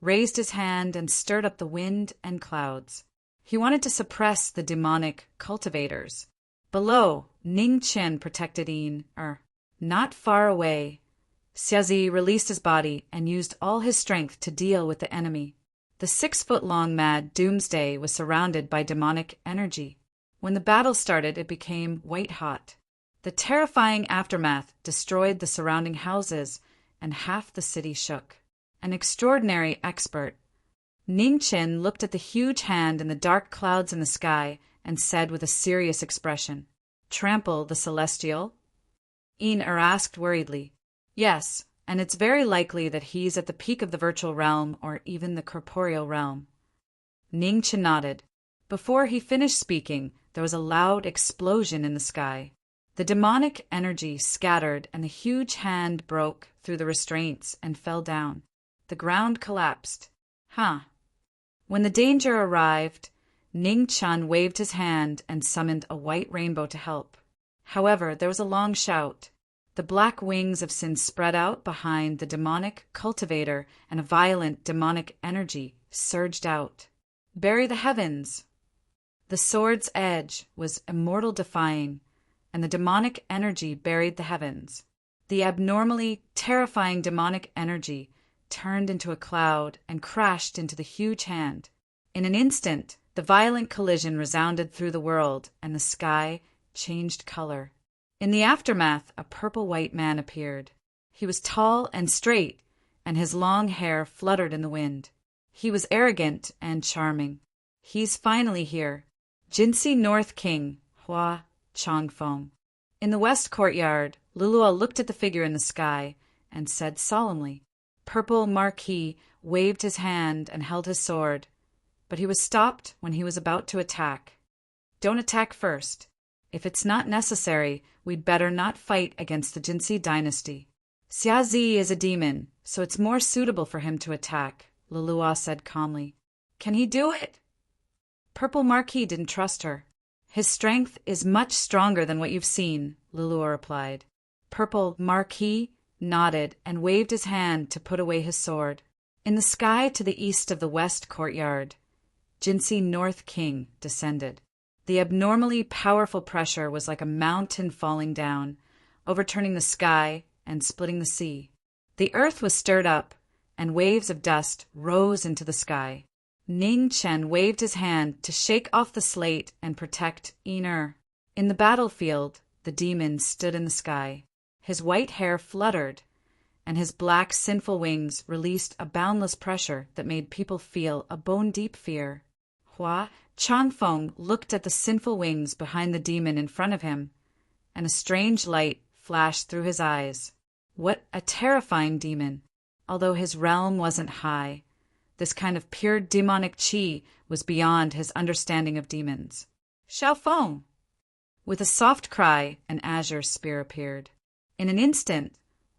raised his hand and stirred up the wind and clouds. He wanted to suppress the demonic cultivators. Below, Ning Chen protected Not far away, Xiazi released his body and used all his strength to deal with the enemy. The 6-foot-long mad Doomsday was surrounded by demonic energy. When the battle started, it became white-hot. The terrifying aftermath destroyed the surrounding houses, and half the city shook. An extraordinary expert, Ning Chen looked at the huge hand in the dark clouds in the sky and said with a serious expression, "Trample the celestial?" Asked worriedly. "Yes, and it's very likely that he's at the peak of the virtual realm or even the corporeal realm." Ning Chen nodded. Before he finished speaking, there was a loud explosion in the sky. The demonic energy scattered and the huge hand broke through the restraints and fell down. The ground collapsed. When the danger arrived, Ning Chun waved his hand and summoned a white rainbow to help. However, there was a long shout. The black wings of sin spread out behind the demonic cultivator, and a violent demonic energy surged out. Bury the heavens! The sword's edge was immortal defying, and the demonic energy buried the heavens. The abnormally terrifying demonic energy turned into a cloud and crashed into the huge hand. In an instant, the violent collision resounded through the world, and the sky changed color. In the aftermath, a purple-white man appeared. He was tall and straight, and his long hair fluttered in the wind. He was arrogant and charming. He's finally here. Jinsi North King, Hua Changfeng. In the west courtyard, Lulua looked at the figure in the sky and said solemnly. Purple Marquis waved his hand and held his sword, but he was stopped when he was about to attack. Don't attack first. If it's not necessary, we'd better not fight against the Jinsi dynasty. Xia Zi is a demon, so it's more suitable for him to attack, Lulua said calmly. Can he do it? Purple Marquis didn't trust her. His strength is much stronger than what you've seen, Lulua replied. Purple Marquis nodded and waved his hand to put away his sword. In the sky to the east of the west courtyard, Jinsi North King descended. The abnormally powerful pressure was like a mountain falling down, overturning the sky and splitting the sea. The earth was stirred up, and waves of dust rose into the sky. Ning Chen waved his hand to shake off the slate and protect Yin'er. In the battlefield, the demon stood in the sky. His white hair fluttered, and his black sinful wings released a boundless pressure that made people feel a bone-deep fear. Hua Changfeng looked at the sinful wings behind the demon in front of him, and a strange light flashed through his eyes. What a terrifying demon! Although his realm wasn't high, this kind of pure demonic qi was beyond his understanding of demons. Xiaofeng! With a soft cry, an azure spear appeared. In an instant,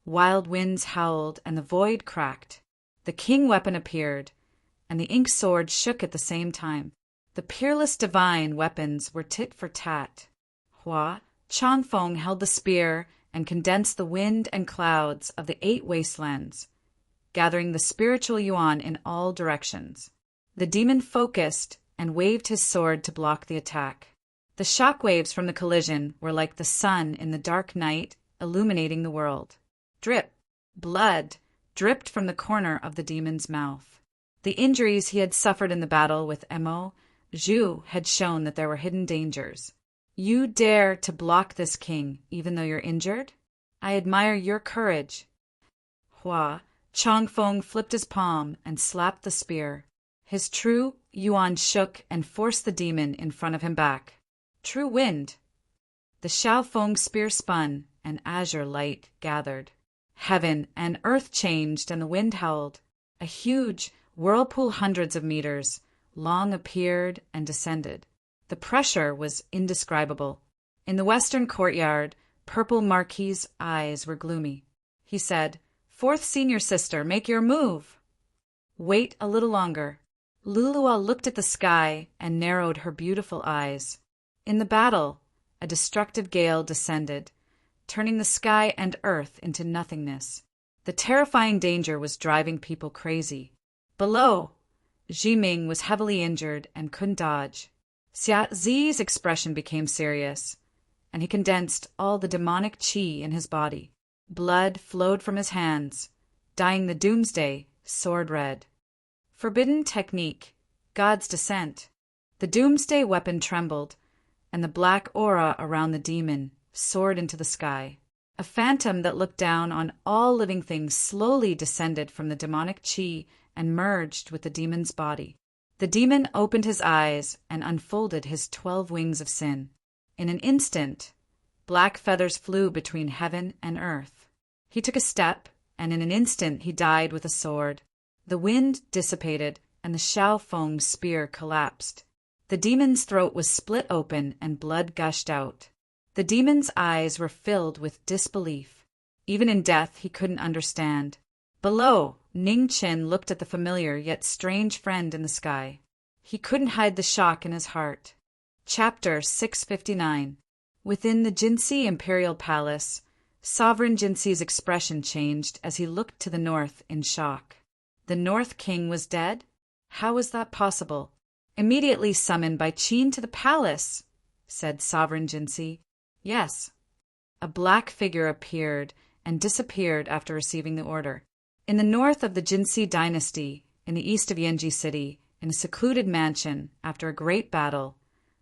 wild winds howled and the void cracked. The king weapon appeared, and the ink sword shook at the same time. The peerless divine weapons were tit for tat. Hua Changfeng held the spear and condensed the wind and clouds of the 8 wastelands, gathering the spiritual yuan in all directions. The demon focused and waved his sword to block the attack. The shockwaves from the collision were like the sun in the dark night, illuminating the world. Drip, blood, dripped from the corner of the demon's mouth. The injuries he had suffered in the battle with Mo Zhu had shown that there were hidden dangers. You dare to block this king, even though you're injured? I admire your courage. Hua Changfeng flipped his palm and slapped the spear. His true yuan shook and forced the demon in front of him back. True wind. The Xiaofeng spear spun, and azure light gathered. Heaven and earth changed, and the wind howled. A huge whirlpool hundreds of meters long appeared and descended. The pressure was indescribable. In the western courtyard, Purple Marquis' eyes were gloomy. He said, 4th senior sister, make your move. Wait a little longer. Lulua looked at the sky and narrowed her beautiful eyes. In the battle, a destructive gale descended, turning the sky and earth into nothingness. The terrifying danger was driving people crazy. Below, Jiming was heavily injured and couldn't dodge. Xia Zi's expression became serious, and he condensed all the demonic qi in his body. Blood flowed from his hands, dyeing the doomsday sword red. Forbidden technique, God's descent. The doomsday weapon trembled, and the black aura around the demon soared into the sky. A phantom that looked down on all living things slowly descended from the demonic qi and merged with the demon's body. The demon opened his eyes and unfolded his 12 wings of sin. In an instant, black feathers flew between heaven and earth. He took a step, and in an instant he died with a sword. The wind dissipated, and the Xiaofeng spear collapsed. The demon's throat was split open, and blood gushed out. The demon's eyes were filled with disbelief. Even in death he couldn't understand. Below, Ning Chen looked at the familiar yet strange friend in the sky. He couldn't hide the shock in his heart. Chapter 659. Within the Jinsi Imperial Palace, Sovereign Jinsi's expression changed as he looked to the north in shock. The North King was dead? How was that possible? Immediately summoned by Qin to the palace, said Sovereign Jinsi. Yes. A black figure appeared and disappeared after receiving the order. In the north of the Jinsi dynasty, in the east of Yanji City, in a secluded mansion, after a great battle,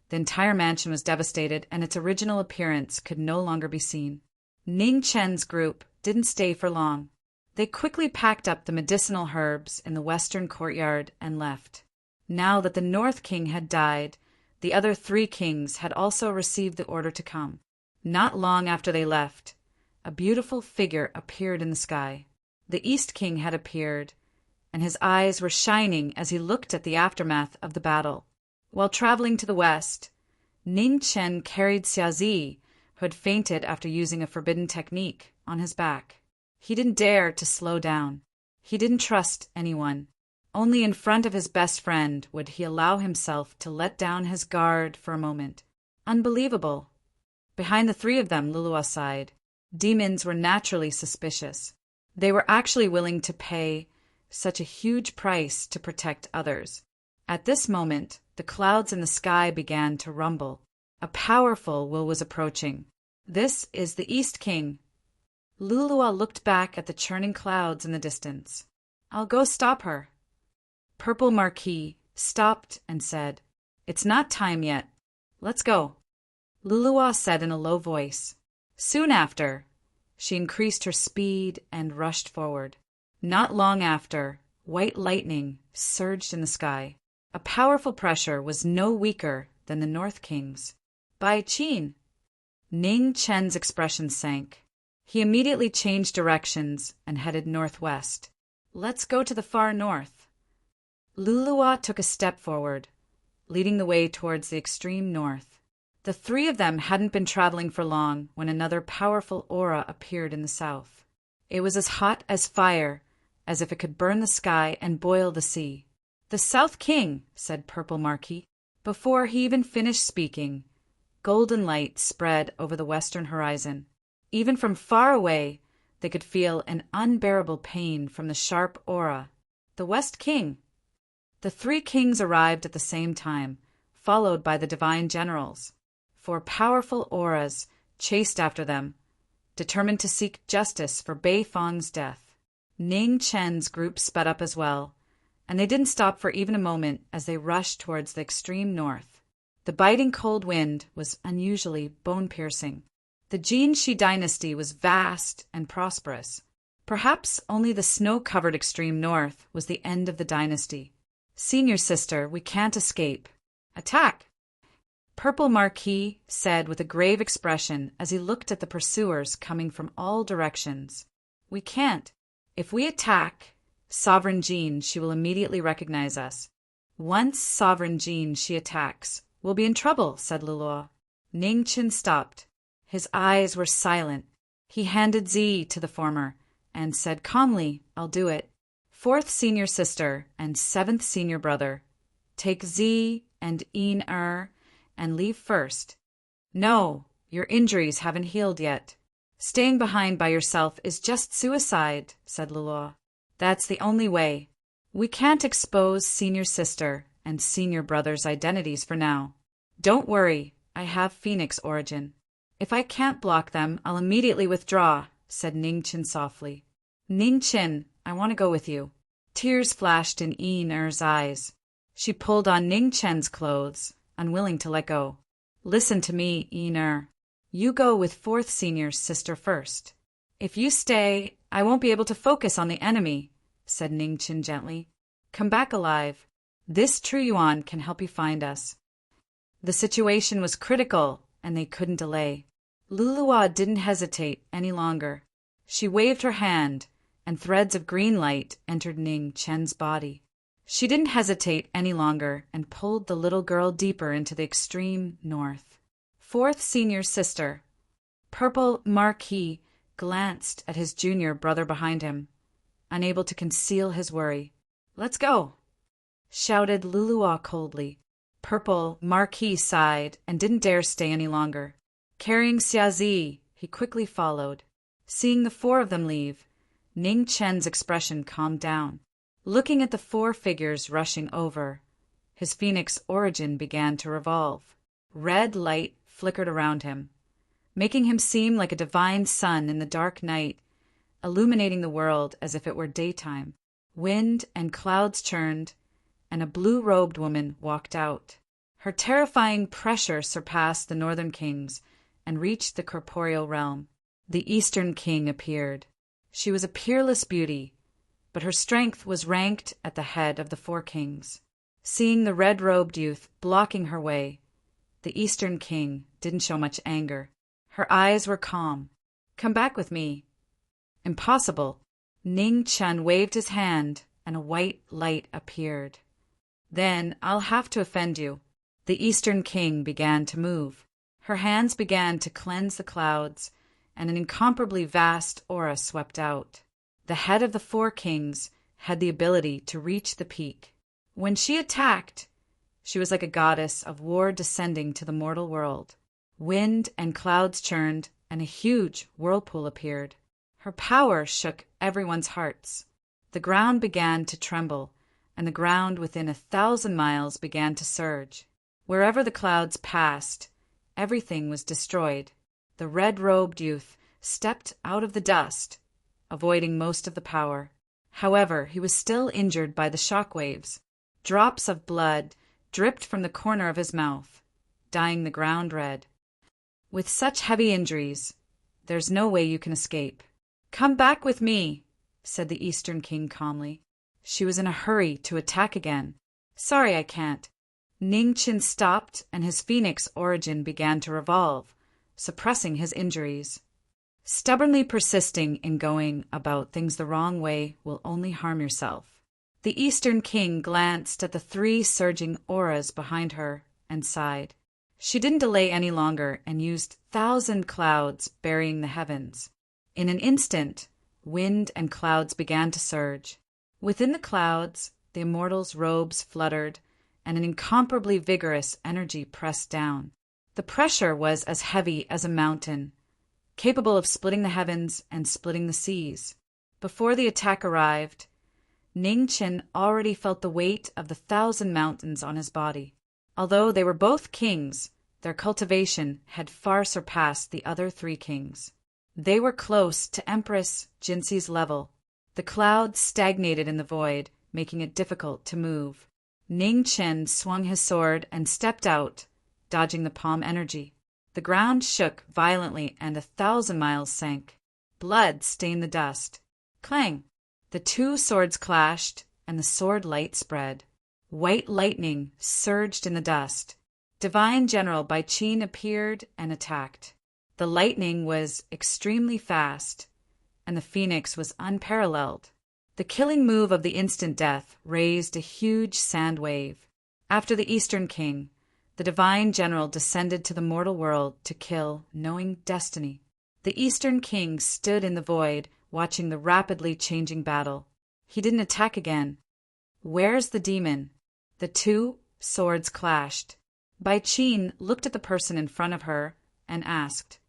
the entire mansion was devastated and its original appearance could no longer be seen. Ning Chen's group didn't stay for long. They quickly packed up the medicinal herbs in the western courtyard and left. Now that the North King had died, the other 3 kings had also received the order to come. Not long after they left, a beautiful figure appeared in the sky. The East King had appeared, and his eyes were shining as he looked at the aftermath of the battle. While traveling to the west, Ning Chen carried Xiaozi, who had fainted after using a forbidden technique, on his back. He didn't dare to slow down. He didn't trust anyone. Only in front of his best friend would he allow himself to let down his guard for a moment. Unbelievable. Behind the 3 of them, Lulua sighed. Demons were naturally suspicious. They were actually willing to pay such a huge price to protect others. At this moment, the clouds in the sky began to rumble. A powerful will was approaching. This is the East King. Lulua looked back at the churning clouds in the distance. I'll go stop her. Purple Marquis stopped and said, It's not time yet. Let's go. Lulua said in a low voice. Soon after, she increased her speed and rushed forward. Not long after, white lightning surged in the sky. A powerful pressure was no weaker than the North King's. By Qin! Ning Chen's expression sank. He immediately changed directions and headed northwest. Let's go to the far north. Lulua took a step forward, leading the way towards the extreme north. The 3 of them hadn't been traveling for long when another powerful aura appeared in the south. It was as hot as fire, as if it could burn the sky and boil the sea. The South King, said Purple Marquis. Before he even finished speaking, golden light spread over the western horizon. Even from far away, they could feel an unbearable pain from the sharp aura. The West King. The 3 kings arrived at the same time, followed by the divine generals. 4 powerful auras chased after them, determined to seek justice for Bei Feng's death. Ning Chen's group sped up as well, and they didn't stop for even a moment as they rushed towards the extreme north. The biting cold wind was unusually bone-piercing. The Jinshi dynasty was vast and prosperous. Perhaps only the snow-covered extreme north was the end of the dynasty. Senior sister, we can't escape. Attack! Purple Marquis said with a grave expression as he looked at the pursuers coming from all directions. We can't. If we attack Sovereign Jean, she will immediately recognize us. Once Sovereign Jean she attacks, we'll be in trouble, said Lulua. Ning Chen stopped. His eyes were silent. He handed Zi to the former and said calmly, I'll do it. 4th senior sister and 7th senior brother, take Zi and Yin and leave first. No, your injuries haven't healed yet. Staying behind by yourself is just suicide, said Lulua. That's the only way. We can't expose senior sister and senior brother's identities for now. Don't worry, I have Phoenix origin. If I can't block them, I'll immediately withdraw, said Ning Chen softly. Ning Chen, I want to go with you. Tears flashed in Yin eyes. She pulled on Ning Chen's clothes, unwilling to let go. Listen to me, Yin. You go with 4th senior sister first. If you stay, I won't be able to focus on the enemy, said Ning Chen gently. Come back alive. This true Yuan can help you find us. The situation was critical, and they couldn't delay. Lulua didn't hesitate any longer. She waved her hand, and threads of green light entered Ning Chen's body. She didn't hesitate any longer and pulled the little girl deeper into the extreme north. Fourth senior's sister. Purple Marquis glanced at his junior brother behind him, unable to conceal his worry. "Let's go," shouted Lulua coldly. Purple Marquis sighed and didn't dare stay any longer. Carrying Xiazi, he quickly followed. Seeing the four of them leave, Ning Chen's expression calmed down. Looking at the four figures rushing over, his phoenix origin began to revolve. Red light flickered around him, making him seem like a divine sun in the dark night, illuminating the world as if it were daytime. Wind and clouds churned, and a blue-robed woman walked out. Her terrifying pressure surpassed the northern kings and reached the corporeal realm. The eastern king appeared. She was a peerless beauty, but her strength was ranked at the head of the four kings. Seeing the red-robed youth blocking her way, the eastern king didn't show much anger. Her eyes were calm. "Come back with me." "Impossible." Ning Chen waved his hand, and a white light appeared. "Then I'll have to offend you." The eastern king began to move. Her hands began to cleanse the clouds, and an incomparably vast aura swept out. The head of the four kings had the ability to reach the peak. When she attacked, she was like a goddess of war descending to the mortal world. Wind and clouds churned, and a huge whirlpool appeared. Her power shook everyone's hearts. The ground began to tremble, and the ground within 1,000 miles began to surge. Wherever the clouds passed, everything was destroyed. The red-robed youth stepped out of the dust, avoiding most of the power. However, he was still injured by the shock waves. Drops of blood dripped from the corner of his mouth, dyeing the ground red. "With such heavy injuries, there's no way you can escape." "Come back with me," said the Eastern King calmly. She was in a hurry to attack again. "Sorry, I can't." Ning Chen stopped, and his phoenix origin began to revolve, suppressing his injuries. Stubbornly persisting in going about things the wrong way will only harm yourself. The Eastern King glanced at the 3 surging auras behind her and sighed. She didn't delay any longer and used 1,000 clouds burying the heavens. In an instant, wind and clouds began to surge. Within the clouds, the immortals' robes fluttered, and an incomparably vigorous energy pressed down. The pressure was as heavy as a mountain, capable of splitting the heavens and splitting the seas. Before the attack arrived, Ning Chen already felt the weight of the 1,000 mountains on his body. Although they were both kings, their cultivation had far surpassed the other 3 kings. They were close to Empress Jinxi's level. The clouds stagnated in the void, making it difficult to move. Ning Chen swung his sword and stepped out, dodging the palm energy. The ground shook violently and 1,000 miles sank. Blood stained the dust. Clang! The 2 swords clashed, and the sword light spread. White lightning surged in the dust. Divine General Bai Qin appeared and attacked. The lightning was extremely fast, and the phoenix was unparalleled. The killing move of the instant death raised a huge sand wave. After the Eastern King, the Divine General descended to the mortal world to kill, knowing destiny. The Eastern King stood in the void, watching the rapidly changing battle. He didn't attack again. "Where's the demon?" The 2 swords clashed. Bai Qin looked at the person in front of her and asked.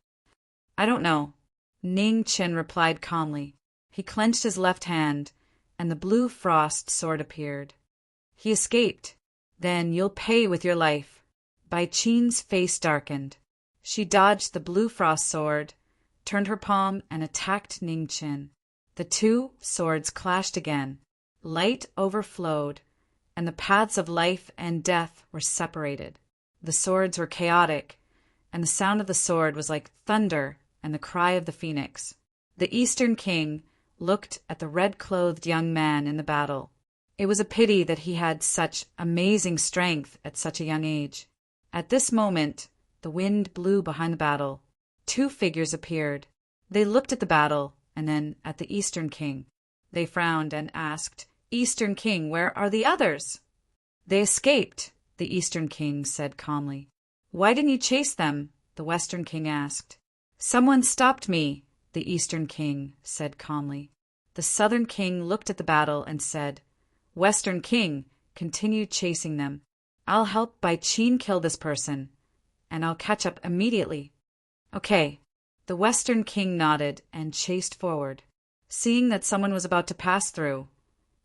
"I don't know." Ning Chen replied calmly. He clenched his left hand, and the blue frost sword appeared. "He escaped." "Then you'll pay with your life." Bai Qin's face darkened. She dodged the blue frost sword, turned her palm, and attacked Ning Chen. The 2 swords clashed again. Light overflowed, and the paths of life and death were separated. The swords were chaotic, and the sound of the sword was like thunder and the cry of the phoenix. The Eastern King looked at the red-clothed young man in the battle. It was a pity that he had such amazing strength at such a young age. At this moment, the wind blew behind the battle. 2 figures appeared. They looked at the battle and then at the Eastern King. They frowned and asked, "Eastern King, where are the others?" "They escaped," the Eastern King said calmly. "Why didn't you chase them?" the Western King asked. "Someone stopped me," the Eastern King said calmly. The Southern King looked at the battle and said, "Western King, continue chasing them. I'll help by chain kill this person, and I'll catch up immediately." "Okay." The Western King nodded and chased forward. Seeing that someone was about to pass through,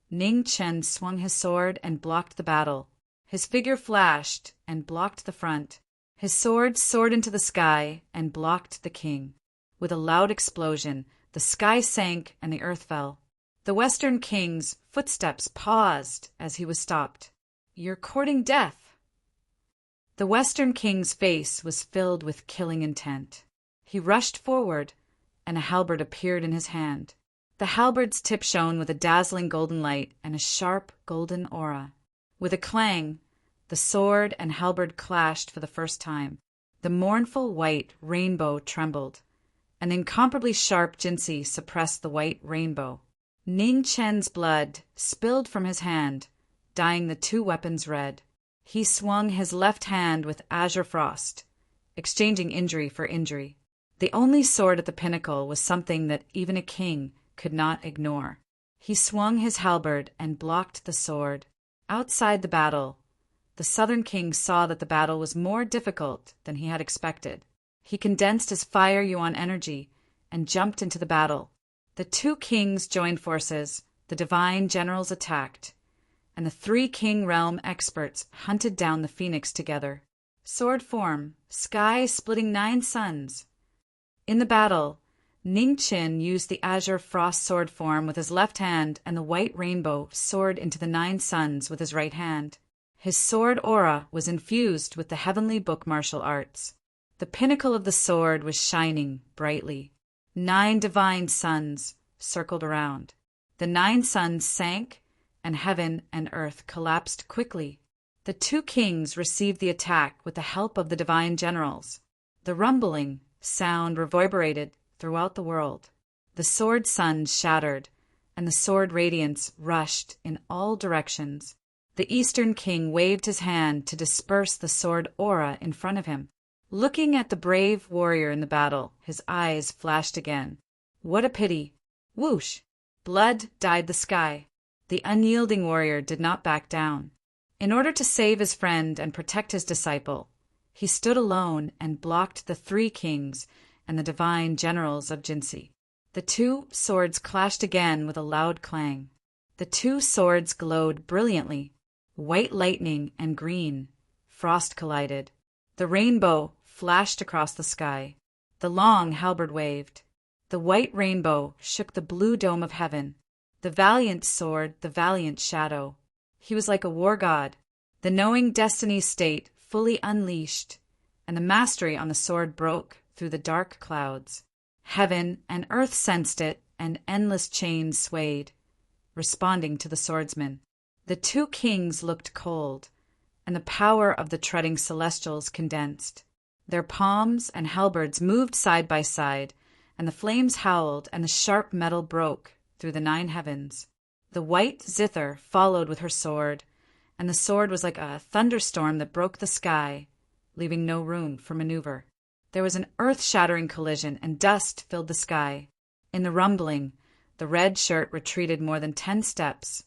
Ning Chen swung his sword and blocked the battle. His figure flashed and blocked the front. His sword soared into the sky and blocked the king. With a loud explosion, the sky sank and the earth fell. The Western King's footsteps paused as he was stopped. "You're courting death." The Western King's face was filled with killing intent. He rushed forward, and a halberd appeared in his hand. The halberd's tip shone with a dazzling golden light and a sharp golden aura. With a clang, the sword and halberd clashed for the first time. The mournful white rainbow trembled. An incomparably sharp jinsei suppressed the white rainbow. Ning Chen's blood spilled from his hand, dyeing the two weapons red. He swung his left hand with azure frost, exchanging injury for injury. The only sword at the pinnacle was something that even a king could not ignore. He swung his halberd and blocked the sword. Outside the battle, the Southern King saw that the battle was more difficult than he had expected. He condensed his fire yuan energy and jumped into the battle. The two kings joined forces, the divine generals attacked, and the three king realm experts hunted down the phoenix together. Sword form, sky splitting 9 suns. In the battle, Ning Chen used the azure frost sword form with his left hand, and the white rainbow soared into the 9 suns with his right hand. His sword aura was infused with the heavenly book martial arts. The pinnacle of the sword was shining brightly. 9 divine suns circled around. The 9 suns sank, and heaven and earth collapsed quickly. The two kings received the attack with the help of the divine generals. The rumbling sound reverberated throughout the world. The sword suns shattered, and the sword radiance rushed in all directions. The Eastern King waved his hand to disperse the sword aura in front of him. Looking at the brave warrior in the battle, his eyes flashed again. What a pity! Whoosh! Blood dyed the sky. The unyielding warrior did not back down. In order to save his friend and protect his disciple, he stood alone and blocked the 3 kings and the divine generals of Jinsei. The 2 swords clashed again with a loud clang. The 2 swords glowed brilliantly. White lightning and green frost collided. The rainbow flashed across the sky. The long halberd waved. The white rainbow shook the blue dome of heaven. The valiant sword, the valiant shadow. He was like a war god. The knowing destiny state fully unleashed, and the mastery on the sword broke through the dark clouds. Heaven and earth sensed it, and endless chains swayed, responding to the swordsman. The 2 kings looked cold, and the power of the treading celestials condensed. Their palms and halberds moved side by side, and the flames howled, and the sharp metal broke through the 9 heavens. The white zither followed with her sword, and the sword was like a thunderstorm that broke the sky, leaving no room for maneuver. There was an earth-shattering collision, and dust filled the sky. In the rumbling, the red shirt retreated more than 10 steps,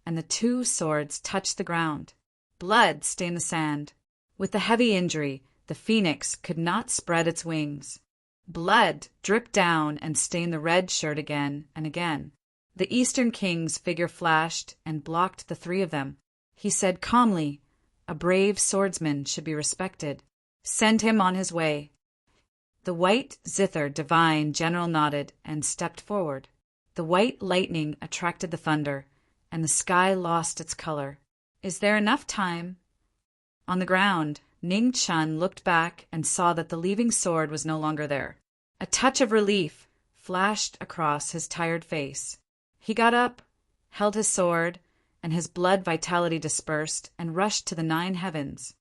and the 2 swords touched the ground. Blood stained the sand. With the heavy injury, the phoenix could not spread its wings. Blood dripped down and stained the red shirt again and again. The Eastern King's figure flashed and blocked the 3 of them. He said calmly, "A brave swordsman should be respected. Send him on his way." The white zither divine general nodded and stepped forward. The white lightning attracted the thunder, and the sky lost its color. "Is there enough time?" On the ground, Ning Chen looked back and saw that the leaving sword was no longer there. A touch of relief flashed across his tired face. He got up, held his sword, and his blood vitality dispersed and rushed to the 9 heavens.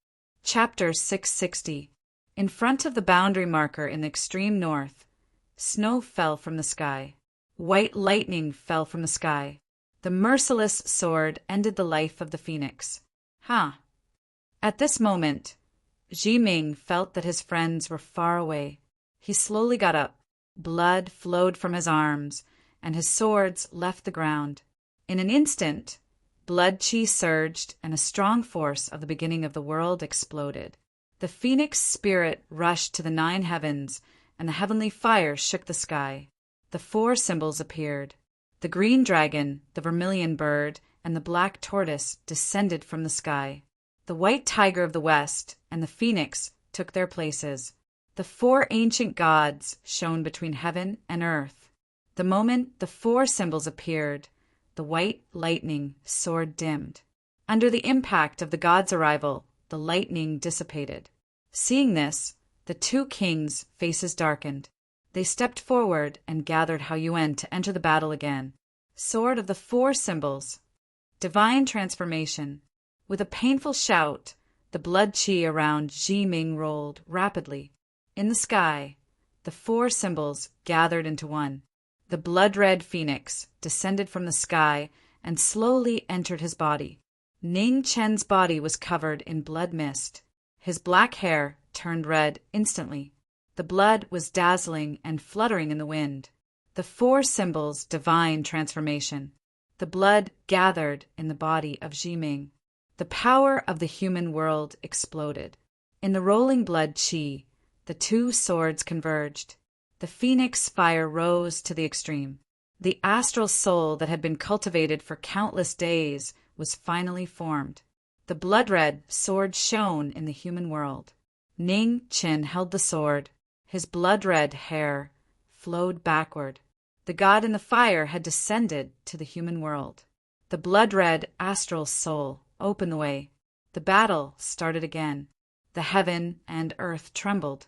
Chapter 660. In front of the boundary marker in the extreme north, snow fell from the sky. White lightning fell from the sky. The merciless sword ended the life of the phoenix. At this moment, Ming felt that his friends were far away. He slowly got up. Blood flowed from his arms, and his swords left the ground. In an instant, blood chi surged, and a strong force of the beginning of the world exploded. The phoenix spirit rushed to the 9 heavens, and the heavenly fire shook the sky. The 4 symbols appeared. The green dragon, the vermilion bird, and the black tortoise descended from the sky. The white tiger of the west and the phoenix took their places. The 4 ancient gods shone between heaven and earth. The moment the 4 symbols appeared, the white lightning sword dimmed. Under the impact of the gods' arrival, the lightning dissipated. Seeing this, the 2 kings' faces darkened. They stepped forward and gathered Hao Yuan to enter the battle again. Sword of the 4 symbols. Divine transformation. With a painful shout, the blood chi around Ming rolled rapidly. In the sky, the 4 symbols gathered into one. The blood-red phoenix descended from the sky and slowly entered his body. Ning Chen's body was covered in blood mist. His black hair turned red instantly. The blood was dazzling and fluttering in the wind. The 4 symbols' divine transformation. The blood gathered in the body of Ming. The power of the human world exploded. In the rolling blood chi, the 2 swords converged. The phoenix fire rose to the extreme. The astral soul that had been cultivated for countless days was finally formed. The blood-red sword shone in the human world. Ning Chen held the sword. His blood-red hair flowed backward. The god in the fire had descended to the human world. The blood-red astral soul opened the way. The battle started again. The heaven and earth trembled.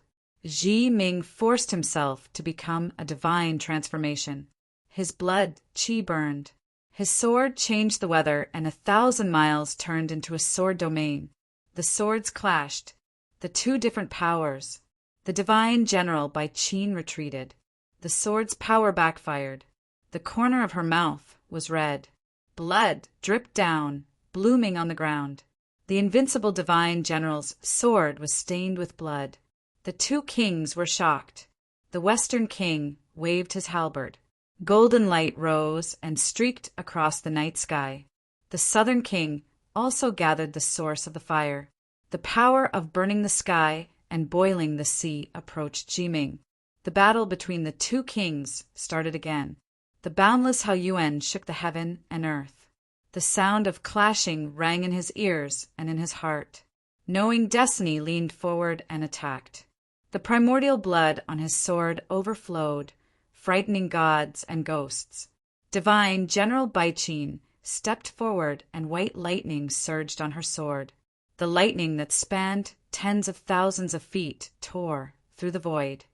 Ming forced himself to become a divine transformation. His blood chi burned. His sword changed the weather, and 1,000 miles turned into a sword domain. The swords clashed. The 2 different powers. The divine general by Qin retreated. The sword's power backfired. The corner of her mouth was red. Blood dripped down, blooming on the ground. The invincible divine general's sword was stained with blood. The 2 kings were shocked. The western king waved his halberd. Golden light rose and streaked across the night sky. The southern king also gathered the source of the fire. The power of burning the sky and boiling the sea approached Ming. The battle between the 2 kings started again. The boundless Hao Yuan shook the heaven and earth. The sound of clashing rang in his ears and in his heart. Knowing destiny leaned forward and attacked. The primordial blood on his sword overflowed, frightening gods and ghosts. Divine General Baiqin stepped forward, and white lightning surged on her sword. The lightning that spanned tens of thousands of feet tore through the void.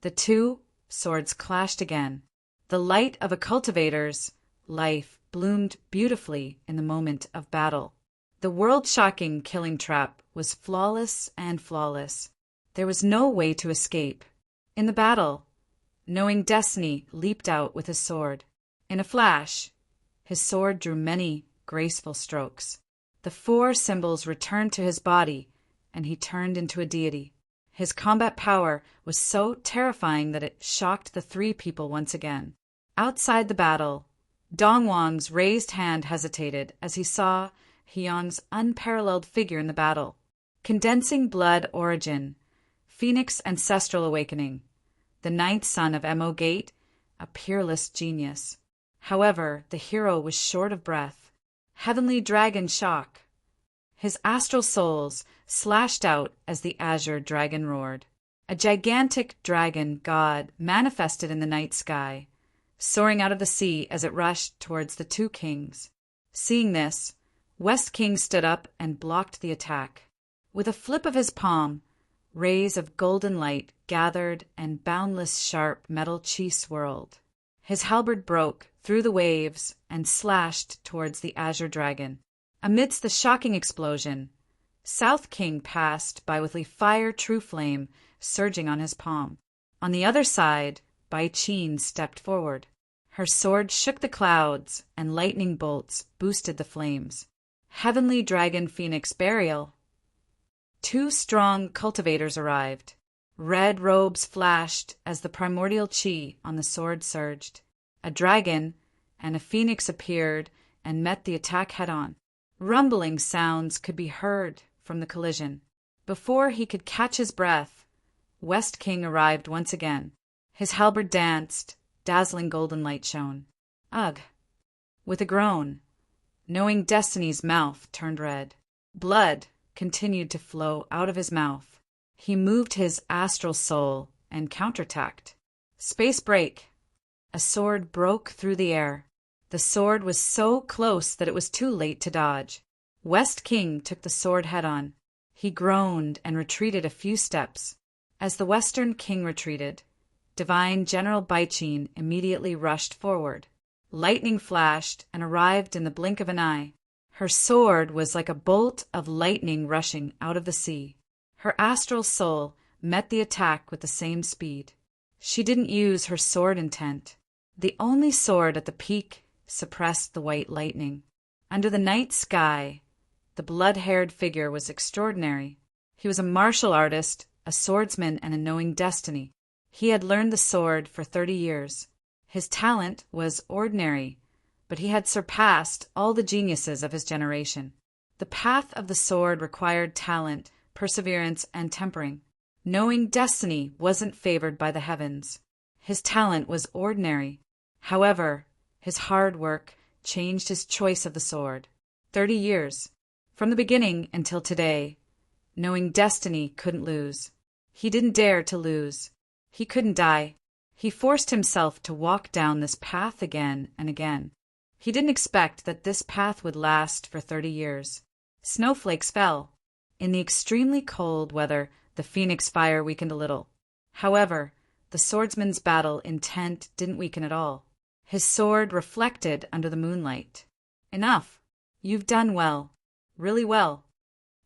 The 2 swords clashed again. The light of a cultivator's life bloomed beautifully in the moment of battle. The world-shocking killing trap was flawless and flawless. There was no way to escape. In the battle, knowing destiny leaped out with his sword. In a flash, his sword drew many graceful strokes. The 4 symbols returned to his body, and he turned into a deity. His combat power was so terrifying that it shocked the 3 people once again. Outside the battle, Dongwang's raised hand hesitated as he saw Hyang's unparalleled figure in the battle. Condensing blood origin, Phoenix ancestral awakening, the 9th son of Mo Gate, a peerless genius. However, the hero was short of breath. Heavenly dragon shock. His astral souls slashed out as the azure dragon roared. A gigantic dragon god manifested in the night sky, soaring out of the sea as it rushed towards the 2 kings. Seeing this, West King stood up and blocked the attack. With a flip of his palm, rays of golden light gathered and boundless sharp metal chi swirled. His halberd broke through the waves and slashed towards the azure dragon. Amidst the shocking explosion, South King passed by with a fire true flame surging on his palm. On the other side, Bai Qin stepped forward. Her sword shook the clouds, and lightning bolts boosted the flames. Heavenly Dragon Phoenix Burial. 2 strong cultivators arrived. Red robes flashed as the primordial chi on the sword surged. A dragon and a phoenix appeared and met the attack head-on. Rumbling sounds could be heard from the collision. Before he could catch his breath, West King arrived once again. His halberd danced, dazzling golden light shone. Ugh! With a groan, knowing Destiny's mouth turned red. Blood continued to flow out of his mouth. He moved his astral soul and counterattacked. Space break! A sword broke through the air. The sword was so close that it was too late to dodge. West King took the sword head-on. He groaned and retreated a few steps. As the Western King retreated, Divine General Baiqin immediately rushed forward. Lightning flashed and arrived in the blink of an eye. Her sword was like a bolt of lightning rushing out of the sea. Her astral soul met the attack with the same speed. She didn't use her sword intent. The only sword at the peak suppressed the white lightning. Under the night sky, the blood-haired figure was extraordinary. He was a martial artist, a swordsman, and a knowing destiny. He had learned the sword for 30 years. His talent was ordinary, but he had surpassed all the geniuses of his generation. The path of the sword required talent, perseverance, and tempering. Knowing destiny wasn't favored by the heavens. His talent was ordinary. However, his hard work changed his choice of the sword. 30 years. From the beginning until today, knowing destiny couldn't lose. He didn't dare to lose. He couldn't die. He forced himself to walk down this path again and again. He didn't expect that this path would last for 30 years. Snowflakes fell. In the extremely cold weather, the phoenix fire weakened a little. However, the swordsman's battle intent didn't weaken at all. His sword reflected under the moonlight. Enough. You've done well. Really well.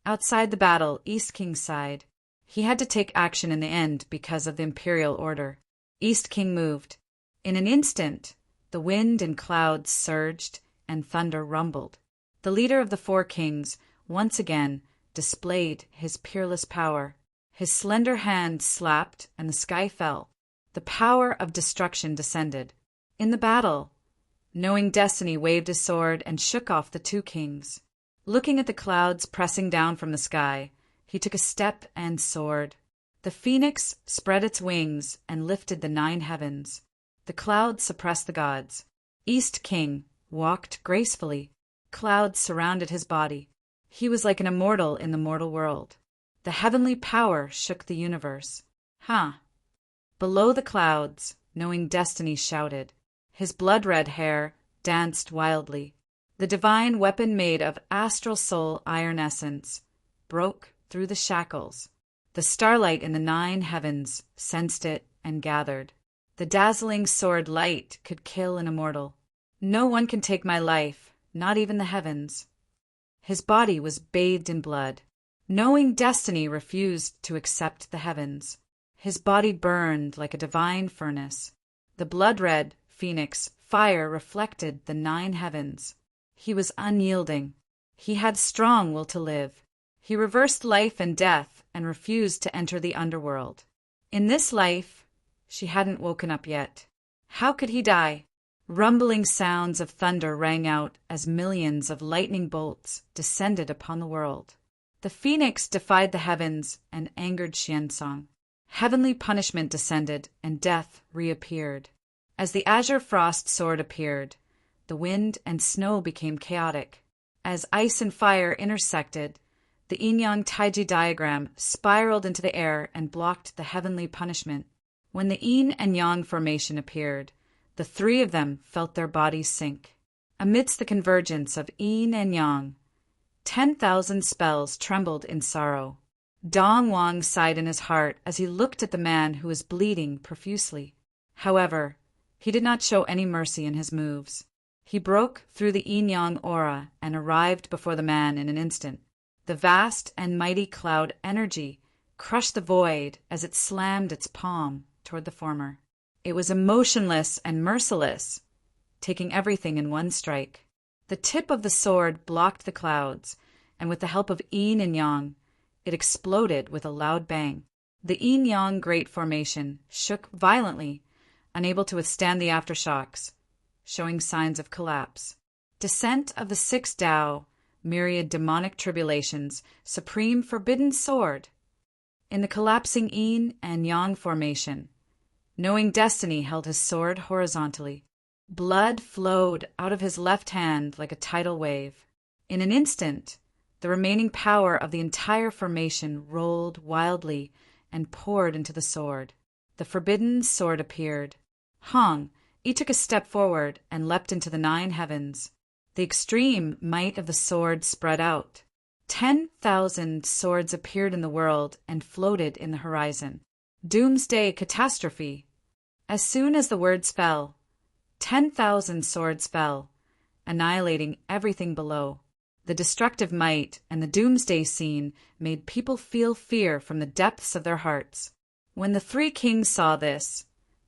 Outside the battle, East King sighed. He had to take action in the end because of the imperial order. East King moved. In an instant, the wind and clouds surged and thunder rumbled. The leader of the 4 kings once again displayed his peerless power. His slender hand slapped and the sky fell. The power of destruction descended. In the battle, knowing destiny waved his sword and shook off the 2 kings. Looking at the clouds pressing down from the sky, he took a step and soared. The phoenix spread its wings and lifted the 9 heavens. The clouds suppressed the gods. East King walked gracefully. Clouds surrounded his body. He was like an immortal in the mortal world. The heavenly power shook the universe. Below the clouds, knowing destiny shouted. His blood-red hair danced wildly. The divine weapon made of astral soul iron essence broke through the shackles. The starlight in the 9 heavens sensed it and gathered. The dazzling sword light could kill an immortal. No one can take my life, not even the heavens. His body was bathed in blood. Knowing destiny refused to accept the heavens. His body burned like a divine furnace. The blood-red phoenix fire reflected the 9 heavens. He was unyielding. He had strong will to live. He reversed life and death and refused to enter the underworld. In this life, she hadn't woken up yet. How could he die? Rumbling sounds of thunder rang out as millions of lightning bolts descended upon the world. The phoenix defied the heavens and angered Xiansong. Heavenly punishment descended and death reappeared. As the azure frost sword appeared, the wind and snow became chaotic. As ice and fire intersected, the yin-yang taiji diagram spiraled into the air and blocked the heavenly punishment. When the yin and yang formation appeared, the 3 of them felt their bodies sink. Amidst the convergence of yin and yang, 10,000 spells trembled in sorrow. Dong Wang sighed in his heart as he looked at the man who was bleeding profusely. However, he did not show any mercy in his moves. He broke through the yin-yang aura and arrived before the man in an instant. The vast and mighty cloud energy crushed the void as it slammed its palm toward the former. It was emotionless and merciless, taking everything in one strike. The tip of the sword blocked the clouds, and with the help of yin and yang, It exploded with a loud bang. The yin-yang Great Formation shook violently, unable to withstand the aftershocks, showing signs of collapse. Descent of the Sixth Tao, myriad demonic tribulations, supreme forbidden sword. In the collapsing yin and yang formation, knowing destiny held his sword horizontally. Blood flowed out of his left hand like a tidal wave. In an instant, the remaining power of the entire formation rolled wildly and poured into the sword. The forbidden sword appeared. He took a step forward and leapt into the 9 heavens. The extreme might of the sword spread out. 10,000 swords appeared in the world and floated in the horizon. Doomsday catastrophe. As soon as the words fell, 10,000 swords fell, annihilating everything below. The destructive might and the doomsday scene made people feel fear from the depths of their hearts. When the 3 kings saw this,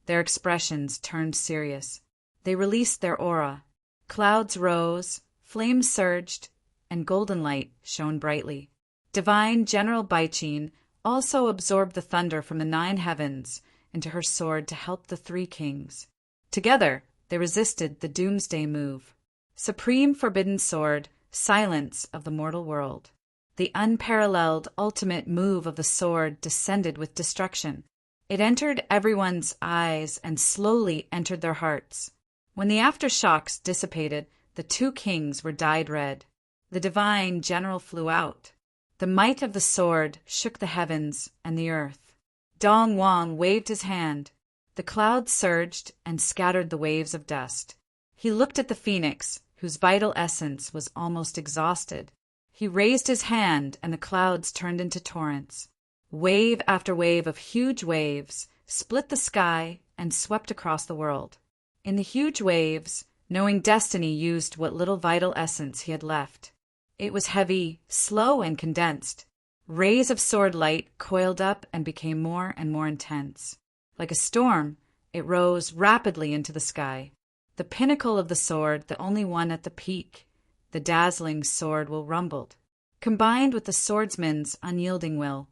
their expressions turned serious. They released their aura. Clouds rose, flames surged, and golden light shone brightly. Divine General Baiqin also absorbed the thunder from the 9 heavens into her sword to help the 3 kings. Together, they resisted the doomsday move. Supreme forbidden sword, silence of the mortal world. The unparalleled ultimate move of the sword descended with destruction. It entered everyone's eyes and slowly entered their hearts. When the aftershocks dissipated, the 2 kings were dyed red. The divine general flew out. The might of the sword shook the heavens and the earth. Dong Wang waved his hand. The clouds surged and scattered the waves of dust. He looked at the phoenix, whose vital essence was almost exhausted. He raised his hand, and the clouds turned into torrents. Wave after wave of huge waves split the sky and swept across the world. In the huge waves, knowing destiny used what little vital essence he had left. It was heavy, slow, and condensed. Rays of sword light coiled up and became more and more intense. Like a storm, it rose rapidly into the sky. The pinnacle of the sword, the only one at the peak, the dazzling sword will rumbled. Combined with the swordsman's unyielding will,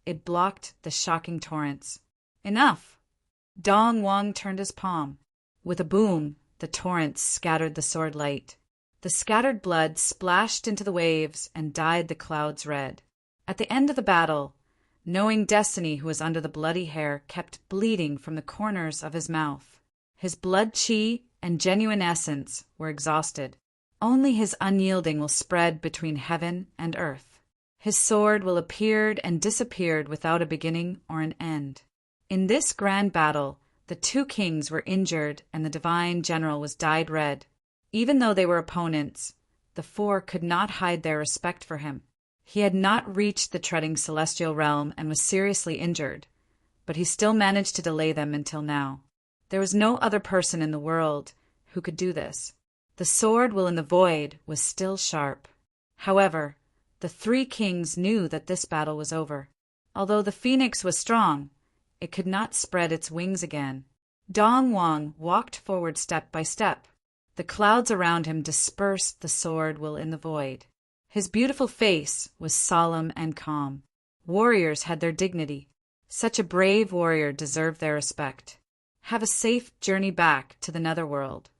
it blocked the shocking torrents. Enough! Dong Wang turned his palm. With a boom, the torrents scattered the sword light. The scattered blood splashed into the waves and dyed the clouds red. At the end of the battle, knowing destiny who was under the bloody hair kept bleeding from the corners of his mouth. His blood chi and genuine essence were exhausted. Only his unyielding will spread between heaven and earth. His sword will appeared and disappeared without a beginning or an end. In this grand battle, the 2 kings were injured and the divine general was dyed red. Even though they were opponents, the 4 could not hide their respect for him. He had not reached the treading celestial realm and was seriously injured, but he still managed to delay them until now. There was no other person in the world who could do this. The sword will in the void was still sharp. However, the 3 kings knew that this battle was over. Although the phoenix was strong, it could not spread its wings again. Dong Wang walked forward step by step. The clouds around him dispersed the sword will in the void. His beautiful face was solemn and calm. Warriors had their dignity. Such a brave warrior deserved their respect. Have a safe journey back to the netherworld.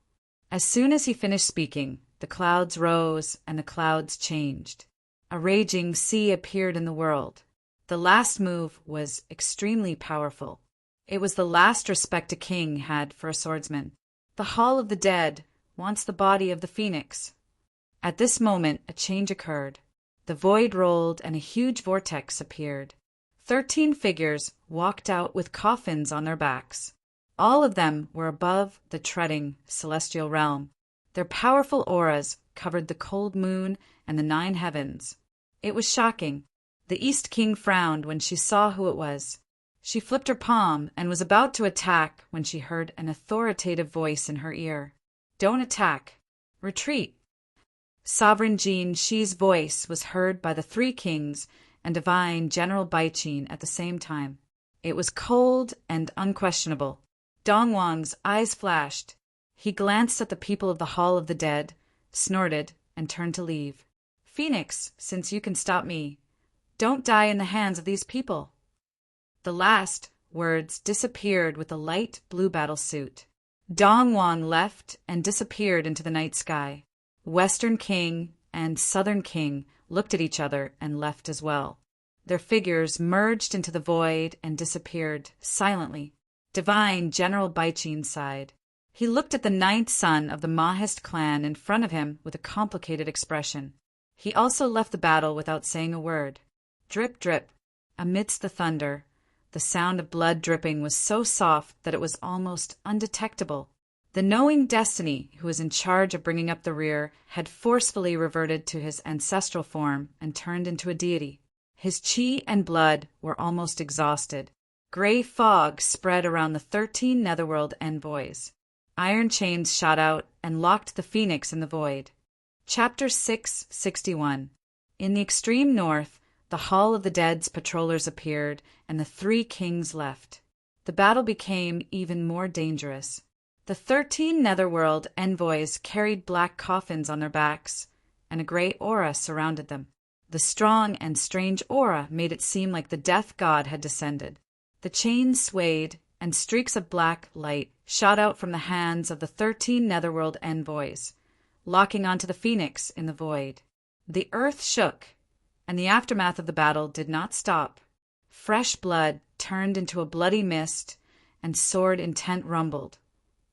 As soon as he finished speaking, the clouds rose and the clouds changed. A raging sea appeared in the world. The last move was extremely powerful. It was the last respect a king had for a swordsman. The Hall of the Dead wants the body of the phoenix. At this moment, a change occurred. The void rolled and a huge vortex appeared. 13 figures walked out with coffins on their backs. All of them were above the treading celestial realm. Their powerful auras covered the cold moon and the 9 heavens. It was shocking. The East King frowned when she saw who it was. She flipped her palm and was about to attack when she heard an authoritative voice in her ear. "Don't attack. Retreat." Sovereign Jin Shi's voice was heard by the 3 kings and divine General Baiqin at the same time. It was cold and unquestionable. Dong Wang's eyes flashed. He glanced at the people of the Hall of the Dead, snorted, and turned to leave. "Phoenix, since you can stop me, Don't die in the hands of these people." The last words disappeared with the light blue battle suit. Dongwon left and disappeared into the night sky. Western King and Southern King looked at each other and left as well. Their figures merged into the void and disappeared silently. Divine General Baichin sighed. He looked at the ninth son of the Mahist clan in front of him with a complicated expression. He also left the battle without saying a word. Drip, drip. Amidst the thunder, the sound of blood dripping was so soft that it was almost undetectable. The knowing destiny, who was in charge of bringing up the rear, had forcefully reverted to his ancestral form and turned into a deity. His chi and blood were almost exhausted. Gray fog spread around the 13 Netherworld envoys. Iron chains shot out and locked the phoenix in the void. Chapter 661. In the extreme north, the Hall of the Dead's patrollers appeared, and the 3 kings left. The battle became even more dangerous. The 13 Netherworld envoys carried black coffins on their backs, and a gray aura surrounded them. The strong and strange aura made it seem like the death god had descended. The chains swayed, and streaks of black light shot out from the hands of the 13 Netherworld envoys, locking onto the phoenix in the void. The earth shook, and the aftermath of the battle did not stop. Fresh blood turned into a bloody mist, and sword intent rumbled,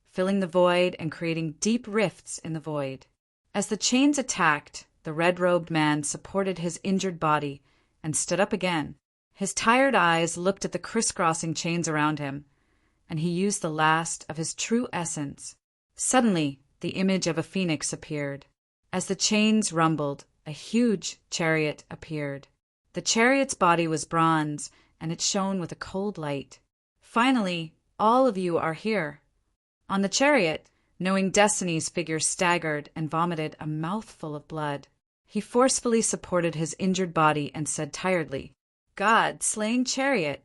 filling the void and creating deep rifts in the void. As the chains attacked, the red-robed man supported his injured body and stood up again. His tired eyes looked at the crisscrossing chains around him, and he used the last of his true essence. Suddenly, the image of a phoenix appeared. As the chains rumbled, a huge chariot appeared. The chariot's body was bronze, and it shone with a cold light. "Finally, all of you are here." On the chariot, knowing Destiny's figure staggered and vomited a mouthful of blood. He forcefully supported his injured body and said tiredly, "God, slaying chariot."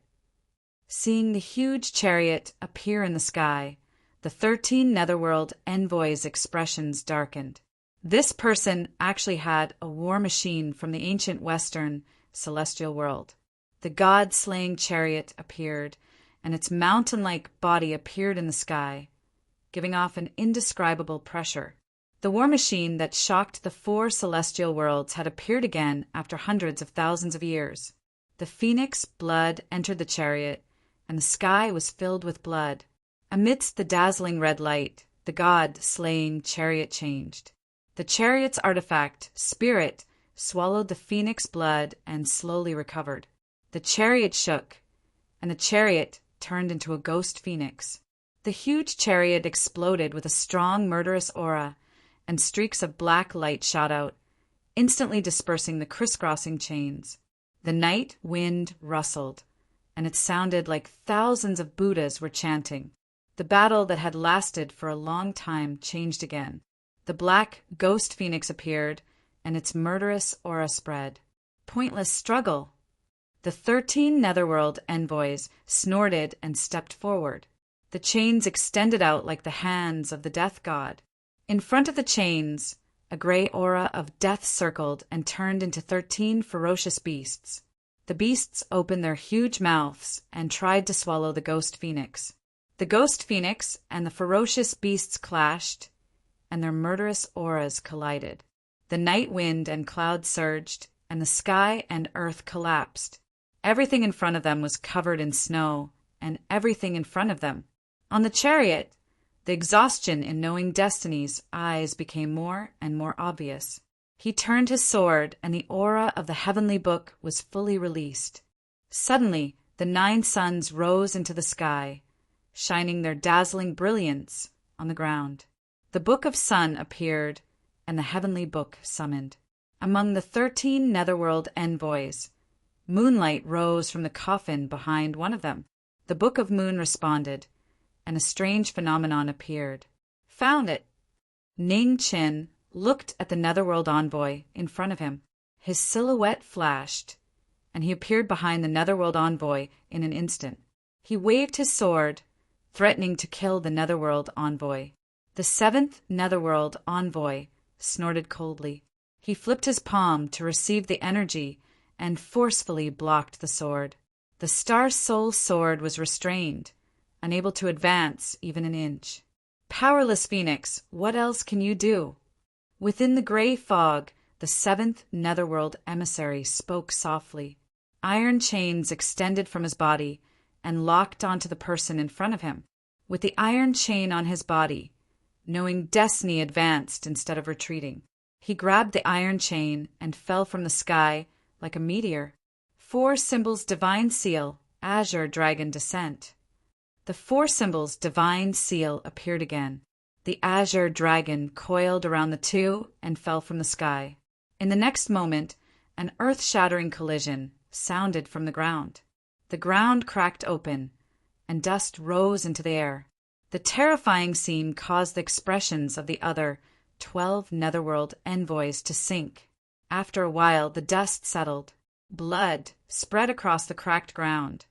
Seeing the huge chariot appear in the sky, the 13 Netherworld envoys' expressions darkened. This person actually had a war machine from the ancient Western celestial world. The god-slaying chariot appeared, and its mountain-like body appeared in the sky, giving off an indescribable pressure. The war machine that shocked the 4 celestial worlds had appeared again after hundreds of thousands of years. The phoenix blood entered the chariot, and the sky was filled with blood. Amidst the dazzling red light, the god-slaying chariot changed. The chariot's artifact, Spirit, swallowed the phoenix blood and slowly recovered. The chariot shook, and the chariot turned into a ghost phoenix. The huge chariot exploded with a strong murderous aura, and streaks of black light shot out, instantly dispersing the crisscrossing chains. The night wind rustled, and it sounded like thousands of Buddhas were chanting. The battle that had lasted for a long time changed again. The black ghost phoenix appeared, and its murderous aura spread. Pointless struggle. The 13 Netherworld envoys snorted and stepped forward. The chains extended out like the hands of the death god. In front of the chains, a gray aura of death circled and turned into 13 ferocious beasts. The beasts opened their huge mouths and tried to swallow the ghost phoenix. The ghost phoenix and the ferocious beasts clashed, and their murderous auras collided. The night wind and clouds surged, and the sky and earth collapsed. Everything in front of them was covered in snow, and everything in front of them. On the chariot, the exhaustion in knowing Destiny's eyes became more and more obvious. He turned his sword, and the aura of the heavenly book was fully released. Suddenly, the 9 suns rose into the sky, shining their dazzling brilliance on the ground. The Book of Sun appeared, and the heavenly book summoned. Among the 13 Netherworld envoys, moonlight rose from the coffin behind one of them. The Book of Moon responded, and a strange phenomenon appeared. "Found it." Ning Qin looked at the Netherworld envoy in front of him. His silhouette flashed, and he appeared behind the Netherworld envoy in an instant. He waved his sword, threatening to kill the Netherworld envoy. The 7th Netherworld envoy snorted coldly. He flipped his palm to receive the energy and forcefully blocked the sword. The Star Soul sword was restrained, unable to advance even an inch. Powerless Phoenix, what else can you do? Within the gray fog, the seventh netherworld emissary spoke softly. Iron chains extended from his body and locked onto the person in front of him. With the iron chain on his body, knowing destiny advanced instead of retreating, he grabbed the iron chain and fell from the sky like a meteor. 4 symbols divine seal, azure dragon descent. The 4 symbols divine seal appeared again. The azure dragon coiled around the 2 and fell from the sky. In the next moment, an earth-shattering collision sounded from the ground. The ground cracked open, and dust rose into the air. The terrifying scene caused the expressions of the other 12 netherworld envoys to sink. After a while, the dust settled. Blood spread across the cracked ground,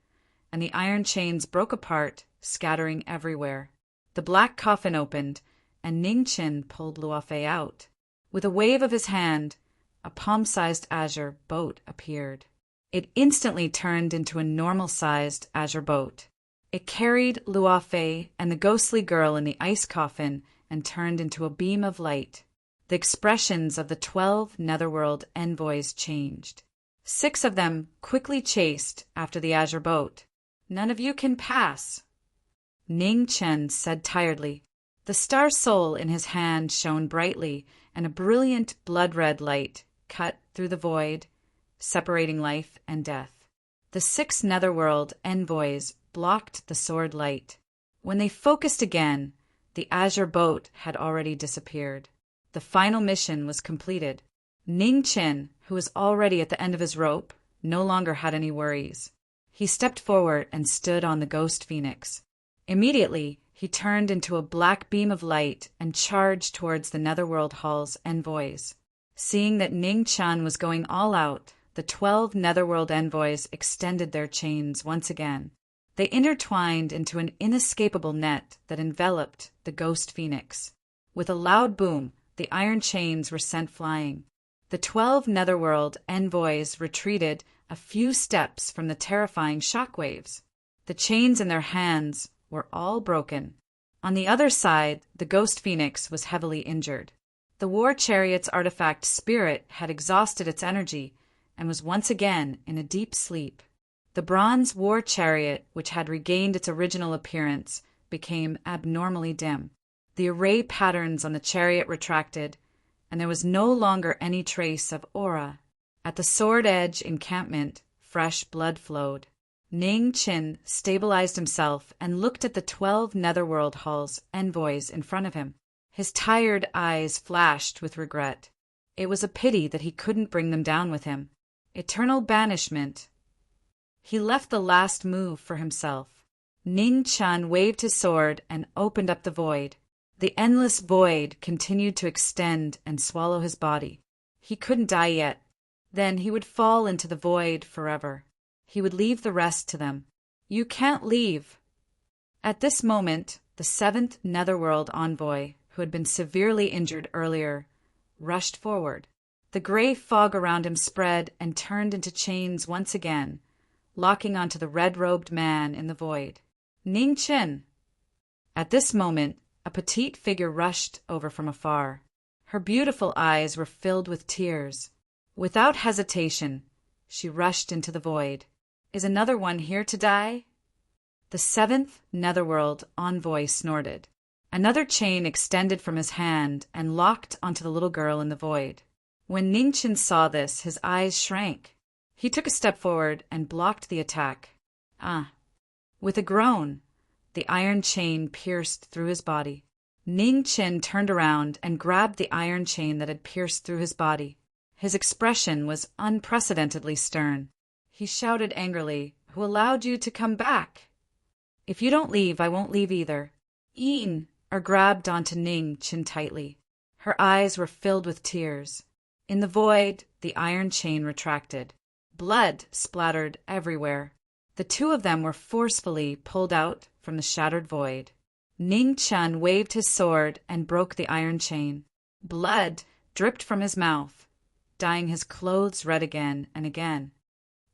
and the iron chains broke apart, scattering everywhere. The black coffin opened, and Ningqin pulled Luofei out. With a wave of his hand, a palm-sized azure boat appeared. It instantly turned into a normal-sized azure boat. It carried Luofei and the ghostly girl in the ice coffin and turned into a beam of light. The expressions of the 12 netherworld envoys changed. 6 of them quickly chased after the azure boat. "None of you can pass," Ningqin said tiredly. The star soul in his hand shone brightly, and a brilliant blood-red light cut through the void, separating life and death. The 6 netherworld envoys blocked the sword light. When they focused again, the azure boat had already disappeared. The final mission was completed. Ningqin, who was already at the end of his rope, no longer had any worries. He stepped forward and stood on the ghost phoenix. Immediately, he turned into a black beam of light and charged towards the netherworld hall's envoys. Seeing that Ningqian was going all out, the 12 netherworld envoys extended their chains once again. They intertwined into an inescapable net that enveloped the ghost phoenix. With a loud boom, the iron chains were sent flying. The 12 netherworld envoys retreated a few steps from the terrifying shockwaves. The chains in their hands were all broken. On the other side, the ghost phoenix was heavily injured. The war chariot's artifact spirit had exhausted its energy and was once again in a deep sleep. The bronze war chariot, which had regained its original appearance, became abnormally dim. The array patterns on the chariot retracted, and there was no longer any trace of aura. At the Sword Edge encampment, fresh blood flowed. Ningqin stabilized himself and looked at the 12 netherworld hall's envoys in front of him. His tired eyes flashed with regret. It was a pity that he couldn't bring them down with him. Eternal banishment. He left the last move for himself. Ningqian waved his sword and opened up the void. The endless void continued to extend and swallow his body. He couldn't die yet. Then he would fall into the void forever. He would leave the rest to them. "You can't leave." At this moment, the 7th netherworld envoy, who had been severely injured earlier, rushed forward. The gray fog around him spread and turned into chains once again, locking onto the red-robed man in the void. Ningqin! At this moment, a petite figure rushed over from afar. Her beautiful eyes were filled with tears. Without hesitation, she rushed into the void. "Is another one here to die?" The 7th netherworld envoy snorted. Another chain extended from his hand and locked onto the little girl in the void. When Ningqin saw this, his eyes shrank. He took a step forward and blocked the attack. With a groan, the iron chain pierced through his body. Ningqin turned around and grabbed the iron chain that had pierced through his body. His expression was unprecedentedly stern. He shouted angrily, "Who allowed you to come back? If you don't leave, I won't leave either." Grabbed onto Ningqin tightly. Her eyes were filled with tears. In the void, the iron chain retracted. Blood splattered everywhere. The 2 of them were forcefully pulled out from the shattered void. Ningqian waved his sword and broke the iron chain. Blood dripped from his mouth, dyeing his clothes red again and again.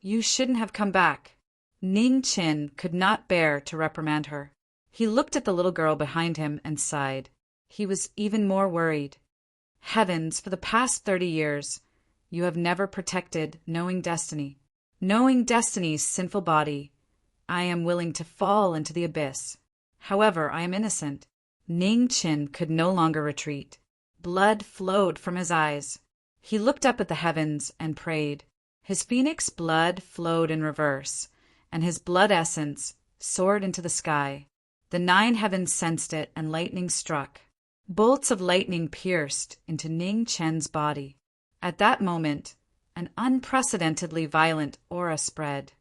You shouldn't have come back. Ning Qin could not bear to reprimand her. He looked at the little girl behind him and sighed. He was even more worried. Heavens, for the past 30 years, you have never protected knowing destiny. Knowing destiny's sinful body, I am willing to fall into the abyss. However, I am innocent. Ning Qin could no longer retreat. Blood flowed from his eyes. He looked up at the heavens and prayed. His phoenix blood flowed in reverse, and his blood essence soared into the sky. The 9 heavens sensed it, and lightning struck. Bolts of lightning pierced into Ning Chen's body. At that moment, an unprecedentedly violent aura spread.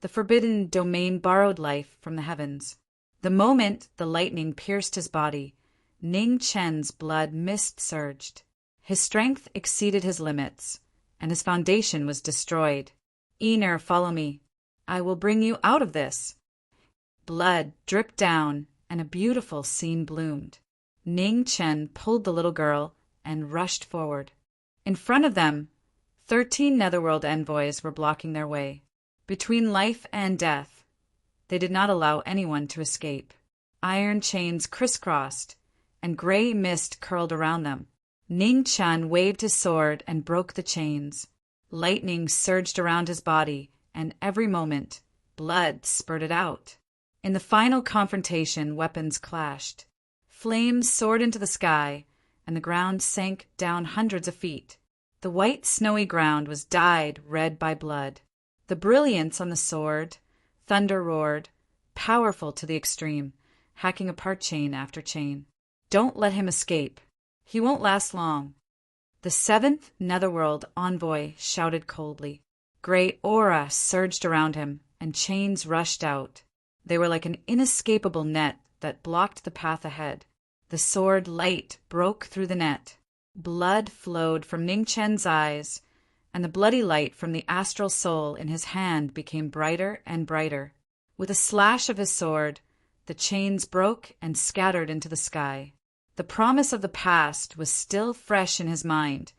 The forbidden domain borrowed life from the heavens. The moment the lightning pierced his body, Ning Chen's blood mist surged. His strength exceeded his limits, and his foundation was destroyed. Ener, follow me. I will bring you out of this. Blood dripped down, and a beautiful scene bloomed. Ning Chen pulled the little girl and rushed forward. In front of them, 13 Netherworld envoys were blocking their way. Between life and death, they did not allow anyone to escape. Iron chains crisscrossed, and gray mist curled around them. Ning Chen waved his sword and broke the chains. Lightning surged around his body, and every moment, blood spurted out. In the final confrontation, weapons clashed. Flames soared into the sky, and the ground sank down hundreds of feet. The white, snowy ground was dyed red by blood. The brilliance on the sword, thunder roared, powerful to the extreme, hacking apart chain after chain. Don't let him escape. He won't last long. The 7th Netherworld envoy shouted coldly. Gray aura surged around him, and chains rushed out. They were like an inescapable net that blocked the path ahead. The sword light broke through the net. Blood flowed from Ning Chen's eyes, and the bloody light from the astral soul in his hand became brighter and brighter. With a slash of his sword, the chains broke and scattered into the sky. The promise of the past was still fresh in his mind,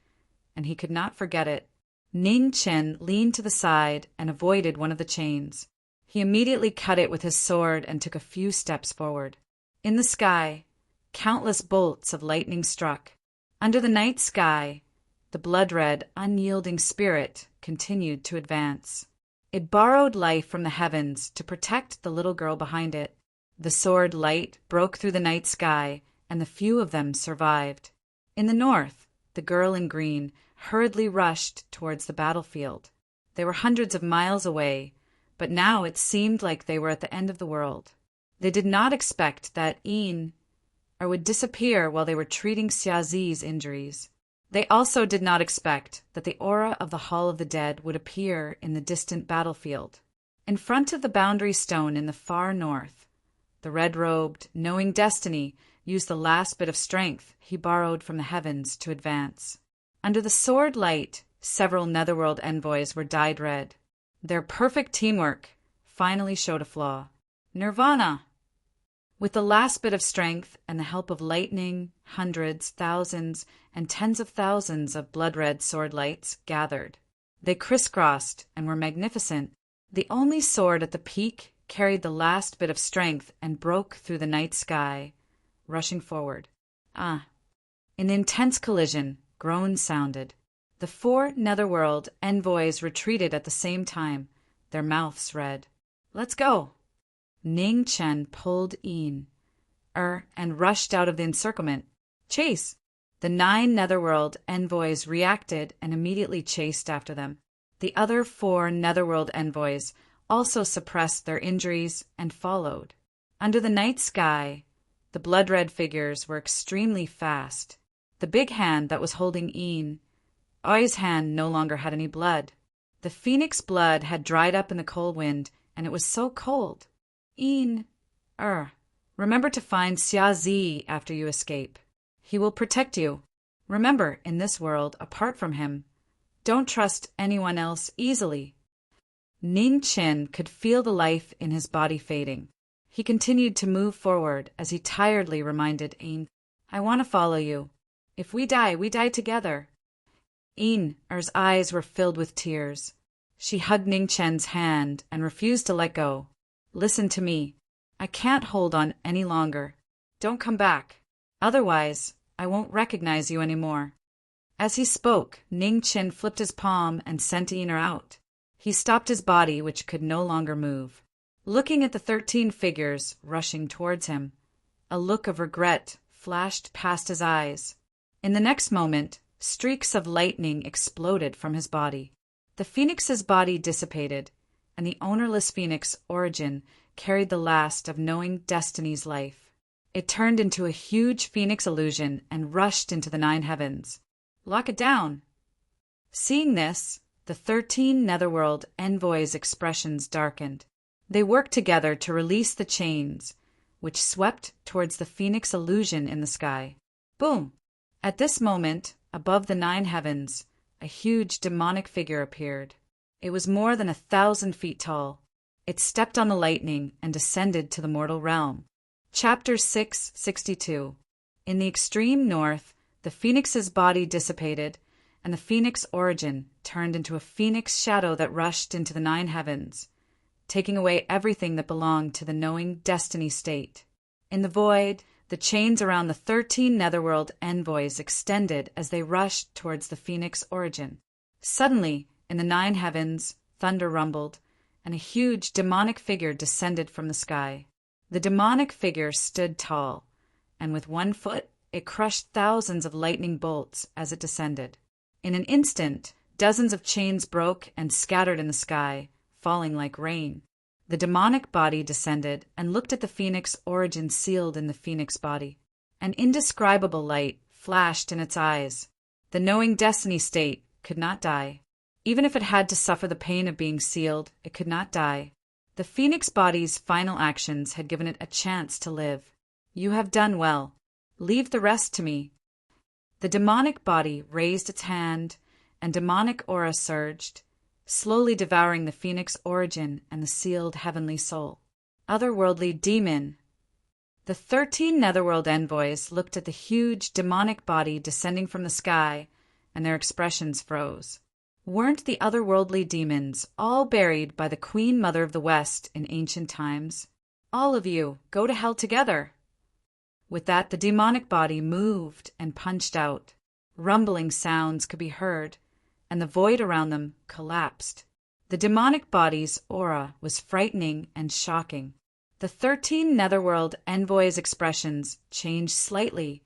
and he could not forget it. Ning Chen leaned to the side and avoided one of the chains. He immediately cut it with his sword and took a few steps forward. In the sky, countless bolts of lightning struck. Under the night sky, the blood-red, unyielding spirit continued to advance. It borrowed life from the heavens to protect the little girl behind it. The sword light broke through the night sky, and the few of them survived. In the north, the girl in green hurriedly rushed towards the battlefield. They were hundreds of miles away, but now it seemed like they were at the end of the world. They did not expect that would disappear while they were treating Xiazi's injuries. They also did not expect that the aura of the Hall of the Dead would appear in the distant battlefield. In front of the boundary stone in the far north, the red-robed, knowing destiny, used the last bit of strength he borrowed from the heavens to advance. Under the sword light, several Netherworld envoys were dyed red. Their perfect teamwork finally showed a flaw. Nirvana! With the last bit of strength and the help of lightning, hundreds, thousands, and tens of thousands of blood-red sword lights gathered. They crisscrossed and were magnificent. The only sword at the peak carried the last bit of strength and broke through the night sky, rushing forward. In the intense collision, groans sounded. The 4 Netherworld envoys retreated at the same time, their mouths red. Let's go! Ning Chen pulled and rushed out of the encirclement. Chase! The 9 Netherworld envoys reacted and immediately chased after them. The other 4 Netherworld envoys also suppressed their injuries and followed. Under the night sky, the blood-red figures were extremely fast. The big hand that was holding Oi's hand no longer had any blood. The phoenix blood had dried up in the cold wind, and it was so cold. Remember to find Xiazi after you escape. He will protect you. Remember, in this world, apart from him, don't trust anyone else easily. Ning Qin could feel the life in his body fading. He continued to move forward as he tiredly reminded I want to follow you. If we die, we die together. Er's eyes were filled with tears. She hugged Ning Chen's hand and refused to let go. Listen to me. I can't hold on any longer. Don't come back. Otherwise, I won't recognize you anymore. As he spoke, Ning Chen flipped his palm and sent Ina out. He stopped his body, which could no longer move. Looking at the 13 figures rushing towards him, a look of regret flashed past his eyes. In the next moment, streaks of lightning exploded from his body. The phoenix's body dissipated, and the ownerless phoenix Origin carried the last of knowing destiny's life. It turned into a huge phoenix illusion and rushed into the 9 heavens. Lock it down. Seeing this, the 13 Netherworld envoys' expressions darkened. They worked together to release the chains, which swept towards the phoenix illusion in the sky. Boom! At this moment, above the 9 heavens, a huge demonic figure appeared. It was more than 1,000 feet tall. It stepped on the lightning and descended to the mortal realm. Chapter 662. In the extreme north, the phoenix's body dissipated, and the phoenix Origin turned into a phoenix shadow that rushed into the 9 heavens, taking away everything that belonged to the knowing destiny state. In the void, the chains around the 13 Netherworld envoys extended as they rushed towards the phoenix Origin. Suddenly, in the 9 heavens, thunder rumbled, and a huge demonic figure descended from the sky. The demonic figure stood tall, and with one foot it crushed thousands of lightning bolts as it descended. In an instant, dozens of chains broke and scattered in the sky, falling like rain. The demonic body descended and looked at the phoenix Origin sealed in the phoenix body. An indescribable light flashed in its eyes. The knowing destiny state could not die. Even if it had to suffer the pain of being sealed, it could not die. The phoenix body's final actions had given it a chance to live. You have done well. Leave the rest to me. The demonic body raised its hand, and demonic aura surged, slowly devouring the phoenix Origin and the sealed heavenly soul. Otherworldly demon. The 13 Netherworld envoys looked at the huge demonic body descending from the sky, and their expressions froze. Weren't the otherworldly demons all buried by the Queen Mother of the West in ancient times? All of you, go to hell together. With that, the demonic body moved and punched out. Rumbling sounds could be heard, and the void around them collapsed. The demonic body's aura was frightening and shocking. The 13 Netherworld envoys' expressions changed slightly,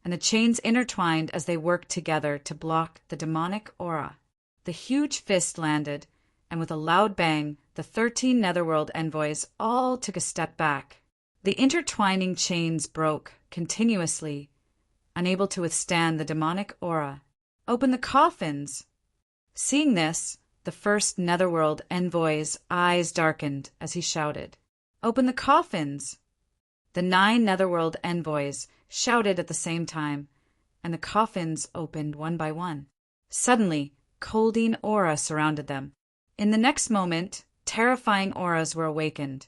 and the chains intertwined as they worked together to block the demonic aura. The huge fist landed, and with a loud bang, the 13 Netherworld envoys all took a step back. The intertwining chains broke continuously, unable to withstand the demonic aura. Open the coffins! Seeing this, the first Netherworld envoy's eyes darkened as he shouted, Open the coffins! The 9 Netherworld envoys shouted at the same time, and the coffins opened one by one. Suddenly, Coldine aura surrounded them. In the next moment, terrifying auras were awakened,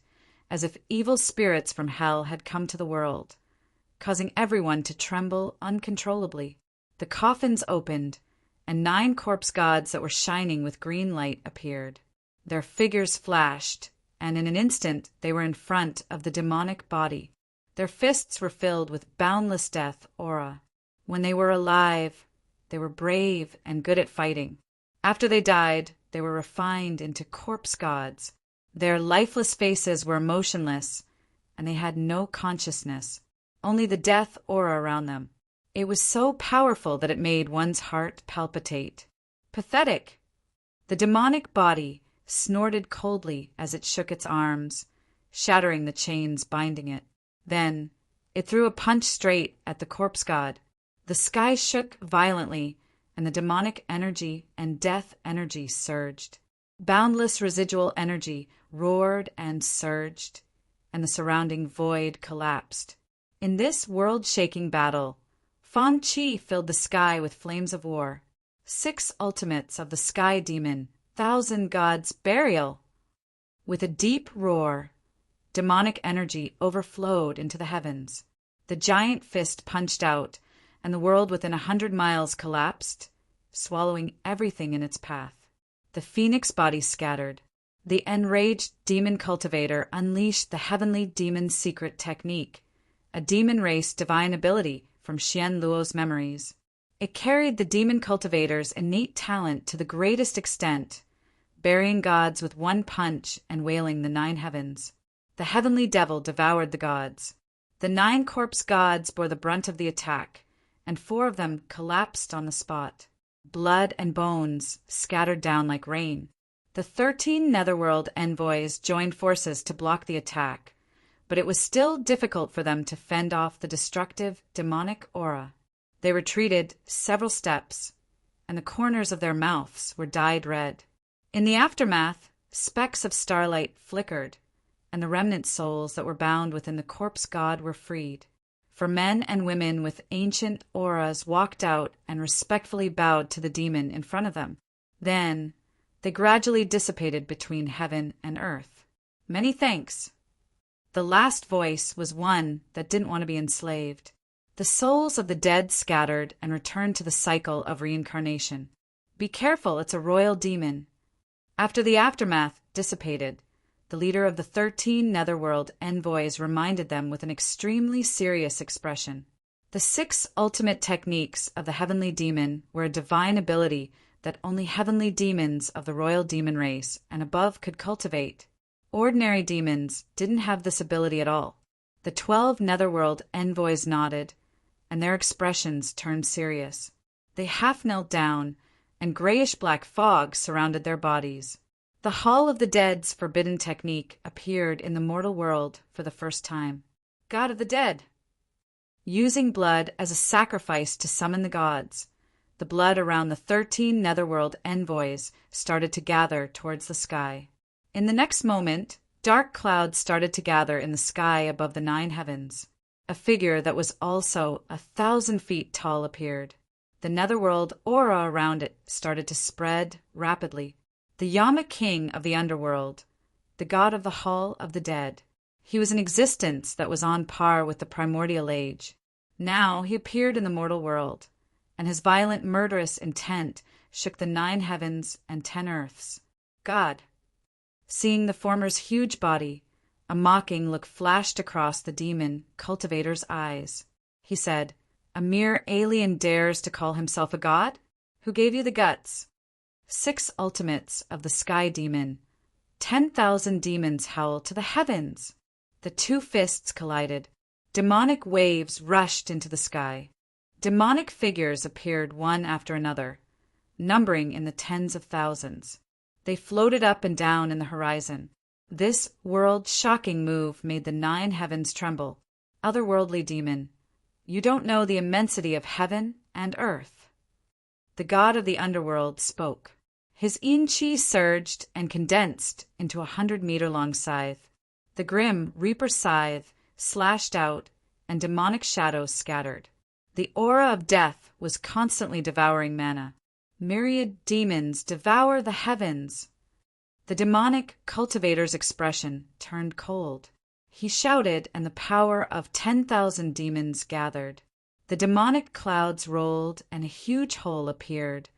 as if evil spirits from hell had come to the world, causing everyone to tremble uncontrollably. The coffins opened, and 9 corpse gods that were shining with green light appeared. Their figures flashed, and in an instant they were in front of the demonic body. Their fists were filled with boundless death aura. When they were alive, they were brave and good at fighting. After they died, they were refined into corpse gods. Their lifeless faces were motionless, and they had no consciousness, only the death aura around them. It was so powerful that it made one's heart palpitate. Pathetic! The demonic body snorted coldly as it shook its arms, shattering the chains binding it. Then it threw a punch straight at the corpse god. The sky shook violently, and the demonic energy and death energy surged. Boundless residual energy roared and surged, and the surrounding void collapsed. In this world-shaking battle, Fan Qi filled the sky with flames of war. 6 ultimates of the sky demon, 1,000 gods' burial. With a deep roar, demonic energy overflowed into the heavens. The giant fist punched out, and the world within 100 miles collapsed, swallowing everything in its path. The phoenix body scattered. The enraged demon cultivator unleashed the heavenly demon's secret technique, a demon race divine ability from Xian Luo's memories. It carried the demon cultivator's innate talent to the greatest extent, burying gods with one punch and wailing the 9 heavens. The heavenly devil devoured the gods. The 9 corpse gods bore the brunt of the attack, and 4 of them collapsed on the spot. Blood and bones scattered down like rain. The 13 Netherworld envoys joined forces to block the attack, but it was still difficult for them to fend off the destructive, demonic aura. They retreated several steps, and the corners of their mouths were dyed red. In the aftermath, specks of starlight flickered, and the remnant souls that were bound within the corpse god were freed. For men and women with ancient auras walked out and respectfully bowed to the demon in front of them. Then, they gradually dissipated between heaven and earth. Many thanks. The last voice was one that didn't want to be enslaved. The souls of the dead scattered and returned to the cycle of reincarnation. Be careful, it's a royal demon. After the aftermath dissipated, the leader of the 13 Netherworld envoys reminded them with an extremely serious expression. The 6 ultimate techniques of the heavenly demon were a divine ability that only heavenly demons of the royal demon race and above could cultivate. Ordinary demons didn't have this ability at all. The 12 Netherworld envoys nodded, and their expressions turned serious. They half knelt down, and grayish-black fog surrounded their bodies. The Hall of the Dead's forbidden technique appeared in the mortal world for the first time. God of the Dead. Using blood as a sacrifice to summon the gods, the blood around the 13 Netherworld envoys started to gather towards the sky. In the next moment, dark clouds started to gather in the sky above the 9 heavens. A figure that was also 1,000 feet tall appeared. The Netherworld aura around it started to spread rapidly. The Yama King of the Underworld, the god of the Hall of the Dead. He was an existence that was on par with the primordial age. Now he appeared in the mortal world, and his violent, murderous intent shook the 9 heavens and 10 earths. God. Seeing the former's huge body, a mocking look flashed across the demon cultivator's eyes. He said, "A mere alien dares to call himself a god? Who gave you the guts?" 6 ultimates of the sky demon. 10,000 demons howled to the heavens. The 2 fists collided. Demonic waves rushed into the sky. Demonic figures appeared one after another, numbering in the tens of thousands. They floated up and down in the horizon. This world-shocking move made the 9 heavens tremble. Otherworldly demon, you don't know the immensity of heaven and earth. The god of the underworld spoke. His yin-chi surged and condensed into a 100-meter-long scythe. The grim reaper scythe slashed out, and demonic shadows scattered. The aura of death was constantly devouring mana. Myriad demons devour the heavens. The demonic cultivator's expression turned cold. He shouted, and the power of 10,000 demons gathered. The demonic clouds rolled, and a huge hole appeared,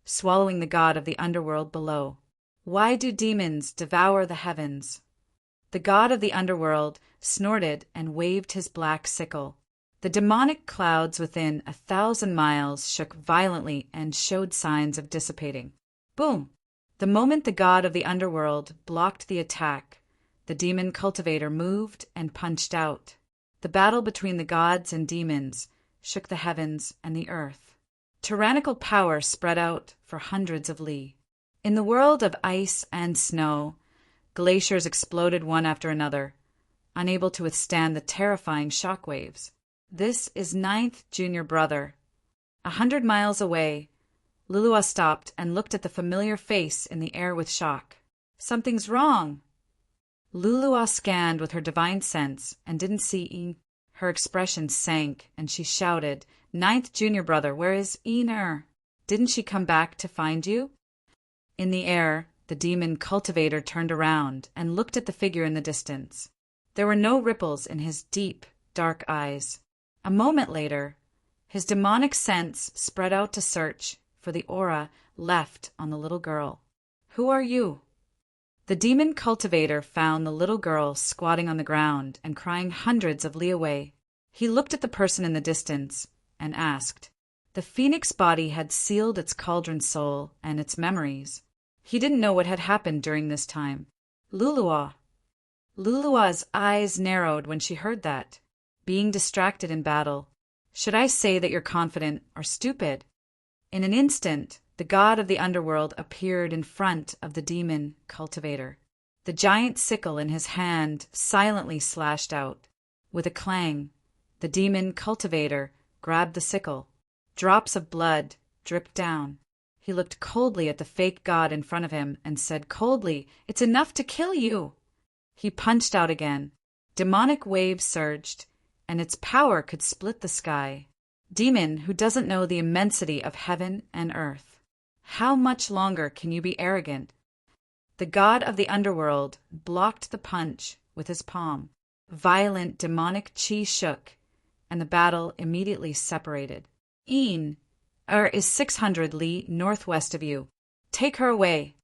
swallowing the god of the underworld below. Why do demons devour the heavens? The god of the underworld snorted and waved his black sickle. The demonic clouds within 1,000 miles shook violently and showed signs of dissipating. Boom! The moment the god of the underworld blocked the attack, the demon cultivator moved and punched out. The battle between the gods and demons shook the heavens and the earth. Tyrannical power spread out for hundreds of li. In the world of ice and snow, glaciers exploded one after another, unable to withstand the terrifying shock waves. This is 9th junior brother. 100 miles away, Lulua stopped and looked at the familiar face in the air with shock. Something's wrong. Lulua scanned with her divine sense and didn't see Een. Her expression sank, and she shouted, 9th junior brother, where is Een? Didn't she come back to find you? In the air, the demon cultivator turned around and looked at the figure in the distance. There were no ripples in his deep, dark eyes. A moment later, his demonic sense spread out to search for the aura left on the little girl. Who are you? The demon cultivator found the little girl squatting on the ground and crying hundreds of li away. He looked at the person in the distance and asked. The phoenix body had sealed its cauldron soul and its memories. He didn't know what had happened during this time. Lulua. Lulua's eyes narrowed when she heard that. Being distracted in battle. Should I say that you're confident or stupid? In an instant, the god of the underworld appeared in front of the demon cultivator. The giant sickle in his hand silently slashed out. With a clang, the demon cultivator grabbed the sickle. Drops of blood dripped down. He looked coldly at the fake god in front of him and said coldly, "It's enough to kill you." He punched out again. Demonic waves surged, and its power could split the sky. Demon who doesn't know the immensity of heaven and earth. How much longer can you be arrogant? The god of the underworld blocked the punch with his palm. Violent demonic chi shook, and the battle immediately separated. Een is 600 li northwest of you. Take her away.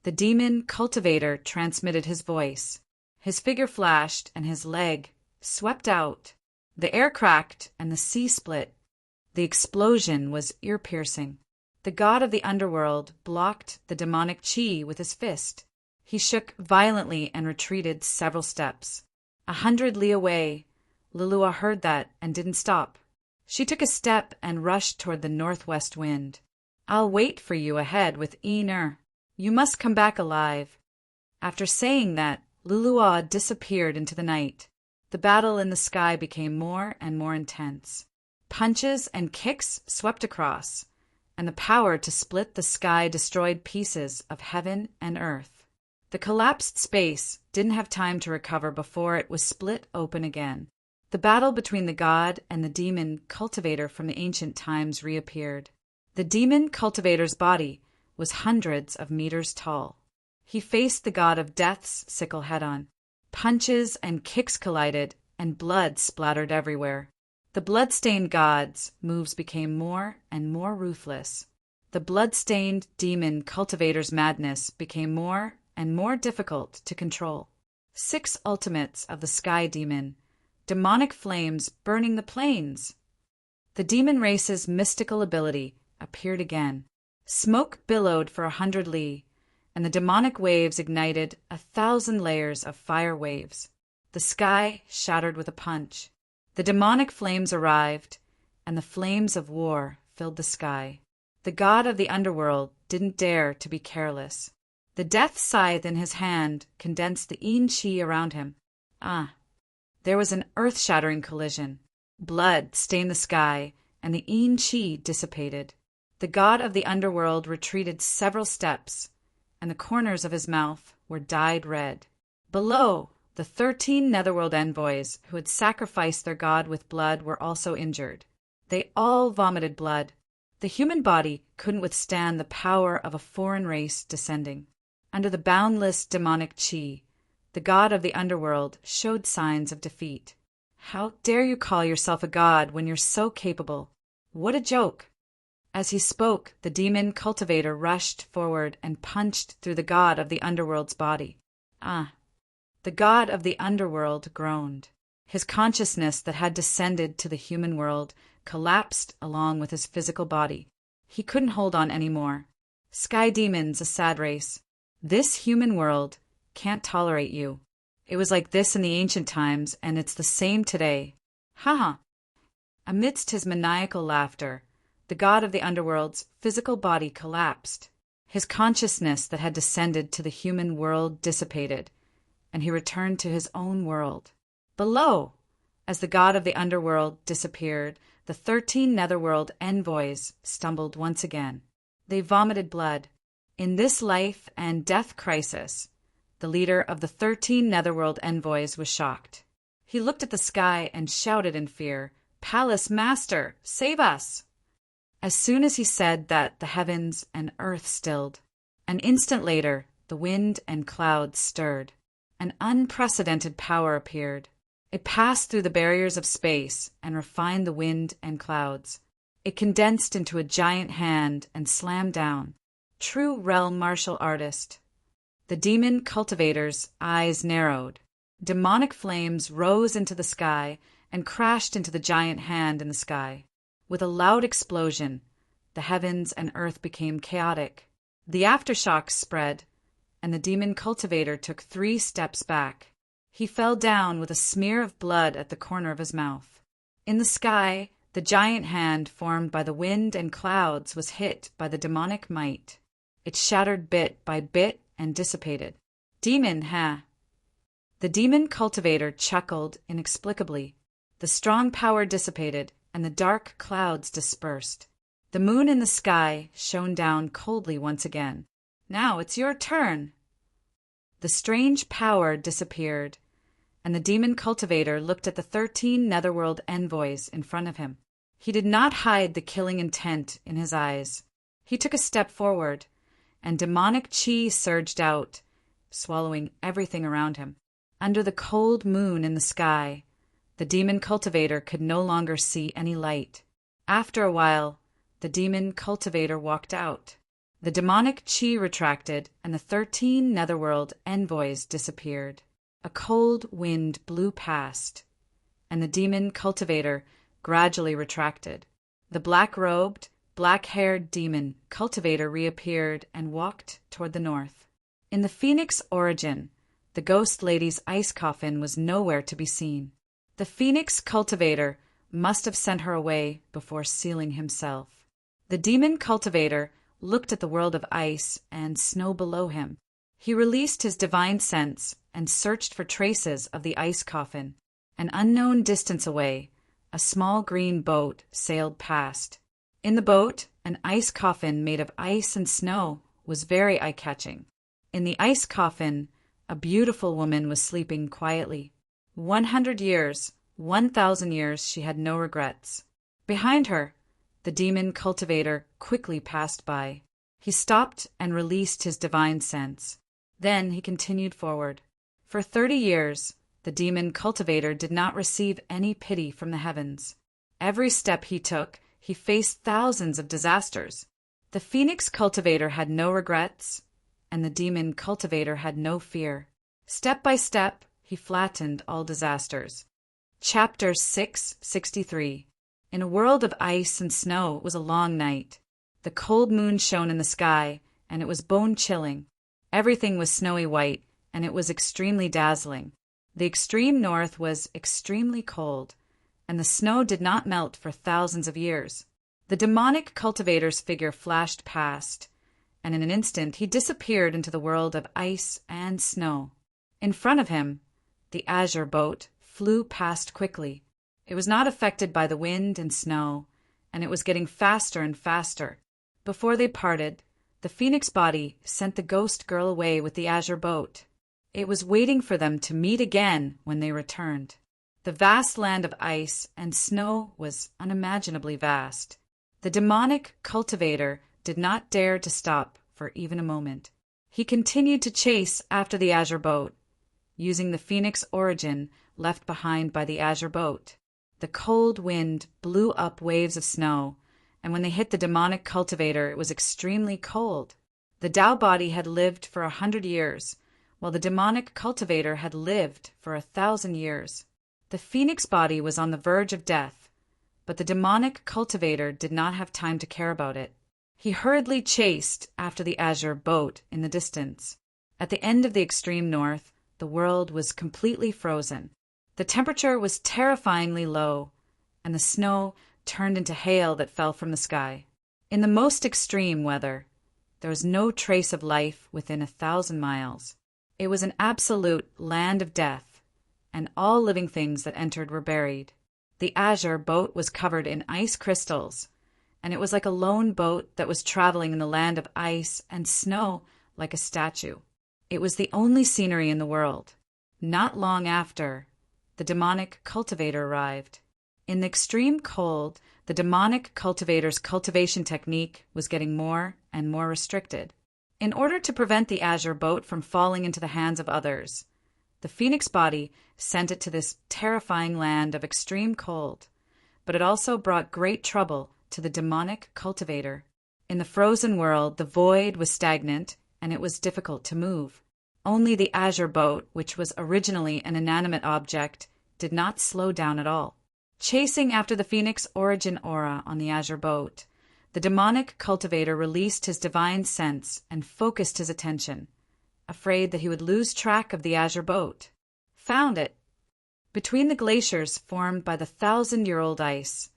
The demon cultivator transmitted his voice. His figure flashed, and his leg swept out. The air cracked, and the sea split. The explosion was ear-piercing. The god of the underworld blocked the demonic chi with his fist. He shook violently and retreated several steps. 100 li away, Lulua heard that and didn't stop. She took a step and rushed toward the northwest wind. I'll wait for you ahead with Eener. You must come back alive. After saying that, Lulua disappeared into the night. The battle in the sky became more and more intense. Punches and kicks swept across, and the power to split the sky destroyed pieces of heaven and earth. The collapsed space didn't have time to recover before it was split open again. The battle between the god and the demon cultivator from the ancient times reappeared. The demon cultivator's body was hundreds of meters tall. He faced the god of death's sickle head-on. Punches and kicks collided, and blood splattered everywhere. The blood-stained god's moves became more and more ruthless. The blood-stained demon cultivator's madness became more and more difficult to control. 6 ultimates of the sky demon. Demonic flames burning the plains. The demon race's mystical ability appeared again. Smoke billowed for 100 li, and the demonic waves ignited 1,000 layers of fire waves. The sky shattered with a punch. The demonic flames arrived, and the flames of war filled the sky. The god of the underworld didn't dare to be careless. The death scythe in his hand condensed the Yin Chi around him. There was an earth-shattering collision. Blood stained the sky, and the Yin Chi dissipated. The god of the underworld retreated several steps, and the corners of his mouth were dyed red. Below, the 13 netherworld envoys who had sacrificed their god with blood were also injured. They all vomited blood. The human body couldn't withstand the power of a foreign race descending. Under the boundless demonic chi, the god of the underworld showed signs of defeat. How dare you call yourself a god when you're so capable? What a joke! As he spoke, the demon cultivator rushed forward and punched through the god of the underworld's body. The god of the underworld groaned. His consciousness that had descended to the human world collapsed along with his physical body. He couldn't hold on anymore. Sky demons, a sad race. This human world can't tolerate you. It was like this in the ancient times, and it's the same today. Ha! Amidst his maniacal laughter, the god of the underworld's physical body collapsed. His consciousness that had descended to the human world dissipated, and he returned to his own world. Below, as the god of the underworld disappeared, the 13 netherworld envoys stumbled once again. They vomited blood. In this life and death crisis, the leader of the 13 netherworld envoys was shocked. He looked at the sky and shouted in fear, "Palace Master, save us!" As soon as he said that, the heavens and earth stilled. An instant later, the wind and clouds stirred. An unprecedented power appeared. It passed through the barriers of space and refined the wind and clouds. It condensed into a giant hand and slammed down. true realm martial artist. The demon cultivator's eyes narrowed. Demonic flames rose into the sky and crashed into the giant hand in the sky. With a loud explosion, the heavens and earth became chaotic. The aftershocks spread, and the demon cultivator took 3 steps back. He fell down with a smear of blood at the corner of his mouth. In the sky, the giant hand formed by the wind and clouds was hit by the demonic might. It shattered bit by bit and dissipated. Demon, huh? The demon cultivator chuckled inexplicably. The strong power dissipated, and the dark clouds dispersed. The moon in the sky shone down coldly once again. Now it's your turn. The strange power disappeared, and the demon cultivator looked at the 13 netherworld envoys in front of him. He did not hide the killing intent in his eyes. He took a step forward, and demonic chi surged out, swallowing everything around him. Under the cold moon in the sky, the demon cultivator could no longer see any light. After a while, the demon cultivator walked out. The demonic chi retracted, and the 13 netherworld envoys disappeared. A cold wind blew past, and the demon cultivator gradually retracted. The black-robed, black-haired demon cultivator reappeared and walked toward the north. In the Phoenix origin, the ghost lady's ice coffin was nowhere to be seen. The Phoenix cultivator must have sent her away before sealing himself. The demon cultivator looked at the world of ice and snow below him. He released his divine sense and searched for traces of the ice coffin. An unknown distance away, a small green boat sailed past. In the boat, an ice coffin made of ice and snow was very eye-catching. In the ice coffin, a beautiful woman was sleeping quietly. 100 years, 1,000 years, she had no regrets. Behind her, the demon cultivator quickly passed by. He stopped and released his divine sense. Then he continued forward. For 30 years, the demon cultivator did not receive any pity from the heavens. Every step he took, he faced thousands of disasters. The Phoenix cultivator had no regrets, and the demon cultivator had no fear. Step by step, he flattened all disasters. Chapter 663. In a world of ice and snow, it was a long night. The cold moon shone in the sky, and it was bone-chilling. Everything was snowy white, and it was extremely dazzling. The extreme north was extremely cold, and the snow did not melt for thousands of years. The demonic cultivator's figure flashed past, and in an instant he disappeared into the world of ice and snow. In front of him, the azure boat flew past quickly. It was not affected by the wind and snow, and it was getting faster and faster. Before they parted, the Phoenix body sent the ghost girl away with the azure boat. It was waiting for them to meet again when they returned. The vast land of ice and snow was unimaginably vast. The demonic cultivator did not dare to stop for even a moment. He continued to chase after the azure boat, using the Phoenix origin left behind by the azure boat. The cold wind blew up waves of snow, and when they hit the demonic cultivator, it was extremely cold. The Tao body had lived for 100 years, while the demonic cultivator had lived for 1,000 years. The Phoenix body was on the verge of death, but the demonic cultivator did not have time to care about it. He hurriedly chased after the azure boat in the distance. At the end of the extreme north, the world was completely frozen. The temperature was terrifyingly low, and the snow turned into hail that fell from the sky. In the most extreme weather, there was no trace of life within 1,000 miles. It was an absolute land of death, and all living things that entered were buried. The azure boat was covered in ice crystals, and it was like a lone boat that was traveling in the land of ice and snow like a statue. It was the only scenery in the world. Not long after, the demonic cultivator arrived. In the extreme cold, the demonic cultivator's cultivation technique was getting more and more restricted. In order to prevent the azure boat from falling into the hands of others, the Phoenix body sent it to this terrifying land of extreme cold, but it also brought great trouble to the demonic cultivator. In the frozen world, the void was stagnant, and it was difficult to move. Only the azure boat, which was originally an inanimate object, did not slow down at all. Chasing after the phoenix origin aura on the azure boat, the demonic cultivator released his divine sense and focused his attention, afraid that he would lose track of the azure boat. Found it. Between the glaciers formed by the 1,000-year-old ice,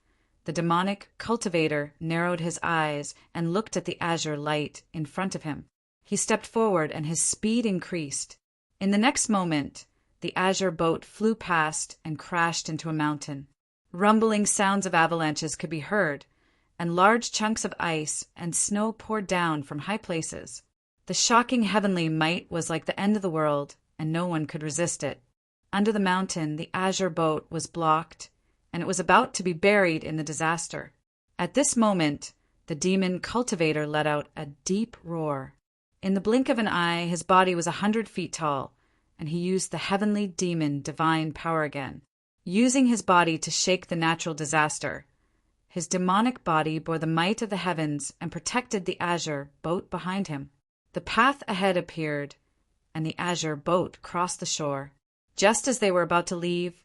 the demonic cultivator narrowed his eyes and looked at the azure light in front of him. He stepped forward and his speed increased. In the next moment, the azure boat flew past and crashed into a mountain. Rumbling sounds of avalanches could be heard, and large chunks of ice and snow poured down from high places. The shocking heavenly might was like the end of the world, and no one could resist it. Under the mountain, the azure boat was blocked, and it was about to be buried in the disaster. At this moment, the demon cultivator let out a deep roar. In the blink of an eye, his body was 100 feet tall, and he used the heavenly demon divine power again. Using his body to shake the natural disaster, his demonic body bore the might of the heavens and protected the azure boat behind him. The path ahead appeared, and the azure boat crossed the shore. Just as they were about to leave,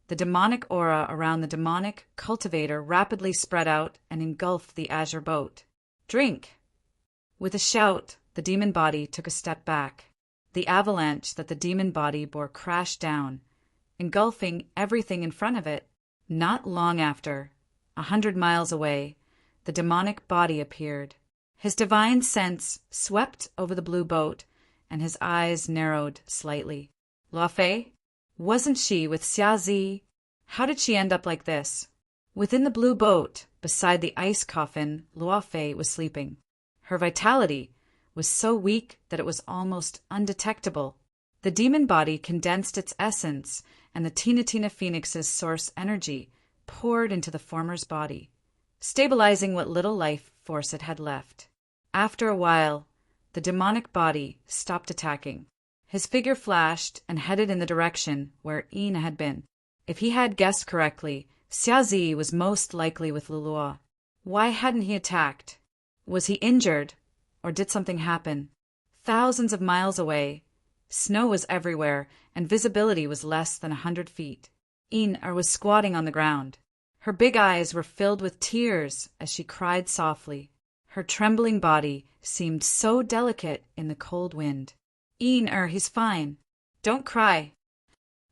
the demonic aura around the demonic cultivator rapidly spread out and engulfed the azure boat. "Drink!" With a shout, the demon body took a step back. The avalanche that the demon body bore crashed down, engulfing everything in front of it. Not long after, 100 miles away, the demonic body appeared. His divine sense swept over the blue boat, and his eyes narrowed slightly. Luofei? Wasn't she with Xiazi? How did she end up like this? Within the blue boat, beside the ice coffin, Luofei was sleeping. Her vitality was so weak that it was almost undetectable. The demon body condensed its essence, and the Tina Phoenix's source energy poured into the former's body, stabilizing what little life force it had left. After a while, the demonic body stopped attacking. His figure flashed and headed in the direction where Ina had been. If he had guessed correctly, Xiazi was most likely with Lulua. Why hadn't he attacked? Was he injured, or did something happen? Thousands of miles away, snow was everywhere, and visibility was less than 100 feet. Ina was squatting on the ground. Her big eyes were filled with tears as she cried softly. Her trembling body seemed so delicate in the cold wind. "Ina, he's fine. Don't cry."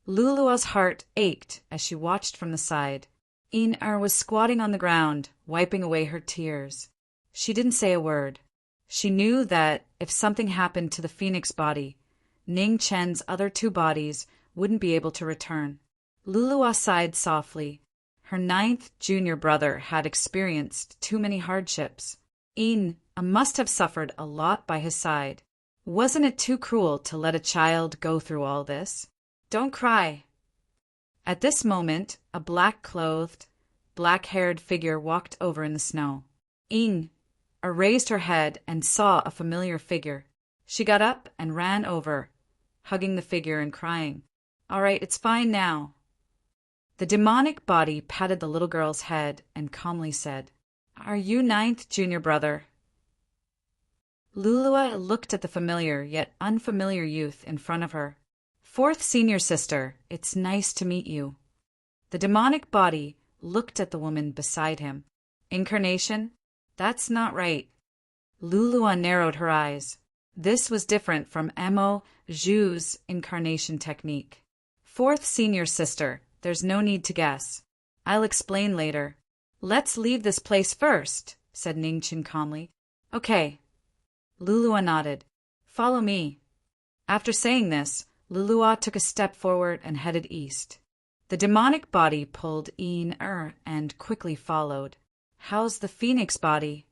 Lulua's heart ached as she watched from the side. Ina was squatting on the ground, wiping away her tears. She didn't say a word. She knew that if something happened to the phoenix body, Ning Chen's other 2 bodies wouldn't be able to return. Lulua sighed softly. Her 9th junior brother had experienced too many hardships. Ina must have suffered a lot by his side. Wasn't it too cruel to let a child go through all this? "Don't cry." At this moment, a black-clothed, black-haired figure walked over in the snow. Ina raised her head and saw a familiar figure. She got up and ran over, hugging the figure and crying. "All right, it's fine now." The demonic body patted the little girl's head and calmly said, "Are you 9th junior brother?" Lulua looked at the familiar yet unfamiliar youth in front of her. "4th senior sister, it's nice to meet you." The demonic body looked at the woman beside him. "Incarnation? That's not right." Lulua narrowed her eyes. This was different from Mo Zhu's incarnation technique. "4th senior sister, there's no need to guess. I'll explain later." "Let's leave this place first," said Ningchen calmly. "Okay." Lulua nodded. "Follow me." After saying this, Lulua took a step forward and headed east. The demonic body pulled Ina and quickly followed. "How's the phoenix body?"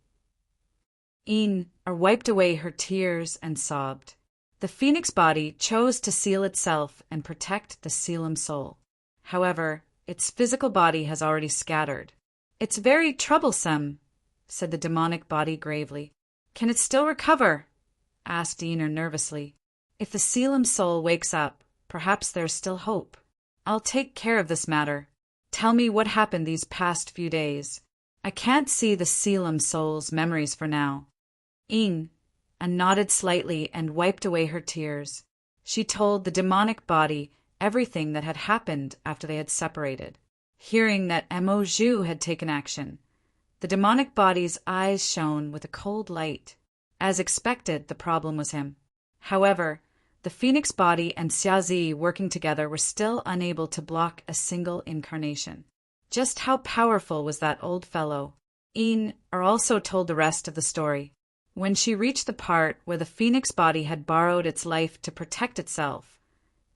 Ina wiped away her tears and sobbed. The phoenix body chose to seal itself and protect the Selim soul. However, its physical body has already scattered. "It's very troublesome," said the demonic body gravely. "Can it still recover?" asked Ina nervously. "If the Selim soul wakes up, perhaps there's still hope. I'll take care of this matter. Tell me what happened these past few days. I can't see the Selim soul's memories for now. Ing, and nodded slightly and wiped away her tears. She told the demonic body everything that had happened after they had separated. Hearing that Mo Zhu had taken action, the demonic body's eyes shone with a cold light. As expected, the problem was him. However, the phoenix body and Xiazi working together were still unable to block a single incarnation. Just how powerful was that old fellow? Yin also told the rest of the story. When she reached the part where the phoenix body had borrowed its life to protect itself,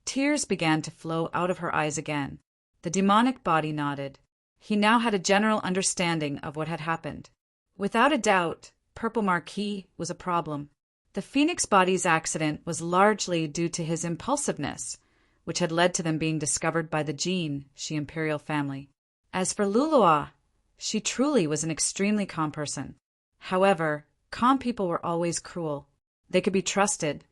tears began to flow out of her eyes again. The demonic body nodded. He now had a general understanding of what had happened. Without a doubt, Purple Marquis was a problem. The phoenix body's accident was largely due to his impulsiveness, which had led to them being discovered by the Jin, Shi imperial family. As for Lulua, she truly was an extremely calm person. However, calm people were always cruel. They could be trusted,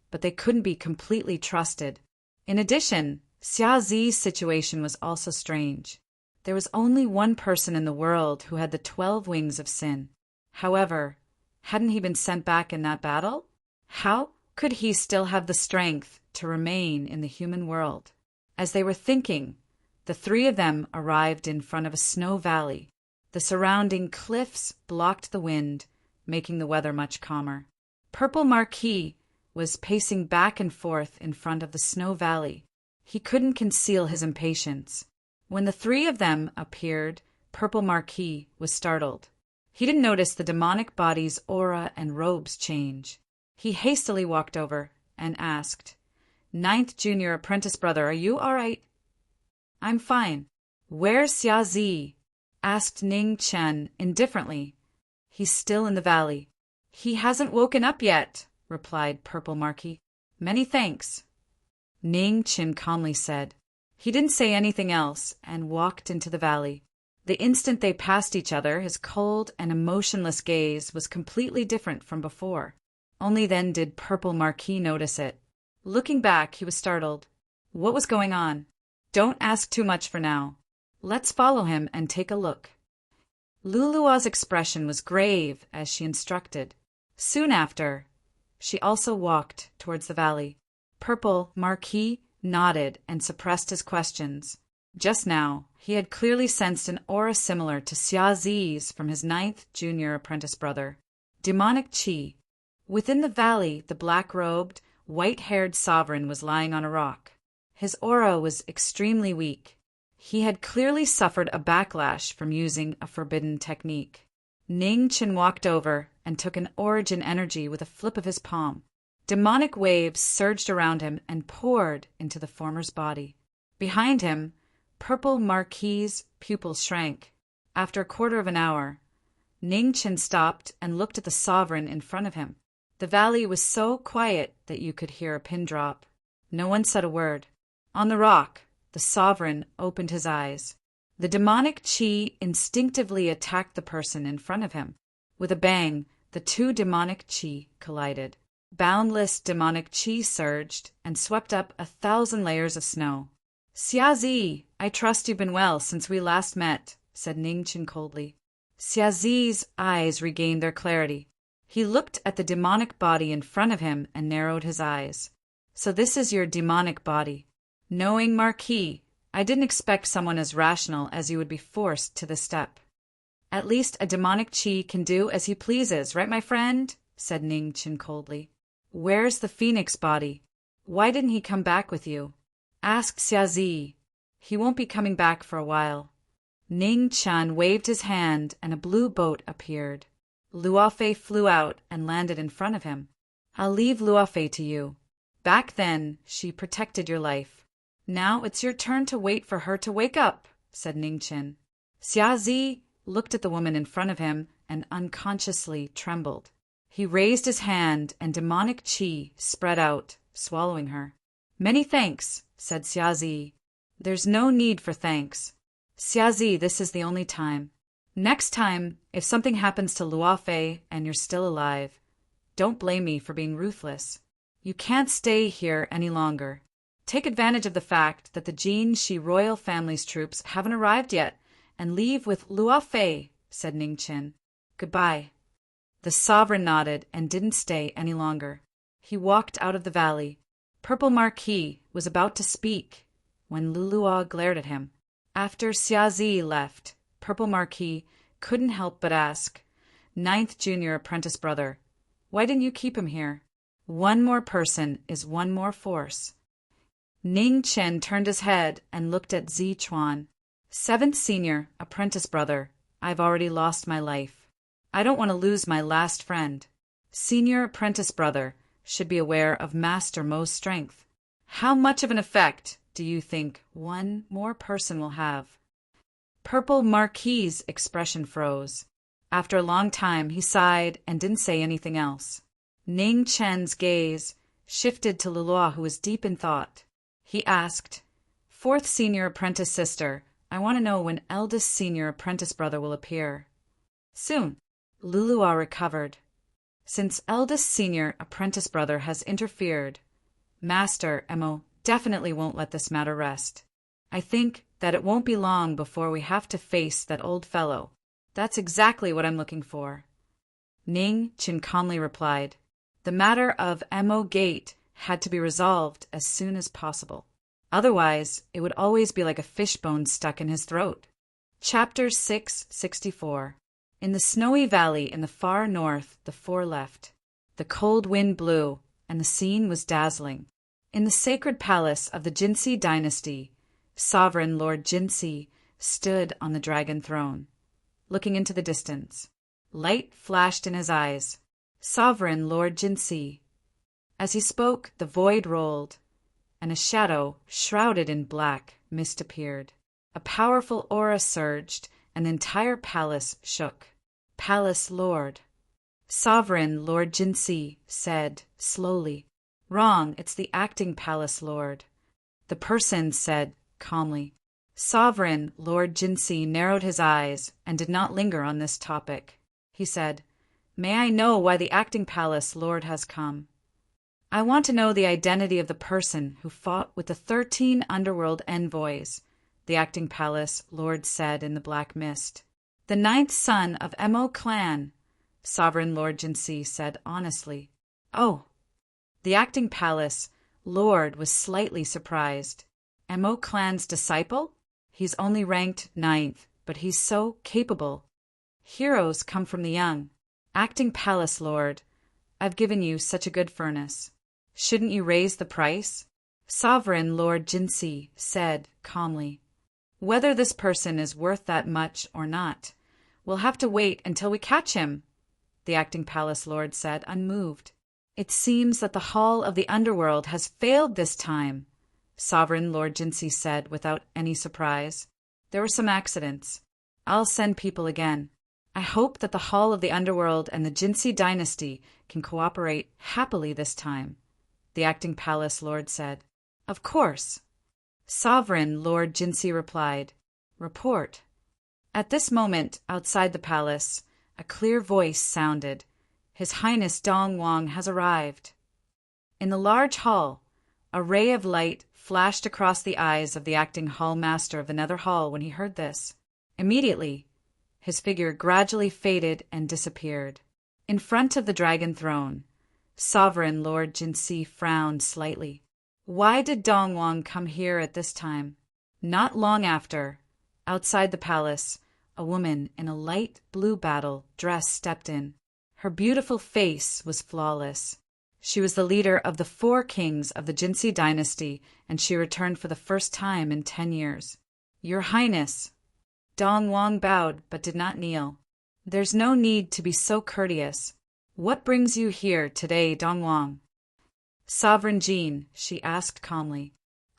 but they couldn't be completely trusted. In addition, Xia Zi's situation was also strange. There was only one person in the world who had the 12 wings of sin. However, hadn't he been sent back in that battle? How could he still have the strength to remain in the human world? As they were thinking, the three of them arrived in front of a snow valley. The surrounding cliffs blocked the wind, making the weather much calmer. Purple Marquis was pacing back and forth in front of the snow valley. He couldn't conceal his impatience. When the three of them appeared, Purple Marquis was startled. He didn't notice the demonic body's aura and robes change. He hastily walked over and asked, "Ninth junior apprentice brother, are you all right?" "I'm fine." "Where's Xia Zi?" asked Ning Chen indifferently. "He's still in the valley." "He hasn't woken up yet," replied Purple Marquis. "Many thanks," Ning Chen calmly said. He didn't say anything else and walked into the valley. The instant they passed each other, his cold and emotionless gaze was completely different from before. Only then did Purple Marquis notice it. Looking back, he was startled. What was going on? "Don't ask too much for now. Let's follow him and take a look." Lulua's expression was grave as she instructed. Soon after, she also walked towards the valley. Purple Marquis nodded and suppressed his questions. Just now, he had clearly sensed an aura similar to Xia Zi's from his 9th junior apprentice brother. Demonic Qi. Within the valley, the black-robed, white-haired sovereign was lying on a rock. His aura was extremely weak. He had clearly suffered a backlash from using a forbidden technique. Ning Chen walked over and took an origin energy with a flip of his palm. Demonic waves surged around him and poured into the former's body. Behind him, Purple Marquis' pupils shrank. After a quarter of an hour, Ning Chen stopped and looked at the sovereign in front of him. The valley was so quiet that you could hear a pin drop. No one said a word. On the rock, the sovereign opened his eyes. The demonic Qi instinctively attacked the person in front of him. With a bang, the two demonic Qi collided. Boundless demonic Qi surged and swept up 1,000 layers of snow. "Xia Zi, I trust you've been well since we last met," said Ning Chen coldly. Xia Zi's eyes regained their clarity. He looked at the demonic body in front of him and narrowed his eyes. "So this is your demonic body. Knowing Marquis, I didn't expect someone as rational as you would be forced to this step." "At least a demonic Qi can do as he pleases, right, my friend?" said Ning Chen coldly. "Where's the phoenix body? Why didn't he come back with you?" asked Xia Zi. "He won't be coming back for a while." Ning Chen waved his hand and a blue boat appeared. Luofei flew out and landed in front of him. "I'll leave Luofei to you. Back then, she protected your life. Now it's your turn to wait for her to wake up," said Ning Chen. Xia Zi looked at the woman in front of him and unconsciously trembled. He raised his hand and demonic Qi spread out, swallowing her. "Many thanks," said Xia Zi. "There's no need for thanks. Xia Zi, this is the only time. Next time, if something happens to Luofei and you're still alive, don't blame me for being ruthless. You can't stay here any longer. Take advantage of the fact that the Jin Shi royal family's troops haven't arrived yet and leave with Luofei said Ning Qin. Goodbye. The sovereign nodded and didn't stay any longer. He walked out of the valley. Purple Marquis was about to speak when Lulua glared at him. After Xiazi left, Purple Marquis couldn't help but ask, "Ninth junior apprentice brother, why didn't you keep him here? One more person is one more force." Ning Chen turned his head and looked at Zi Chuan. "Seventh senior apprentice brother, I've already lost my life. I don't want to lose my last friend. Senior apprentice brother should be aware of Master Mo's strength. How much of an effect do you think one more person will have?" Purple Marquis' expression froze. After a long time, he sighed and didn't say anything else. Ning Chen's gaze shifted to Lulua, who was deep in thought. He asked, "Fourth senior apprentice sister, I want to know when eldest senior apprentice brother will appear." "Soon." Lulua recovered. "Since eldest senior apprentice brother has interfered, Master Mo definitely won't let this matter rest. I think that it won't be long before we have to face that old fellow. That's exactly what I'm looking for." Ning Qin calmly replied, "The matter of Mo Gate had to be resolved as soon as possible. Otherwise, it would always be like a fishbone stuck in his throat." Chapter 664. In the snowy valley in the far north, the four left. The cold wind blew, and the scene was dazzling. In the sacred palace of the Jinsi dynasty, Sovereign Lord Jinsi stood on the dragon throne, looking into the distance. Light flashed in his eyes. "Sovereign Lord Jinsi." As he spoke, the void rolled, and a shadow, shrouded in black mist, appeared. A powerful aura surged, and the entire palace shook. "Palace Lord." Sovereign Lord Jinsi said slowly. "Wrong, it's the acting Palace Lord." The person said calmly. Sovereign Lord Jinsi narrowed his eyes and did not linger on this topic. He said, "May I know why the acting Palace Lord has come?" "I want to know the identity of the person who fought with the 13 underworld envoys," the acting Palace Lord said in the black mist. "The 9th son of Mo clan," Sovereign Lord Jinsi said honestly. "Oh." The acting Palace Lord was slightly surprised. Mo clan's disciple? He's only ranked 9th, but he's so capable. Heroes come from the young. Acting Palace Lord, I've given you such a good furnace. Shouldn't you raise the price? Sovereign Lord Jinsi said calmly. "Whether this person is worth that much or not, we'll have to wait until we catch him," the acting Palace Lord said, unmoved. "It seems that the Hall of the Underworld has failed this time," Sovereign Lord Jinsi said without any surprise. "There were some accidents. I'll send people again. I hope that the Hall of the Underworld and the Jinsi dynasty can cooperate happily this time," the acting Palace Lord said. "Of course." Sovereign Lord Jinsi replied. "Report." At this moment, outside the palace, a clear voice sounded. "His Highness Dong Wang has arrived." In the large hall, a ray of light flashed across the eyes of the acting hall master of the Nether Hall when he heard this. Immediately, his figure gradually faded and disappeared. In front of the dragon throne, Sovereign Lord Jinsi frowned slightly. Why did Dong Wang come here at this time? Not long after, outside the palace, a woman in a light blue battle dress stepped in. Her beautiful face was flawless. She was the leader of the 4 kings of the Jinsi dynasty, and she returned for the first time in 10 years. "Your Highness." Dong Wang bowed but did not kneel. "There's no need to be so courteous. What brings you here today, Dong Wang?" "Sovereign Jean," she asked calmly,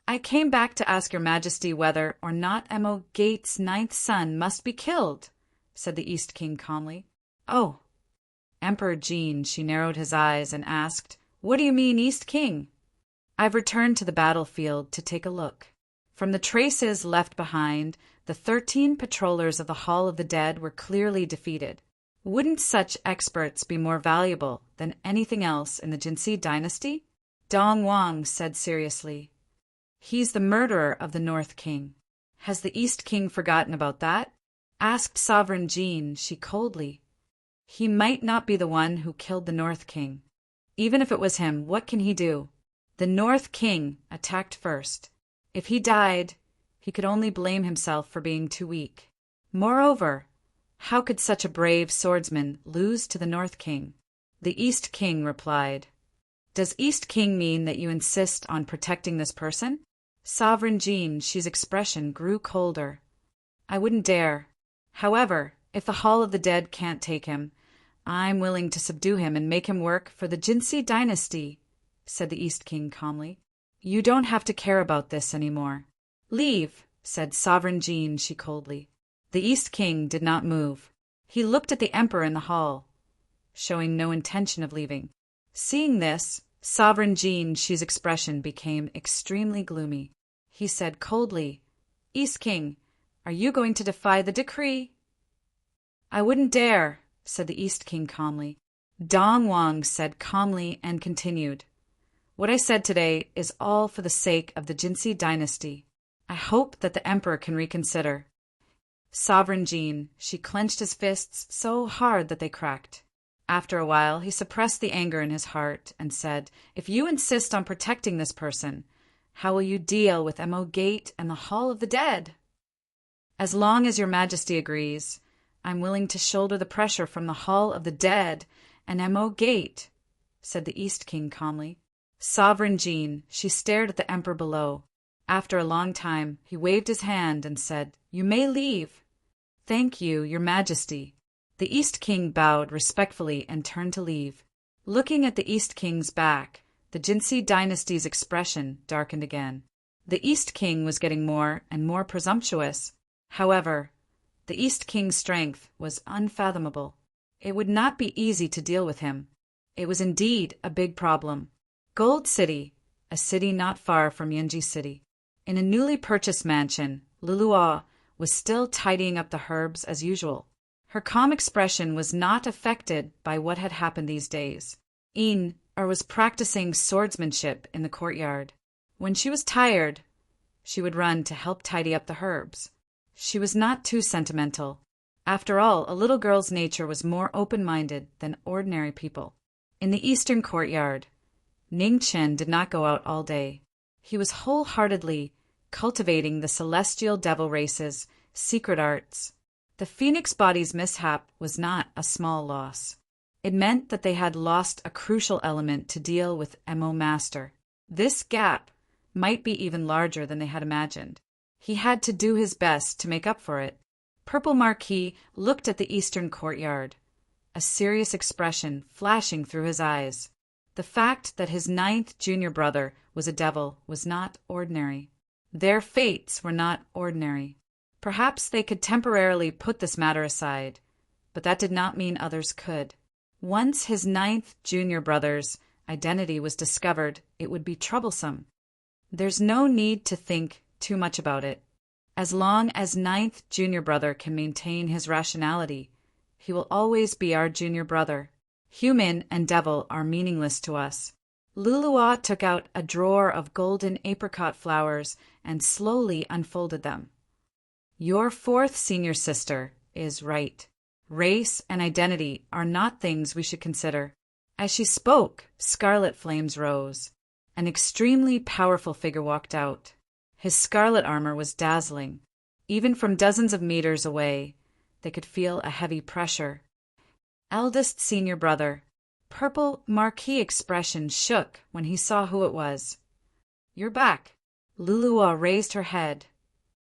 "I came back to ask your Majesty whether or not Mo Gate's 9th son must be killed," said the East King calmly. "Oh." Emperor Jean, she narrowed his eyes and asked, "What do you mean, East King?" "I've returned to the battlefield to take a look. From the traces left behind, the 13 patrollers of the Hall of the Dead were clearly defeated. Wouldn't such experts be more valuable than anything else in the Jinsi dynasty?" Dong Wang said seriously. "He's the murderer of the North King. Has the East King forgotten about that?" asked Sovereign Jean, she coldly. He might not be the one who killed the North King. Even if it was him, what can he do? The North King attacked first. If he died, he could only blame himself for being too weak. Moreover, how could such a brave swordsman lose to the North King? The East King replied. Does East King mean that you insist on protecting this person? Sovereign Jean, she's expression grew colder. I wouldn't dare. However, if the Hall of the Dead can't take him, I'm willing to subdue him and make him work for the Jinsi dynasty, said the East King calmly. You don't have to care about this anymore. Leave, said Sovereign Jean, she coldly. The East King did not move. He looked at the Emperor in the hall, showing no intention of leaving. Seeing this, Sovereign Jean, she's expression became extremely gloomy. He said coldly, East King, are you going to defy the decree? I wouldn't dare, said the East King calmly. Dong Wang said calmly and continued, What I said today is all for the sake of the Jinsi dynasty. I hope that the Emperor can reconsider. Sovereign Jean, she clenched his fists so hard that they cracked. After a while, he suppressed the anger in his heart and said, If you insist on protecting this person, how will you deal with Mo Gate and the Hall of the Dead? As long as your Majesty agrees, I'm willing to shoulder the pressure from the Hall of the Dead and Mo Gate, said the East King calmly. Sovereign Jean, she stared at the Emperor below. After a long time, he waved his hand and said, You may leave. Thank you, Your Majesty. The East King bowed respectfully and turned to leave. Looking at the East King's back, the Jinsi dynasty's expression darkened again. The East King was getting more and more presumptuous. However, the East King's strength was unfathomable. It would not be easy to deal with him. It was indeed a big problem. Gold City, a city not far from Yunji City. In a newly purchased mansion, Lulua was still tidying up the herbs as usual. Her calm expression was not affected by what had happened these days. Was practicing swordsmanship in the courtyard. When she was tired, she would run to help tidy up the herbs. She was not too sentimental. After all, a little girl's nature was more open-minded than ordinary people. In the eastern courtyard, Ning Chen did not go out all day. He was wholeheartedly cultivating the celestial devil race's secret arts. The phoenix body's mishap was not a small loss. It meant that they had lost a crucial element to deal with Mo Master. This gap might be even larger than they had imagined. He had to do his best to make up for it. Purple Marquis looked at the eastern courtyard, a serious expression flashing through his eyes. The fact that his 9th junior brother was a devil was not ordinary. Their fates were not ordinary. Perhaps they could temporarily put this matter aside, but that did not mean others could. Once his 9th junior brother's identity was discovered, it would be troublesome. There's no need to think too much about it. As long as 9th junior brother can maintain his rationality, he will always be our junior brother. Human and devil are meaningless to us. Lulua took out a drawer of golden apricot flowers and slowly unfolded them. Your 4th senior sister is right. Race and identity are not things we should consider. As she spoke, scarlet flames rose. An extremely powerful figure walked out. His scarlet armor was dazzling. Even from dozens of meters away, they could feel a heavy pressure. Eldest senior brother, Purple Marquis expression shook when he saw who it was. You're back. Lulua raised her head.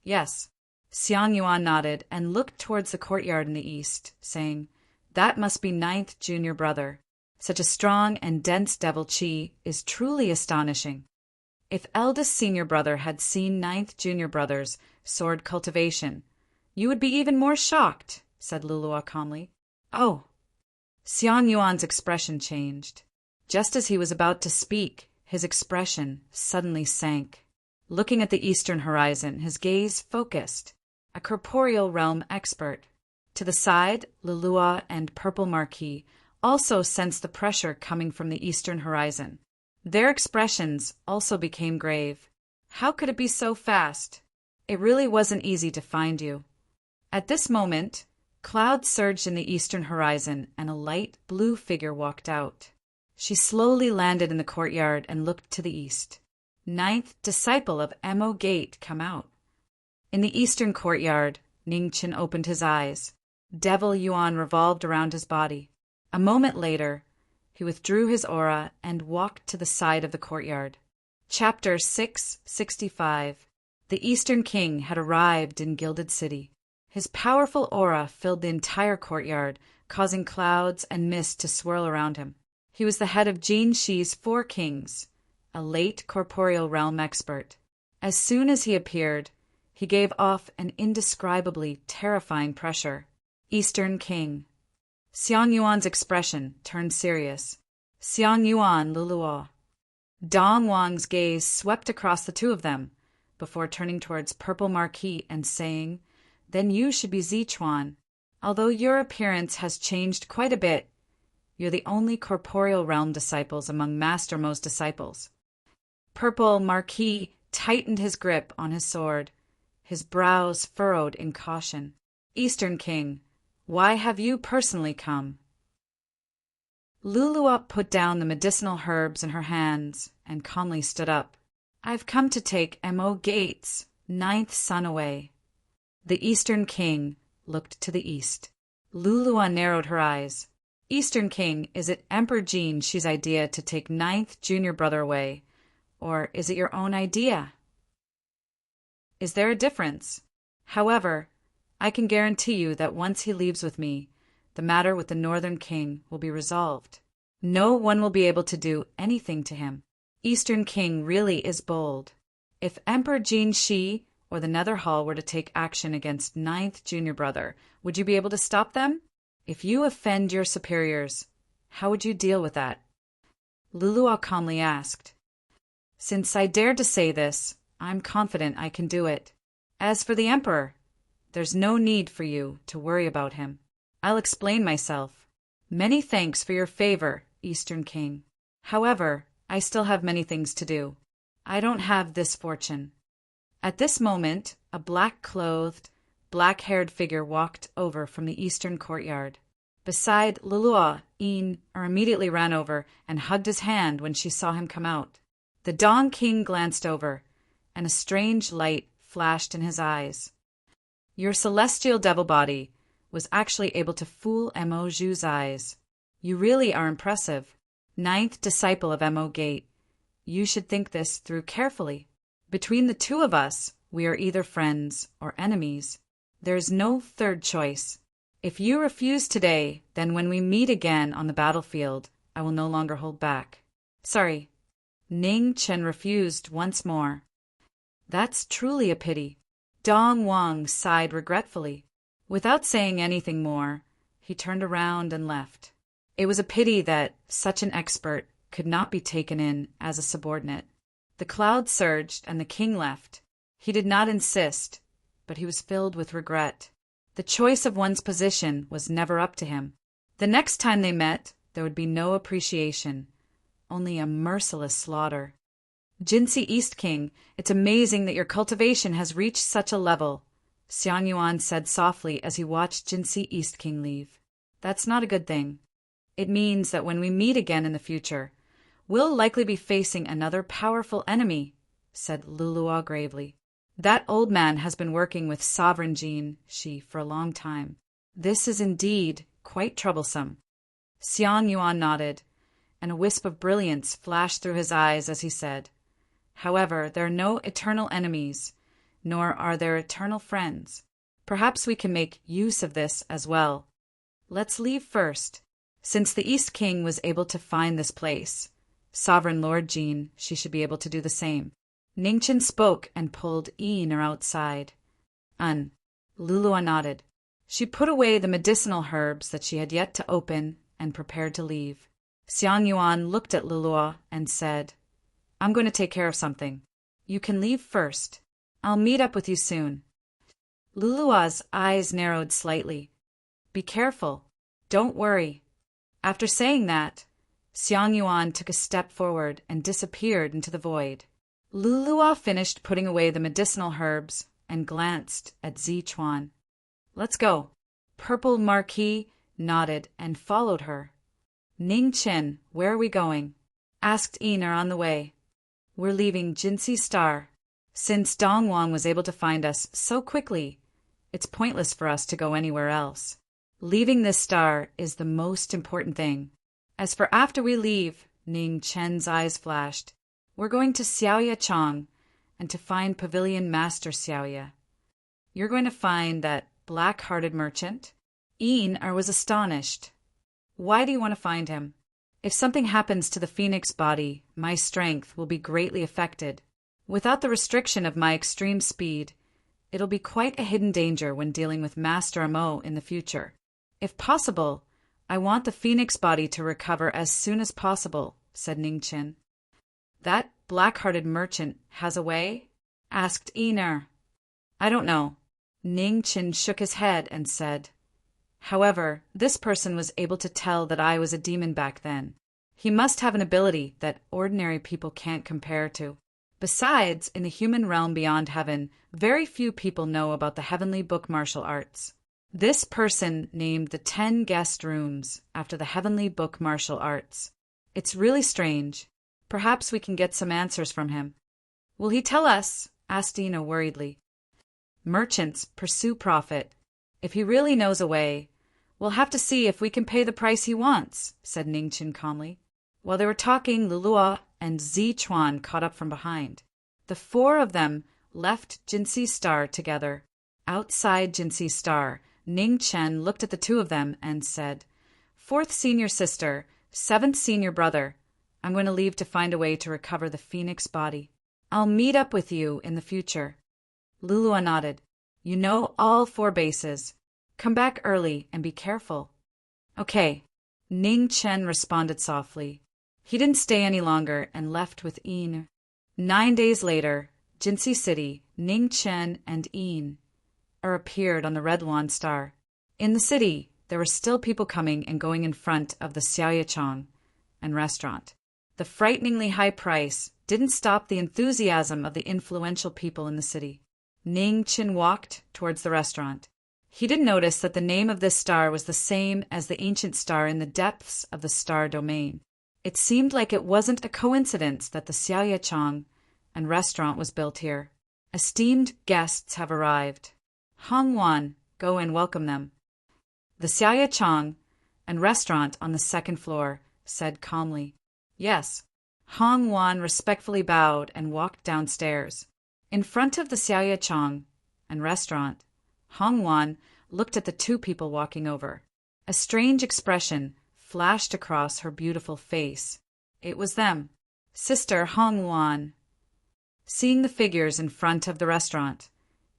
Yes. Xiang Yuan nodded and looked towards the courtyard in the east, saying, That must be 9th junior brother. Such a strong and dense devil chi is truly astonishing. If eldest senior brother had seen 9th junior brother's sword cultivation, you would be even more shocked, said Lulua calmly. Oh. Xiang Yuan's expression changed. Just as he was about to speak, his expression suddenly sank. Looking at the eastern horizon, his gaze focused. A corporeal realm expert. To the side, Lulua and Purple Marquis also sensed the pressure coming from the eastern horizon. Their expressions also became grave. How could it be so fast? It really wasn't easy to find you. At this moment, clouds surged in the eastern horizon and a light blue figure walked out. She slowly landed in the courtyard and looked to the east. Ninth disciple of Mo Gate come out. In the eastern courtyard, Ningchen opened his eyes. Devil Yuan revolved around his body. A moment later, he withdrew his aura and walked to the side of the courtyard. Chapter 665. The Eastern King had arrived in Gilded City. His powerful aura filled the entire courtyard, causing clouds and mist to swirl around him. He was the head of Jin Shi's 4 kings, a late corporeal realm expert. As soon as he appeared, he gave off an indescribably terrifying pressure. Eastern King. Xiang Yuan's expression turned serious. Xiang Yuan Luluo. Dong Wang's gaze swept across the two of them, before turning towards Purple Marquis and saying, "Then you should be Zichuan. Although your appearance has changed quite a bit, you're the only corporeal realm disciples among Master Mo's disciples." Purple Marquis tightened his grip on his sword, his brows furrowed in caution. Eastern King, why have you personally come? Luluo put down the medicinal herbs in her hands and calmly stood up. I've come to take Mo Gate's 9th son away. The Eastern King looked to the east. Luluo narrowed her eyes. Eastern King, is it Emperor Jin Shi's idea to take 9th junior brother away, or is it your own idea? Is there a difference? However, I can guarantee you that once he leaves with me, the matter with the Northern King will be resolved. No one will be able to do anything to him. Eastern King really is bold. If Emperor Jin Shi or the Nether Hall were to take action against 9th junior brother, would you be able to stop them? If you offend your superiors, how would you deal with that? Luluo calmly asked. Since I dared to say this, I'm confident I can do it. As for the Emperor, there's no need for you to worry about him. I'll explain myself. Many thanks for your favor, Eastern King. However, I still have many things to do. I don't have this fortune. At this moment, a black-clothed, black-haired figure walked over from the eastern courtyard. Beside Luluo, Yin immediately ran over and hugged his hand when she saw him come out. The Dong King glanced over, and a strange light flashed in his eyes. Your celestial devil body was actually able to fool Mo Zhu's eyes. You really are impressive. 9th disciple of Mo Gate. You should think this through carefully. Between the two of us, we are either friends or enemies. There is no third choice. If you refuse today, then when we meet again on the battlefield, I will no longer hold back. Sorry. Ning Chen refused once more. That's truly a pity. Dong Wang sighed regretfully. Without saying anything more, he turned around and left. It was a pity that such an expert could not be taken in as a subordinate. The cloud surged and the king left. He did not insist, but he was filled with regret. The choice of one's position was never up to him. The next time they met, there would be no appreciation, only a merciless slaughter. Jinsi East King, it's amazing that your cultivation has reached such a level, Xiang Yuan said softly as he watched Jinsi East King leave. That's not a good thing. It means that when we meet again in the future, we'll likely be facing another powerful enemy, said Luluo gravely. That old man has been working with Sovereign Jin Shi for a long time. This is indeed quite troublesome. Xiang Yuan nodded, and a wisp of brilliance flashed through his eyes as he said, However, there are no eternal enemies, nor are there eternal friends. Perhaps we can make use of this as well. Let's leave first. Since the East King was able to find this place, Sovereign Lord Jin, she should be able to do the same. Ningchen spoke and pulled Yin outside. Luluo nodded. She put away the medicinal herbs that she had yet to open and prepared to leave. Xiang Yuan looked at Luluo and said, I'm going to take care of something. You can leave first. I'll meet up with you soon. Luluo's eyes narrowed slightly. Be careful. Don't worry. After saying that, Xiang Yuan took a step forward and disappeared into the void. Luluo finished putting away the medicinal herbs and glanced at Zichuan. Let's go. Purple Marquis nodded and followed her. Ning Chen, where are we going? Asked Ener on the way. We're leaving Jinsi Star. Since Dongwang was able to find us so quickly, it's pointless for us to go anywhere else. Leaving this star is the most important thing. As for after we leave, Ning Chen's eyes flashed. We're going to Xiaoya Chang and to find Pavilion Master Xiaoya. You're going to find that black-hearted merchant? Ener was astonished. Why do you want to find him? If something happens to the phoenix body, my strength will be greatly affected. Without the restriction of my extreme speed, it'll be quite a hidden danger when dealing with Master Amo in the future. If possible, I want the phoenix body to recover as soon as possible, said Ning Chen. That black-hearted merchant has a way? Asked Ener. I don't know. Ning Chen shook his head and said, however, this person was able to tell that I was a demon back then. He must have an ability that ordinary people can't compare to. Besides, in the human realm beyond heaven, very few people know about the heavenly book martial arts. This person named the 10 guest rooms after the heavenly book martial arts. It's really strange. Perhaps we can get some answers from him. Will he tell us? Asked Ener worriedly. Merchants pursue profit. If he really knows a way, we'll have to see if we can pay the price he wants, said Ning Chen calmly. While they were talking, Lulua and Zichuan caught up from behind. The four of them left Jinsi Star together. Outside Jinsi Star, Ning Chen looked at the two of them and said, 4th senior sister, 7th senior brother, I'm going to leave to find a way to recover the phoenix body. I'll meet up with you in the future. Lulua nodded. You know all 4 bases. Come back early and be careful. Okay. Ning Chen responded softly. He didn't stay any longer and left with Ener. 9 days later, Jinsi City, Ning Chen and Ener appeared on the Red Lawn Star. In the city, there were still people coming and going in front of the Xiaoyachang and restaurant. The frighteningly high price didn't stop the enthusiasm of the influential people in the city. Ning Chen walked towards the restaurant. He didn't notice that the name of this star was the same as the ancient star in the depths of the star domain. It seemed like it wasn't a coincidence that the Xiaoyachang and restaurant was built here. Esteemed guests have arrived. Hongwan, go and welcome them. The Xiaoyachang and restaurant on the 2nd floor said calmly. Yes. Hongwan respectfully bowed and walked downstairs. In front of the Xiaoyachang and restaurant, Hongwan looked at the 2 people walking over. A strange expression flashed across her beautiful face. It was them. Sister Hongwan. Seeing the figures in front of the restaurant,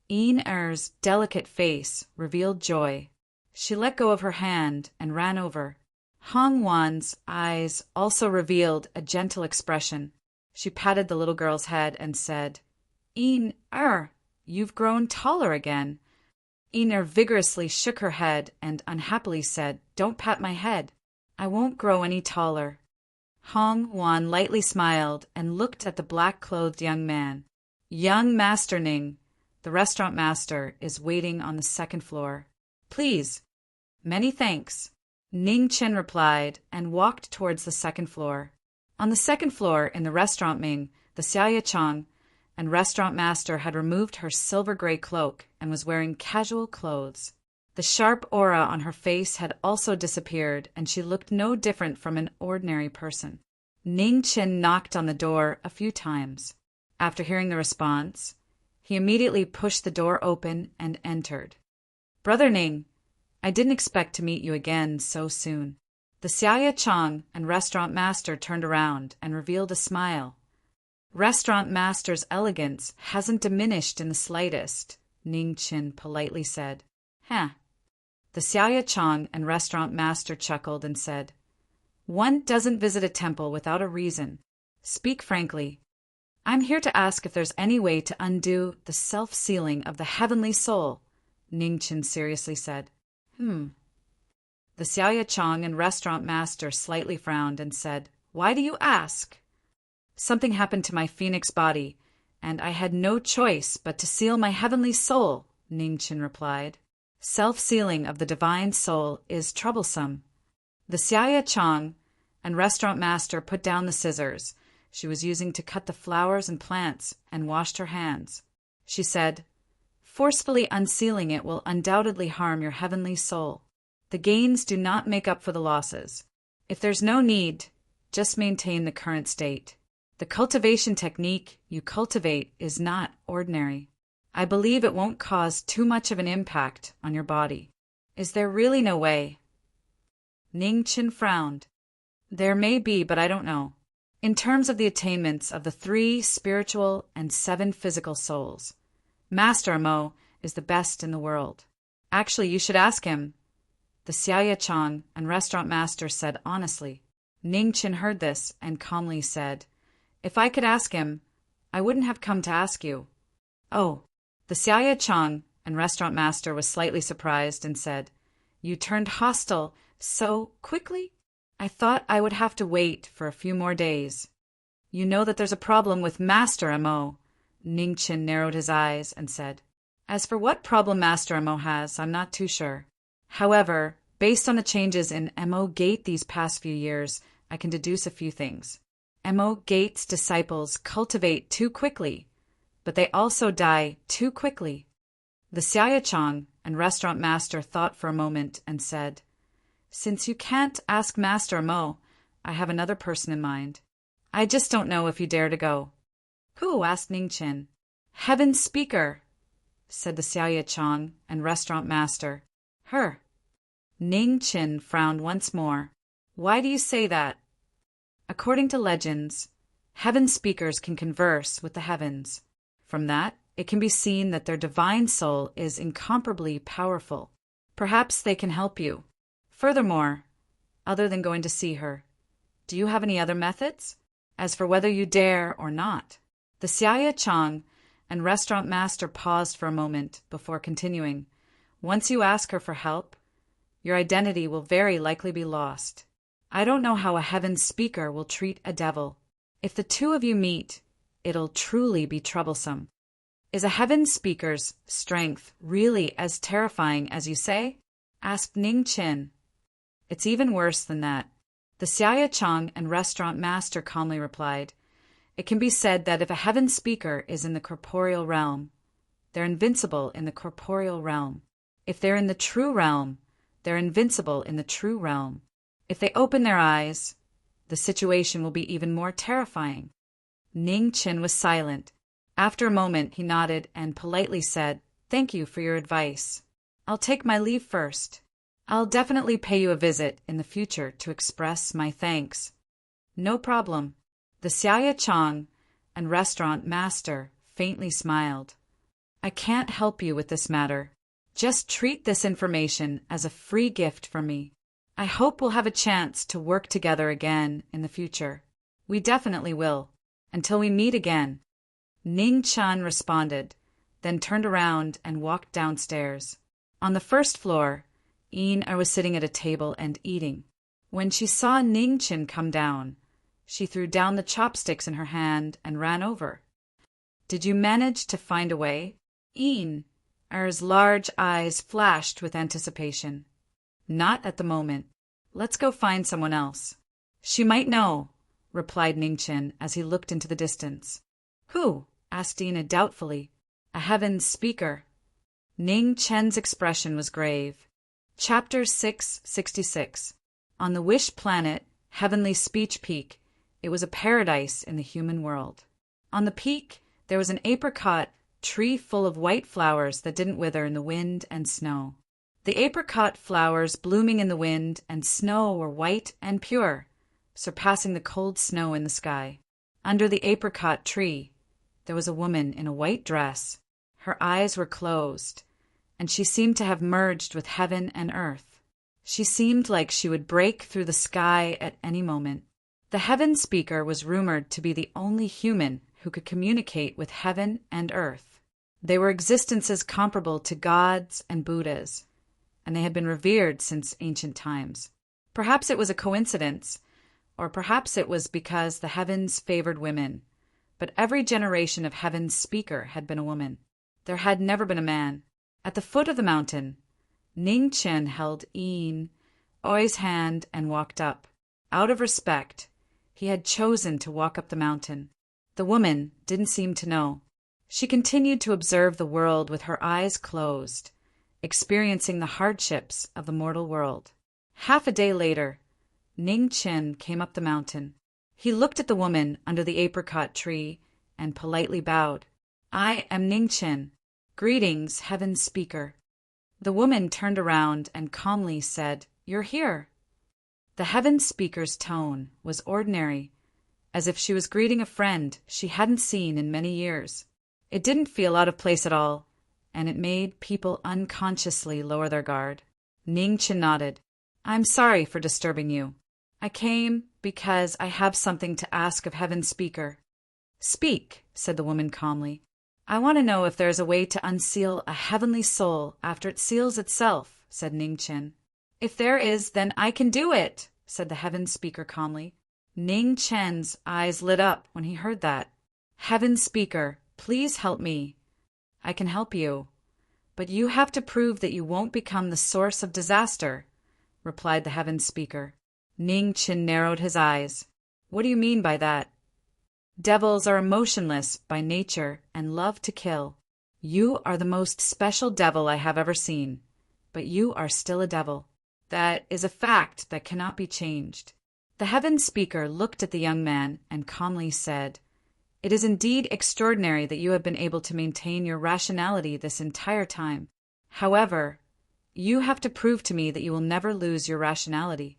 Ener's delicate face revealed joy. She let go of her hand and ran over. Hongwan's eyes also revealed a gentle expression. She patted the little girl's head and said, Ener, you've grown taller again. Ener vigorously shook her head and unhappily said, Don't pat my head. I won't grow any taller. Hongwan lightly smiled and looked at the black-clothed young man. Young Master Ning, the restaurant master, is waiting on the 2nd floor. Please. Many thanks. Ning Chen replied and walked towards the 2nd floor. On the 2nd floor in the restaurant Ming, the Xiaoyachang and restaurant master had removed her silver-gray cloak and was wearing casual clothes. The sharp aura on her face had also disappeared, and she looked no different from an ordinary person. Ning Chen knocked on the door a few times. After hearing the response, he immediately pushed the door open and entered. Brother Ning, I didn't expect to meet you again so soon. The Xiaoyachang and restaurant master turned around and revealed a smile. Restaurant master's elegance hasn't diminished in the slightest, Ning Chen politely said. Huh. The Xiaoyachang and restaurant master chuckled and said, One doesn't visit a temple without a reason. Speak frankly. I'm here to ask if there's any way to undo the self-sealing of the heavenly soul, Ning Chen seriously said. The Xiaoyachang and restaurant master slightly frowned and said, Why do you ask? Something happened to my phoenix body, and I had no choice but to seal my heavenly soul, Ning Chen replied. Self-sealing of the divine soul is troublesome. The Xiaya Chang and restaurant master put down the scissors she was using to cut the flowers and plants and washed her hands. She said, "Forcefully unsealing it will undoubtedly harm your heavenly soul. The gains do not make up for the losses. If there's no need, just maintain the current state. The cultivation technique you cultivate is not ordinary. I believe it won't cause too much of an impact on your body. Is there really no way?" Ning Qin frowned. "There may be, but I don't know. In terms of the attainments of the 3 spiritual and 7 physical souls, Master Amo is the best in the world. Actually, you should ask him," the Xiaya Chang and restaurant master said honestly. Ning Qin heard this and calmly said, "If I could ask him, I wouldn't have come to ask you." "Oh." The Xiaya Chang and restaurant master was slightly surprised and said, "You turned hostile so quickly? I thought I would have to wait for a few more days." "You know that there's a problem with Master Amo." Ning Qin narrowed his eyes and said, "As for what problem Master Amo has, I'm not too sure. However, based on the changes in Mo Gate these past few years, I can deduce a few things. Mo Gate's disciples cultivate too quickly, but they also die too quickly." The Xiaya Chang and restaurant master thought for a moment and said, "Since you can't ask Master Mo, I have another person in mind. I just don't know if you dare to go." "Who?" asked Ning Qin. "Heaven's speaker," said the Xiaya Chang and restaurant master. "Her." Ning Qin frowned once more. "Why do you say that?" "According to legends, heaven speakers can converse with the heavens. From that, it can be seen that their divine soul is incomparably powerful. Perhaps they can help you. Furthermore, other than going to see her, do you have any other methods? As for whether you dare or not." The Xiaya Chang and restaurant master paused for a moment before continuing. "Once you ask her for help, your identity will very likely be lost. I don't know how a heaven speaker will treat a devil. If the 2 of you meet, it'll truly be troublesome." "Is a heaven speaker's strength really as terrifying as you say?" asked Ning Qin. "It's even worse than that," the Xiaya Chang and restaurant master calmly replied. "It can be said that if a heaven speaker is in the corporeal realm, they're invincible in the corporeal realm. If they're in the true realm, they're invincible in the true realm. If they open their eyes, the situation will be even more terrifying." Ning Qin was silent. After a moment, he nodded and politely said, "Thank you for your advice. I'll take my leave first. I'll definitely pay you a visit in the future to express my thanks." "No problem." The Xiaya Chang and restaurant master faintly smiled. "I can't help you with this matter. Just treat this information as a free gift from me. I hope we'll have a chance to work together again in the future. We definitely will. Until we meet again." Ning Qin responded, then turned around and walked downstairs. On the first floor, Yin was sitting at a table and eating. When she saw Ning Qin come down, she threw down the chopsticks in her hand and ran over. "Did you manage to find a way?" Yin's large eyes flashed with anticipation. "Not at the moment. Let's go find someone else." "She might know," replied Ning Qin as he looked into the distance. "Who?" asked Ina doubtfully. "A heaven speaker." Ning Qin's expression was grave. Chapter 666. On the Wish Planet, Heavenly Speech Peak, it was a paradise in the human world. On the peak, there was an apricot tree full of white flowers that didn't wither in the wind and snow. The apricot flowers blooming in the wind and snow were white and pure, surpassing the cold snow in the sky. Under the apricot tree, there was a woman in a white dress. Her eyes were closed, and she seemed to have merged with heaven and earth. She seemed like she would break through the sky at any moment. The heaven speaker was rumored to be the only human who could communicate with heaven and earth. They were existences comparable to gods and Buddhas, and they had been revered since ancient times. Perhaps it was a coincidence, or perhaps it was because the heavens favored women, but every generation of heaven's speaker had been a woman. There had never been a man. At the foot of the mountain, Ning Chen held Oi's hand and walked up. Out of respect, he had chosen to walk up the mountain. The woman didn't seem to know. She continued to observe the world with her eyes closed, experiencing the hardships of the mortal world. Half a day later, Ning Chen came up the mountain. He looked at the woman under the apricot tree and politely bowed. "I am Ning Chen. Greetings, Heaven's Speaker." The woman turned around and calmly said, "You're here." The Heaven's Speaker's tone was ordinary, as if she was greeting a friend she hadn't seen in many years. It didn't feel out of place at all, and it made people unconsciously lower their guard. Ning Chen nodded. "I'm sorry for disturbing you. I came because I have something to ask of Heaven's Speaker." "Speak," said the woman calmly. "I want to know if there is a way to unseal a heavenly soul after it seals itself," said Ning Chen. "If there is, then I can do it," said the Heaven's Speaker calmly. Ning Chen's eyes lit up when he heard that. "Heaven's Speaker, please help me." "I can help you, but you have to prove that you won't become the source of disaster," replied the Heaven's Speaker. Ning Chen narrowed his eyes. "What do you mean by that?" "Devils are emotionless by nature and love to kill. You are the most special devil I have ever seen, but you are still a devil. That is a fact that cannot be changed." The Heaven's Speaker looked at the young man and calmly said, "It is indeed extraordinary that you have been able to maintain your rationality this entire time. However, you have to prove to me that you will never lose your rationality."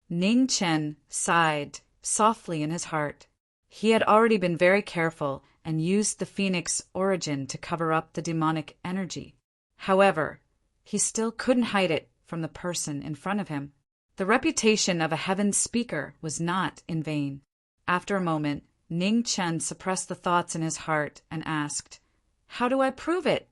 Ning Chen sighed softly in his heart. He had already been very careful and used the phoenix origin to cover up the demonic energy. However, he still couldn't hide it from the person in front of him. The reputation of a Heaven's Speaker was not in vain. After a moment, Ning Chen suppressed the thoughts in his heart and asked, "How do I prove it?"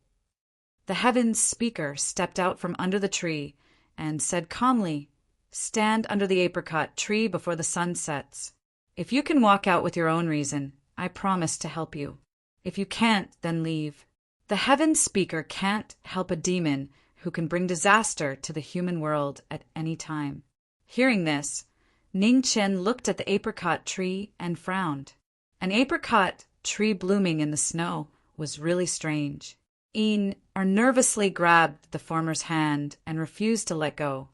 The Heaven's Speaker stepped out from under the tree and said calmly, "Stand under the apricot tree before the sun sets. If you can walk out with your own reason, I promise to help you. If you can't, then leave." The Heaven's Speaker can't help a demon who can bring disaster to the human world at any time. Hearing this, Ning Chen looked at the apricot tree and frowned. An apricot tree blooming in the snow was really strange. Nervously grabbed the former's hand and refused to let go.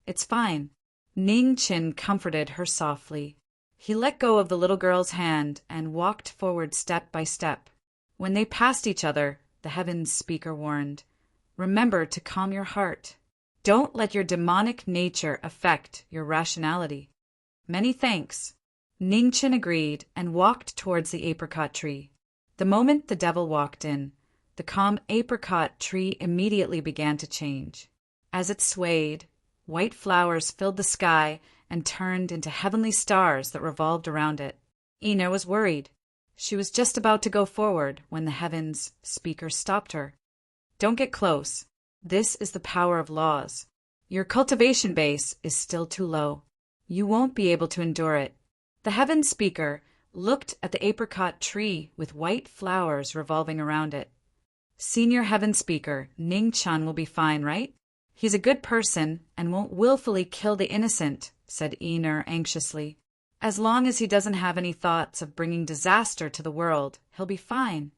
"It's fine." Ning Chen comforted her softly. He let go of the little girl's hand and walked forward step by step. When they passed each other, the Heaven's Speaker warned, "Remember to calm your heart. Don't let your demonic nature affect your rationality." "Many thanks." Ning Chen agreed and walked towards the apricot tree. The moment the devil walked in, the calm apricot tree immediately began to change. As it swayed, white flowers filled the sky and turned into heavenly stars that revolved around it. Ina was worried. She was just about to go forward when the Heaven's Speaker stopped her. "Don't get close. This is the power of laws. Your cultivation base is still too low. You won't be able to endure it." The Heaven's Speaker looked at the apricot tree with white flowers revolving around it. "Senior Heaven Speaker, Ning Chen will be fine, right? He's a good person and won't willfully kill the innocent," said Ina anxiously. "As long as he doesn't have any thoughts of bringing disaster to the world, he'll be fine."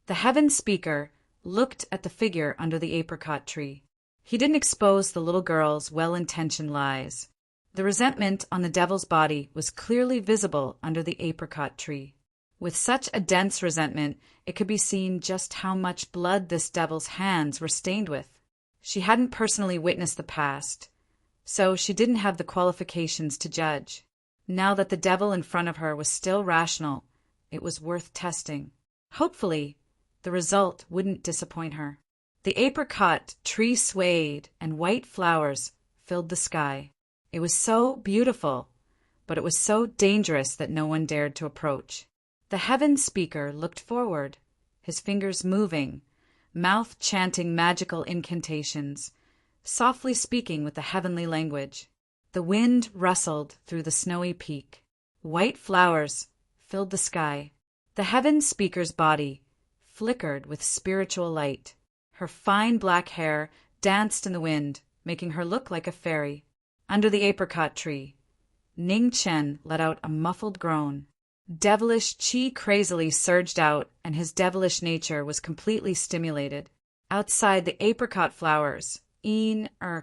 The Heaven Speaker looked at the figure under the apricot tree. He didn't expose the little girl's well-intentioned lies. The resentment on the devil's body was clearly visible under the apricot tree. With such a dense resentment, it could be seen just how much blood this devil's hands were stained with. She hadn't personally witnessed the past, so she didn't have the qualifications to judge. Now that the devil in front of her was still rational, it was worth testing. Hopefully, the result wouldn't disappoint her. The apricot tree swayed and white flowers filled the sky. It was so beautiful, but it was so dangerous that no one dared to approach. The Heaven Speaker looked forward, his fingers moving, mouth chanting magical incantations, softly speaking with the heavenly language. The wind rustled through the snowy peak. White flowers filled the sky. The Heaven Speaker's body flickered with spiritual light. Her fine black hair danced in the wind, making her look like a fairy. Under the apricot tree, Ning Chen let out a muffled groan. Devilish qi crazily surged out, and his devilish nature was completely stimulated. Outside the apricot flowers,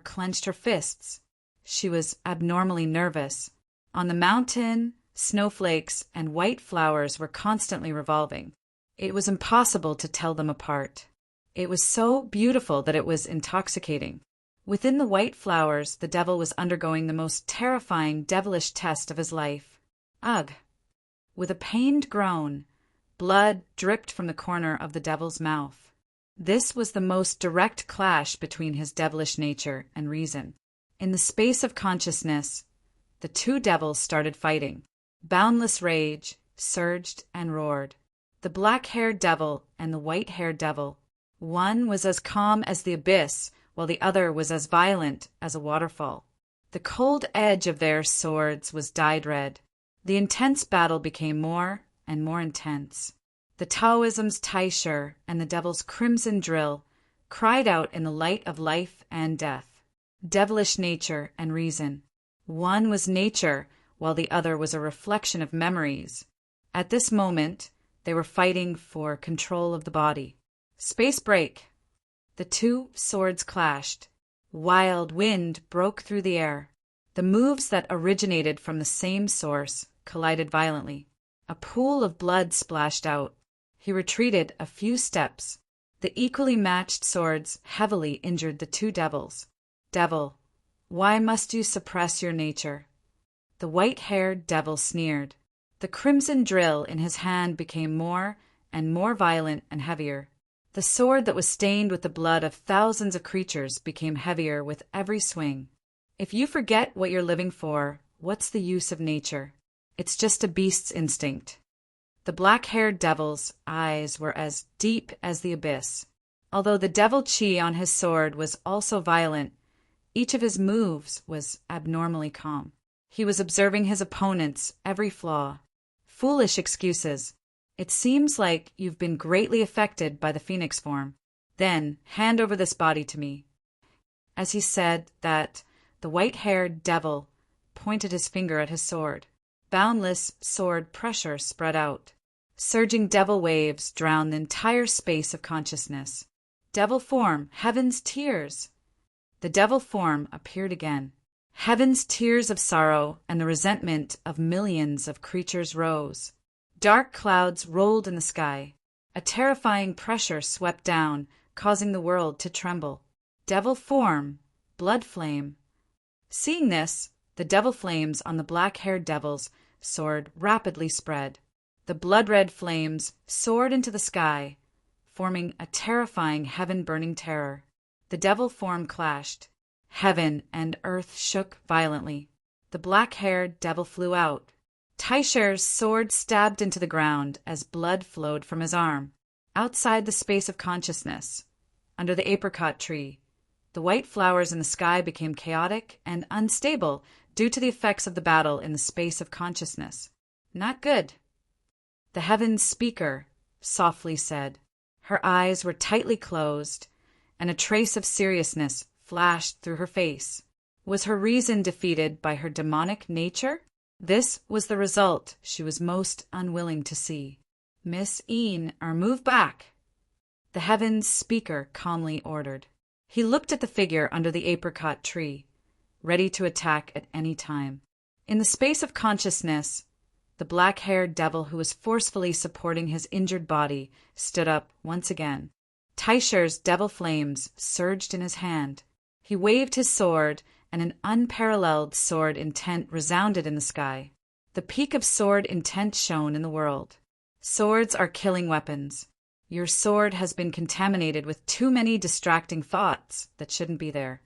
clenched her fists. She was abnormally nervous. On the mountain, snowflakes and white flowers were constantly revolving. It was impossible to tell them apart. It was so beautiful that it was intoxicating. Within the white flowers, the devil was undergoing the most terrifying devilish test of his life. Ugh! With a pained groan, blood dripped from the corner of the devil's mouth. This was the most direct clash between his devilish nature and reason. In the space of consciousness, the two devils started fighting. Boundless rage surged and roared. The black-haired devil and the white-haired devil. One was as calm as the abyss, while the other was as violent as a waterfall. The cold edge of their swords was dyed red. The intense battle became more and more intense. The Taoism's Taisher and the devil's crimson drill cried out in the light of life and death. Devilish nature and reason. One was nature, while the other was a reflection of memories. At this moment, they were fighting for control of the body. Space break. The two swords clashed. Wild wind broke through the air. The moves that originated from the same source collided violently. A pool of blood splashed out. He retreated a few steps. The equally matched swords heavily injured the two devils. Devil, why must you suppress your nature? The white-haired devil sneered. The crimson drill in his hand became more and more violent and heavier. The sword that was stained with the blood of thousands of creatures became heavier with every swing. If you forget what you're living for, what's the use of nature? It's just a beast's instinct. The black-haired devil's eyes were as deep as the abyss. Although the devil chi on his sword was also violent, each of his moves was abnormally calm. He was observing his opponent's every flaw. Foolish excuses. It seems like you've been greatly affected by the phoenix form. Then hand over this body to me. As he said that, the white-haired devil pointed his finger at his sword. Boundless sword pressure spread out. Surging devil waves drowned the entire space of consciousness. Devil form, heaven's tears. The devil form appeared again. Heaven's tears of sorrow and the resentment of millions of creatures rose. Dark clouds rolled in the sky. A terrifying pressure swept down, causing the world to tremble. Devil form, blood flame. Seeing this, the devil flames on the black-haired devil's sword rapidly spread. The blood-red flames soared into the sky, forming a terrifying heaven-burning terror. The devil form clashed. Heaven and earth shook violently. The black-haired devil flew out. Taisher's sword stabbed into the ground as blood flowed from his arm. Outside the space of consciousness, under the apricot tree, the white flowers in the sky became chaotic and unstable due to the effects of the battle in the space of consciousness. Not good. The heaven's speaker softly said. Her eyes were tightly closed, and a trace of seriousness flashed through her face. Was her reason defeated by her demonic nature? This was the result she was most unwilling to see. Miss move back. The heaven's speaker calmly ordered. He looked at the figure under the apricot tree, ready to attack at any time. In the space of consciousness, the black-haired devil who was forcefully supporting his injured body stood up once again. Taisher's devil flames surged in his hand. He waved his sword, and an unparalleled sword intent resounded in the sky. The peak of sword intent shone in the world. Swords are killing weapons. Your sword has been contaminated with too many distracting thoughts that shouldn't be there.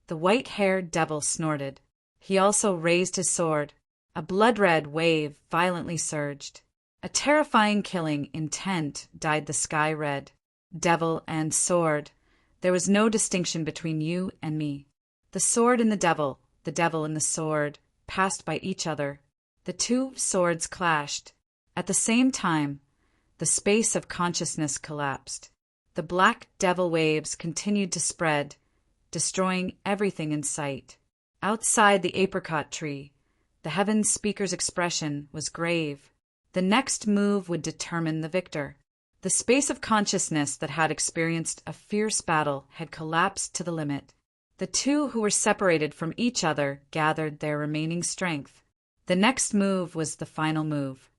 The white-haired devil snorted. He also raised his sword. A blood-red wave violently surged. A terrifying killing intent dyed the sky red. Devil and sword. There was no distinction between you and me. The sword and the devil and the sword, passed by each other. The two swords clashed. At the same time, the space of consciousness collapsed. The black devil waves continued to spread, destroying everything in sight. Outside the apricot tree, the Heaven Speaker's expression was grave. The next move would determine the victor. The space of consciousness that had experienced a fierce battle had collapsed to the limit. The two who were separated from each other gathered their remaining strength. The next move was the final move.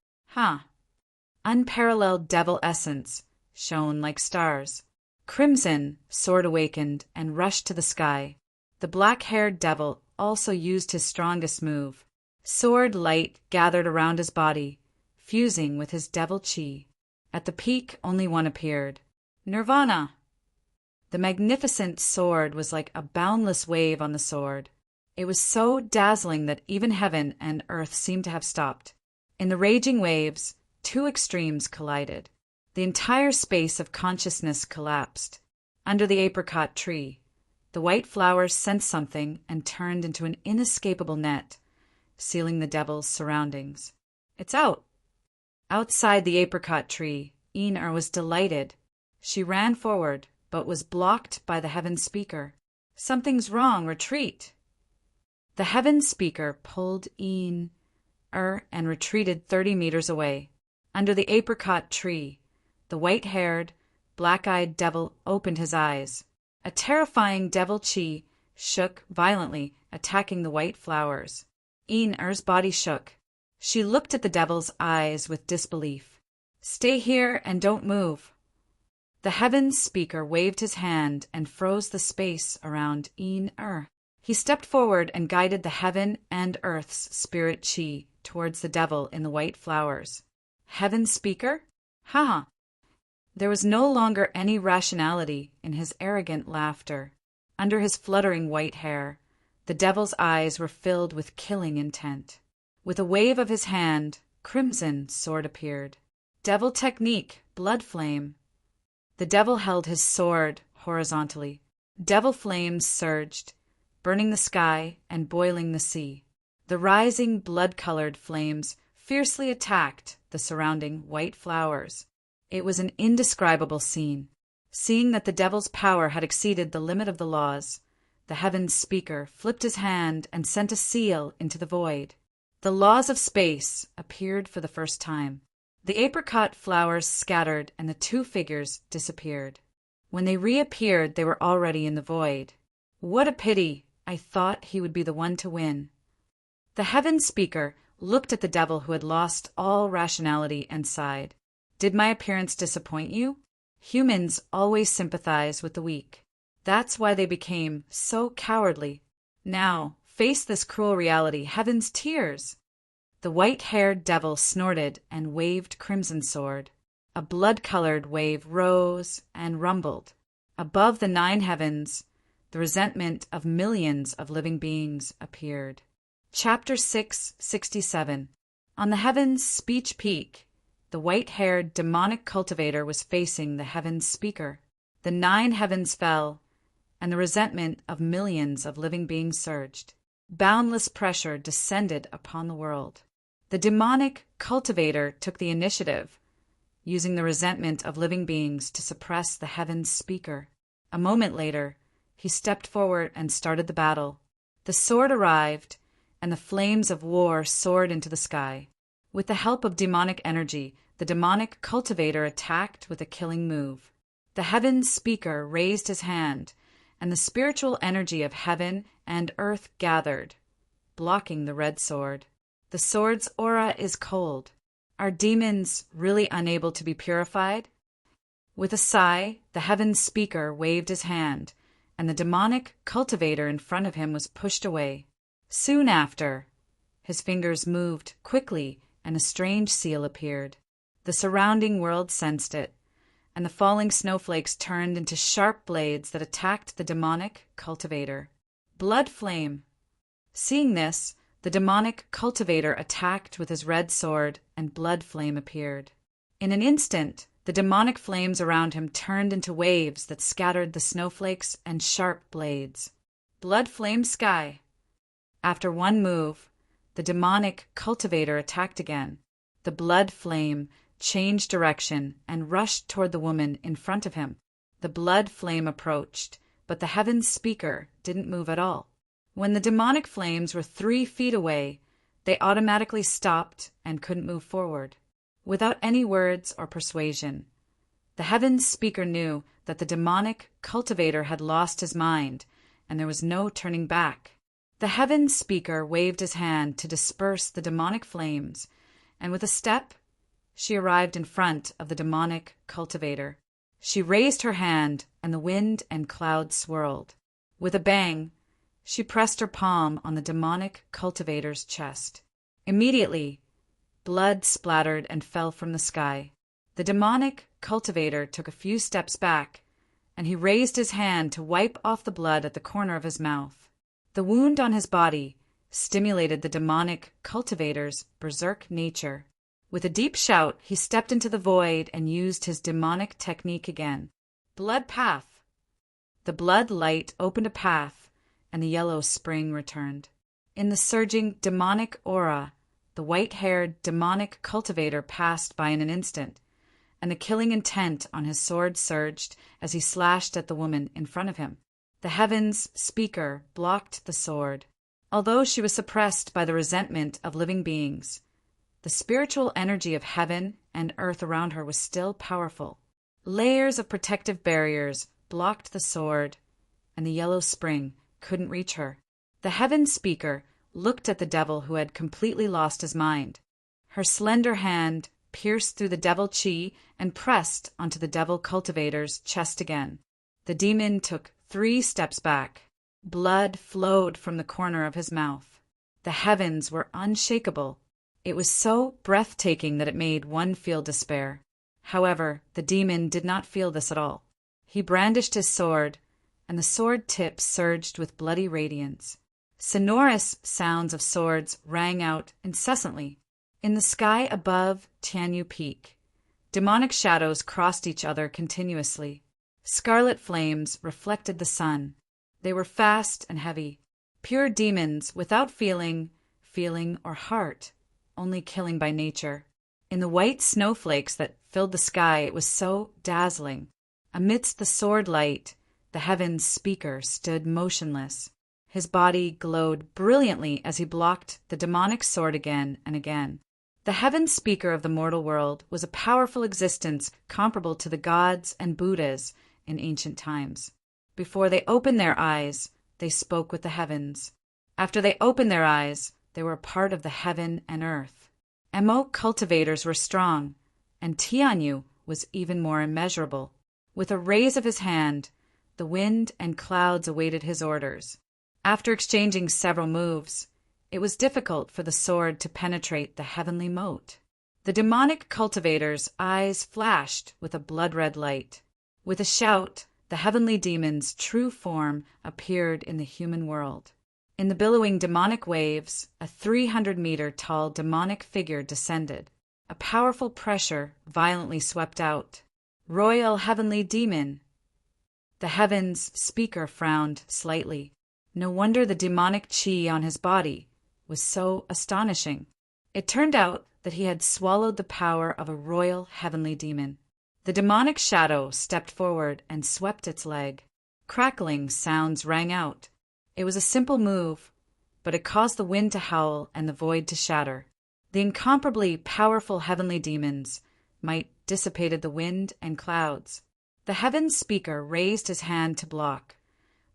Unparalleled devil essence shone like stars. Crimson sword awakened and rushed to the sky. The black-haired devil also used his strongest move. Sword light gathered around his body, fusing with his devil chi. At the peak, only one appeared. Nirvana! The magnificent sword was like a boundless wave on the sword. It was so dazzling that even heaven and earth seemed to have stopped. In the raging waves, two extremes collided. The entire space of consciousness collapsed. Under the apricot tree, the white flowers sensed something and turned into an inescapable net, sealing the devil's surroundings. "It's out!" Outside the apricot tree, Einar was delighted. She ran forward, but was blocked by the Heaven Speaker. "Something's wrong, retreat!" The Heaven Speaker pulled Einar and retreated 30 meters away. Under the apricot tree, the white-haired, black-eyed devil opened his eyes. A terrifying devil chi shook violently, attacking the white flowers. Einar's body shook. She looked at the devil's eyes with disbelief. "Stay here and don't move." The Heaven Speaker waved his hand and froze the space around Einar. He stepped forward and guided the heaven and earth's spirit chi towards the devil in the white flowers. Heaven Speaker? Ha! There was no longer any rationality in his arrogant laughter. Under his fluttering white hair, the devil's eyes were filled with killing intent. With a wave of his hand, crimson sword appeared. Devil technique, blood flame. The devil held his sword horizontally. Devil flames surged, burning the sky and boiling the sea. The rising blood-colored flames fiercely attacked the surrounding white flowers. It was an indescribable scene. Seeing that the devil's power had exceeded the limit of the laws, the Heaven Speaker flipped his hand and sent a seal into the void. The laws of space appeared for the first time. The apricot flowers scattered and the two figures disappeared. When they reappeared, they were already in the void. What a pity! I thought he would be the one to win. The Heaven Speaker looked at the devil who had lost all rationality and sighed. Did my appearance disappoint you? Humans always sympathize with the weak. That's why they became so cowardly. Now, face this cruel reality, heaven's tears. The white-haired devil snorted and waved crimson sword. A blood-colored wave rose and rumbled. Above the 9 heavens, the resentment of millions of living beings appeared. Chapter 667. On the heaven's speech peak, the white-haired demonic cultivator was facing the Heaven Speaker. The 9 heavens fell, and the resentment of millions of living beings surged. Boundless pressure descended upon the world. The demonic cultivator took the initiative, using the resentment of living beings to suppress the Heaven Speaker. A moment later, he stepped forward and started the battle. The sword arrived, and the flames of war soared into the sky. With the help of demonic energy, the demonic cultivator attacked with a killing move. The Heaven Speaker raised his hand, and the spiritual energy of heaven and earth gathered, blocking the red sword. The sword's aura is cold. Are demons really unable to be purified? With a sigh, the Heaven Speaker waved his hand, and the demonic cultivator in front of him was pushed away. Soon after, his fingers moved quickly, and a strange seal appeared. The surrounding world sensed it, and the falling snowflakes turned into sharp blades that attacked the demonic cultivator. Blood flame! Seeing this, the demonic cultivator attacked with his red sword, and blood flame appeared. In an instant, the demonic flames around him turned into waves that scattered the snowflakes and sharp blades. Blood flame sky! After one move, the demonic cultivator attacked again. The blood flame changed direction and rushed toward the woman in front of him. The blood flame approached, but the heaven's speaker didn't move at all. When the demonic flames were 3 feet away, they automatically stopped and couldn't move forward. Without any words or persuasion, the heaven's speaker knew that the demonic cultivator had lost his mind, and there was no turning back. The heaven's speaker waved his hand to disperse the demonic flames, and with a step, she arrived in front of the demonic cultivator. She raised her hand, and the wind and clouds swirled. With a bang, she pressed her palm on the demonic cultivator's chest. Immediately, blood splattered and fell from the sky. The demonic cultivator took a few steps back, and he raised his hand to wipe off the blood at the corner of his mouth. The wound on his body stimulated the demonic cultivator's berserk nature. With a deep shout, he stepped into the void and used his demonic technique again. Blood path. The blood light opened a path, and the yellow spring returned. In the surging demonic aura, the white-haired demonic cultivator passed by in an instant, and the killing intent on his sword surged as he slashed at the woman in front of him. The heavens speaker blocked the sword. Although she was suppressed by the resentment of living beings, the spiritual energy of heaven and earth around her was still powerful. Layers of protective barriers blocked the sword, and the yellow spring couldn't reach her. The heaven speaker looked at the devil who had completely lost his mind. Her slender hand pierced through the devil chi and pressed onto the devil cultivator's chest again. The demon took 3 steps back. Blood flowed from the corner of his mouth. The heavens were unshakable. It was so breathtaking that it made one feel despair. However, the demon did not feel this at all. He brandished his sword, and the sword tip surged with bloody radiance. Sonorous sounds of swords rang out incessantly. In the sky above Tianyu Peak, demonic shadows crossed each other continuously. Scarlet flames reflected the sun. They were fast and heavy. Pure demons without feeling, or heart, only killing by nature. In the white snowflakes that filled the sky, it was so dazzling. Amidst the sword light, the heaven's speaker stood motionless. His body glowed brilliantly as he blocked the demonic sword again and again. The heaven speaker of the mortal world was a powerful existence comparable to the gods and Buddhas in ancient times. Before they opened their eyes, they spoke with the heavens. After they opened their eyes, they were a part of the heaven and earth. Mo cultivators were strong, and Tianyu was even more immeasurable. With a raise of his hand, the wind and clouds awaited his orders. After exchanging several moves, it was difficult for the sword to penetrate the heavenly moat. The demonic cultivator's eyes flashed with a blood-red light. With a shout, the heavenly demon's true form appeared in the human world. In the billowing demonic waves, a 300-meter-tall demonic figure descended. A powerful pressure violently swept out. "Royal Heavenly Demon!" The heavens speaker frowned slightly. No wonder the demonic chi on his body was so astonishing. It turned out that he had swallowed the power of a royal heavenly demon. The demonic shadow stepped forward and swept its leg. Crackling sounds rang out. It was a simple move, but it caused the wind to howl and the void to shatter. The incomparably powerful heavenly demons might dissipated the wind and clouds. The heaven speaker raised his hand to block,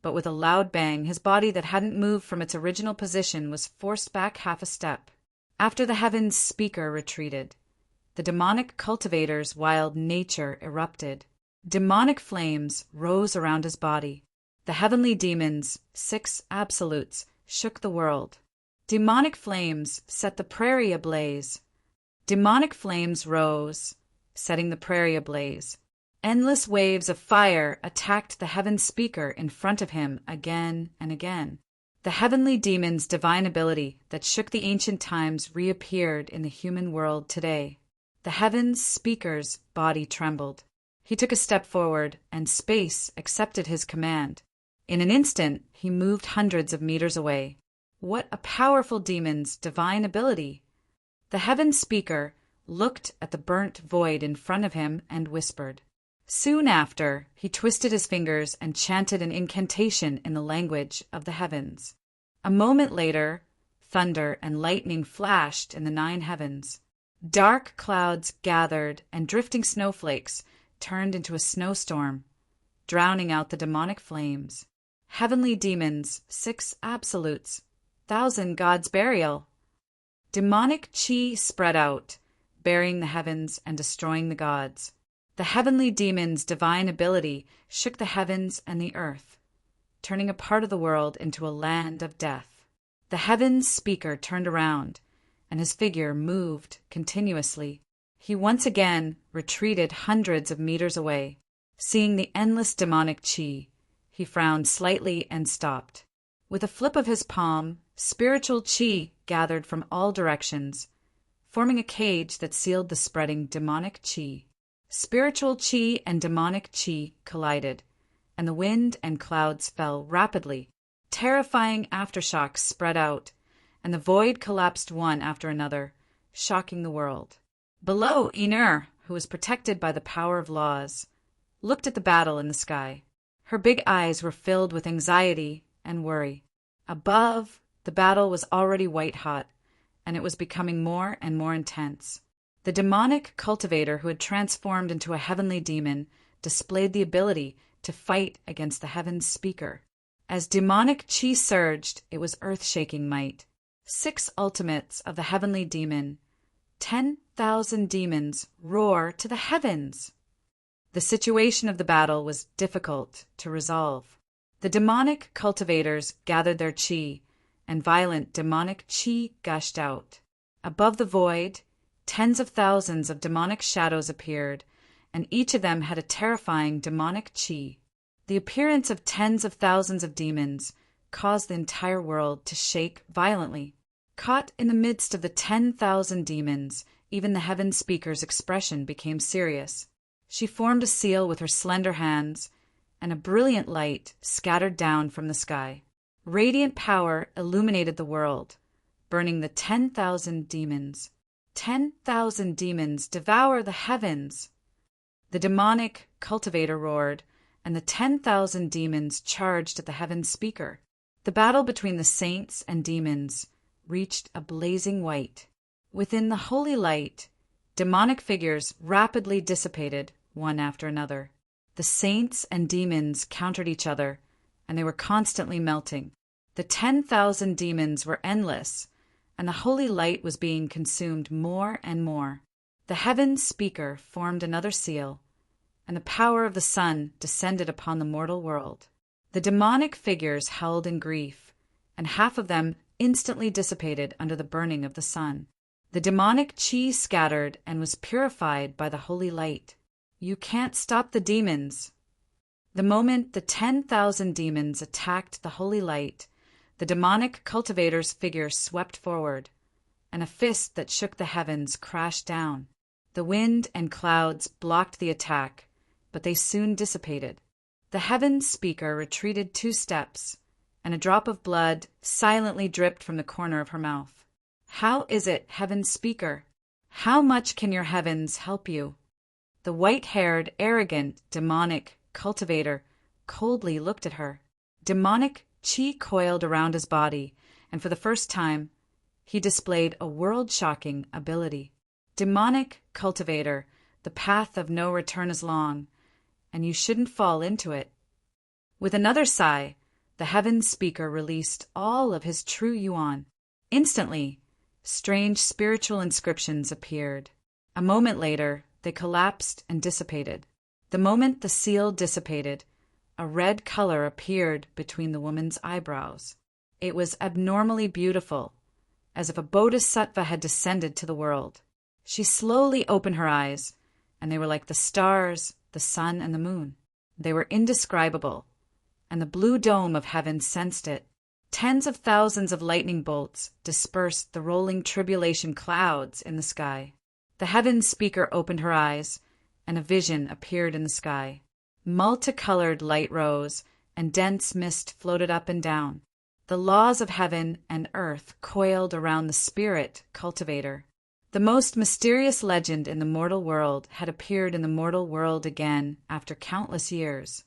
but with a loud bang, his body that hadn't moved from its original position was forced back half a step. After the heaven's speaker retreated, the demonic cultivator's wild nature erupted. Demonic flames rose around his body. The heavenly demons, 6 absolutes, shook the world. Demonic flames set the prairie ablaze. Demonic flames rose, setting the prairie ablaze. Endless waves of fire attacked the heaven speaker in front of him again and again. The heavenly demon's divine ability that shook the ancient times reappeared in the human world today. The heaven's speaker's body trembled. He took a step forward, and space accepted his command. In an instant, he moved hundreds of meters away. What a powerful demon's divine ability! The heaven speaker looked at the burnt void in front of him and whispered, Soon after, he twisted his fingers and chanted an incantation in the language of the heavens. A moment later, thunder and lightning flashed in the 9 heavens. Dark clouds gathered, and drifting snowflakes turned into a snowstorm, drowning out the demonic flames. Heavenly demons, 6 absolutes, 1,000 gods' burial. Demonic chi spread out, burying the heavens and destroying the gods. The heavenly demons' divine ability shook the heavens and the earth, turning a part of the world into a land of death. The heavens speaker turned around, and his figure moved continuously. He once again retreated hundreds of meters away. Seeing the endless demonic chi, he frowned slightly and stopped. With a flip of his palm, spiritual chi gathered from all directions, forming a cage that sealed the spreading demonic chi. Spiritual chi and demonic chi collided, and the wind and clouds fell rapidly. Terrifying aftershocks spread out, and the void collapsed one after another, shocking the world. Below, Iner, who was protected by the power of laws, looked at the battle in the sky. Her big eyes were filled with anxiety and worry. Above, the battle was already white-hot, and it was becoming more and more intense. The demonic cultivator who had transformed into a heavenly demon displayed the ability to fight against the heaven's speaker. As demonic chi surged, it was earth-shaking might. 6 ultimates of the heavenly demon, 10,000 demons, roar to the heavens. The situation of the battle was difficult to resolve. The demonic cultivators gathered their chi, and violent demonic chi gushed out. Above the void, tens of thousands of demonic shadows appeared, and each of them had a terrifying demonic chi. The appearance of tens of thousands of demons caused the entire world to shake violently. Caught in the midst of the 10,000 demons, even the heaven speaker's expression became serious. She formed a seal with her slender hands, and a brilliant light scattered down from the sky. Radiant power illuminated the world, burning the 10,000 demons. 10,000 demons devour the heavens! The demonic cultivator roared, and the 10,000 demons charged at the heaven speaker. The battle between the saints and demons reached a blazing white. Within the holy light, demonic figures rapidly dissipated, one after another. The saints and demons countered each other, and they were constantly melting. The 10,000 demons were endless, and the holy light was being consumed more and more. The heaven speaker formed another seal, and the power of the sun descended upon the mortal world. The demonic figures howled in grief, and half of them instantly dissipated under the burning of the sun. The demonic chi scattered and was purified by the holy light. You can't stop the demons. The moment the 10,000 demons attacked the holy light, the demonic cultivator's figure swept forward, and a fist that shook the heavens crashed down. The wind and clouds blocked the attack, but they soon dissipated. The heaven speaker retreated 2 steps, and a drop of blood silently dripped from the corner of her mouth. How is it, heaven speaker? How much can your heavens help you? The white-haired, arrogant, demonic cultivator coldly looked at her. Demonic chi coiled around his body, and for the first time, he displayed a world-shocking ability. Demonic cultivator, the path of no return is long, and you shouldn't fall into it. With another sigh, the heaven speaker released all of his true yuan. Instantly, strange spiritual inscriptions appeared. A moment later, they collapsed and dissipated. The moment the seal dissipated, a red color appeared between the woman's eyebrows. It was abnormally beautiful, as if a bodhisattva had descended to the world. She slowly opened her eyes, and they were like the stars, the sun, and the moon. They were indescribable, and the blue dome of heaven sensed it. Tens of thousands of lightning bolts dispersed the rolling tribulation clouds in the sky. The heaven speaker opened her eyes, and a vision appeared in the sky. Multicolored light rose, and dense mist floated up and down. The laws of heaven and earth coiled around the spirit cultivator. The most mysterious legend in the mortal world had appeared in the mortal world again after countless years.